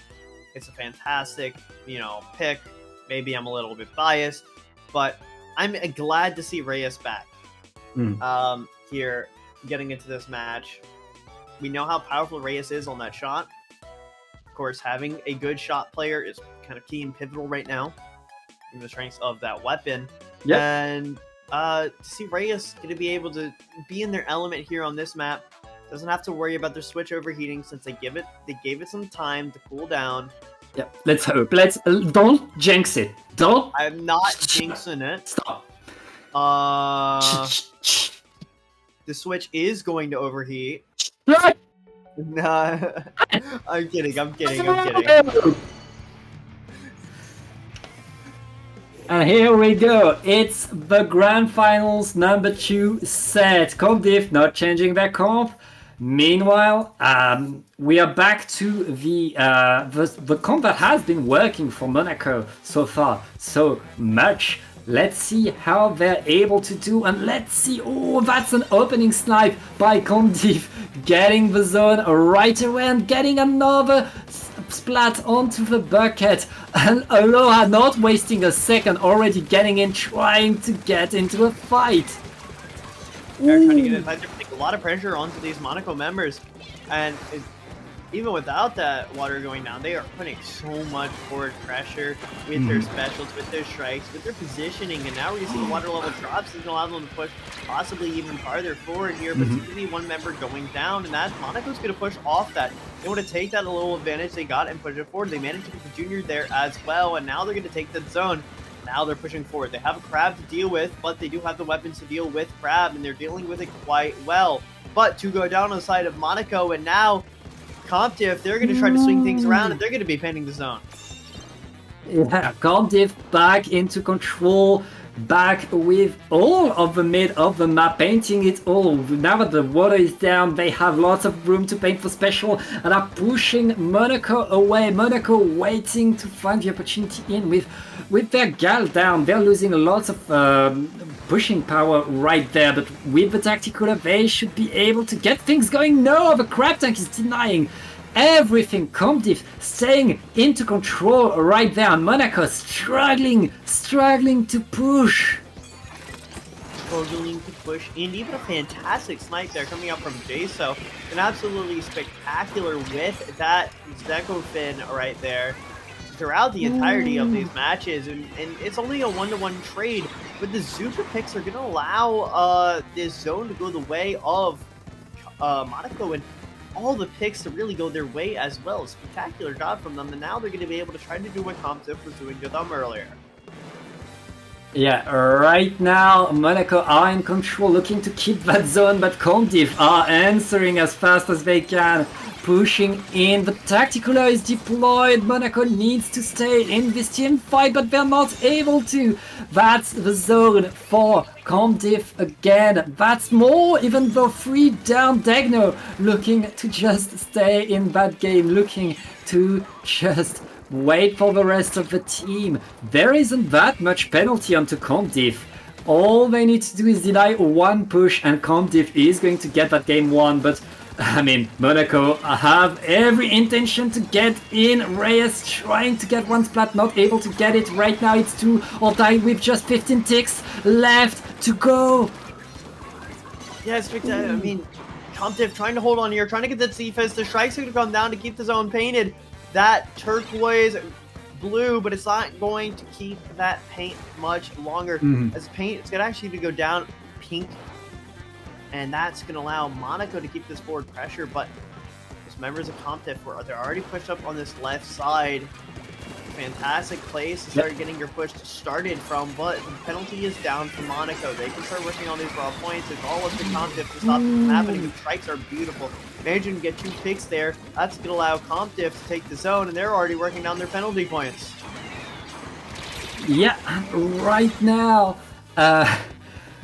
It's a fantastic, pick. Maybe I'm a little bit biased, but I'm glad to see Reyes back here getting into this match. We know how powerful Reyes is on that shot. Of course, having a good shot player is kind of key and pivotal right now in the strengths of that weapon. Yep. And to see Reyes going to be able to be in their element here on this map, doesn't have to worry about their switch overheating since they gave it some time to cool down. Yeah, let's hope. Don't jinx it. Don't. I'm not jinxing it. Stop. The switch is going to overheat. No. Nah, I'm kidding. And here we go. It's the grand finals number 2 set. Comdiff not changing their comp. Meanwhile, we are back to the comp that has been working for Monaco so far so much. Let's see how they're able to do, and let's see. Oh, that's an opening snipe by Comdiff, getting the zone right away and getting another splat onto the bucket. And Aloha not wasting a second, already getting in, trying to get into a fight. They're trying to get it. They're putting a lot of pressure onto these Monaco members, and even without that water going down, they are putting so much forward pressure with their specials, with their strikes, with their positioning, and now we're going to see the water level drops. It's going to allow them to push possibly even farther forward here, but it's going to be one member going down, and that Monaco's going to push off that. They want to take that little advantage they got and push it forward. They managed to get the junior there as well, and now they're going to take the zone. Now they're pushing forward. They have a Crab to deal with, but they do have the weapons to deal with Crab, and they're dealing with it quite well. But to go down on the side of Monaco, and now Comptiff, they're going to try to swing things around, and they're going to be painting the zone. Yeah, Comptiff back into control, back with all of the mid of the map, painting it all. Now that the water is down, they have lots of room to paint for special and are pushing Monaco away. Monaco waiting to find the opportunity in with their gal down. They're losing lots of pushing power right there, but with the tactical, they should be able to get things going. No, the Crab Tank is denying everything. Comptiff staying into control right there, and Monaco struggling to push. Struggling to push in. Even a fantastic snipe there coming out from Jaso. An absolutely spectacular with that Zeko Fin right there throughout the entirety of these matches, and it's only a 1-to-1 trade, but the Zuka picks are going to allow this zone to go the way of Monaco, and all the picks to really go their way as well. Spectacular job from them, and now they're going to be able to try to do what Comptiff was doing to them earlier. Yeah, right now Monaco are in control, looking to keep that zone, but Comptiff are answering as fast as they can, pushing in. The tactical is deployed. Monaco needs to stay in this team fight, but they're not able to. That's the zone for Comptiff again. That's more, even though 3 down. Degno looking to just stay in that game, looking to just wait for the rest of the team. There isn't that much penalty onto Comptiff. All they need to do is deny 1 push, and Comptiff is going to get that game won, but I mean, Monaco have every intention to get in. Reyes trying to get 1 splat, not able to get it. Right now it's 2 or die with just 15 ticks left to go. Yeah, it's spectacular. I mean, Comptiff trying to hold on here, trying to get that defense. The strikes are going to come down to keep the zone painted. That turquoise blue, but it's not going to keep that paint much longer. As paint, it's going to actually go down pink, and that's going to allow Monaco to keep this forward pressure, but those members of Comptiff they're already pushed up on this left side. Fantastic place to start getting your push started from, but the penalty is down for Monaco. They can start working on these raw points. It's all up to Comptiff to stop them from happening. The strikes are beautiful. Managing to get 2 picks there, that's going to allow Comptiff to take the zone, and they're already working down their penalty points. Yeah, right now,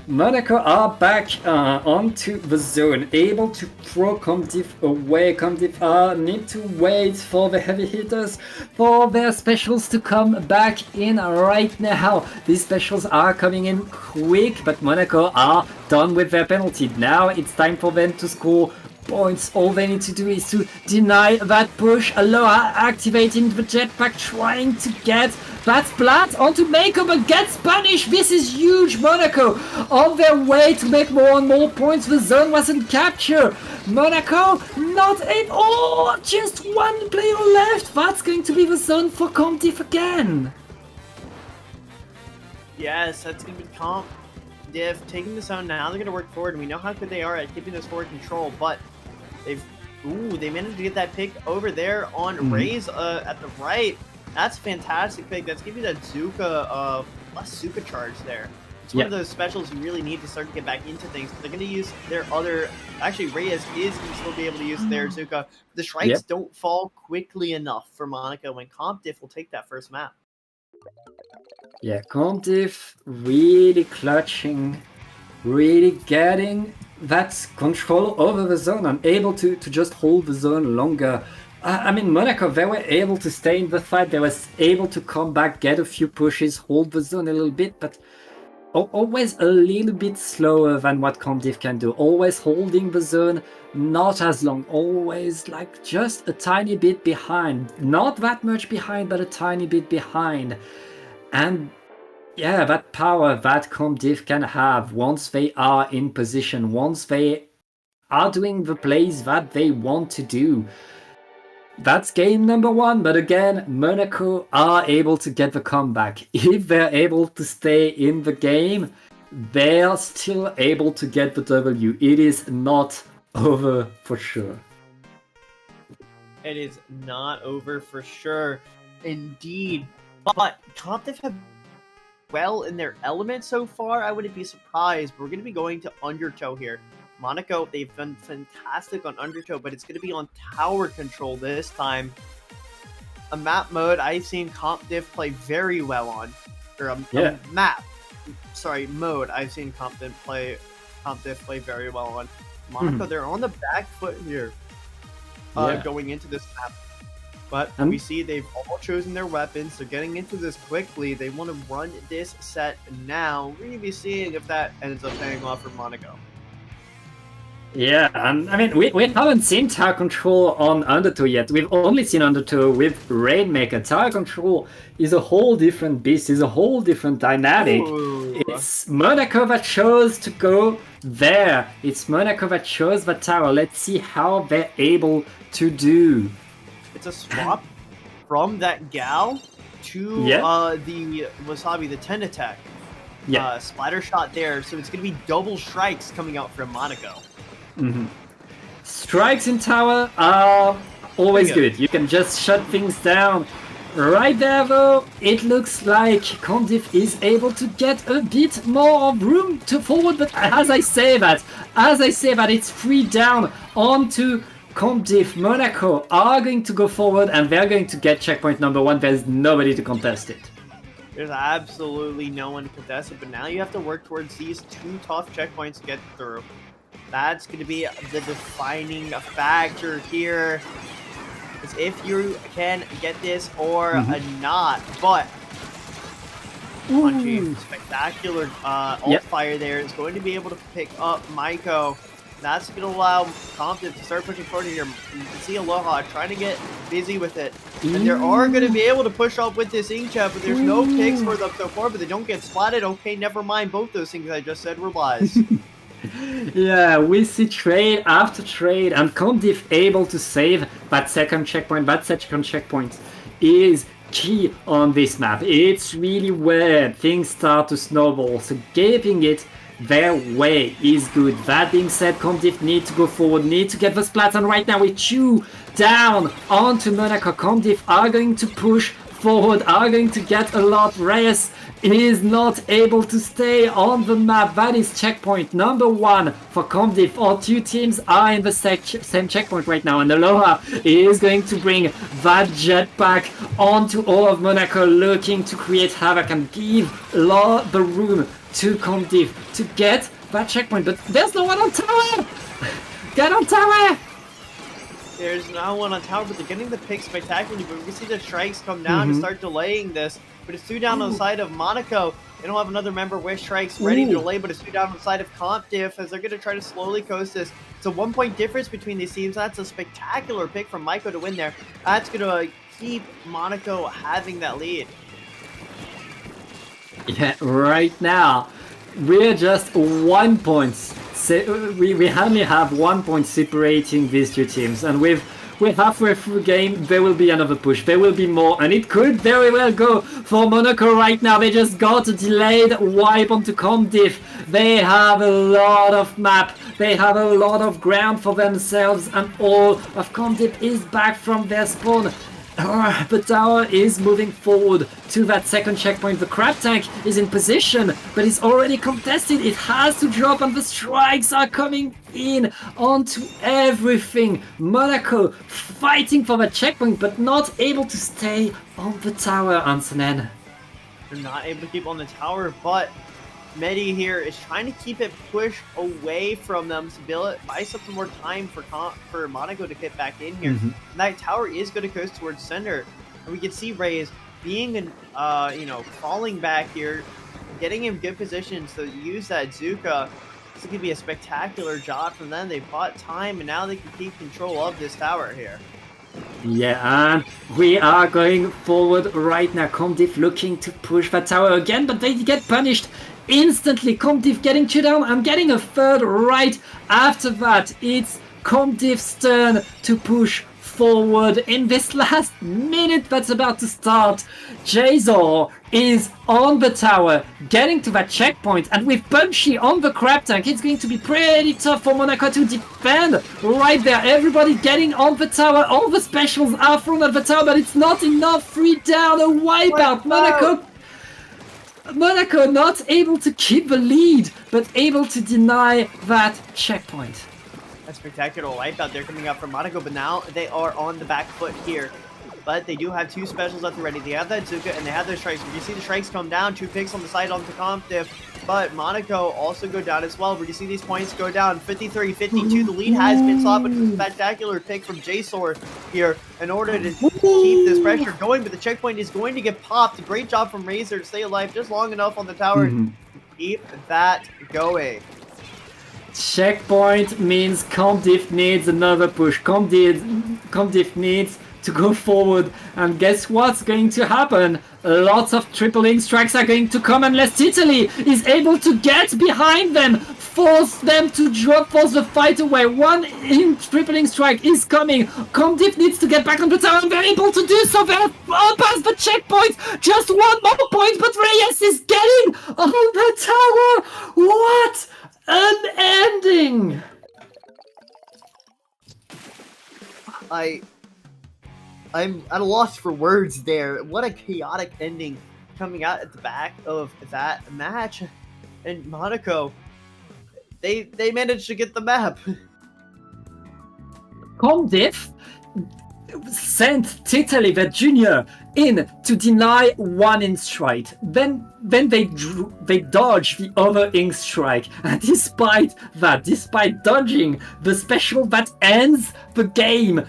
Monaco are back onto the zone, able to throw Comptiff away. Comptiff need to wait for the heavy hitters, for their specials to come back in right now. These specials are coming in quick, but Monaco are done with their penalty. Now it's time for them to score points. All they need to do is to deny that push. Aloha activating the jetpack, trying to get that splat onto Mako, but gets punished. This is huge. Monaco on their way to make more and more points. The zone wasn't captured. Monaco not able. Oh, just 1 player left. That's going to be the zone for Comptiff again. Yes, that's going to be Comptiff taking the zone now. They're going to work forward, and we know how good they are at keeping this forward control, but they managed to get that pick over there on Ray's at the right. That's a fantastic pick. That's giving you that Zuka plus Zuka charge there. It's one of those specials you really need to start to get back into things. They're going to use their other... Actually, Reyes is going to still be able to use their Zuka. The strikes don't fall quickly enough for Monaco when Comptiff will take that first map. Yeah, Comptiff really clutching, really getting that control over the zone and able to just hold the zone longer. I mean, Monaco, they were able to stay in the fight. They were able to come back, get a few pushes, hold the zone a little bit, but always a little bit slower than what Comptiff can do. Always holding the zone, not as long. Always like just a tiny bit behind. Not that much behind, but a tiny bit behind. And yeah, that power that Comptiff can have once they are in position, once they are doing the plays that they want to do. That's game number 1, but again, Monaco are able to get the comeback. If they're able to stay in the game, they're still able to get the W. It is not over for sure. It is not over for sure, indeed. But Comptif have well in their element so far. I wouldn't be surprised. But we're going to be going to Undertow here. Monaco, they've been fantastic on Undertow, but it's going to be on tower control this time. A map mode I've seen Comptif play very well on. Or a mode I've seen Comptif play very well on. Monaco, they're on the back foot here going into this map. But we see they've all chosen their weapons, so getting into this quickly, they want to run this set now. We're going to be seeing if that ends up paying off for Monaco. Yeah, and I mean, we haven't seen tower control on Undertow yet. We've only seen Undertow with Rainmaker. Tower control is a whole different beast, is a whole different dynamic. Ooh. It's Monaco that chose to go there. It's Monaco that chose the tower. Let's see how they're able to do. It's a swap from that Gal to the Wasabi, the 10 attack. Splatter shot there, so it's going to be double strikes coming out from Monaco. Strikes in tower are always good. You can just shut things down. Right there though, it looks like Condif is able to get a bit more of room to forward, but as I say that, it's 3 down onto Condif. Monaco are going to go forward and they're going to get checkpoint number 1. There's nobody to contest it. There's absolutely no one to contest it, but now you have to work towards these 2 tough checkpoints to get through. That's going to be the defining factor here. Is if you can get this or not. But Punchy, spectacular ult fire there is going to be able to pick up Maiko. That's going to allow Compton to start pushing forward here. You can see Aloha trying to get busy with it. And they are going to be able to push up with this Inkchat, but there's no picks for them so far, but they don't get splatted. Okay, never mind. Both those things I just said were lies. Yeah, we see trade after trade, and Condif able to save that second checkpoint. That second checkpoint is key on this map. It's really where things start to snowball, so gaping it their way is good. That being said, Condif need to go forward, need to get the splats, and right now with 2 down onto Monaco, Condif are going to push forward, are going to get a lot. Reyes is not able to stay on the map. That is checkpoint number 1 for Condif. Our 2 teams are in the same checkpoint right now, and Aloha is going to bring that jetpack onto all of Monaco, looking to create havoc and give the room to Condif to get that checkpoint. But there's no one on tower! Get on tower! There's no one on tower, but they're getting the pick spectacularly. But we can see the strikes come down to start delaying this. But it's 2 down on the side of Monaco. They don't have another member with strikes ready to delay, but it's 2 down on the side of Comptif as they're going to try to slowly coast this. It's a 1-point difference between these teams. That's a spectacular pick from Maiko to win there. That's going to keep Monaco having that lead. Yeah, right now we're just 1 point. We only have 1 point separating these 2 teams, and we're halfway through the game. There will be another push. There will be more, and it could very well go for Monaco right now. They just got a delayed wipe onto Condif. They have a lot of map. They have a lot of ground for themselves, and all of Condif is back from their spawn. The tower is moving forward to that second checkpoint. The crab tank is in position, but it's already contested. It has to drop, and the strikes are coming in onto everything. Monaco fighting for that checkpoint, but not able to stay on the tower, Ansonen. They're not able to keep on the tower, but Medi here is trying to keep it pushed away from them to buy some more time for Monaco to get back in here. And that tower is going to coast towards center. And we can see Reyes being, falling back here, getting in good positions to use that Zuka. This is going to be a spectacular job from them. They bought time, and now they can keep control of this tower here. Yeah, and we are going forward right now. Condif looking to push that tower again, but they get punished instantly. Condif getting 2 down and getting a 3rd right after that. It's Condif's turn to push forward in this last minute that's about to start. Jazor is on the tower, getting to that checkpoint, and with Punchy on the crab tank, it's going to be pretty tough for Monaco to defend right there. Everybody getting on the tower, all the specials are thrown at the tower, but it's not enough. 3 down, a wipeout. Monaco not able to keep the lead, but able to deny that checkpoint. A spectacular wipeout there coming out from Monaco, but now they are on the back foot here. But they do have 2 specials left already. They have that Zuka and they have their strikes. You see the strikes come down, 2 picks on the side onto Comptiff, but Monaco also go down as well. Where you see these points go down, 53-52. The lead has been sought, but a spectacular pick from Jazor here in order to keep this pressure going. But the checkpoint is going to get popped. Great job from Razor to stay alive just long enough on the tower to keep that going. Checkpoint means Comptiff needs another push. Comptiff needs to go forward, and guess what's going to happen? Lots of tripling strikes are going to come unless Italy is able to get behind them, force them to drop, force the fight away. One in tripling strike is coming. Comptiff needs to get back on the tower, and they're able to do so. They're past the checkpoint. Just 1 more point, but Reyes is getting on the tower. What an ending! I'm at a loss for words there. What a chaotic ending coming out at the back of that match. And Monaco, they managed to get the map. Comptiff sent Titali, the junior, in to deny 1 ink strike. Then they dodged the other ink strike. And despite dodging the special that ends the game,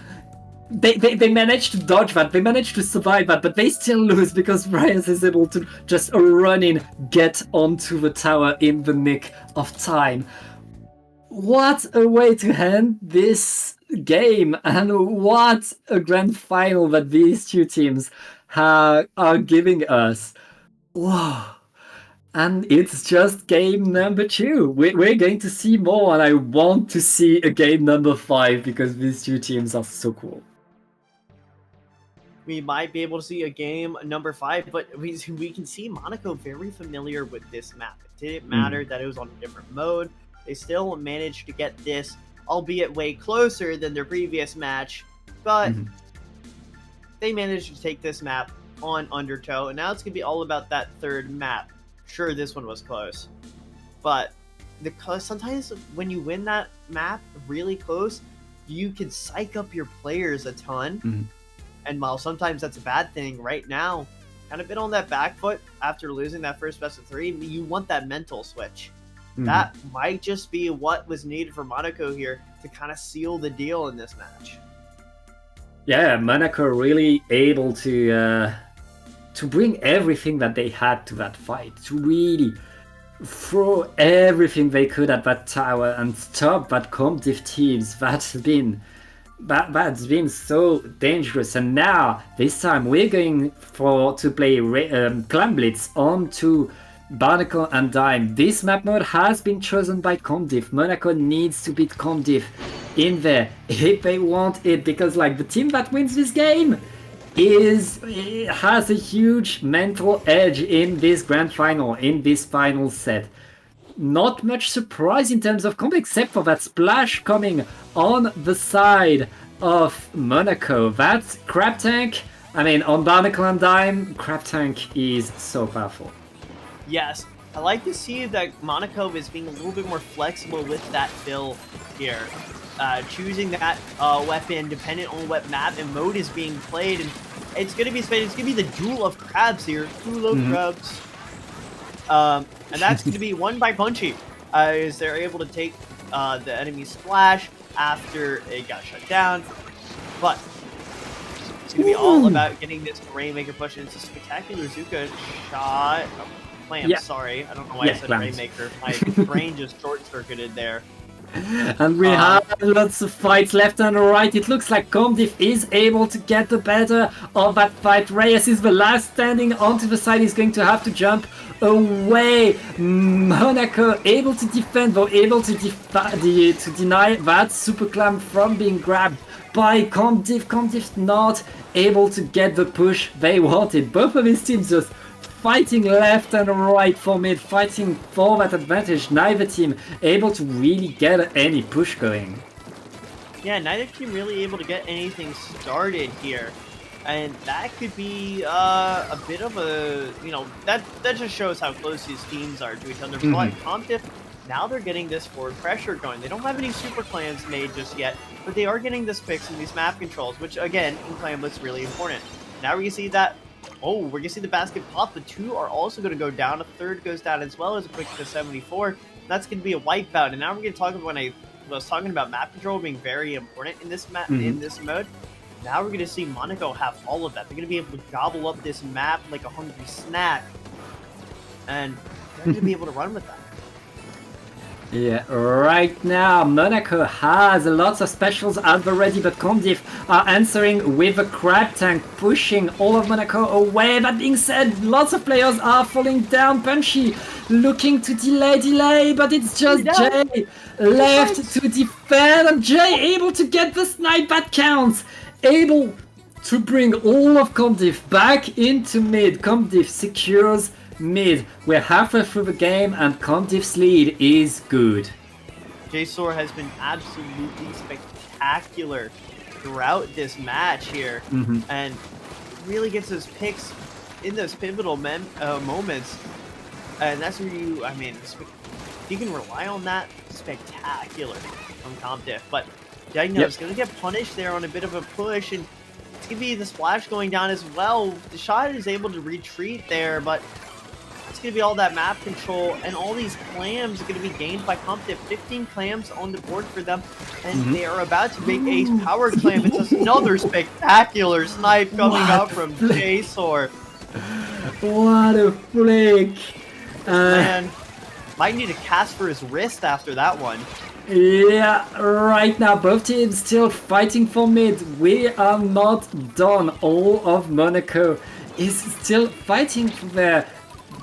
They managed to dodge that, they managed to survive that, but they still lose because Reyes is able to just run in, get onto the tower in the nick of time. What a way to end this game, and what a grand final that these 2 teams are giving us. Whoa. And it's just game number 2. We're going to see more, and I want to see a game number 5 because these 2 teams are so cool. We might be able to see a game number 5, but we can see Monaco very familiar with this map. It didn't matter that it was on a different mode. They still managed to get this, albeit way closer than their previous match, but they managed to take this map on Undertow, and now it's going to be all about that 3rd map. Sure, this one was close, but sometimes when you win that map really close, you can psych up your players a ton. And while sometimes that's a bad thing, right now, kind of been on that back foot after losing that first best of 3, you want that mental switch. That might just be what was needed for Monaco here to kind of seal the deal in this match. Yeah, Monaco really able to bring everything that they had to that fight, to really throw everything they could at that tower and stop that Comptiff teams that's been so dangerous. And now this time we're going to play Clan Blitz onto Barnacle and Dime. This map mode has been chosen by Comptiff. Monaco needs to beat Comptiff in there if they want it, because like the team that wins this game has a huge mental edge in this grand final, in this final set. Not much surprise in terms of comp, except for that splash coming on the side of Monaco. That crab tank, I mean, on Barnacle and Dime, crab tank is so powerful. Yes, I like to see that Monaco is being a little bit more flexible with that build here. Choosing that weapon dependent on what map and mode is being played, and it's gonna be the duel of crabs here. Duel of crabs. And that's going to be won by Punchy, as they're able to take the enemy splash after it got shut down. But it's going to be all about getting this Rainmaker push, and it's a spectacular Zuka shot. Oh, Clamp, sorry. I don't know why I said Clamps. Rainmaker. My brain just short-circuited there. And we have lots of fights left and right. It looks like Comdiff is able to get the better of that fight. Reyes is the last standing onto the side. He's going to have to jump away. Monaco able to defend, though able to deny that Super Clam from being grabbed by Comdiff. Comdiff not able to get the push they wanted. Both of his teams just fighting left and right for mid, fighting for that advantage. Neither team able to really get any push going. Yeah, neither team really able to get anything started here. And that could be a bit of a, that just shows how close these teams are to each other. But Comdiff, now they're getting this forward pressure going. They don't have any super clans made just yet, but they are getting this fix in these map controls, which again, in clanless, really important. Now we can see that, we're going to see the basket pop. The two are also going to go down. A third goes down as well as a quick to 74. That's going to be a wipeout. And now we're going to talk about when I was talking about map control being very important in this in this mode. Now we're going to see Monaco have all of that. They're going to be able to gobble up this map like a hungry snack. And they're going to be able to run with that. Yeah, right now Monaco has lots of specials at the ready, but Comdiff are answering with a crab tank, pushing all of Monaco away. That being said, lots of players are falling down. Punchy looking to delay, but it's just Jay left to defend, and Jay able to get the snipe. That counts. Able to bring all of Comdiff back into mid. Comdiff secures mid. We're halfway through the game and Comdiff's lead is good. JSOR has been absolutely spectacular throughout this match here, and really gets his picks in those pivotal moments. And that's where you can rely on that, spectacular from Comdiff. But Diagno's going to get punished there on a bit of a push, and it's going to be the splash going down as well. The shot is able to retreat there, but it's going to be all that map control, and all these clams are going to be gained by Comdiff. 15 clams on the board for them, and they are about to make Ace Power Clam. It's another spectacular snipe coming out from JSOR. What a flick! Man, might need a cast for his wrist after that one. Yeah, right now both teams still fighting for mid. We are not done. All of Monaco is still fighting for there.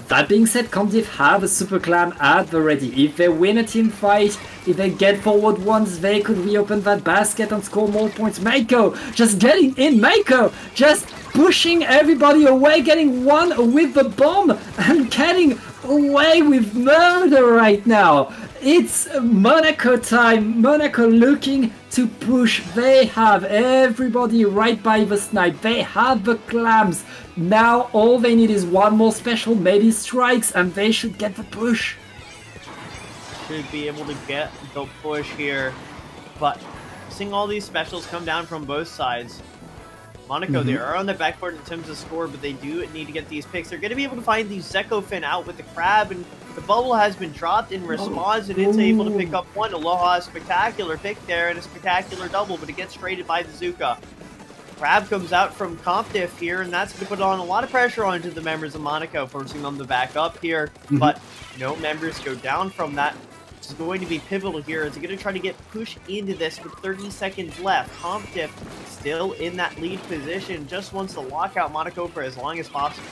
That being said, Comdiff have a super clam at the ready. If they win a team fight, if they get forward once, they could reopen that basket and score more points. Mako just getting in. Mako just pushing everybody away, getting one with the bomb and getting away with murder right now. It's Monaco time. Monaco looking to push. They have everybody right by the snipe. They have the clams. Now all they need is one more special, maybe strikes, and they should get the push. Should be able to get the push here. But seeing all these specials come down from both sides, Monaco, they are on the backboard in terms of score, but they do need to get these picks. They're going to be able to find the Zeko Fin out with the crab, and the bubble has been dropped in response, and it's able to pick up one. Aloha, a spectacular pick there, and a spectacular double, but it gets traded by the Zuka. Crab comes out from Comdiff here, and that's going to put on a lot of pressure onto the members of Monaco, forcing them to back up here, but no members go down from that. Is going to be pivotal here. Is going to try to get pushed into this with 30 seconds left. Comdiff still in that lead position, just wants to lock out Monaco for as long as possible.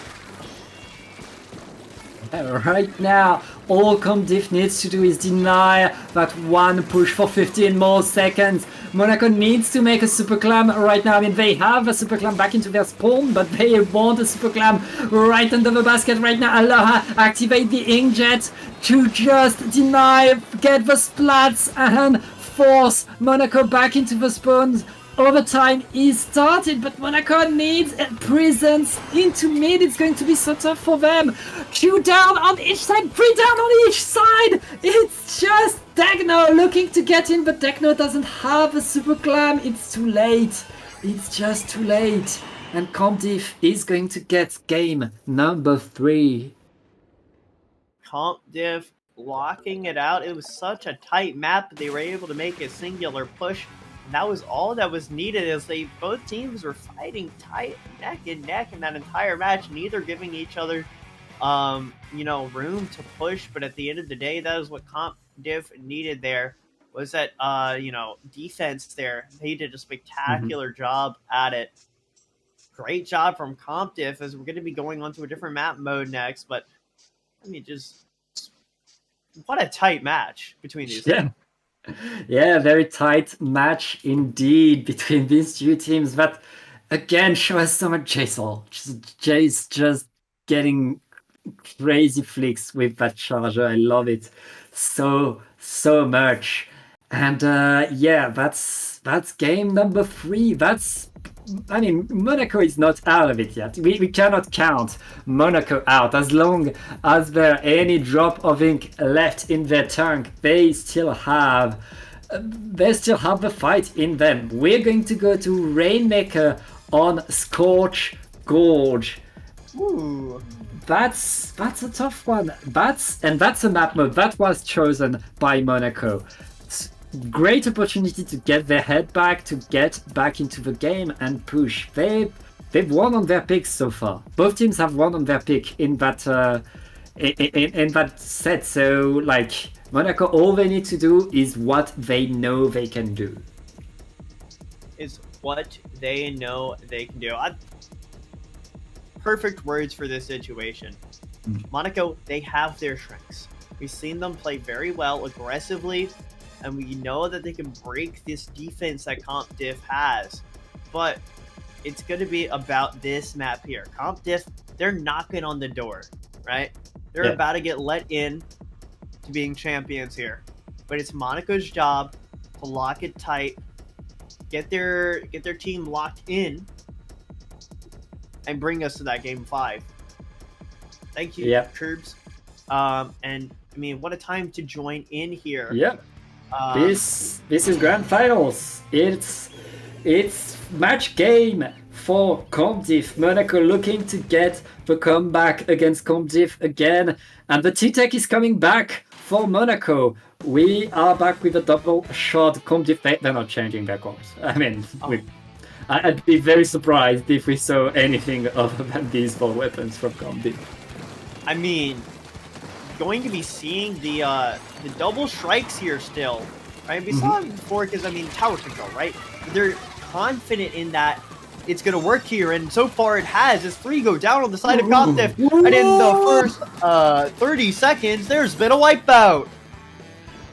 Right now, all Comdiff needs to do is deny that one push for 15 more seconds. Monaco needs to make a super clam right now. I mean, they have a super clam back into their spawn, but they want a super clam right under the basket right now. Aloha, activate the inkjet to just deny, get the splats, and force Monaco back into the spawns. Overtime is started, but Monaco needs a presence into mid. It's going to be so tough for them. 2 down on each side, 3 down on each side. It's just Degno looking to get in, but Degno doesn't have a super clam. It's too late. It's just too late. And Comdiff is going to get game number 3. Comdiff locking it out. It was such a tight map, but they were able to make a singular push. And that was all that was needed, as both teams were fighting tight, neck and neck in that entire match, neither giving each other, room to push. But at the end of the day, that is what Comdiff needed there. was that defense there. They did a spectacular job at it. Great job from CompDiff, as we're going to be going on to a different map mode next. But I mean, just what a tight match between these two. Yeah, very tight match indeed between these two teams. But again, show us so much Jace. Jace just getting crazy flicks with that charger. I love it so much. And yeah, that's game number 3. I mean, Monaco is not out of it yet. We cannot count Monaco out. As long as there any drop of ink left in their tank, they still have the fight in them. We're going to go to Rainmaker on Scorch Gorge. Ooh. That's a tough one. That's a map mode that was chosen by Monaco. Great opportunity to get their head back, to get back into the game and push. They've won on their picks so far. Both teams have won on their pick in that in that set. So like Monaco, all they need to do is what they know they can do. Is what they know they can do. Perfect words for this situation. Monaco, they have their strengths. We've seen them play very well aggressively, and we know that they can break this defense that CompDiff has. But it's going to be about this map here. CompDiff, they're knocking on the door, right? They're about to get let in to being champions here. But it's Monaco's job to lock it tight, get their team locked in, and bring us to that game 5. Thank you, Curbs. And I mean, what a time to join in here. Yeah. This is grand finals. It's match game for CompDiff. Monaco looking to get the comeback against CompDiff again, and the T-Tech is coming back for Monaco. We are back with a double shot. CompDiff, they're not changing their course. I mean, I'd be very surprised if we saw anything other than these 4 weapons from CompDiff. I mean, going to be seeing the double strikes here still, right? We saw it before because, I mean, tower control, right? They're confident in that it's going to work here, and so far it has. As 3 go down on the side of CompDiff, and in the first 30 seconds, there's been a wipeout.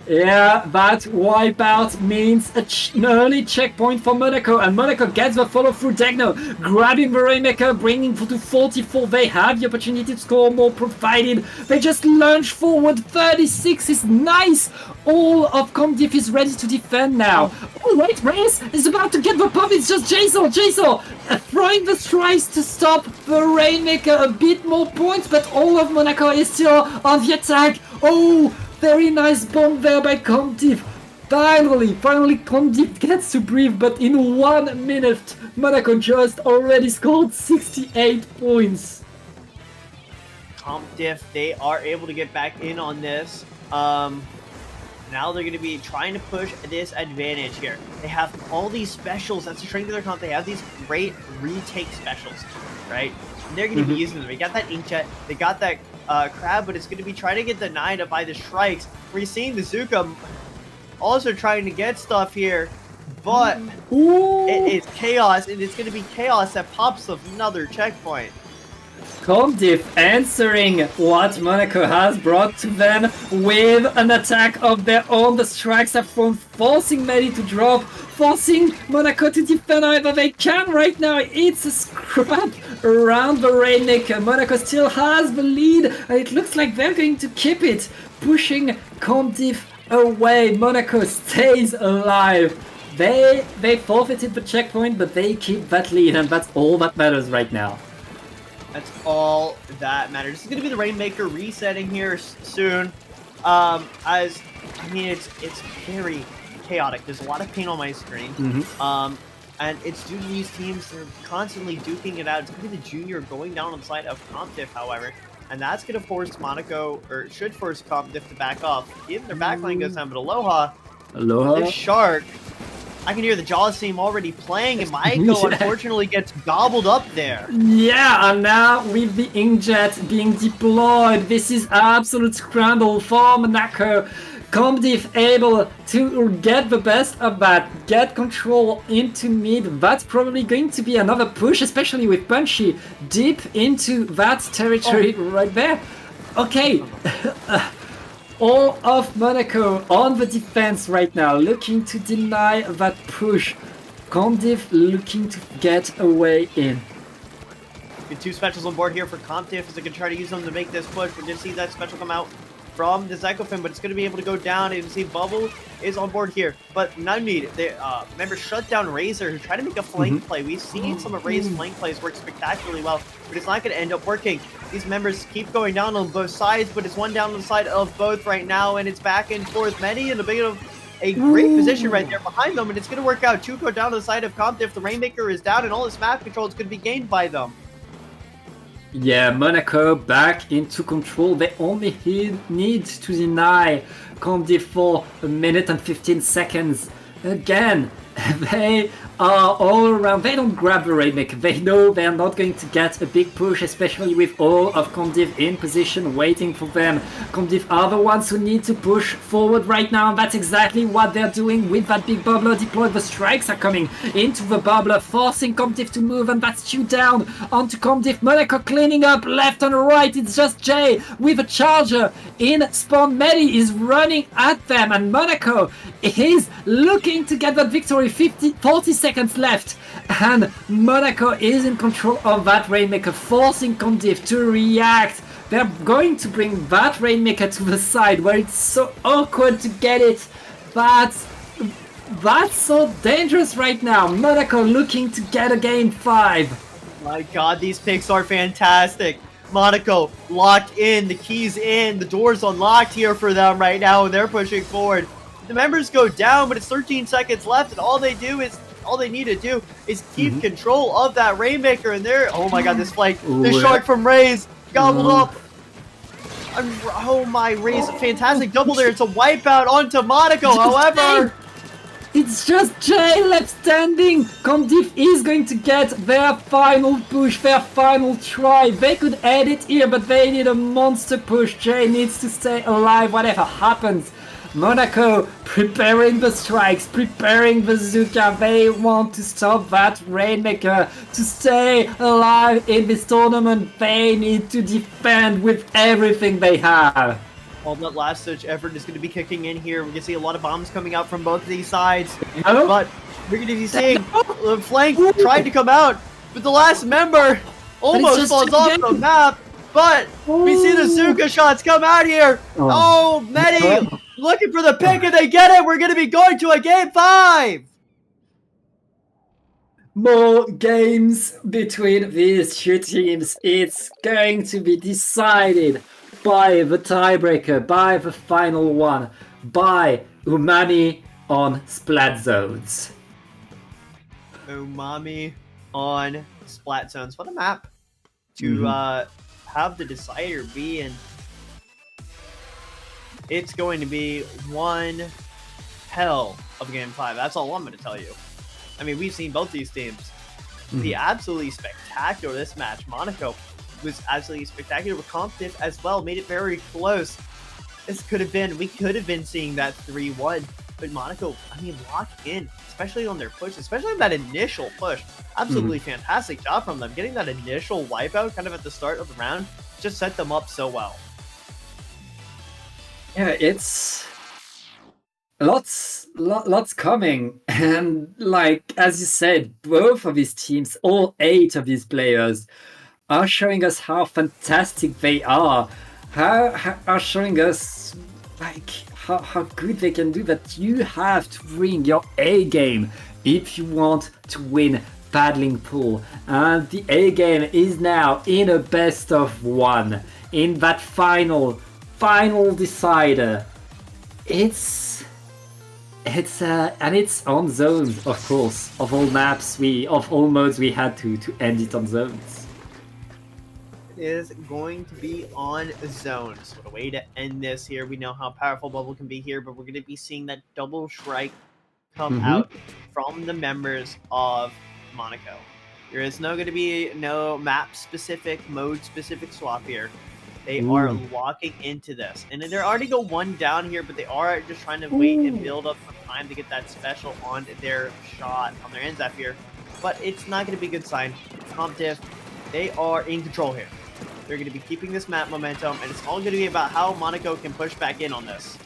Yeah, that wipeout means an early checkpoint for Monaco, and Monaco gets the follow-through techno, grabbing the Rainmaker, bringing to 44. They have the opportunity to score more, provided they just launch forward. 36 is nice. All of CompDiff is ready to defend now. Oh wait, Race is about to get the pop. It's just Jason throwing the strikes to stop the Rainmaker. A bit more points, but all of Monaco is still on the attack. Oh, very nice bomb there by CompDiff. Finally, CompDiff gets to breathe, but in 1 minute, Monaco just already scored 68 points. CompDiff, they are able to get back in on this. Now they're going to be trying to push this advantage here. They have all these specials. That's the strength of their comp. They have these great retake specials, right? And they're going to be using them. They got that inkjet. They got that crab, but it's going to be trying to get denied by the strikes. We're seeing the Zuka also trying to get stuff here, but it is chaos, and it's going to be chaos that pops up another checkpoint. CompDiff answering what Monaco has brought to them with an attack of their own. The strikes have thrown, forcing Medi to drop, forcing Monaco to defend however they can right now. It's a scrap around the Rainmaker. Monaco still has the lead, and it looks like they're going to keep it, pushing CompDiff away. Monaco stays alive. They forfeited the checkpoint, but they keep that lead, and that's all that matters right now. That's all that matters. This is going to be the Rainmaker resetting here soon. As I mean, it's very chaotic. There's a lot of paint on my screen. And it's due to these teams. They're constantly duking it out. It's going to be the Junior going down on the side of CompDiff, however. And that's going to force Monaco, or should force CompDiff to back off. Even their backline goes down, but Aloha. This Shark. I can hear the Jaws team already playing, and Maiko unfortunately gets gobbled up there. Yeah, and now with the inkjet being deployed, this is absolute scramble for Monaco. Comdiv able to get the best of that, get control into mid. That's probably going to be another push, especially with Punchy deep into that territory right there. Okay, all of Monaco on the defense right now, looking to deny that push. Comdiv looking to get away in. Get 2 specials on board here for Comdiv as they can try to use them to make this push. We're going to see that special come out from the Zycofin, but it's going to be able to go down. And you see Bubble is on board here. But Nunmead, remember, shut down Razor, who tried to make a flank play. We've seen some of Razor's flank plays work spectacularly well, but it's not going to end up working. These members keep going down on both sides, but it's one down on the side of both right now, and it's back and forth. Many in a bit of a great position right there behind them, and it's going to work out. Tuco down to the side of Comdiv. The Rainmaker is down, and all this map control is going to be gained by them. Yeah, Monaco back into control. They only need to deny Comdiv for a minute and 15 seconds. Again, they are all around. They don't grab the Rainmaker. They know they're not going to get a big push, especially with all of Comdiv in position waiting for them. Comdiv are the ones who need to push forward right now, and that's exactly what they're doing with that big bubbler deployed. The strikes are coming into the bubbler, forcing Comdiv to move, and that's 2 down onto Comdiv. Monaco cleaning up left and right. It's just Jay with a charger in spawn. Medi is running at them, and Monaco is looking to get that victory. 40 seconds left, and Monaco is in control of that Rainmaker, forcing Comdiv to react. They're going to bring that Rainmaker to the side where it's so awkward to get it. That's so dangerous right now. Monaco looking to get a game 5. My god, these picks are fantastic. Monaco locked in, the keys in, the doors unlocked here for them right now, and they're pushing forward. The members go down, but it's 13 seconds left, and all they need to do is keep control of that Rainmaker, and they're, oh my god, this flank, the shark from Raze, gobbled up. Oh my, Raze, fantastic double there. It's a wipeout onto Monaco, however. It's just Jay left standing. Comdiv is going to get their final push, their final try. They could end it here, but they need a monster push. Jay needs to stay alive, whatever happens. Monaco preparing the strikes, preparing the Zuka. They want to stop that Rainmaker to stay alive in this tournament. They need to defend with everything they have. All that last-ditch effort is going to be kicking in here. We're going to see a lot of bombs coming out from both of these sides. Hello? But we're going to be seeing the flank tried to come out, but the last member almost falls off the map. But we see the Zuka shots come out here. Oh, Medi looking for the pick, and they get it. We're going to be going to a game 5. More games between these 2 teams. It's going to be decided by the tiebreaker, by the final one, by Umami on Splat Zones. Umami on Splat Zones. What a map to have the decider be in. It's going to be one hell of game 5. That's all I'm going to tell you. I mean, we've seen both these teams be absolutely spectacular this match. Monaco was absolutely spectacular with Comdiv as well. Made it very close. We could have been seeing that 3-1. But Monaco, I mean, locked in, especially on their push, especially on that initial push. Absolutely fantastic job from them. Getting that initial wipeout kind of at the start of the round just set them up so well. Yeah, it's lots coming, and like as you said, both of these teams, all 8 of these players, are showing us how fantastic they are. Are showing us like how good they can do. That you have to bring your A game if you want to win Paddling Pool, and the A game is now in a best of 1 in that final decider. It's and it's on zones, of course. Of all maps, of all modes, we had to end it on zones. It is going to be on zones. What a way to end this here. We know how powerful Bubble can be here, but we're going to be seeing that double strike come out from the members of Monaco. There is going to be no map-specific, mode-specific swap here. They are locking into this. And they're already go one down here, but they are just trying to wait and build up some time to get that special on their shot, on their ends up here. But it's not going to be a good sign. CompDiff, they are in control here. They're going to be keeping this map momentum, and it's all going to be about how Monaco can push back in on this.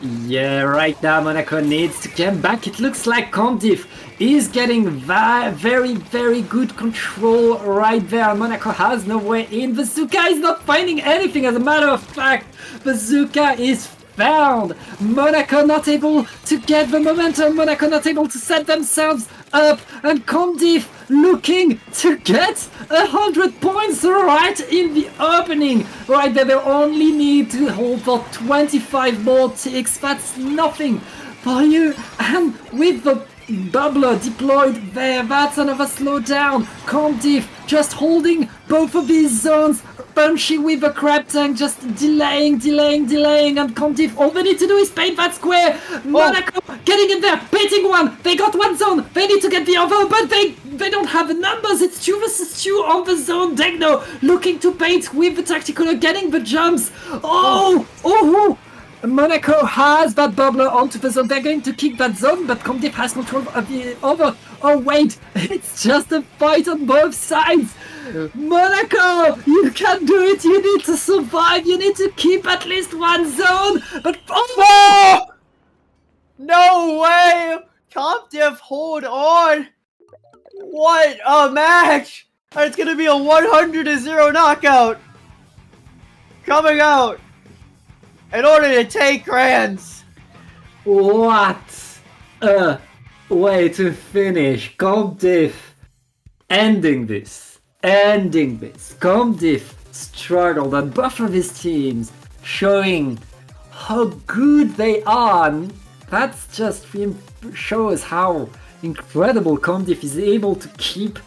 Yeah, right now Monaco needs to get back. It looks like CompDiff is getting very, very good control right there. Monaco has no way in. Bazooka is not finding anything. As a matter of fact, Bazooka is found. Monaco not able to get the momentum. Monaco not able to set themselves up. And CompDiff looking to get 100 points right in the opening. Right there, they only need to hold for 25 more ticks. That's nothing for you. And with the bubbler deployed there, that's another slowdown. CompDiff just holding both of these zones. Punchy with the crab tank, just delaying, and CompDiff, all they need to do is paint that square. Monaco getting in there, painting one. They got one zone, they need to get the other, but they don't have the numbers. It's 2 versus 2 on the zone. Degno looking to paint with the Tactical, getting the jumps. Monaco has that bubbler onto the zone. They're going to kick that zone, but CompDiff has control of the other. Oh wait, it's just a fight on both sides. Monaco, you can do it. You need to survive. You need to keep at least one zone. But No way! CompDiff, hold on! What a match! And it's gonna be a 100-0 knockout! Coming out! In order to take Grands! what a way to finish. CompDiff ending this. CompDiff struggled on both of his teams, showing how good they are. And that's just shows how incredible CompDiff is able to keep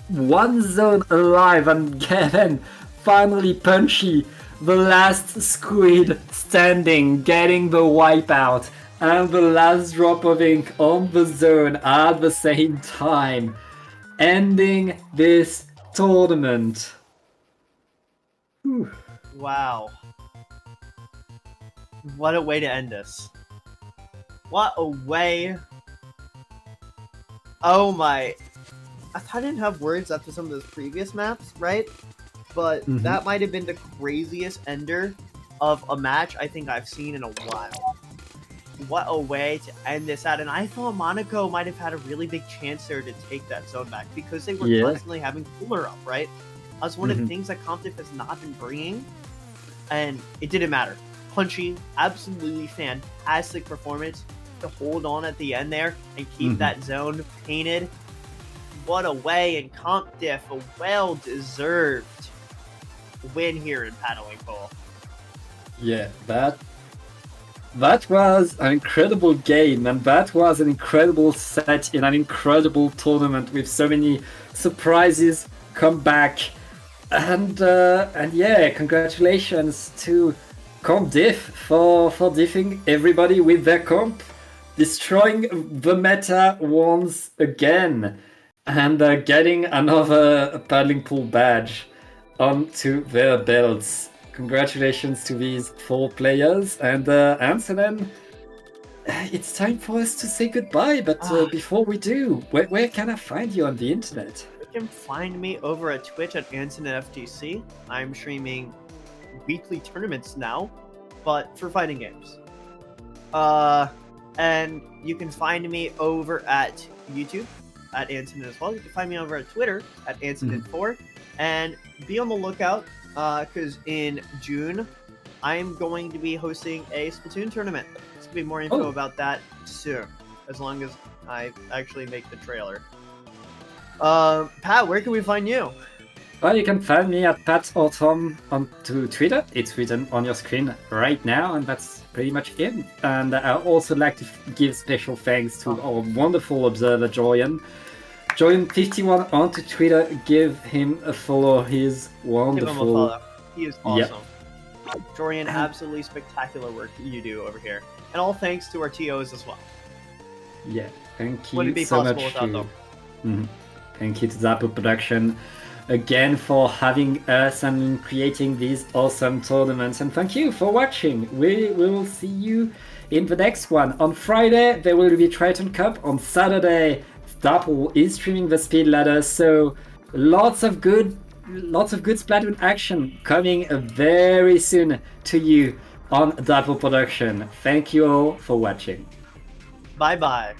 one zone alive and then finally Punchy, the last squid standing, getting the wipeout and the last drop of ink on the zone at the same time, ending this tournament. Whew. Wow. What a way to end this. What a way. Oh my. I didn't have words after some of those previous maps, right? But that might have been the craziest ender of a match I think I've seen in a while. What a way to end this out. And I thought Monaco might have had a really big chance there to take that zone back because they were constantly having cooler up, right? That's one of the things that CompDiff has not been bringing. And it didn't matter. Punchy, absolutely fantastic performance to hold on at the end there and keep that zone painted. What a way, and CompDiff, a well-deserved win here in Paddling Pool. Yeah, that was an incredible game, and that was an incredible set in an incredible tournament with so many surprises come back. And yeah, congratulations to CompDiff for diffing everybody with their comp, destroying the meta once again, and getting another paddling pool badge onto their belts. Congratulations to these 4 players, and Antonin, it's time for us to say goodbye, but before we do, where can I find you on the internet? You can find me over at Twitch at AntoninFTC. I'm streaming weekly tournaments now, but for fighting games. And you can find me over at YouTube at Antonin as well. You can find me over at Twitter at Antonin4, and be on the lookout because in June I'm going to be hosting a Splatoon tournament. There's gonna be more info about that soon, as long as I actually make the trailer. Pat, where can we find you? Well, you can find me at PatAutumn on Twitter. It's written on your screen right now, and that's pretty much it. And I also like to give special thanks to our wonderful observer, Jorian. Jorian51 onto Twitter. Give him a follow. He's wonderful. Give him a follow. He is awesome. Yep. Jorian, absolutely spectacular work you do over here. And all thanks to our TOs as well. Yeah, thank you Wouldn't be so possible much without them. Thank you to Zappo Production again for having us and creating these awesome tournaments. And thank you for watching. We will see you in the next one. On Friday, there will be Triton Cup. On Saturday, Starpool is streaming the Speed Ladder. So lots of good Splatoon action coming very soon to you on Darpo Production. Thank you all for watching. Bye bye.